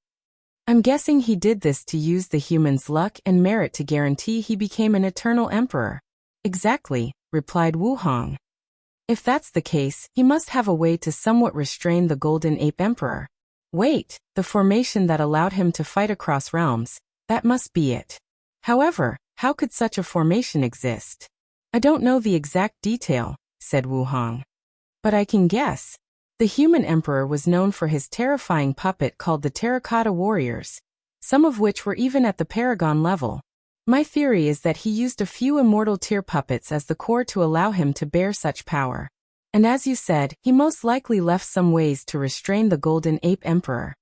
I'm guessing he did this to use the humans' luck and merit to guarantee he became an eternal emperor. Exactly, replied Wu Hong. If that's the case, he must have a way to somewhat restrain the Golden Ape Emperor. Wait, the formation that allowed him to fight across realms, that must be it. However, how could such a formation exist? I don't know the exact detail, said Wu Hong. But I can guess. The human emperor was known for his terrifying puppet called the Terracotta Warriors, some of which were even at the Paragon level. My theory is that he used a few immortal tier puppets as the core to allow him to bear such power. And as you said, he most likely left some ways to restrain the Golden Ape Emperor.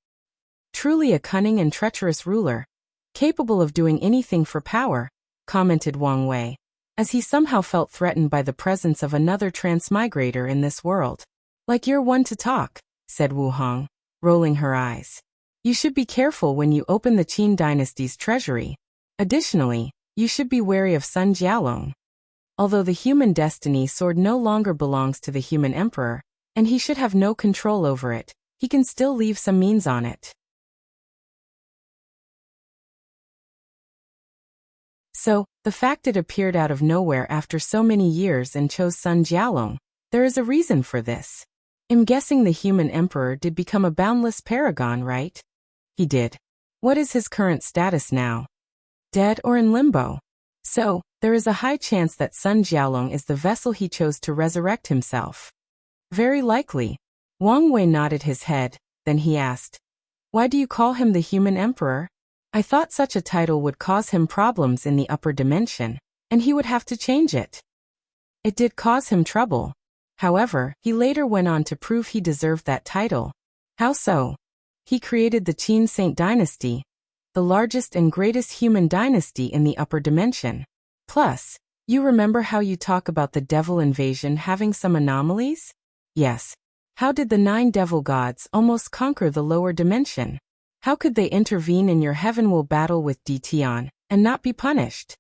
Truly a cunning and treacherous ruler, capable of doing anything for power, commented Wang Wei, as he somehow felt threatened by the presence of another transmigrator in this world. Like you're one to talk, said Wu Hong, rolling her eyes. You should be careful when you open the Qin dynasty's treasury. Additionally, you should be wary of Sun Jialong. Although the human destiny sword no longer belongs to the human emperor, and he should have no control over it, he can still leave some means on it. So, the fact it appeared out of nowhere after so many years and chose Sun Jialong, there is a reason for this. I'm guessing the human emperor did become a boundless paragon, right? He did. What is his current status now? Dead or in limbo? So, there is a high chance that Sun Jialong is the vessel he chose to resurrect himself. Very likely. Wang Wei nodded his head, then he asked, "Why do you call him the human emperor?" I thought such a title would cause him problems in the upper dimension, and he would have to change it. It did cause him trouble. However, he later went on to prove he deserved that title. How so? He created the Qin Saint dynasty, the largest and greatest human dynasty in the upper dimension. Plus, you remember how you talk about the devil invasion having some anomalies? Yes. How did the 9 devil gods almost conquer the lower dimension? How could they intervene in your heavenward battle with Detian and not be punished?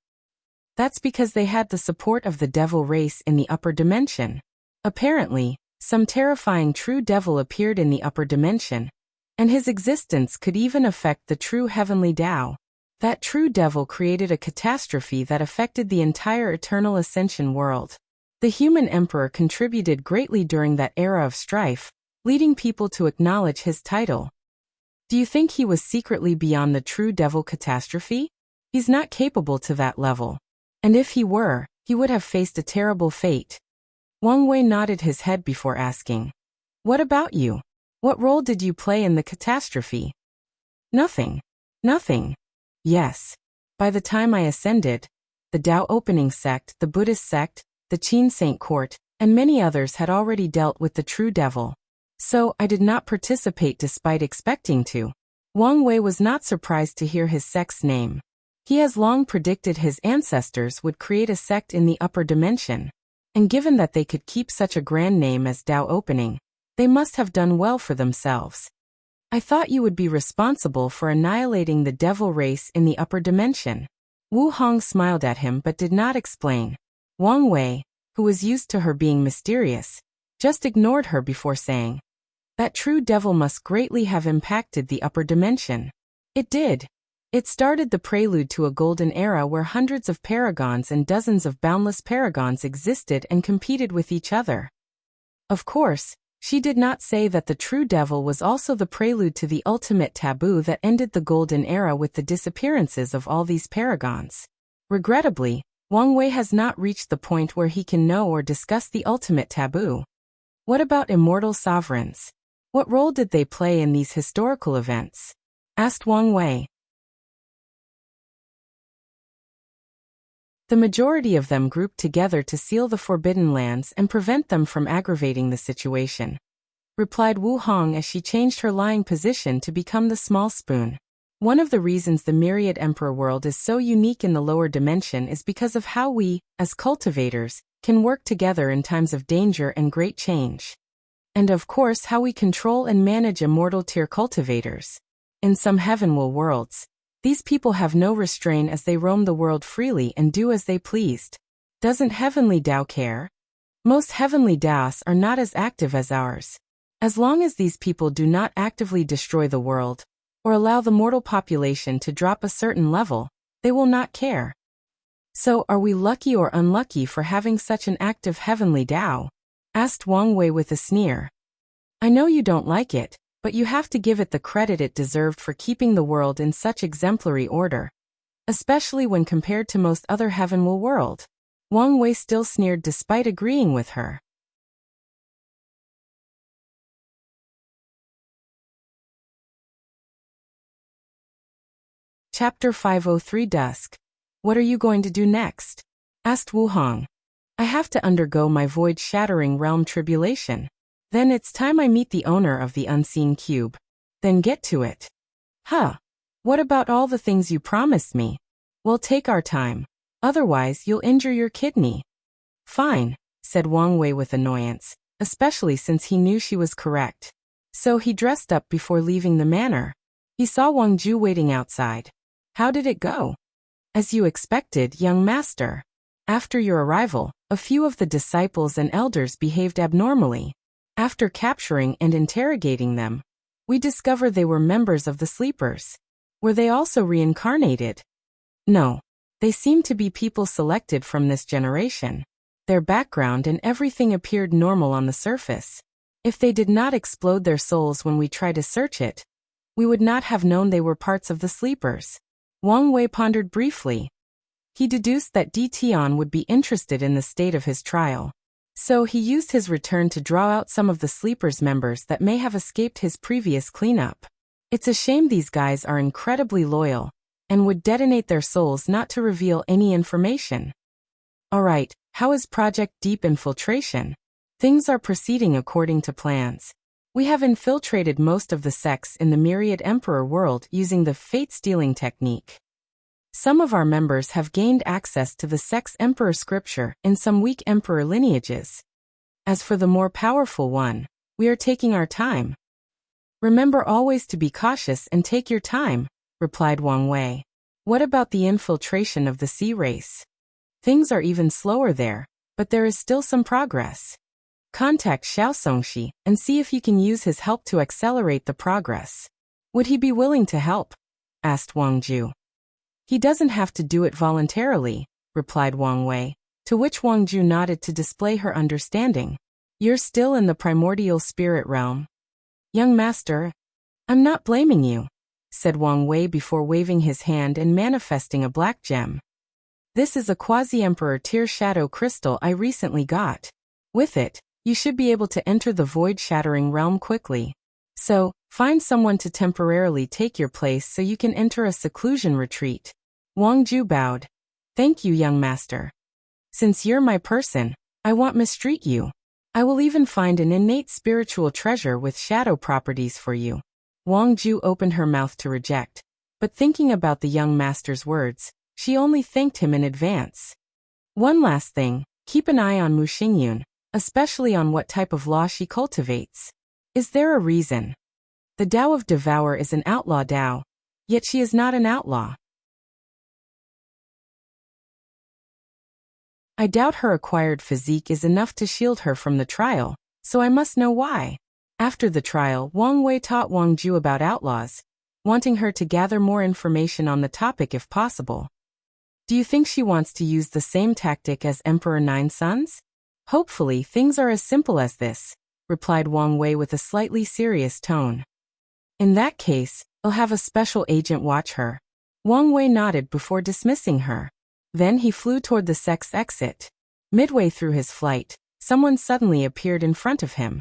That's because they had the support of the devil race in the upper dimension. Apparently, some terrifying true devil appeared in the upper dimension, and his existence could even affect the true heavenly Tao. That true devil created a catastrophe that affected the entire eternal ascension world. The human emperor contributed greatly during that era of strife, leading people to acknowledge his title. Do you think he was secretly beyond the true devil catastrophe? He's not capable to that level. And if he were, he would have faced a terrible fate. Wang Wei nodded his head before asking, "What about you? What role did you play in the catastrophe?" Nothing. Nothing. Yes. By the time I ascended, the Tao opening sect, the Buddhist sect, the Qin Saint court, and many others had already dealt with the true devil. So, I did not participate despite expecting to. Wang Wei was not surprised to hear his sect's name. He has long predicted his ancestors would create a sect in the upper dimension. And given that they could keep such a grand name as Tao Opening, they must have done well for themselves. I thought you would be responsible for annihilating the devil race in the upper dimension. Wu Hong smiled at him but did not explain. Wang Wei, who was used to her being mysterious, just ignored her before saying, "That true devil must greatly have impacted the upper dimension." It did. It started the prelude to a golden era where hundreds of paragons and dozens of boundless paragons existed and competed with each other. Of course, she did not say that the true devil was also the prelude to the ultimate taboo that ended the golden era with the disappearances of all these paragons. Regrettably, Wang Wei has not reached the point where he can know or discuss the ultimate taboo. What about immortal sovereigns? What role did they play in these historical events? Asked Wang Wei. The majority of them grouped together to seal the Forbidden Lands and prevent them from aggravating the situation, replied Wu Hong as she changed her lying position to become the small spoon. One of the reasons the Myriad Emperor world is so unique in the lower dimension is because of how we, as cultivators, can work together in times of danger and great change. And of course how we control and manage immortal tier cultivators. In some heavenward worlds, these people have no restraint as they roam the world freely and do as they pleased. Doesn't Heavenly Tao care? Most Heavenly Taos are not as active as ours. As long as these people do not actively destroy the world, or allow the mortal population to drop a certain level, they will not care. So are we lucky or unlucky for having such an active Heavenly Tao? Asked Wang Wei with a sneer. I know you don't like it, but you have to give it the credit it deserved for keeping the world in such exemplary order, especially when compared to most other heavenward world. Wang Wei still sneered despite agreeing with her. Chapter 503 Dusk. What are you going to do next? Asked Wu Hong. I have to undergo my void-shattering realm tribulation. Then it's time I meet the owner of the unseen cube. Then get to it. Huh. What about all the things you promised me? We'll take our time. Otherwise you'll injure your kidney. Fine, said Wang Wei with annoyance, especially since he knew she was correct. So he dressed up before leaving the manor. He saw Wang Ju waiting outside. How did it go? As you expected, young master. After your arrival, a few of the disciples and elders behaved abnormally. After capturing and interrogating them, we discovered they were members of the sleepers. Were they also reincarnated? No. They seemed to be people selected from this generation. Their background and everything appeared normal on the surface. If they did not explode their souls when we tried to search it, we would not have known they were parts of the sleepers. Wang Wei pondered briefly. He deduced that Di Tian would be interested in the state of his trial. So he used his return to draw out some of the sleepers' members that may have escaped his previous cleanup. It's a shame these guys are incredibly loyal, and would detonate their souls not to reveal any information. Alright, how is Project Deep Infiltration? Things are proceeding according to plans. We have infiltrated most of the sects in the Myriad Emperor world using the fate-stealing technique. Some of our members have gained access to the sect's Emperor scripture in some weak Emperor lineages. As for the more powerful one, we are taking our time. Remember always to be cautious and take your time, replied Wang Wei. What about the infiltration of the sea race? Things are even slower there, but there is still some progress. Contact Xiao Songxi and see if you can use his help to accelerate the progress. Would he be willing to help? Asked Wang Ju. He doesn't have to do it voluntarily, replied Wang Wei, to which Wang Ju nodded to display her understanding. You're still in the primordial spirit realm. Young master, I'm not blaming you, said Wang Wei before waving his hand and manifesting a black gem. This is a quasi-emperor tier shadow crystal I recently got. With it, you should be able to enter the void-shattering realm quickly. So, find someone to temporarily take your place so you can enter a seclusion retreat. Wang Ju bowed. Thank you, young master. Since you're my person, I won't mistreat you. I will even find an innate spiritual treasure with shadow properties for you. Wang Ju opened her mouth to reject, but thinking about the young master's words, she only thanked him in advance. One last thing, keep an eye on Mu Xingyun, especially on what type of law she cultivates. Is there a reason? The Tao of Devour is an outlaw Tao, yet she is not an outlaw. I doubt her acquired physique is enough to shield her from the trial, so I must know why. After the trial, Wang Wei taught Wang Ju about outlaws, wanting her to gather more information on the topic if possible. Do you think she wants to use the same tactic as Emperor Nine Sons? Hopefully things are as simple as this, replied Wang Wei with a slightly serious tone. In that case, I'll have a special agent watch her. Wang Wei nodded before dismissing her. Then he flew toward the sect's exit. Midway through his flight, someone suddenly appeared in front of him.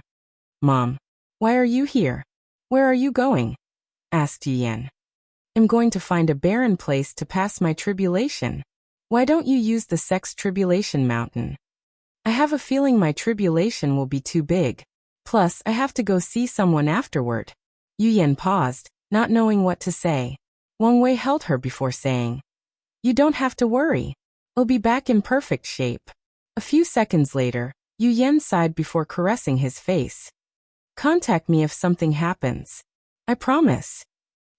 Mom, why are you here? Where are you going? Asked Yan. I'm going to find a barren place to pass my tribulation. Why don't you use the sect's tribulation mountain? I have a feeling my tribulation will be too big. Plus, I have to go see someone afterward. Yan paused, not knowing what to say. Wang Wei held her before saying, You don't have to worry. I'll be back in perfect shape. A few seconds later, Yan sighed before caressing his face. Contact me if something happens. I promise.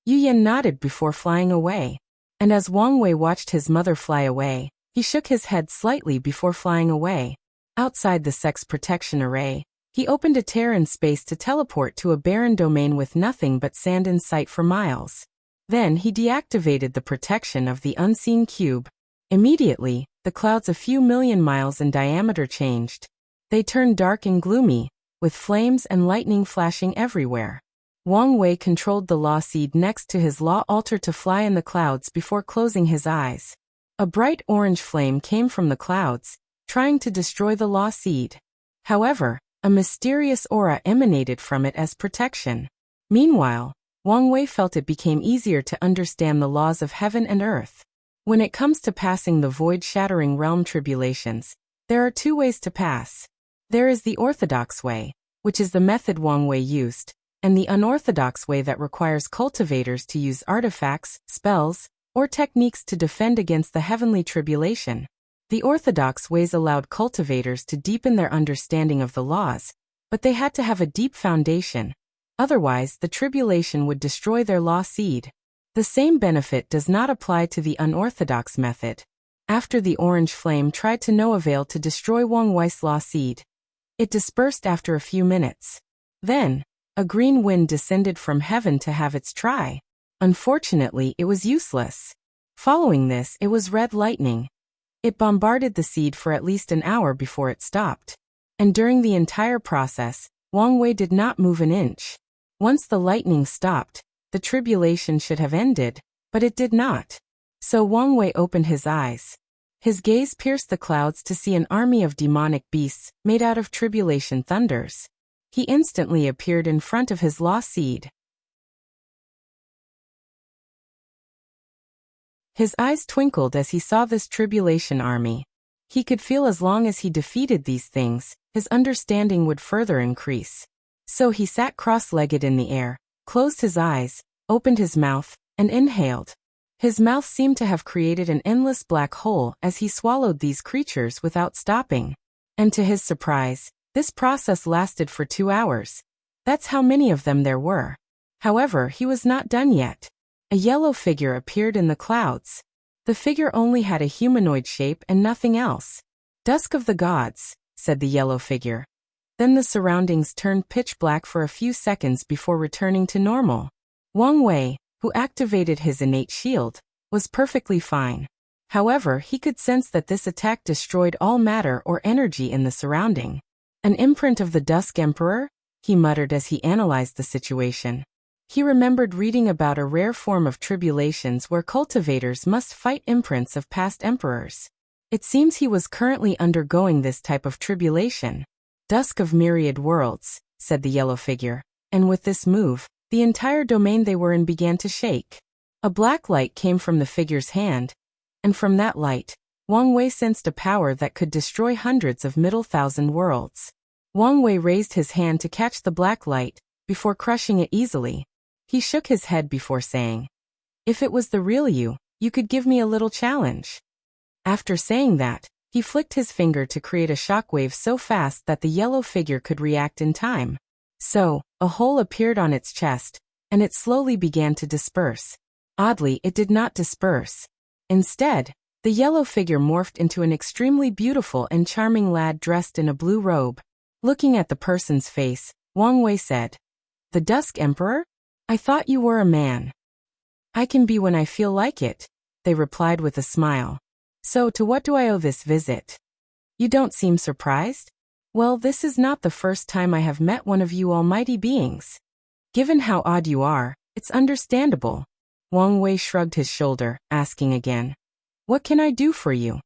Yan nodded before flying away. And as Wang Wei watched his mother fly away, he shook his head slightly before flying away. Outside the sect's protection array, he opened a tear in space to teleport to a barren domain with nothing but sand in sight for miles. Then he deactivated the protection of the unseen cube. Immediately, the clouds a few million miles in diameter changed. They turned dark and gloomy, with flames and lightning flashing everywhere. Wang Wei controlled the law seed next to his law altar to fly in the clouds before closing his eyes. A bright orange flame came from the clouds, trying to destroy the law seed. However, a mysterious aura emanated from it as protection. Meanwhile, Wang Wei felt it became easier to understand the laws of heaven and earth. When it comes to passing the void-shattering realm tribulations, there are two ways to pass. There is the orthodox way, which is the method Wang Wei used, and the unorthodox way that requires cultivators to use artifacts, spells, or techniques to defend against the heavenly tribulation. The orthodox ways allowed cultivators to deepen their understanding of the laws, but they had to have a deep foundation. Otherwise, the tribulation would destroy their law seed. The same benefit does not apply to the unorthodox method. After the orange flame tried to no avail to destroy Wang Wei's law seed, it dispersed after a few minutes. Then, a green wind descended from heaven to have its try. Unfortunately, it was useless. Following this, it was red lightning. It bombarded the seed for at least an hour before it stopped. And during the entire process, Wang Wei did not move an inch. Once the lightning stopped, the tribulation should have ended, but it did not. So Wang Wei opened his eyes. His gaze pierced the clouds to see an army of demonic beasts made out of tribulation thunders. He instantly appeared in front of his law seed. His eyes twinkled as he saw this tribulation army. He could feel as long as he defeated these things, his understanding would further increase. So he sat cross-legged in the air, closed his eyes, opened his mouth, and inhaled. His mouth seemed to have created an endless black hole as he swallowed these creatures without stopping. And to his surprise, this process lasted for 2 hours. That's how many of them there were. However, he was not done yet. A yellow figure appeared in the clouds. The figure only had a humanoid shape and nothing else. "Dusk of the gods," said the yellow figure. Then the surroundings turned pitch black for a few seconds before returning to normal. Wang Wei, who activated his innate shield, was perfectly fine. However, he could sense that this attack destroyed all matter or energy in the surrounding. "An imprint of the Dusk Emperor?" he muttered as he analyzed the situation. He remembered reading about a rare form of tribulations where cultivators must fight imprints of past emperors. It seems he was currently undergoing this type of tribulation. "Dusk of myriad worlds," said the yellow figure, and with this move, the entire domain they were in began to shake. A black light came from the figure's hand, and from that light, Wang Wei sensed a power that could destroy hundreds of middle thousand worlds. Wang Wei raised his hand to catch the black light, before crushing it easily. He shook his head before saying, "If it was the real you, you could give me a little challenge." After saying that, he flicked his finger to create a shockwave so fast that the yellow figure could react in time. So, a hole appeared on its chest, and it slowly began to disperse. Oddly, it did not disperse. Instead, the yellow figure morphed into an extremely beautiful and charming lad dressed in a blue robe. Looking at the person's face, Wang Wei said, "The Dusk Emperor? I thought you were a man." "I can be when I feel like it," they replied with a smile. "So to what do I owe this visit? You don't seem surprised? Well, this is not the first time I have met one of you almighty beings. Given how odd you are, it's understandable." Wang Wei shrugged his shoulder, asking again, "What can I do for you?"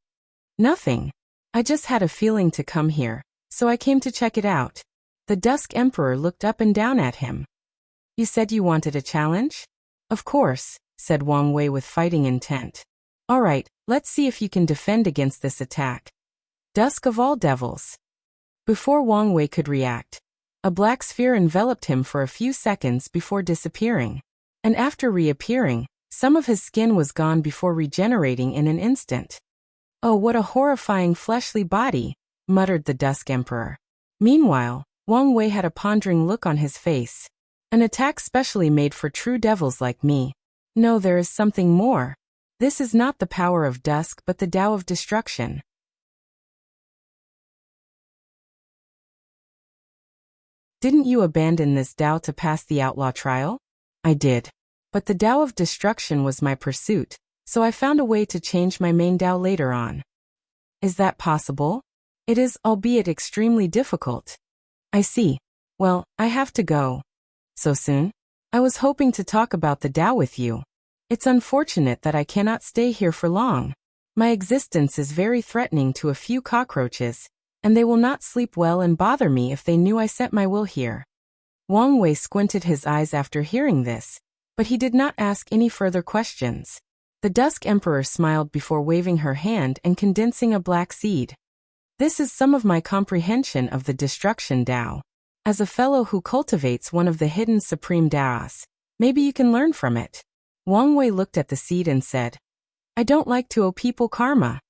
"Nothing. I just had a feeling to come here, so I came to check it out." The Dusk Emperor looked up and down at him. "You said you wanted a challenge?" "Of course," said Wang Wei with fighting intent. "All right, let's see if you can defend against this attack. Dusk of all devils." Before Wang Wei could react, a black sphere enveloped him for a few seconds before disappearing. And after reappearing, some of his skin was gone before regenerating in an instant. "Oh, what a horrifying fleshly body," muttered the Dusk Emperor. Meanwhile, Wang Wei had a pondering look on his face. "An attack specially made for true devils like me. No, there is something more. This is not the power of dusk but the Tao of destruction." "Didn't you abandon this Tao to pass the outlaw trial?" "I did. But the Tao of destruction was my pursuit, so I found a way to change my main Tao later on." "Is that possible?" "It is, albeit extremely difficult." "I see. Well, I have to go." "So soon?" "I was hoping to talk about the Tao with you. It's unfortunate that I cannot stay here for long. My existence is very threatening to a few cockroaches, and they will not sleep well and bother me if they knew I sent my will here." Wang Wei squinted his eyes after hearing this, but he did not ask any further questions. The Dusk Emperor smiled before waving her hand and condensing a black seed. "This is some of my comprehension of the destruction Tao. As a fellow who cultivates one of the hidden supreme Taos, maybe you can learn from it." Wang Wei looked at the seed and said, "I don't like to owe people karma."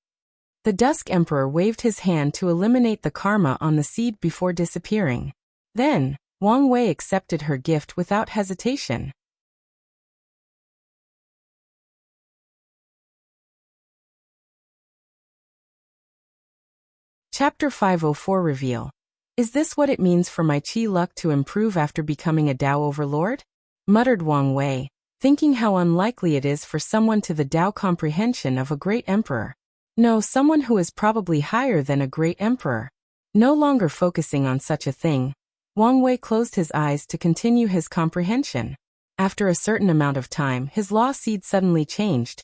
The Dusk Emperor waved his hand to eliminate the karma on the seed before disappearing. Then, Wang Wei accepted her gift without hesitation. Chapter 504 Reveal. Is this what it means for my qi luck to improve after becoming a Dao overlord? Muttered Wang Wei, thinking how unlikely it is for someone to the Dao comprehension of a great emperor. No, someone who is probably higher than a great emperor. No longer focusing on such a thing, Wang Wei closed his eyes to continue his comprehension. After a certain amount of time, his law seed suddenly changed.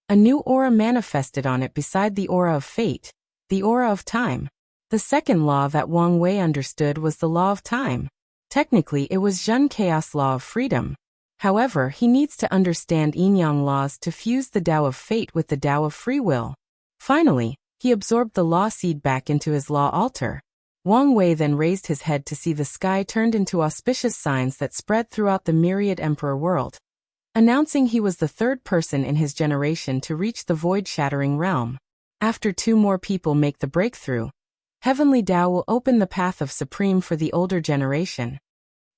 A new aura manifested on it beside the aura of fate, the aura of time. The second law that Wang Wei understood was the law of time. Technically, it was Zhen Chaos law of freedom. However, he needs to understand yin-yang laws to fuse the Tao of fate with the Tao of free will. Finally, he absorbed the law seed back into his law altar. Wang Wei then raised his head to see the sky turned into auspicious signs that spread throughout the myriad emperor world, announcing he was the third person in his generation to reach the void-shattering realm. After 2 more people make the breakthrough, Heavenly Tao will open the path of Supreme for the older generation.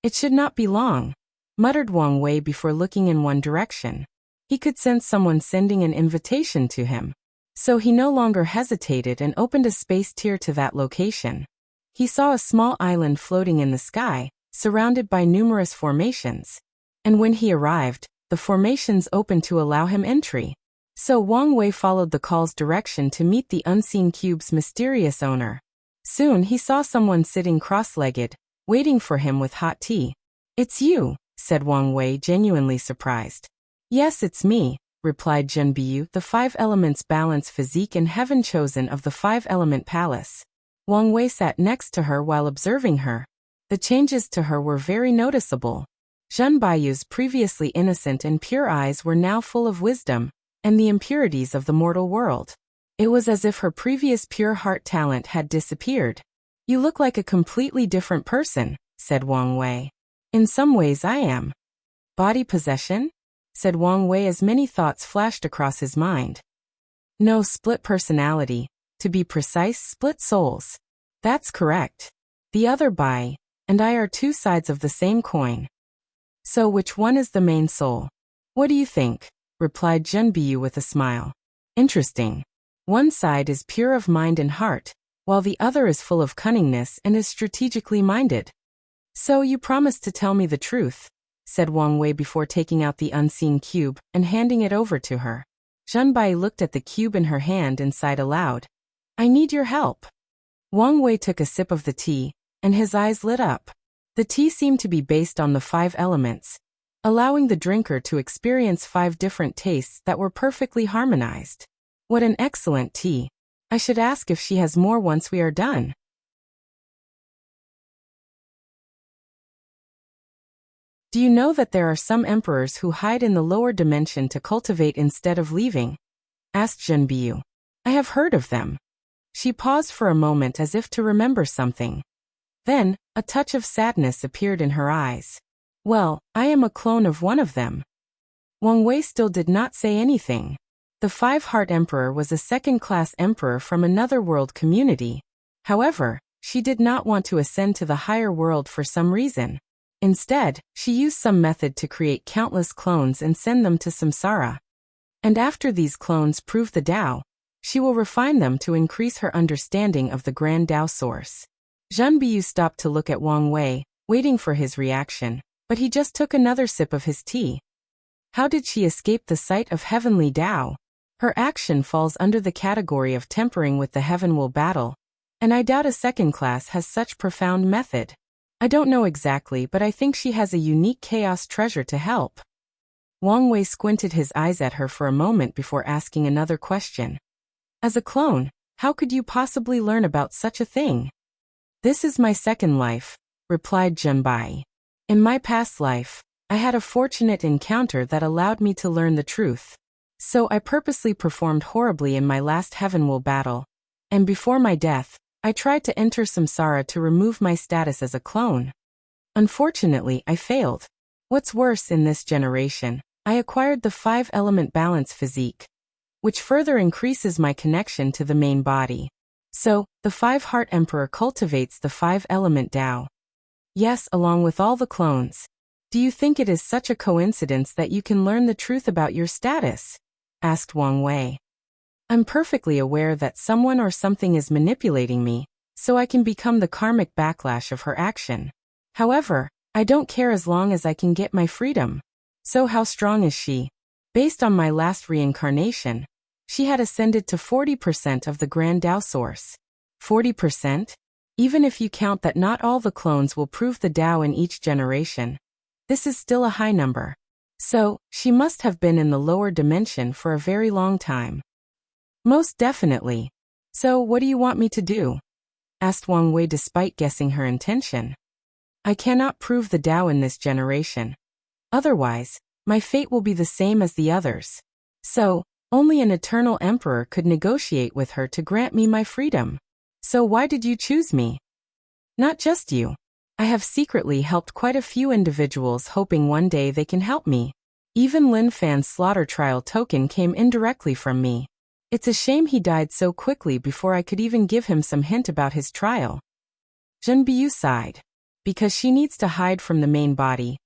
It should not be long, muttered Wang Wei before looking in one direction. He could sense someone sending an invitation to him. So he no longer hesitated and opened a space tier to that location. He saw a small island floating in the sky, surrounded by numerous formations. And when he arrived, the formations opened to allow him entry. So Wang Wei followed the call's direction to meet the unseen cube's mysterious owner. Soon he saw someone sitting cross-legged, waiting for him with hot tea. "It's you," said Wang Wei, genuinely surprised. "Yes, it's me," replied Zhen Biyu, the 5 elements balance physique and heaven chosen of the 5-element palace. Wang Wei sat next to her while observing her. The changes to her were very noticeable. Zhen Biyu's previously innocent and pure eyes were now full of wisdom and the impurities of the mortal world. It was as if her previous pure heart talent had disappeared. "You look like a completely different person," said Wang Wei. "In some ways I am." "Body possession?" said Wang Wei as many thoughts flashed across his mind. "No, split personality. To be precise, split souls." "That's correct. The other Bai and I are 2 sides of the same coin." "So which one is the main soul?" "What do you think?" replied Zhen Biyu with a smile. "Interesting. One side is pure of mind and heart, while the other is full of cunningness and is strategically minded." "So you promise to tell me the truth," said Wang Wei before taking out the unseen cube and handing it over to her. Zhen Bai looked at the cube in her hand and sighed aloud. "I need your help." Wang Wei took a sip of the tea, and his eyes lit up. The tea seemed to be based on the 5 elements, allowing the drinker to experience 5 different tastes that were perfectly harmonized. What an excellent tea. I should ask if she has more once we are done. "Do you know that there are some emperors who hide in the lower dimension to cultivate instead of leaving?" asked Zhen Biyu. "I have heard of them." She paused for a moment as if to remember something. Then, a touch of sadness appeared in her eyes. "Well, I am a clone of one of them." Wang Wei still did not say anything. The 5-Heart Emperor was a second-class emperor from another world community. However, she did not want to ascend to the higher world for some reason. Instead, she used some method to create countless clones and send them to samsara. And after these clones prove the Tao, she will refine them to increase her understanding of the Grand Tao source. Zhen Biyu stopped to look at Wang Wei, waiting for his reaction, but he just took another sip of his tea. How did she escape the sight of heavenly Tao? Her action falls under the category of tempering with the heaven will battle, and I doubt a second class has such profound method. I don't know exactly, but I think she has a unique chaos treasure to help. Wang Wei squinted his eyes at her for a moment before asking another question. "As a clone, how could you possibly learn about such a thing?" "This is my second life," replied Zhen Bai. "In my past life, I had a fortunate encounter that allowed me to learn the truth. So I purposely performed horribly in my last Heavenwell battle, and before my death, I tried to enter samsara to remove my status as a clone. Unfortunately, I failed. What's worse, in this generation, I acquired the 5-element balance physique, which further increases my connection to the main body. So, the 5-Heart Emperor cultivates the 5-element Tao. Yes, along with all the clones. Do you think it is such a coincidence that you can learn the truth about your status? Asked Wang Wei. I'm perfectly aware that someone or something is manipulating me, so I can become the karmic backlash of her action. However, I don't care as long as I can get my freedom. So how strong is she? Based on my last reincarnation, she had ascended to 40% of the Grand Tao Source. 40%? Even if you count that not all the clones will prove the Tao in each generation, this is still a high number. So, she must have been in the lower dimension for a very long time. Most definitely. So, what do you want me to do? Asked Wang Wei despite guessing her intention. I cannot prove the Tao in this generation. Otherwise, my fate will be the same as the others. So, only an eternal emperor could negotiate with her to grant me my freedom. So why did you choose me? Not just you. I have secretly helped quite a few individuals hoping one day they can help me. Even Lin Fan's slaughter trial token came indirectly from me. It's a shame he died so quickly before I could even give him some hint about his trial. Zhen Biu sighed. Because she needs to hide from the main body.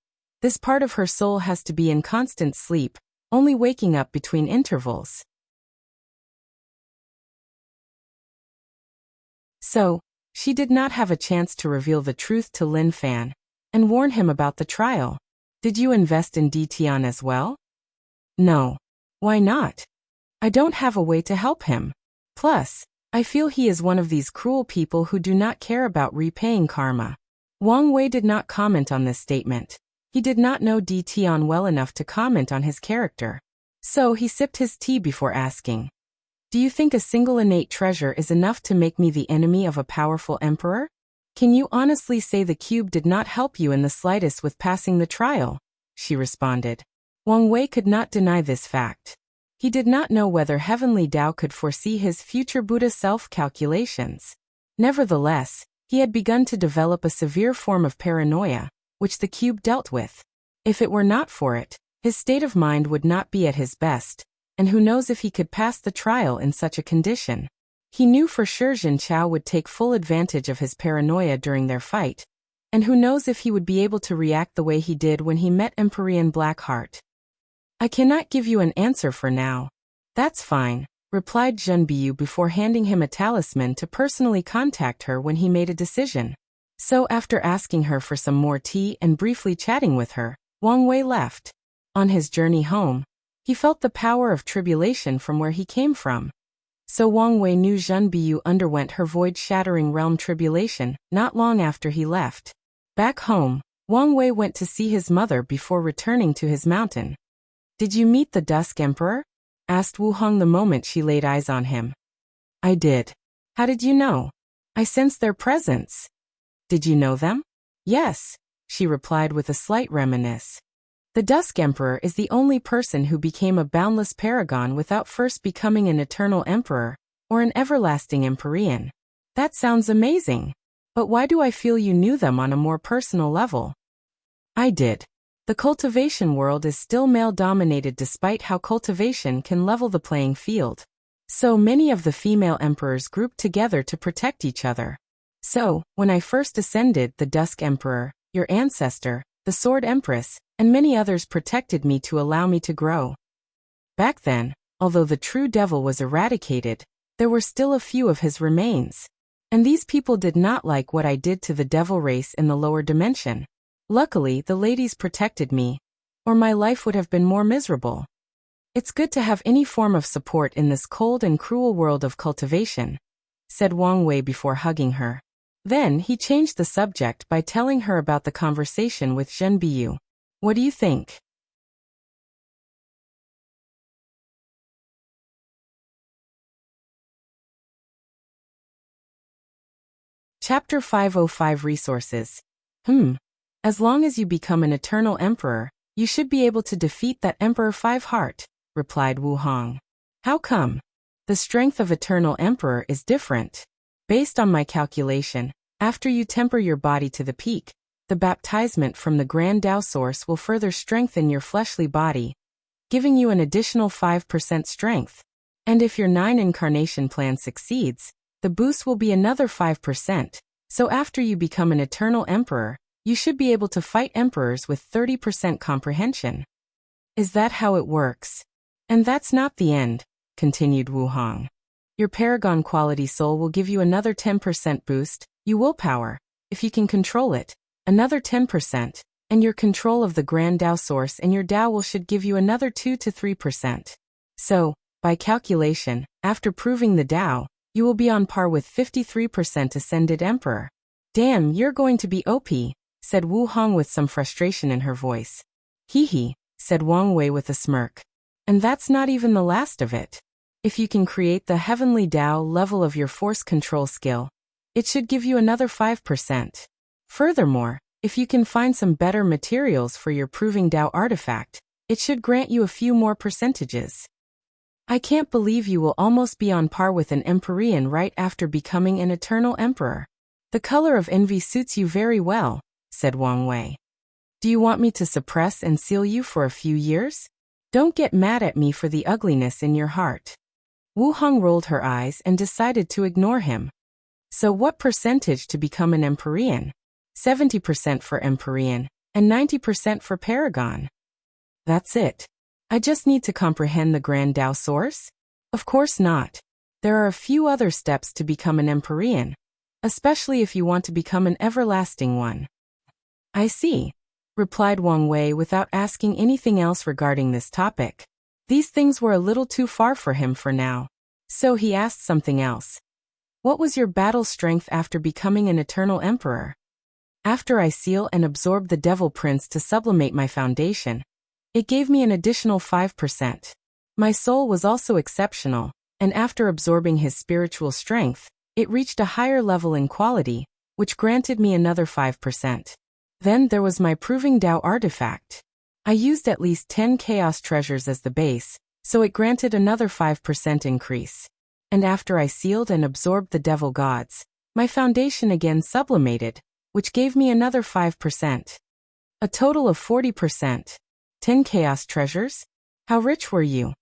This part of her soul has to be in constant sleep, only waking up between intervals. So, she did not have a chance to reveal the truth to Lin Fan and warn him about the trial. Did you invest in Tian as well? No. Why not? I don't have a way to help him. Plus, I feel he is one of these cruel people who do not care about repaying karma. Wang Wei did not comment on this statement. He did not know Tian well enough to comment on his character. So he sipped his tea before asking. Do you think a single innate treasure is enough to make me the enemy of a powerful emperor? Can you honestly say the cube did not help you in the slightest with passing the trial? She responded. Wang Wei could not deny this fact. He did not know whether Heavenly Tao could foresee his future Buddha self-calculations. Nevertheless, he had begun to develop a severe form of paranoia, which the cube dealt with. If it were not for it, his state of mind would not be at his best, and who knows if he could pass the trial in such a condition. He knew for sure Jin Chao would take full advantage of his paranoia during their fight, and who knows if he would be able to react the way he did when he met Empyrean Blackheart. I cannot give you an answer for now. That's fine, replied Zhen Biu before handing him a talisman to personally contact her when he made a decision. So after asking her for some more tea and briefly chatting with her, Wang Wei left. On his journey home, he felt the power of tribulation from where he came from. So Wang Wei knew Zhen Biu underwent her void-shattering realm tribulation not long after he left. Back home, Wang Wei went to see his mother before returning to his mountain. Did you meet the Dusk Emperor? Asked Wu Hong the moment she laid eyes on him. I did. How did you know? I sensed their presence. Did you know them? Yes, she replied with a slight reminiscence. The Dusk Emperor is the only person who became a boundless paragon without first becoming an eternal emperor, or an everlasting Empyrean. That sounds amazing. But why do I feel you knew them on a more personal level? I did. The cultivation world is still male-dominated despite how cultivation can level the playing field. So many of the female emperors grouped together to protect each other. So, when I first ascended, the Dusk Emperor, your ancestor, the Sword Empress, and many others protected me to allow me to grow. Back then, although the true devil was eradicated, there were still a few of his remains. And these people did not like what I did to the devil race in the lower dimension. Luckily, the ladies protected me, or my life would have been more miserable. It's good to have any form of support in this cold and cruel world of cultivation, said Wang Wei before hugging her. Then he changed the subject by telling her about the conversation with Zhen Biu. What do you think? Chapter 505 Resources. As long as you become an eternal emperor, you should be able to defeat that Emperor Five-Heart, replied Wu Hong. How come? The strength of eternal emperor is different. Based on my calculation, after you temper your body to the peak, the baptizement from the Grand Tao Source will further strengthen your fleshly body, giving you an additional 5% strength. And if your 9 incarnation plan succeeds, the boost will be another 5%. So after you become an eternal emperor, You should be able to fight emperors with 30% comprehension. Is that how it works? And that's not the end, continued Wu Hong. Your paragon quality soul will give you another 10% boost, you willpower, if you can control it, another 10%, and your control of the Grand Dao source and your Dao will should give you another 2 to 3%. So, by calculation, after proving the Dao, you will be on par with 53% Ascended Emperor. Damn, you're going to be OP, said Wu Hong with some frustration in her voice. Hee, said Wang Wei with a smirk. And that's not even the last of it. If you can create the Heavenly Dao level of your force control skill, it should give you another 5%. Furthermore, if you can find some better materials for your Proving Dao artifact, it should grant you a few more percentages. I can't believe you will almost be on par with an Empyrean right after becoming an Eternal Emperor. The color of envy suits you very well, said Wang Wei. Do you want me to suppress and seal you for a few years? Don't get mad at me for the ugliness in your heart. Wu Hong rolled her eyes and decided to ignore him. So what percentage to become an Empyrean? 70% for Empyrean, and 90% for Paragon. That's it. I just need to comprehend the Grand Dao source? Of course not. There are a few other steps to become an Empyrean, especially if you want to become an everlasting one. I see, replied Wang Wei without asking anything else regarding this topic. These things were a little too far for him for now. So he asked something else. What was your battle strength after becoming an Eternal Emperor? After I seal and absorb the Devil Prince to sublimate my foundation, it gave me an additional 5%. My soul was also exceptional, and after absorbing his spiritual strength, it reached a higher level in quality, which granted me another 5%. Then there was my Proving Dao artifact. I used at least 10 chaos treasures as the base, so it granted another 5% increase. And after I sealed and absorbed the Devil Gods, my foundation again sublimated, which gave me another 5%. A total of 40%. 10 chaos treasures? How rich were you?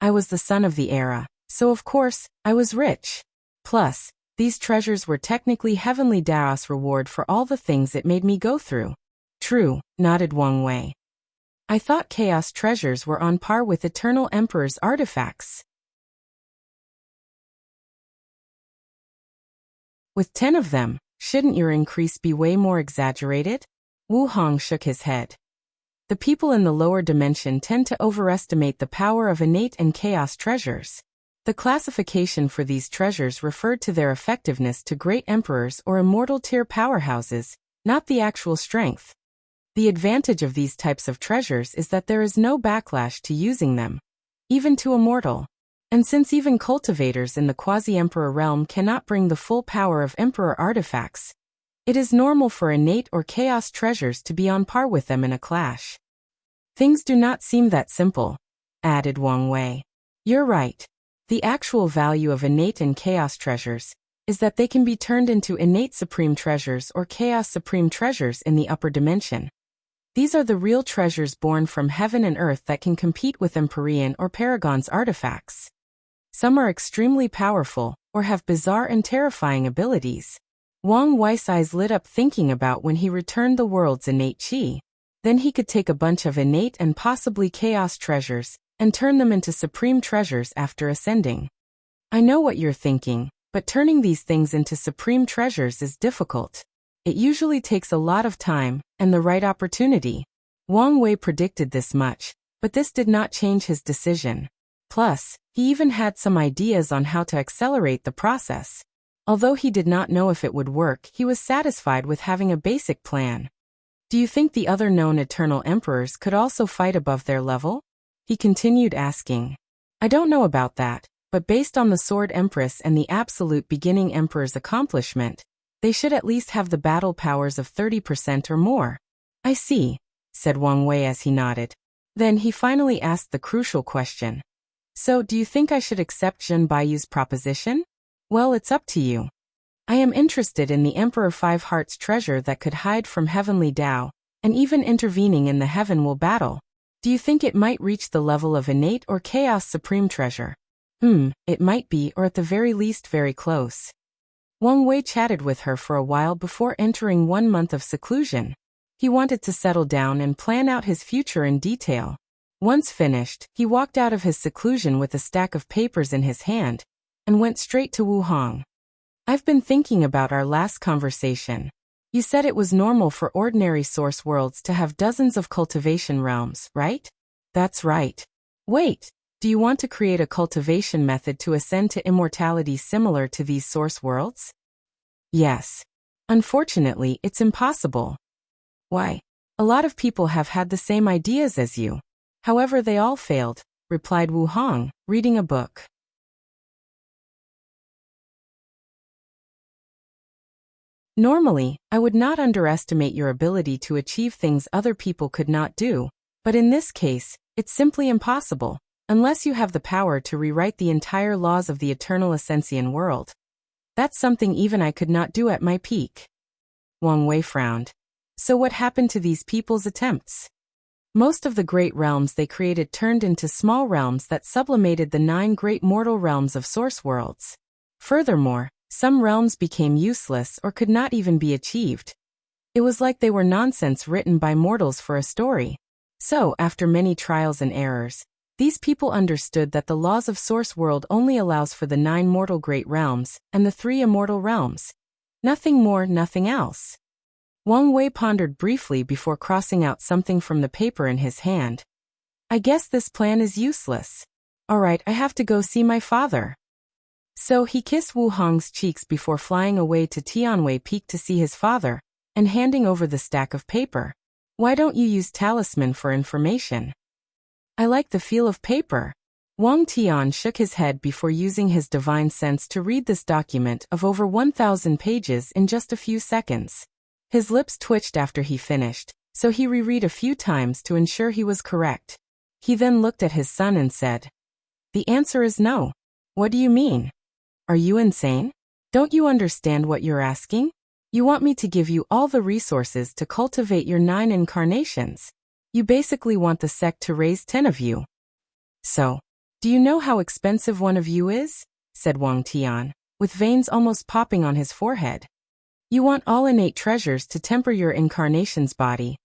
I was the son of the era, so of course, I was rich. Plus, these treasures were technically Heavenly Dao's reward for all the things it made me go through. True, nodded Wang Wei. I thought chaos treasures were on par with Eternal Emperor's artifacts. With 10 of them, shouldn't your increase be way more exaggerated? Wu Hong shook his head. The people in the lower dimension tend to overestimate the power of innate and chaos treasures. The classification for these treasures referred to their effectiveness to great emperors or immortal tier powerhouses, not the actual strength. The advantage of these types of treasures is that there is no backlash to using them, even to a mortal. And since even cultivators in the quasi-emperor realm cannot bring the full power of emperor artifacts, it is normal for innate or chaos treasures to be on par with them in a clash. Things do not seem that simple, added Wang Wei. You're right. The actual value of innate and chaos treasures is that they can be turned into innate supreme treasures or chaos supreme treasures in the upper dimension. These are the real treasures born from heaven and earth that can compete with Empyrean or Paragon's artifacts. Some are extremely powerful, or have bizarre and terrifying abilities. Wang Wei's eyes lit up thinking about when he returned the world's innate chi. Then he could take a bunch of innate and possibly chaos treasures, and turn them into supreme treasures after ascending. I know what you're thinking, but turning these things into supreme treasures is difficult. It usually takes a lot of time, and the right opportunity. Wang Wei predicted this much, but this did not change his decision. Plus, he even had some ideas on how to accelerate the process. Although he did not know if it would work, he was satisfied with having a basic plan. Do you think the other known Eternal Emperors could also fight above their level? He continued asking. I don't know about that, but based on the Sword Empress and the Absolute Beginning Emperor's accomplishment, they should at least have the battle powers of 30% or more. I see, said Wang Wei as he nodded. Then he finally asked the crucial question. So, do you think I should accept Zhen Baiyu's proposition? Well, it's up to you. I am interested in the Emperor Five Hearts treasure that could hide from Heavenly Dao, and even intervening in the Heaven will battle. Do you think it might reach the level of innate or chaos supreme treasure? It might be, or at the very least very close. Wang Wei chatted with her for a while before entering 1 month of seclusion. He wanted to settle down and plan out his future in detail. Once finished, he walked out of his seclusion with a stack of papers in his hand and went straight to Wu Hong. I've been thinking about our last conversation. You said it was normal for ordinary source worlds to have dozens of cultivation realms, right? That's right. Wait, do you want to create a cultivation method to ascend to immortality similar to these source worlds? Yes. Unfortunately, it's impossible. Why? A lot of people have had the same ideas as you. However, they all failed, replied Wu Hong, reading a book. Normally, I would not underestimate your ability to achieve things other people could not do, but in this case, it's simply impossible, unless you have the power to rewrite the entire laws of the eternal Ascensian world. That's something even I could not do at my peak. Wang Wei frowned. So what happened to these people's attempts? Most of the great realms they created turned into small realms that sublimated the 9 great mortal realms of source worlds. Furthermore, some realms became useless or could not even be achieved. It was like they were nonsense written by mortals for a story. So, after many trials and errors, these people understood that the laws of source world only allows for the 9 mortal great realms and the 3 immortal realms. Nothing more, nothing else. Wang Wei pondered briefly before crossing out something from the paper in his hand. I guess this plan is useless. Alright, I have to go see my father. So he kissed Wu Hong's cheeks before flying away to Tianwei Peak to see his father, and handing over the stack of paper. Why don't you use talisman for information? I like the feel of paper. Wang Tian shook his head before using his divine sense to read this document of over 1,000 pages in just a few seconds. His lips twitched after he finished, so he reread a few times to ensure he was correct. He then looked at his son and said, "The answer is no." What do you mean? Are you insane? Don't you understand what you're asking? You want me to give you all the resources to cultivate your 9 incarnations. You basically want the sect to raise 10 of you. So, do you know how expensive one of you is? Said Wang Tian, with veins almost popping on his forehead. You want all innate treasures to temper your incarnation's body.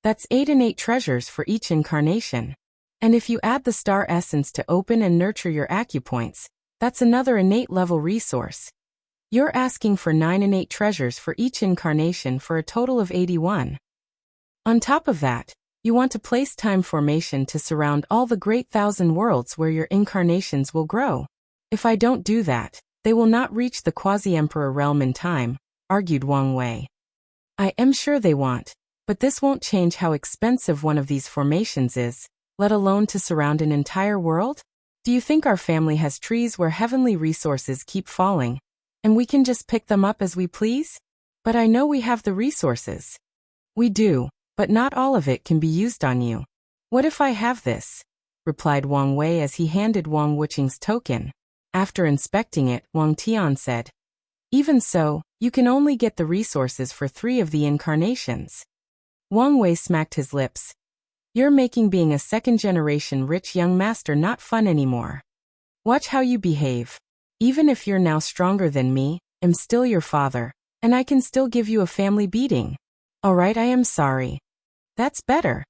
That's 8 innate treasures for each incarnation. And if you add the star essence to open and nurture your acupoints, that's another innate level resource. You're asking for 9 innate treasures for each incarnation for a total of 81. On top of that, you want to place time formation to surround all the great 1,000 worlds where your incarnations will grow. If I don't do that, they will not reach the quasi-emperor realm in time, argued Wang Wei. I am sure they won't, but this won't change how expensive one of these formations is, let alone to surround an entire world? Do you think our family has trees where heavenly resources keep falling, and we can just pick them up as we please? But I know we have the resources. We do, but not all of it can be used on you. What if I have this? Replied Wang Wei as he handed Wang Wuqing's token. After inspecting it, Wang Tian said, Even so, you can only get the resources for 3 of the incarnations. Wang Wei smacked his lips. You're making being a second-generation rich young master not fun anymore. Watch how you behave. Even if you're now stronger than me, I'm still your father, and I can still give you a family beating. Alright, I am sorry. That's better.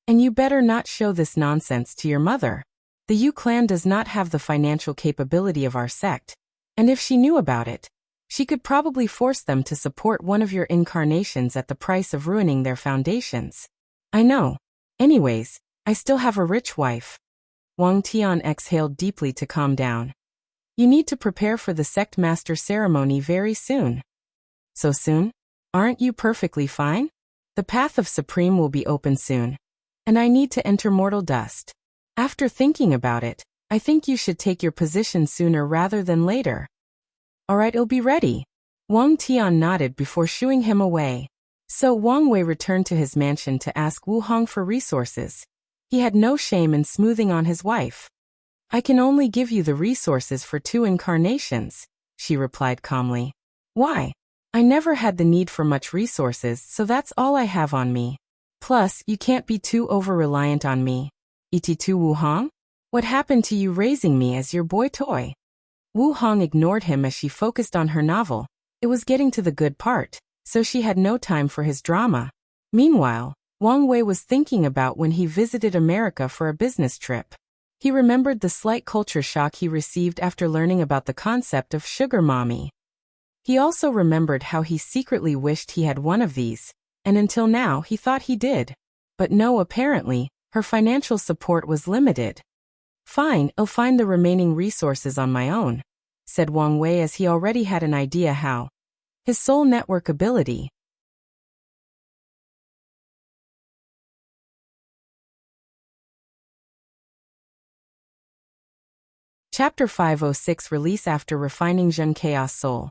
And you better not show this nonsense to your mother. The Yu clan does not have the financial capability of our sect, and if she knew about it, she could probably force them to support one of your incarnations at the price of ruining their foundations. I know. Anyways, I still have a rich wife. Wang Tian exhaled deeply to calm down. You need to prepare for the sect master ceremony very soon. So soon? Aren't you perfectly fine? The path of Supreme will be open soon, and I need to enter mortal dust. After thinking about it, I think you should take your position sooner rather than later. Alright, I'll be ready. Wang Tian nodded before shooing him away. So Wang Wei returned to his mansion to ask Wu Hong for resources. He had no shame in smoothing on his wife. I can only give you the resources for 2 incarnations, she replied calmly. Why? I never had the need for much resources, so that's all I have on me. Plus, you can't be too over-reliant on me. Et tu Wu Hong? What happened to you raising me as your boy toy? Wu Hong ignored him as she focused on her novel. It was getting to the good part, so she had no time for his drama. Meanwhile, Wang Wei was thinking about when he visited America for a business trip. He remembered the slight culture shock he received after learning about the concept of sugar mommy. He also remembered how he secretly wished he had one of these, and until now he thought he did. But no, apparently, her financial support was limited. Fine, I'll find the remaining resources on my own, said Wang Wei as he already had an idea how. His soul network ability. Chapter 506 Release After refining Zhen Chaos Soul.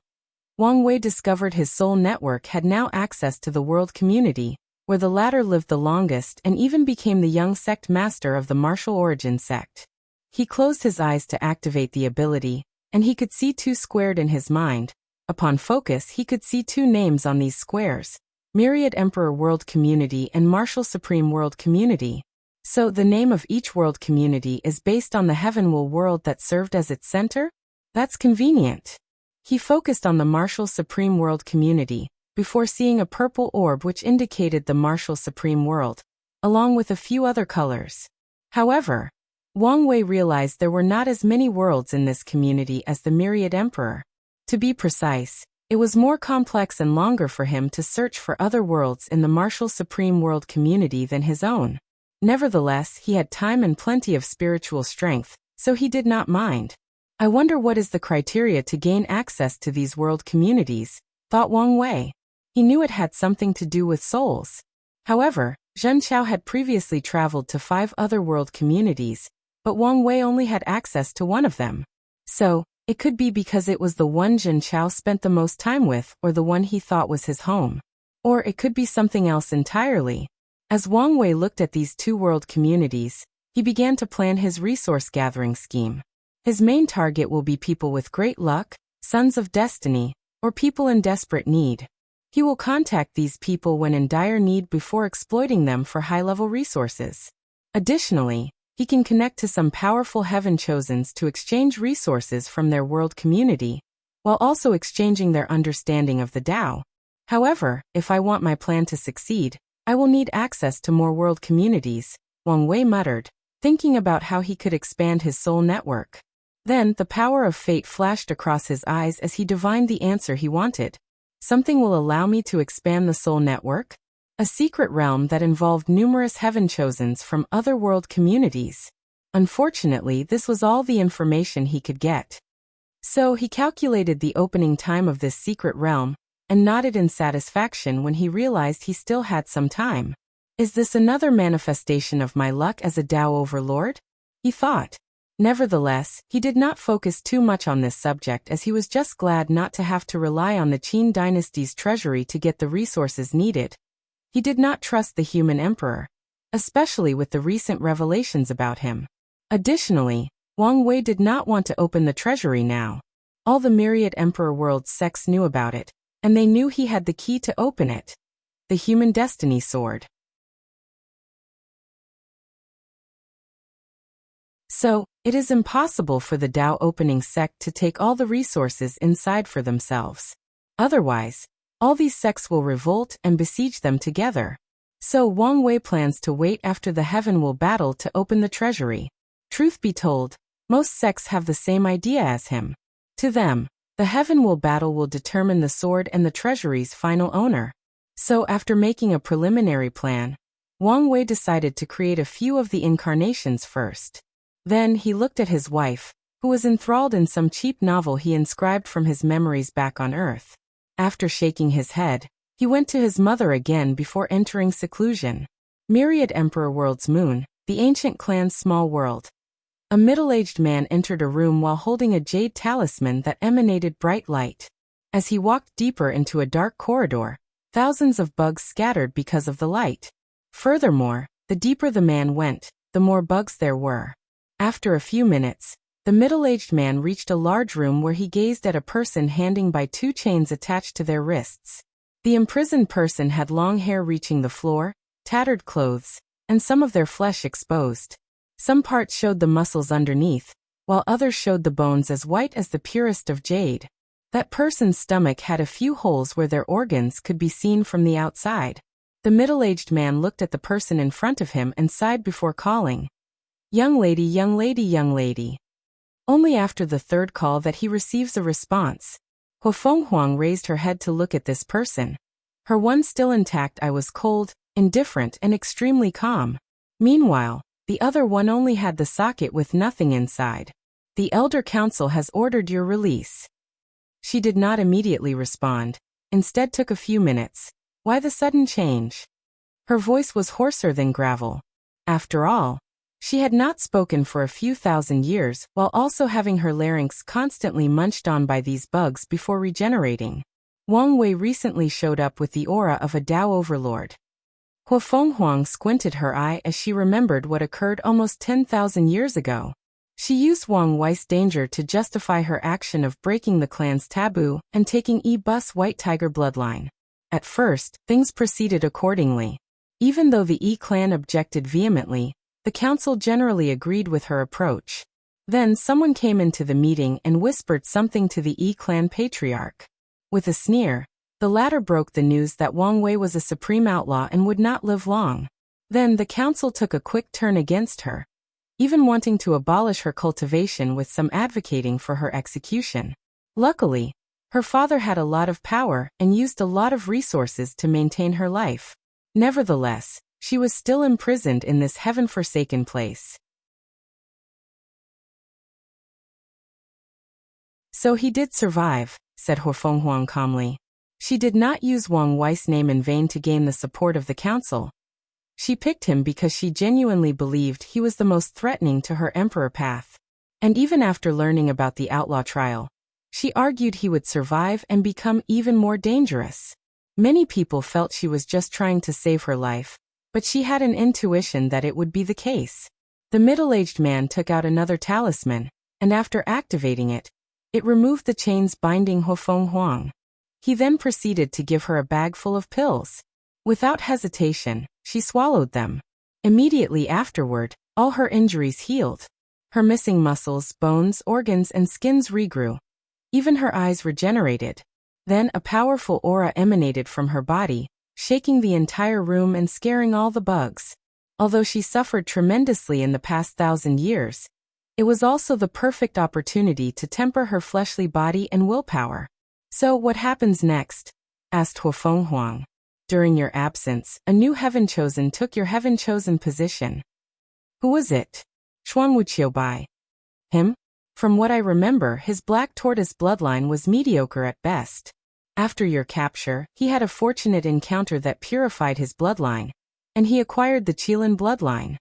Wang Wei discovered his soul network had now access to the world community, where the latter lived the longest and even became the young sect master of the martial origin sect. He closed his eyes to activate the ability, and he could see two squared in his mind. Upon focus, he could see two names on these squares: Myriad Emperor World Community and Martial Supreme World Community. So the name of each world community is based on the Heavenwell world that served as its center? That's convenient. He focused on the Martial Supreme World Community, before seeing a purple orb which indicated the Martial Supreme World, along with a few other colors. However, Wang Wei realized there were not as many worlds in this community as the Myriad Emperor. To be precise, it was more complex and longer for him to search for other worlds in the Martial Supreme World Community than his own. Nevertheless, he had time and plenty of spiritual strength, so he did not mind. I wonder what is the criteria to gain access to these world communities, thought Wang Wei. He knew it had something to do with souls. However, Zhen Chao had previously traveled to 5 other world communities, but Wang Wei only had access to one of them. So, it could be because it was the one Zhen Chao spent the most time with or the one he thought was his home. Or it could be something else entirely. As Wang Wei looked at these 2 world communities, he began to plan his resource-gathering scheme. His main target will be people with great luck, sons of destiny, or people in desperate need. He will contact these people when in dire need before exploiting them for high-level resources. Additionally, he can connect to some powerful Heaven Chosens to exchange resources from their world community, while also exchanging their understanding of the Tao. However, if I want my plan to succeed, I will need access to more world communities, Wang Wei muttered, thinking about how he could expand his soul network. Then, the power of fate flashed across his eyes as he divined the answer he wanted. Something will allow me to expand the soul network? A secret realm that involved numerous Heaven Chosens from other world communities. Unfortunately, this was all the information he could get. So he calculated the opening time of this secret realm, and nodded in satisfaction when he realized he still had some time. Is this another manifestation of my luck as a Tao overlord? He thought. Nevertheless, he did not focus too much on this subject as he was just glad not to have to rely on the Qin dynasty's treasury to get the resources needed. He did not trust the human emperor, especially with the recent revelations about him. Additionally, Wang Wei did not want to open the treasury now. All the Myriad Emperor World sects knew about it, and they knew he had the key to open it. The Human Destiny Sword. So, it is impossible for the Tao opening sect to take all the resources inside for themselves. Otherwise, all these sects will revolt and besiege them together. So Wang Wei plans to wait after the Heavenwell battle to open the treasury. Truth be told, most sects have the same idea as him. To them, the Heavenwell battle will determine the sword and the treasury's final owner. So after making a preliminary plan, Wang Wei decided to create a few of the incarnations first. Then he looked at his wife, who was enthralled in some cheap novel he inscribed from his memories back on Earth. After shaking his head, he went to his mother again before entering seclusion. Myriad Emperor World's moon, the ancient clan's small world. A middle-aged man entered a room while holding a jade talisman that emanated bright light. As he walked deeper into a dark corridor, thousands of bugs scattered because of the light. Furthermore, the deeper the man went, the more bugs there were. After a few minutes, the middle-aged man reached a large room where he gazed at a person hanging by 2 chains attached to their wrists. The imprisoned person had long hair reaching the floor, tattered clothes, and some of their flesh exposed. Some parts showed the muscles underneath, while others showed the bones as white as the purest of jade. That person's stomach had a few holes where their organs could be seen from the outside. The middle-aged man looked at the person in front of him and sighed before calling, "Young lady, young lady, young lady." Only after the third call that he receives a response. Huang raised her head to look at this person. Her one still intact eye was cold, indifferent and extremely calm. Meanwhile, the other one only had the socket with nothing inside. "The Elder Council has ordered your release." She did not immediately respond, instead took a few minutes. Why the sudden change? Her voice was hoarser than gravel. After all, she had not spoken for a few thousand years while also having her larynx constantly munched on by these bugs before regenerating. Wang Wei recently showed up with the aura of a Tao overlord. Huang squinted her eye as she remembered what occurred almost 10,000 years ago. She used Wang Wei's danger to justify her action of breaking the clan's taboo and taking E-Bus White Tiger bloodline. At first, things proceeded accordingly. Even though the E-clan objected vehemently, the council generally agreed with her approach. Then someone came into the meeting and whispered something to the E-clan patriarch. With a sneer, the latter broke the news that Wang Wei was a supreme outlaw and would not live long. Then the council took a quick turn against her, even wanting to abolish her cultivation with some advocating for her execution. Luckily, her father had a lot of power and used a lot of resources to maintain her life. Nevertheless, she was still imprisoned in this heaven-forsaken place. "So he did survive," said Huang calmly. She did not use Wang Wei's name in vain to gain the support of the council. She picked him because she genuinely believed he was the most threatening to her emperor path. And even after learning about the outlaw trial, she argued he would survive and become even more dangerous. Many people felt she was just trying to save her life, but she had an intuition that it would be the case. The middle-aged man took out another talisman, and after activating it, it removed the chains binding Huang. He then proceeded to give her a bag full of pills. Without hesitation, she swallowed them. Immediately afterward, all her injuries healed. Her missing muscles, bones, organs, and skins regrew. Even her eyes regenerated. Then a powerful aura emanated from her body, shaking the entire room and scaring all the bugs. Although she suffered tremendously in the past 1,000 years, it was also the perfect opportunity to temper her fleshly body and willpower. "So what happens next?" asked Huang. "During your absence, a new heaven-chosen took your heaven-chosen position." "Who was it?" "Wuxia. Him? From what I remember, his black tortoise bloodline was mediocre at best. After your capture, he had a fortunate encounter that purified his bloodline, and he acquired the Qilin bloodline."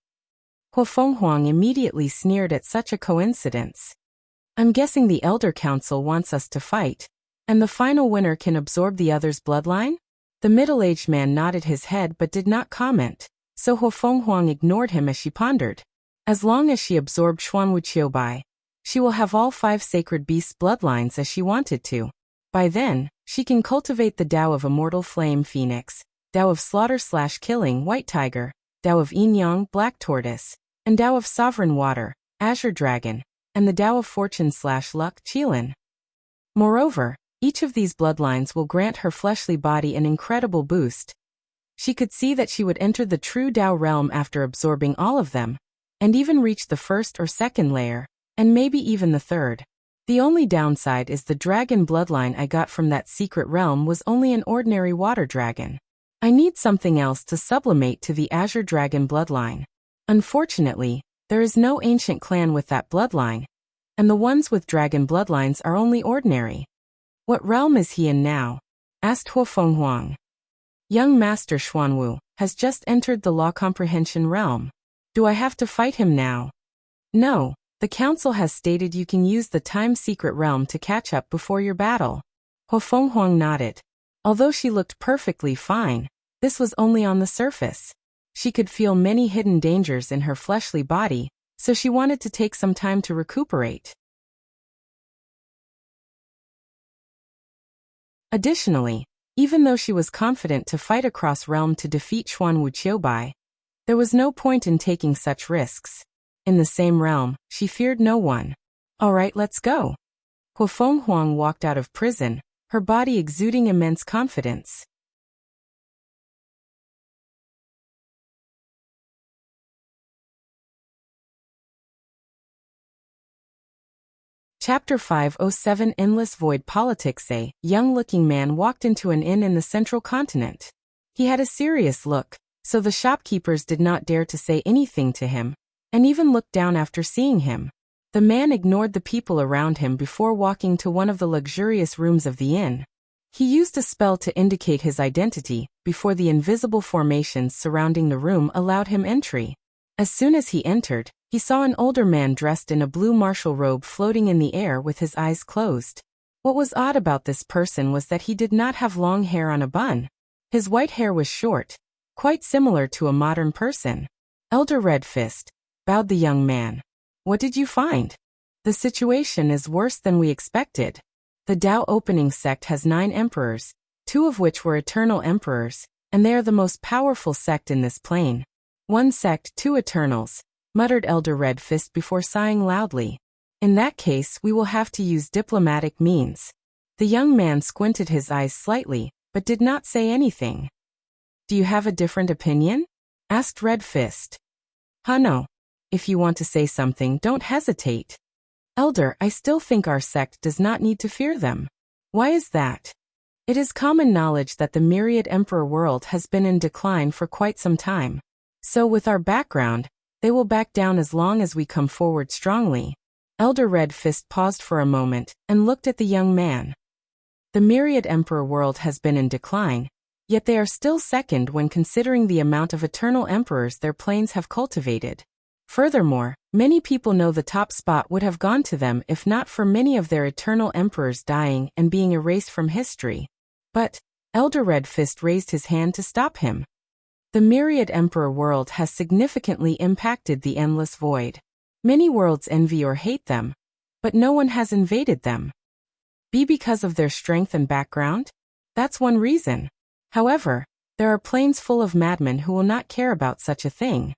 Huang immediately sneered at such a coincidence. "I'm guessing the Elder Council wants us to fight, and the final winner can absorb the other's bloodline?" The middle-aged man nodded his head but did not comment, so Huang ignored him as she pondered. As long as she absorbed Wuxia, she will have all 5 sacred beasts' bloodlines as she wanted to. By then, she can cultivate the Tao of Immortal Flame Phoenix, Tao of Slaughter/Killing White Tiger, Tao of Yin-Yang Black Tortoise, and Tao of Sovereign Water, Azure Dragon, and the Tao of Fortune/Luck Qilin. Moreover, each of these bloodlines will grant her fleshly body an incredible boost. She could see that she would enter the true Tao realm after absorbing all of them, and even reach the first or second layer, and maybe even the third. The only downside is the dragon bloodline I got from that secret realm was only an ordinary water dragon. I need something else to sublimate to the Azure Dragon bloodline. Unfortunately, there is no ancient clan with that bloodline, and the ones with dragon bloodlines are only ordinary. "What realm is he in now?" asked Huang. "Young Master Xuanwu has just entered the law comprehension realm. Do I have to fight him now?" "No. The council has stated you can use the time-secret realm to catch up before your battle." Huang nodded. Although she looked perfectly fine, this was only on the surface. She could feel many hidden dangers in her fleshly body, so she wanted to take some time to recuperate. Additionally, even though she was confident to fight across realm to defeat Wuxia, there was no point in taking such risks. In the same realm, she feared no one. All right, let's go. Huafeng Huang walked out of prison, her body exuding immense confidence. Chapter 507 Endless Void Politics. A young-looking man walked into an inn in the central continent. He had a serious look, so the shopkeepers did not dare to say anything to him, and even looked down after seeing him. The man ignored the people around him before walking to one of the luxurious rooms of the inn. He used a spell to indicate his identity, before the invisible formations surrounding the room allowed him entry. As soon as he entered, he saw an older man dressed in a blue martial robe floating in the air with his eyes closed. What was odd about this person was that he did not have long hair on a bun. His white hair was short, quite similar to a modern person. Elder Redfist, bowed the young man. What did you find? The situation is worse than we expected. The Tao Opening sect has 9 emperors, 2 of which were eternal emperors, and they are the most powerful sect in this plane. 1 sect, 2 eternals, muttered Elder Redfist before sighing loudly. In that case, we will have to use diplomatic means. The young man squinted his eyes slightly, but did not say anything. Do you have a different opinion? Asked Redfist. No. If you want to say something, don't hesitate. Elder, I still think our sect does not need to fear them. Why is that? It is common knowledge that the Myriad Emperor world has been in decline for quite some time. So with our background, they will back down as long as we come forward strongly. Elder Redfist paused for a moment and looked at the young man. The Myriad Emperor world has been in decline, yet they are still second when considering the amount of eternal emperors their planes have cultivated. Furthermore, many people know the top spot would have gone to them if not for many of their eternal emperors dying and being erased from history. But, Elder Redfist raised his hand to stop him. The Myriad Emperor world has significantly impacted the Endless Void. Many worlds envy or hate them, but no one has invaded them. Because of their strength and background? That's one reason. However, there are planes full of madmen who will not care about such a thing.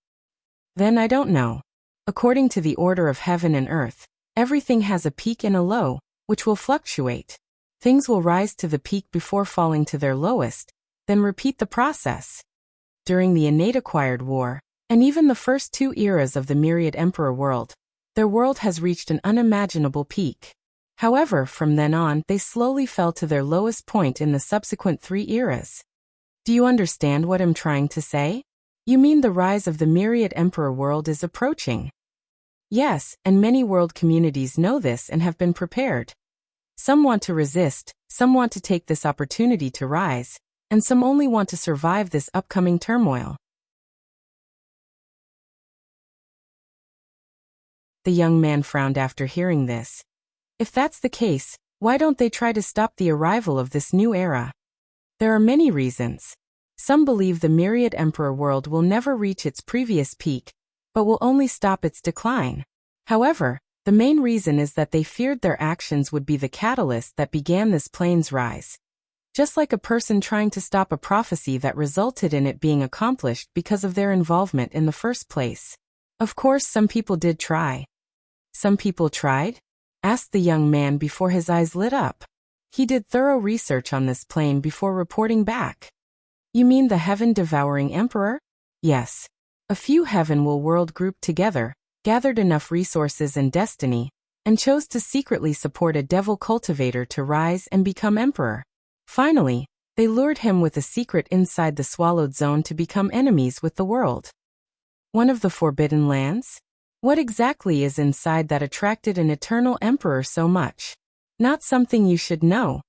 Then I don't know. According to the order of heaven and earth, everything has a peak and a low, which will fluctuate. Things will rise to the peak before falling to their lowest, then repeat the process. During the innate acquired war, and even the first 2 eras of the Myriad Emperor world, their world has reached an unimaginable peak. However, from then on, they slowly fell to their lowest point in the subsequent 3 eras. Do you understand what I'm trying to say? You mean the rise of the Myriad Emperor world is approaching? Yes, and many world communities know this and have been prepared. Some want to resist, some want to take this opportunity to rise, and some only want to survive this upcoming turmoil. The young man frowned after hearing this. If that's the case, why don't they try to stop the arrival of this new era? There are many reasons. Some believe the Myriad Emperor world will never reach its previous peak, but will only stop its decline. However, the main reason is that they feared their actions would be the catalyst that began this plane's rise. Just like a person trying to stop a prophecy that resulted in it being accomplished because of their involvement in the first place. Of course, some people did try. Some people tried? Asked the young man before his eyes lit up. He did thorough research on this plane before reporting back. You mean the heaven-devouring emperor? Yes. A few heaven will world grouped together, gathered enough resources and destiny, and chose to secretly support a devil cultivator to rise and become emperor. Finally, they lured him with a secret inside the swallowed zone to become enemies with the world. One of the forbidden lands? What exactly is inside that attracted an eternal emperor so much? Not something you should know,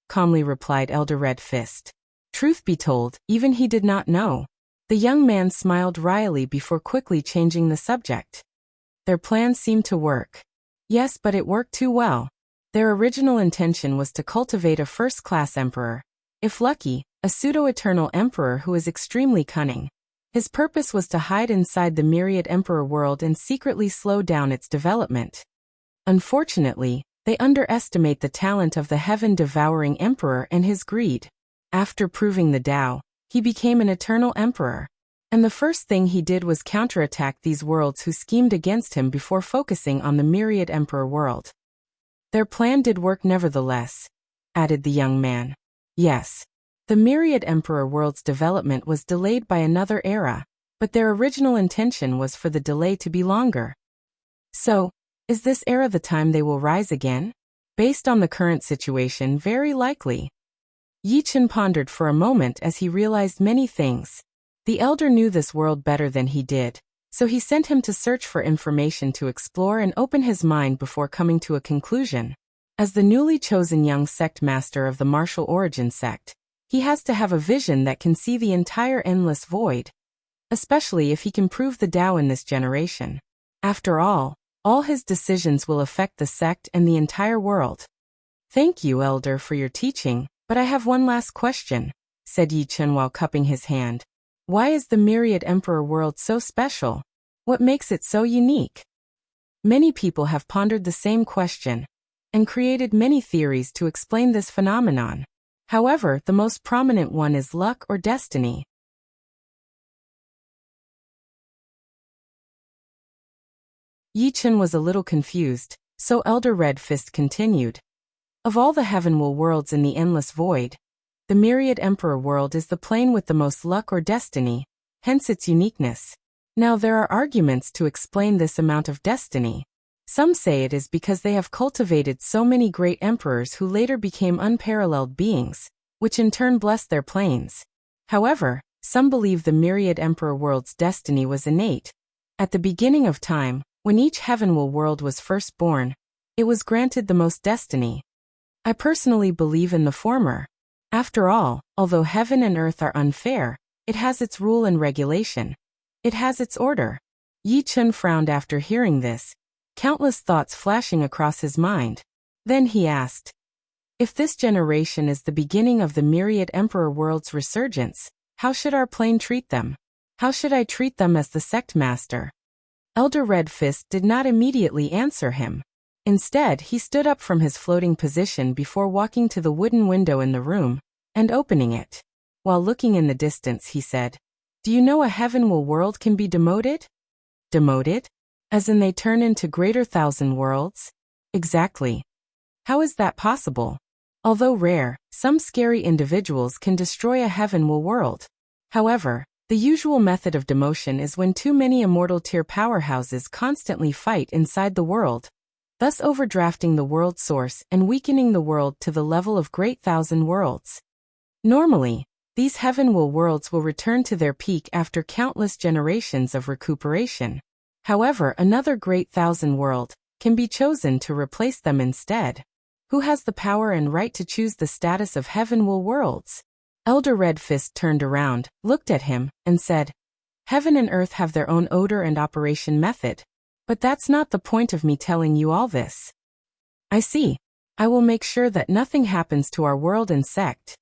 calmly replied Elder Redfist. Truth be told, even he did not know. The young man smiled wryly before quickly changing the subject. Their plan seemed to work. Yes, but it worked too well. Their original intention was to cultivate a first-class emperor. If lucky, a pseudo-eternal emperor who is extremely cunning. His purpose was to hide inside the Myriad Emperor world and secretly slow down its development. Unfortunately, they underestimate the talent of the heaven-devouring emperor and his greed. After proving the Tao, he became an eternal emperor. And the first thing he did was counterattack these worlds who schemed against him before focusing on the Myriad Emperor world. Their plan did work nevertheless, added the young man. Yes. The Myriad Emperor world's development was delayed by another era, but their original intention was for the delay to be longer. So, is this era the time they will rise again? Based on the current situation, very likely. Yi Chen pondered for a moment as he realized many things. The elder knew this world better than he did, so he sent him to search for information to explore and open his mind before coming to a conclusion. As the newly chosen young sect master of the martial origin sect, he has to have a vision that can see the entire endless void, especially if he can prove the Tao in this generation. After all his decisions will affect the sect and the entire world. Thank you, elder, for your teaching, but I have one last question, said Yi Chen while cupping his hand. Why is the Myriad Emperor world so special? What makes it so unique? Many people have pondered the same question and created many theories to explain this phenomenon. However, the most prominent one is luck or destiny. Yi Chen was a little confused, so Elder Red Fist continued. Of all the heavenward worlds in the endless void, the Myriad Emperor world is the plane with the most luck or destiny, hence its uniqueness. Now there are arguments to explain this amount of destiny. Some say it is because they have cultivated so many great emperors who later became unparalleled beings, which in turn blessed their planes. However, some believe the Myriad Emperor world's destiny was innate. At the beginning of time, when each heavenward world was first born, it was granted the most destiny. I personally believe in the former. After all, although heaven and earth are unfair, it has its rule and regulation. It has its order. Yi Chen frowned after hearing this, countless thoughts flashing across his mind. Then he asked, if this generation is the beginning of the Myriad Emperor world's resurgence, how should our plane treat them? How should I treat them as the sect master? Elder Red Fist did not immediately answer him. Instead, he stood up from his floating position before walking to the wooden window in the room and opening it. While looking in the distance, he said, do you know a heavenward world can be demoted? Demoted? As in they turn into greater thousand worlds? Exactly. How is that possible? Although rare, some scary individuals can destroy a heavenward world. However, the usual method of demotion is when too many immortal tier powerhouses constantly fight inside the world, thus overdrafting the world source and weakening the world to the level of great thousand worlds. Normally, these heavenward worlds will return to their peak after countless generations of recuperation. However, another great thousand world can be chosen to replace them instead. Who has the power and right to choose the status of heavenward worlds? Elder Red Fist turned around, looked at him, and said, heaven and earth have their own order and operation method. But that's not the point of me telling you all this. I see. I will make sure that nothing happens to our world and sect,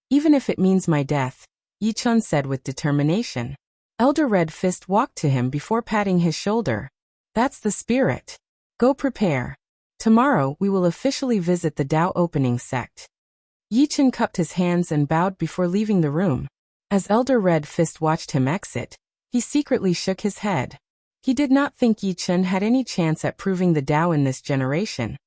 even if it means my death, Yi Chen said with determination. Elder Red Fist walked to him before patting his shoulder. That's the spirit. Go prepare. Tomorrow we will officially visit the Tao opening sect. Yi Chen cupped his hands and bowed before leaving the room. As Elder Red Fist watched him exit, he secretly shook his head. He did not think Yi Chen had any chance at proving the Tao in this generation,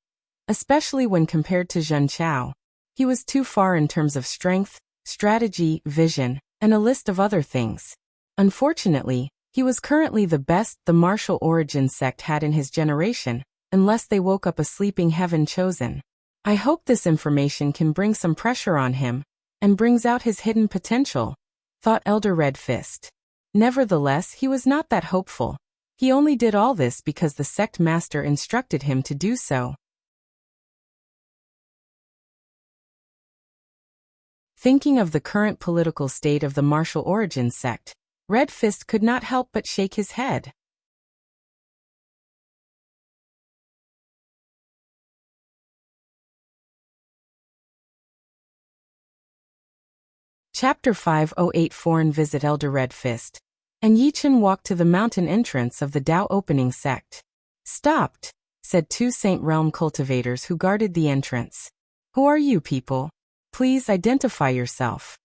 especially when compared to Zhen Chao. He was too far in terms of strength, strategy, vision, and a list of other things. Unfortunately, he was currently the best the martial origin sect had in his generation, unless they woke up a sleeping heaven chosen. I hope this information can bring some pressure on him, and brings out his hidden potential, thought Elder Red Fist. Nevertheless, he was not that hopeful. He only did all this because the sect master instructed him to do so. Thinking of the current political state of the martial origin sect, Red Fist could not help but shake his head. Chapter 508 Foreign Visit Elder Red Fist and Yi Chen walked to the mountain entrance of the Tao opening sect. Stopped, said two Saint Realm cultivators who guarded the entrance. Who are you people? Please identify yourself.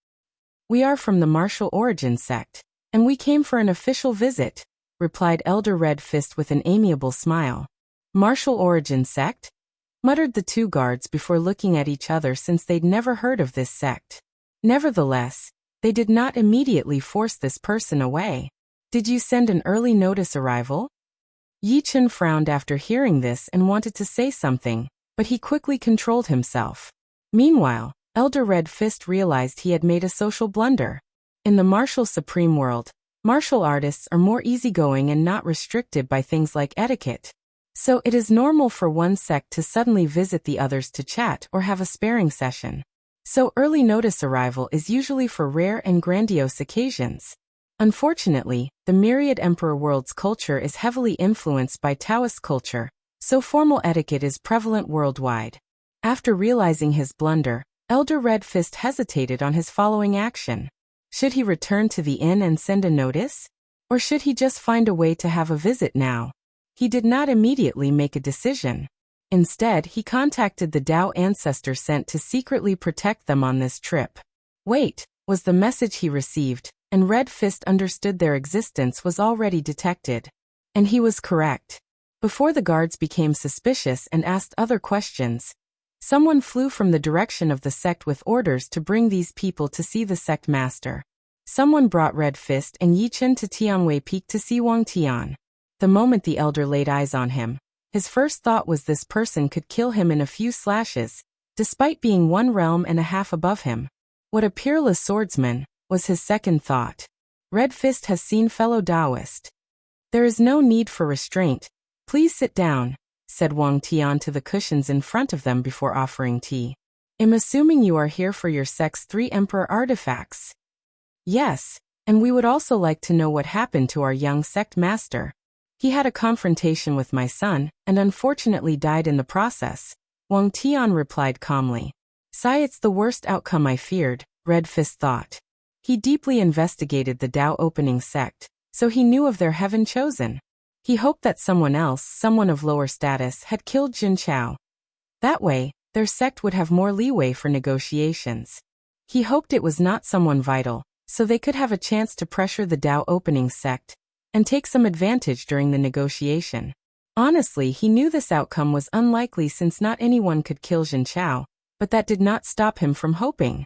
We are from the martial origin sect, And we came for an official visit, replied Elder Red Fist with an amiable smile. Martial origin sect? Muttered the two guards before looking at each other since they'd never heard of this sect. Nevertheless, they did not immediately force this person away. Did you send an early notice arrival? Yi Chen frowned after hearing this and wanted to say something, but he quickly controlled himself. Meanwhile, Elder Red Fist realized he had made a social blunder. In the martial supreme world, martial artists are more easygoing and not restricted by things like etiquette. So it is normal for one sect to suddenly visit the others to chat or have a sparring session. So early notice arrival is usually for rare and grandiose occasions. Unfortunately, the Myriad Emperor world's culture is heavily influenced by Taoist culture, so formal etiquette is prevalent worldwide. After realizing his blunder, Elder Red Fist hesitated on his following action. Should he return to the inn and send a notice? Or should he just find a way to have a visit now? He did not immediately make a decision. Instead, he contacted the Dao ancestor sent to secretly protect them on this trip. Wait, was the message he received, and Red Fist understood their existence was already detected. And he was correct. Before the guards became suspicious and asked other questions, someone flew from the direction of the sect with orders to bring these people to see the sect master. Someone brought Red Fist and Yi Chen to Tianwei Peak to see Wang Tian. The moment the elder laid eyes on him, his first thought was this person could kill him in a few slashes, despite being 1 realm and a half above him. What a peerless swordsman, was his second thought. Red Fist has seen fellow Taoist. There is no need for restraint. Please sit down, said Wang Tian to the cushions in front of them before offering tea. I'm assuming you are here for your sect's 3 emperor artifacts. Yes, and we would also like to know what happened to our young sect master. He had a confrontation with my son, and unfortunately died in the process, Wang Tian replied calmly. Sigh, it's the worst outcome I feared, Red Fist thought. He deeply investigated the Dao opening sect, so he knew of their heaven chosen. He hoped that someone else, someone of lower status, had killed Jin Chao. That way, their sect would have more leeway for negotiations. He hoped it was not someone vital, so they could have a chance to pressure the Dao opening sect and take some advantage during the negotiation. Honestly, he knew this outcome was unlikely since not anyone could kill Jin Chao, but that did not stop him from hoping.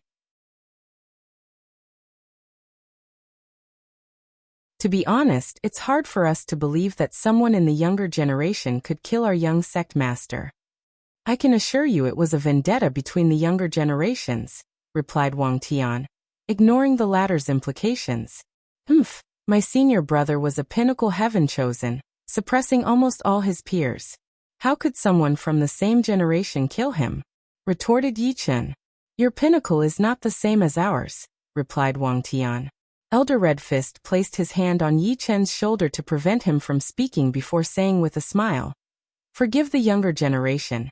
To be honest, it's hard for us to believe that someone in the younger generation could kill our young sect master. I can assure you it was a vendetta between the younger generations, replied Wang Tian, ignoring the latter's implications. My senior brother was a pinnacle heaven chosen, suppressing almost all his peers. How could someone from the same generation kill him? Retorted Yi Chen. Your pinnacle is not the same as ours, replied Wang Tian. Elder Red Fist placed his hand on Yi Chen's shoulder to prevent him from speaking before saying with a smile, Forgive the younger generation.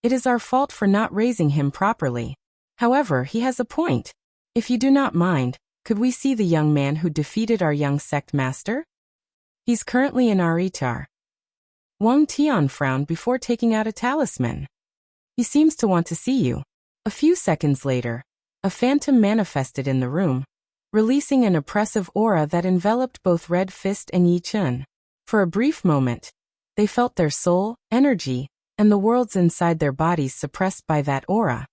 It is our fault for not raising him properly. However, he has a point. If you do not mind, could we see the young man who defeated our young sect master? He's currently in our etar. Wang Tian frowned before taking out a talisman. He seems to want to see you. A few seconds later, a phantom manifested in the room, releasing an oppressive aura that enveloped both Red Fist and Yi Chen. For a brief moment, they felt their soul, energy, and the worlds inside their bodies suppressed by that aura.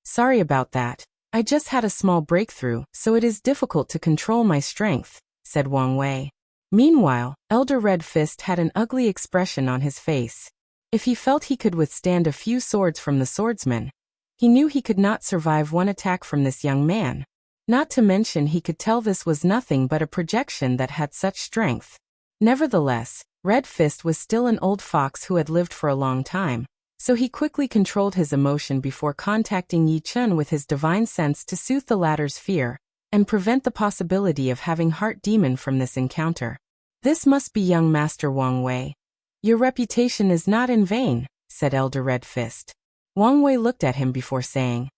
Sorry about that. I just had a small breakthrough, so it is difficult to control my strength, said Wang Wei. Meanwhile, Elder Red Fist had an ugly expression on his face. If he felt he could withstand a few swords from the swordsman, he knew he could not survive one attack from this young man. Not to mention he could tell this was nothing but a projection that had such strength. Nevertheless, Red Fist was still an old fox who had lived for a long time, so he quickly controlled his emotion before contacting Yi Chen with his divine sense to soothe the latter's fear and prevent the possibility of having Heart Demon from this encounter. This must be young Master Wang Wei. Your reputation is not in vain, said Elder Red Fist. Wang Wei looked at him before saying,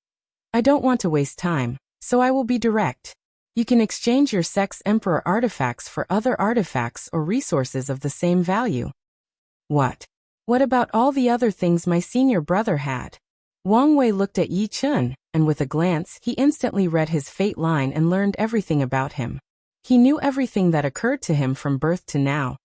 I don't want to waste time, so I will be direct. You can exchange your sect's emperor artifacts for other artifacts or resources of the same value. What? What about all the other things my senior brother had? Wang Wei looked at Yi Chen, and with a glance he instantly read his fate line and learned everything about him. He knew everything that occurred to him from birth to now,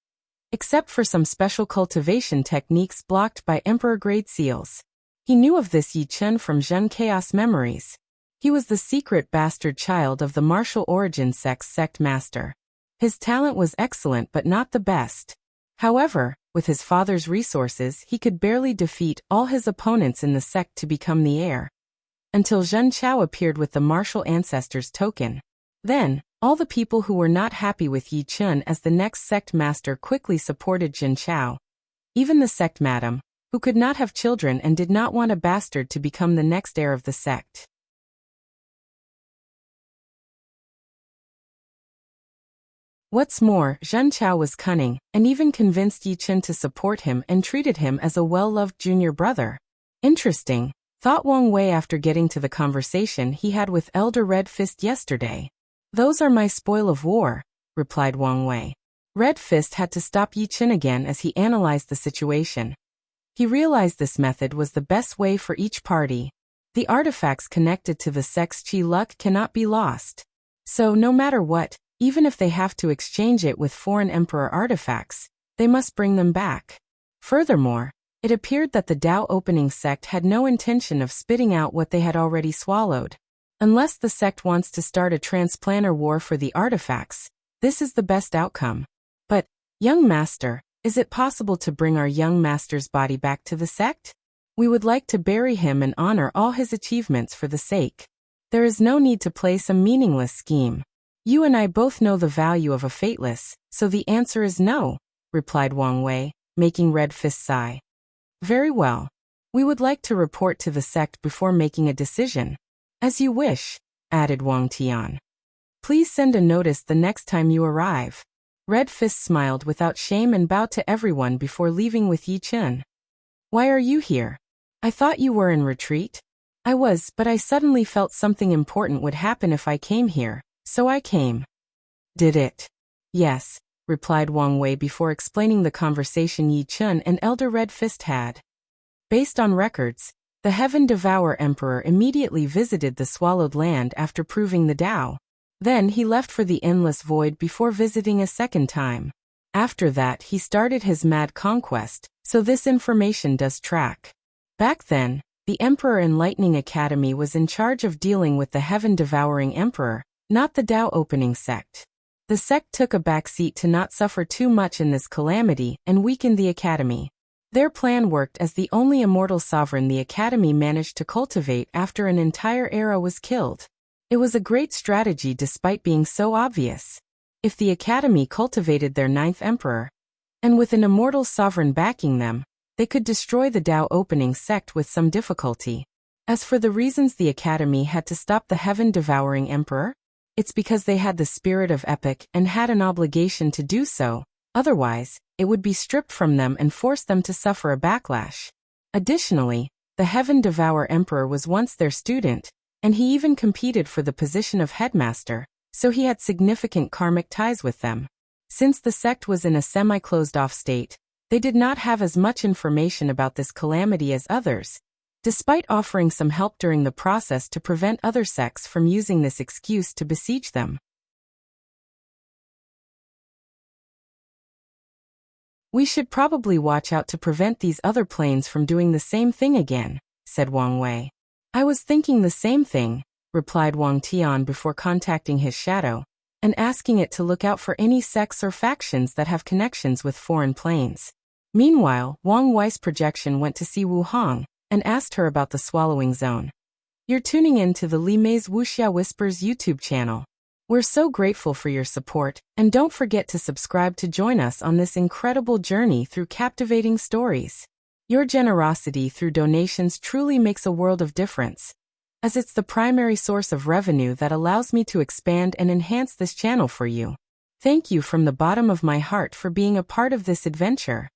except for some special cultivation techniques blocked by Emperor-grade seals. He knew of this Yi Chun from Zhen Chaos memories. He was the secret bastard child of the martial origin sect master. His talent was excellent but not the best. However, with his father's resources he could barely defeat all his opponents in the sect to become the heir. Until Zhen Chao appeared with the martial ancestors token. Then, all the people who were not happy with Yi Chun as the next sect master quickly supported Zhen Chao. Even the sect madam, who could not have children and did not want a bastard to become the next heir of the sect. What's more, Zhen Chao was cunning, and even convinced Yi Chun to support him and treated him as a well-loved junior brother. Interesting, thought Wang Wei after getting to the conversation he had with Elder Red Fist yesterday. Those are my spoil of war, replied Wang Wei. Red Fist had to stop Yi Chun again as he analyzed the situation. He realized this method was the best way for each party. The artifacts connected to the sect's Qi luck cannot be lost. So no matter what, even if they have to exchange it with foreign emperor artifacts, they must bring them back. Furthermore, it appeared that the Dao opening sect had no intention of spitting out what they had already swallowed. Unless the sect wants to start a transplanter war for the artifacts, this is the best outcome. But, young master, is it possible to bring our young master's body back to the sect? We would like to bury him and honor all his achievements for the sake. There is no need to play some meaningless scheme. You and I both know the value of a fateless, so the answer is no, replied Wang Wei, making Red Fist sigh. Very well. We would like to report to the sect before making a decision. As you wish, added Wang Tian. Please send a notice the next time you arrive. Red Fist smiled without shame and bowed to everyone before leaving with Yi Chun. Why are you here? I thought you were in retreat. I was, but I suddenly felt something important would happen if I came here. So I came. Did it? Yes, replied Wang Wei before explaining the conversation Yi Chun and Elder Red Fist had. Based on records, the Heaven Devourer Emperor immediately visited the Swallowed Land after proving the Tao. Then he left for the Endless Void before visiting a second time. After that he started his mad conquest, so this information does track. Back then, the Emperor Enlightening Academy was in charge of dealing with the Heaven Devouring Emperor, not the Dao opening sect. The sect took a back seat to not suffer too much in this calamity and weakened the academy. Their plan worked as the only immortal sovereign the academy managed to cultivate after an entire era was killed. It was a great strategy despite being so obvious. If the academy cultivated their ninth emperor, and with an immortal sovereign backing them, they could destroy the Dao opening sect with some difficulty. As for the reasons the academy had to stop the Heaven Devouring Emperor, it's because they had the spirit of epic and had an obligation to do so, otherwise, it would be stripped from them and force them to suffer a backlash. Additionally, the Heaven Devourer Emperor was once their student, and he even competed for the position of headmaster, so he had significant karmic ties with them. Since the sect was in a semi-closed-off state, they did not have as much information about this calamity as others, despite offering some help during the process to prevent other sects from using this excuse to besiege them. We should probably watch out to prevent these other planes from doing the same thing again, said Wang Wei. I was thinking the same thing, replied Wang Tian before contacting his shadow, and asking it to look out for any sects or factions that have connections with foreign planes. Meanwhile, Wang Wei's projection went to see Wu Hong, and asked her about the swallowing zone. You're tuning in to the Li Mei's Wuxia Whispers YouTube channel. We're so grateful for your support, and don't forget to subscribe to join us on this incredible journey through captivating stories. Your generosity through donations truly makes a world of difference, as it's the primary source of revenue that allows me to expand and enhance this channel for you. Thank you from the bottom of my heart for being a part of this adventure.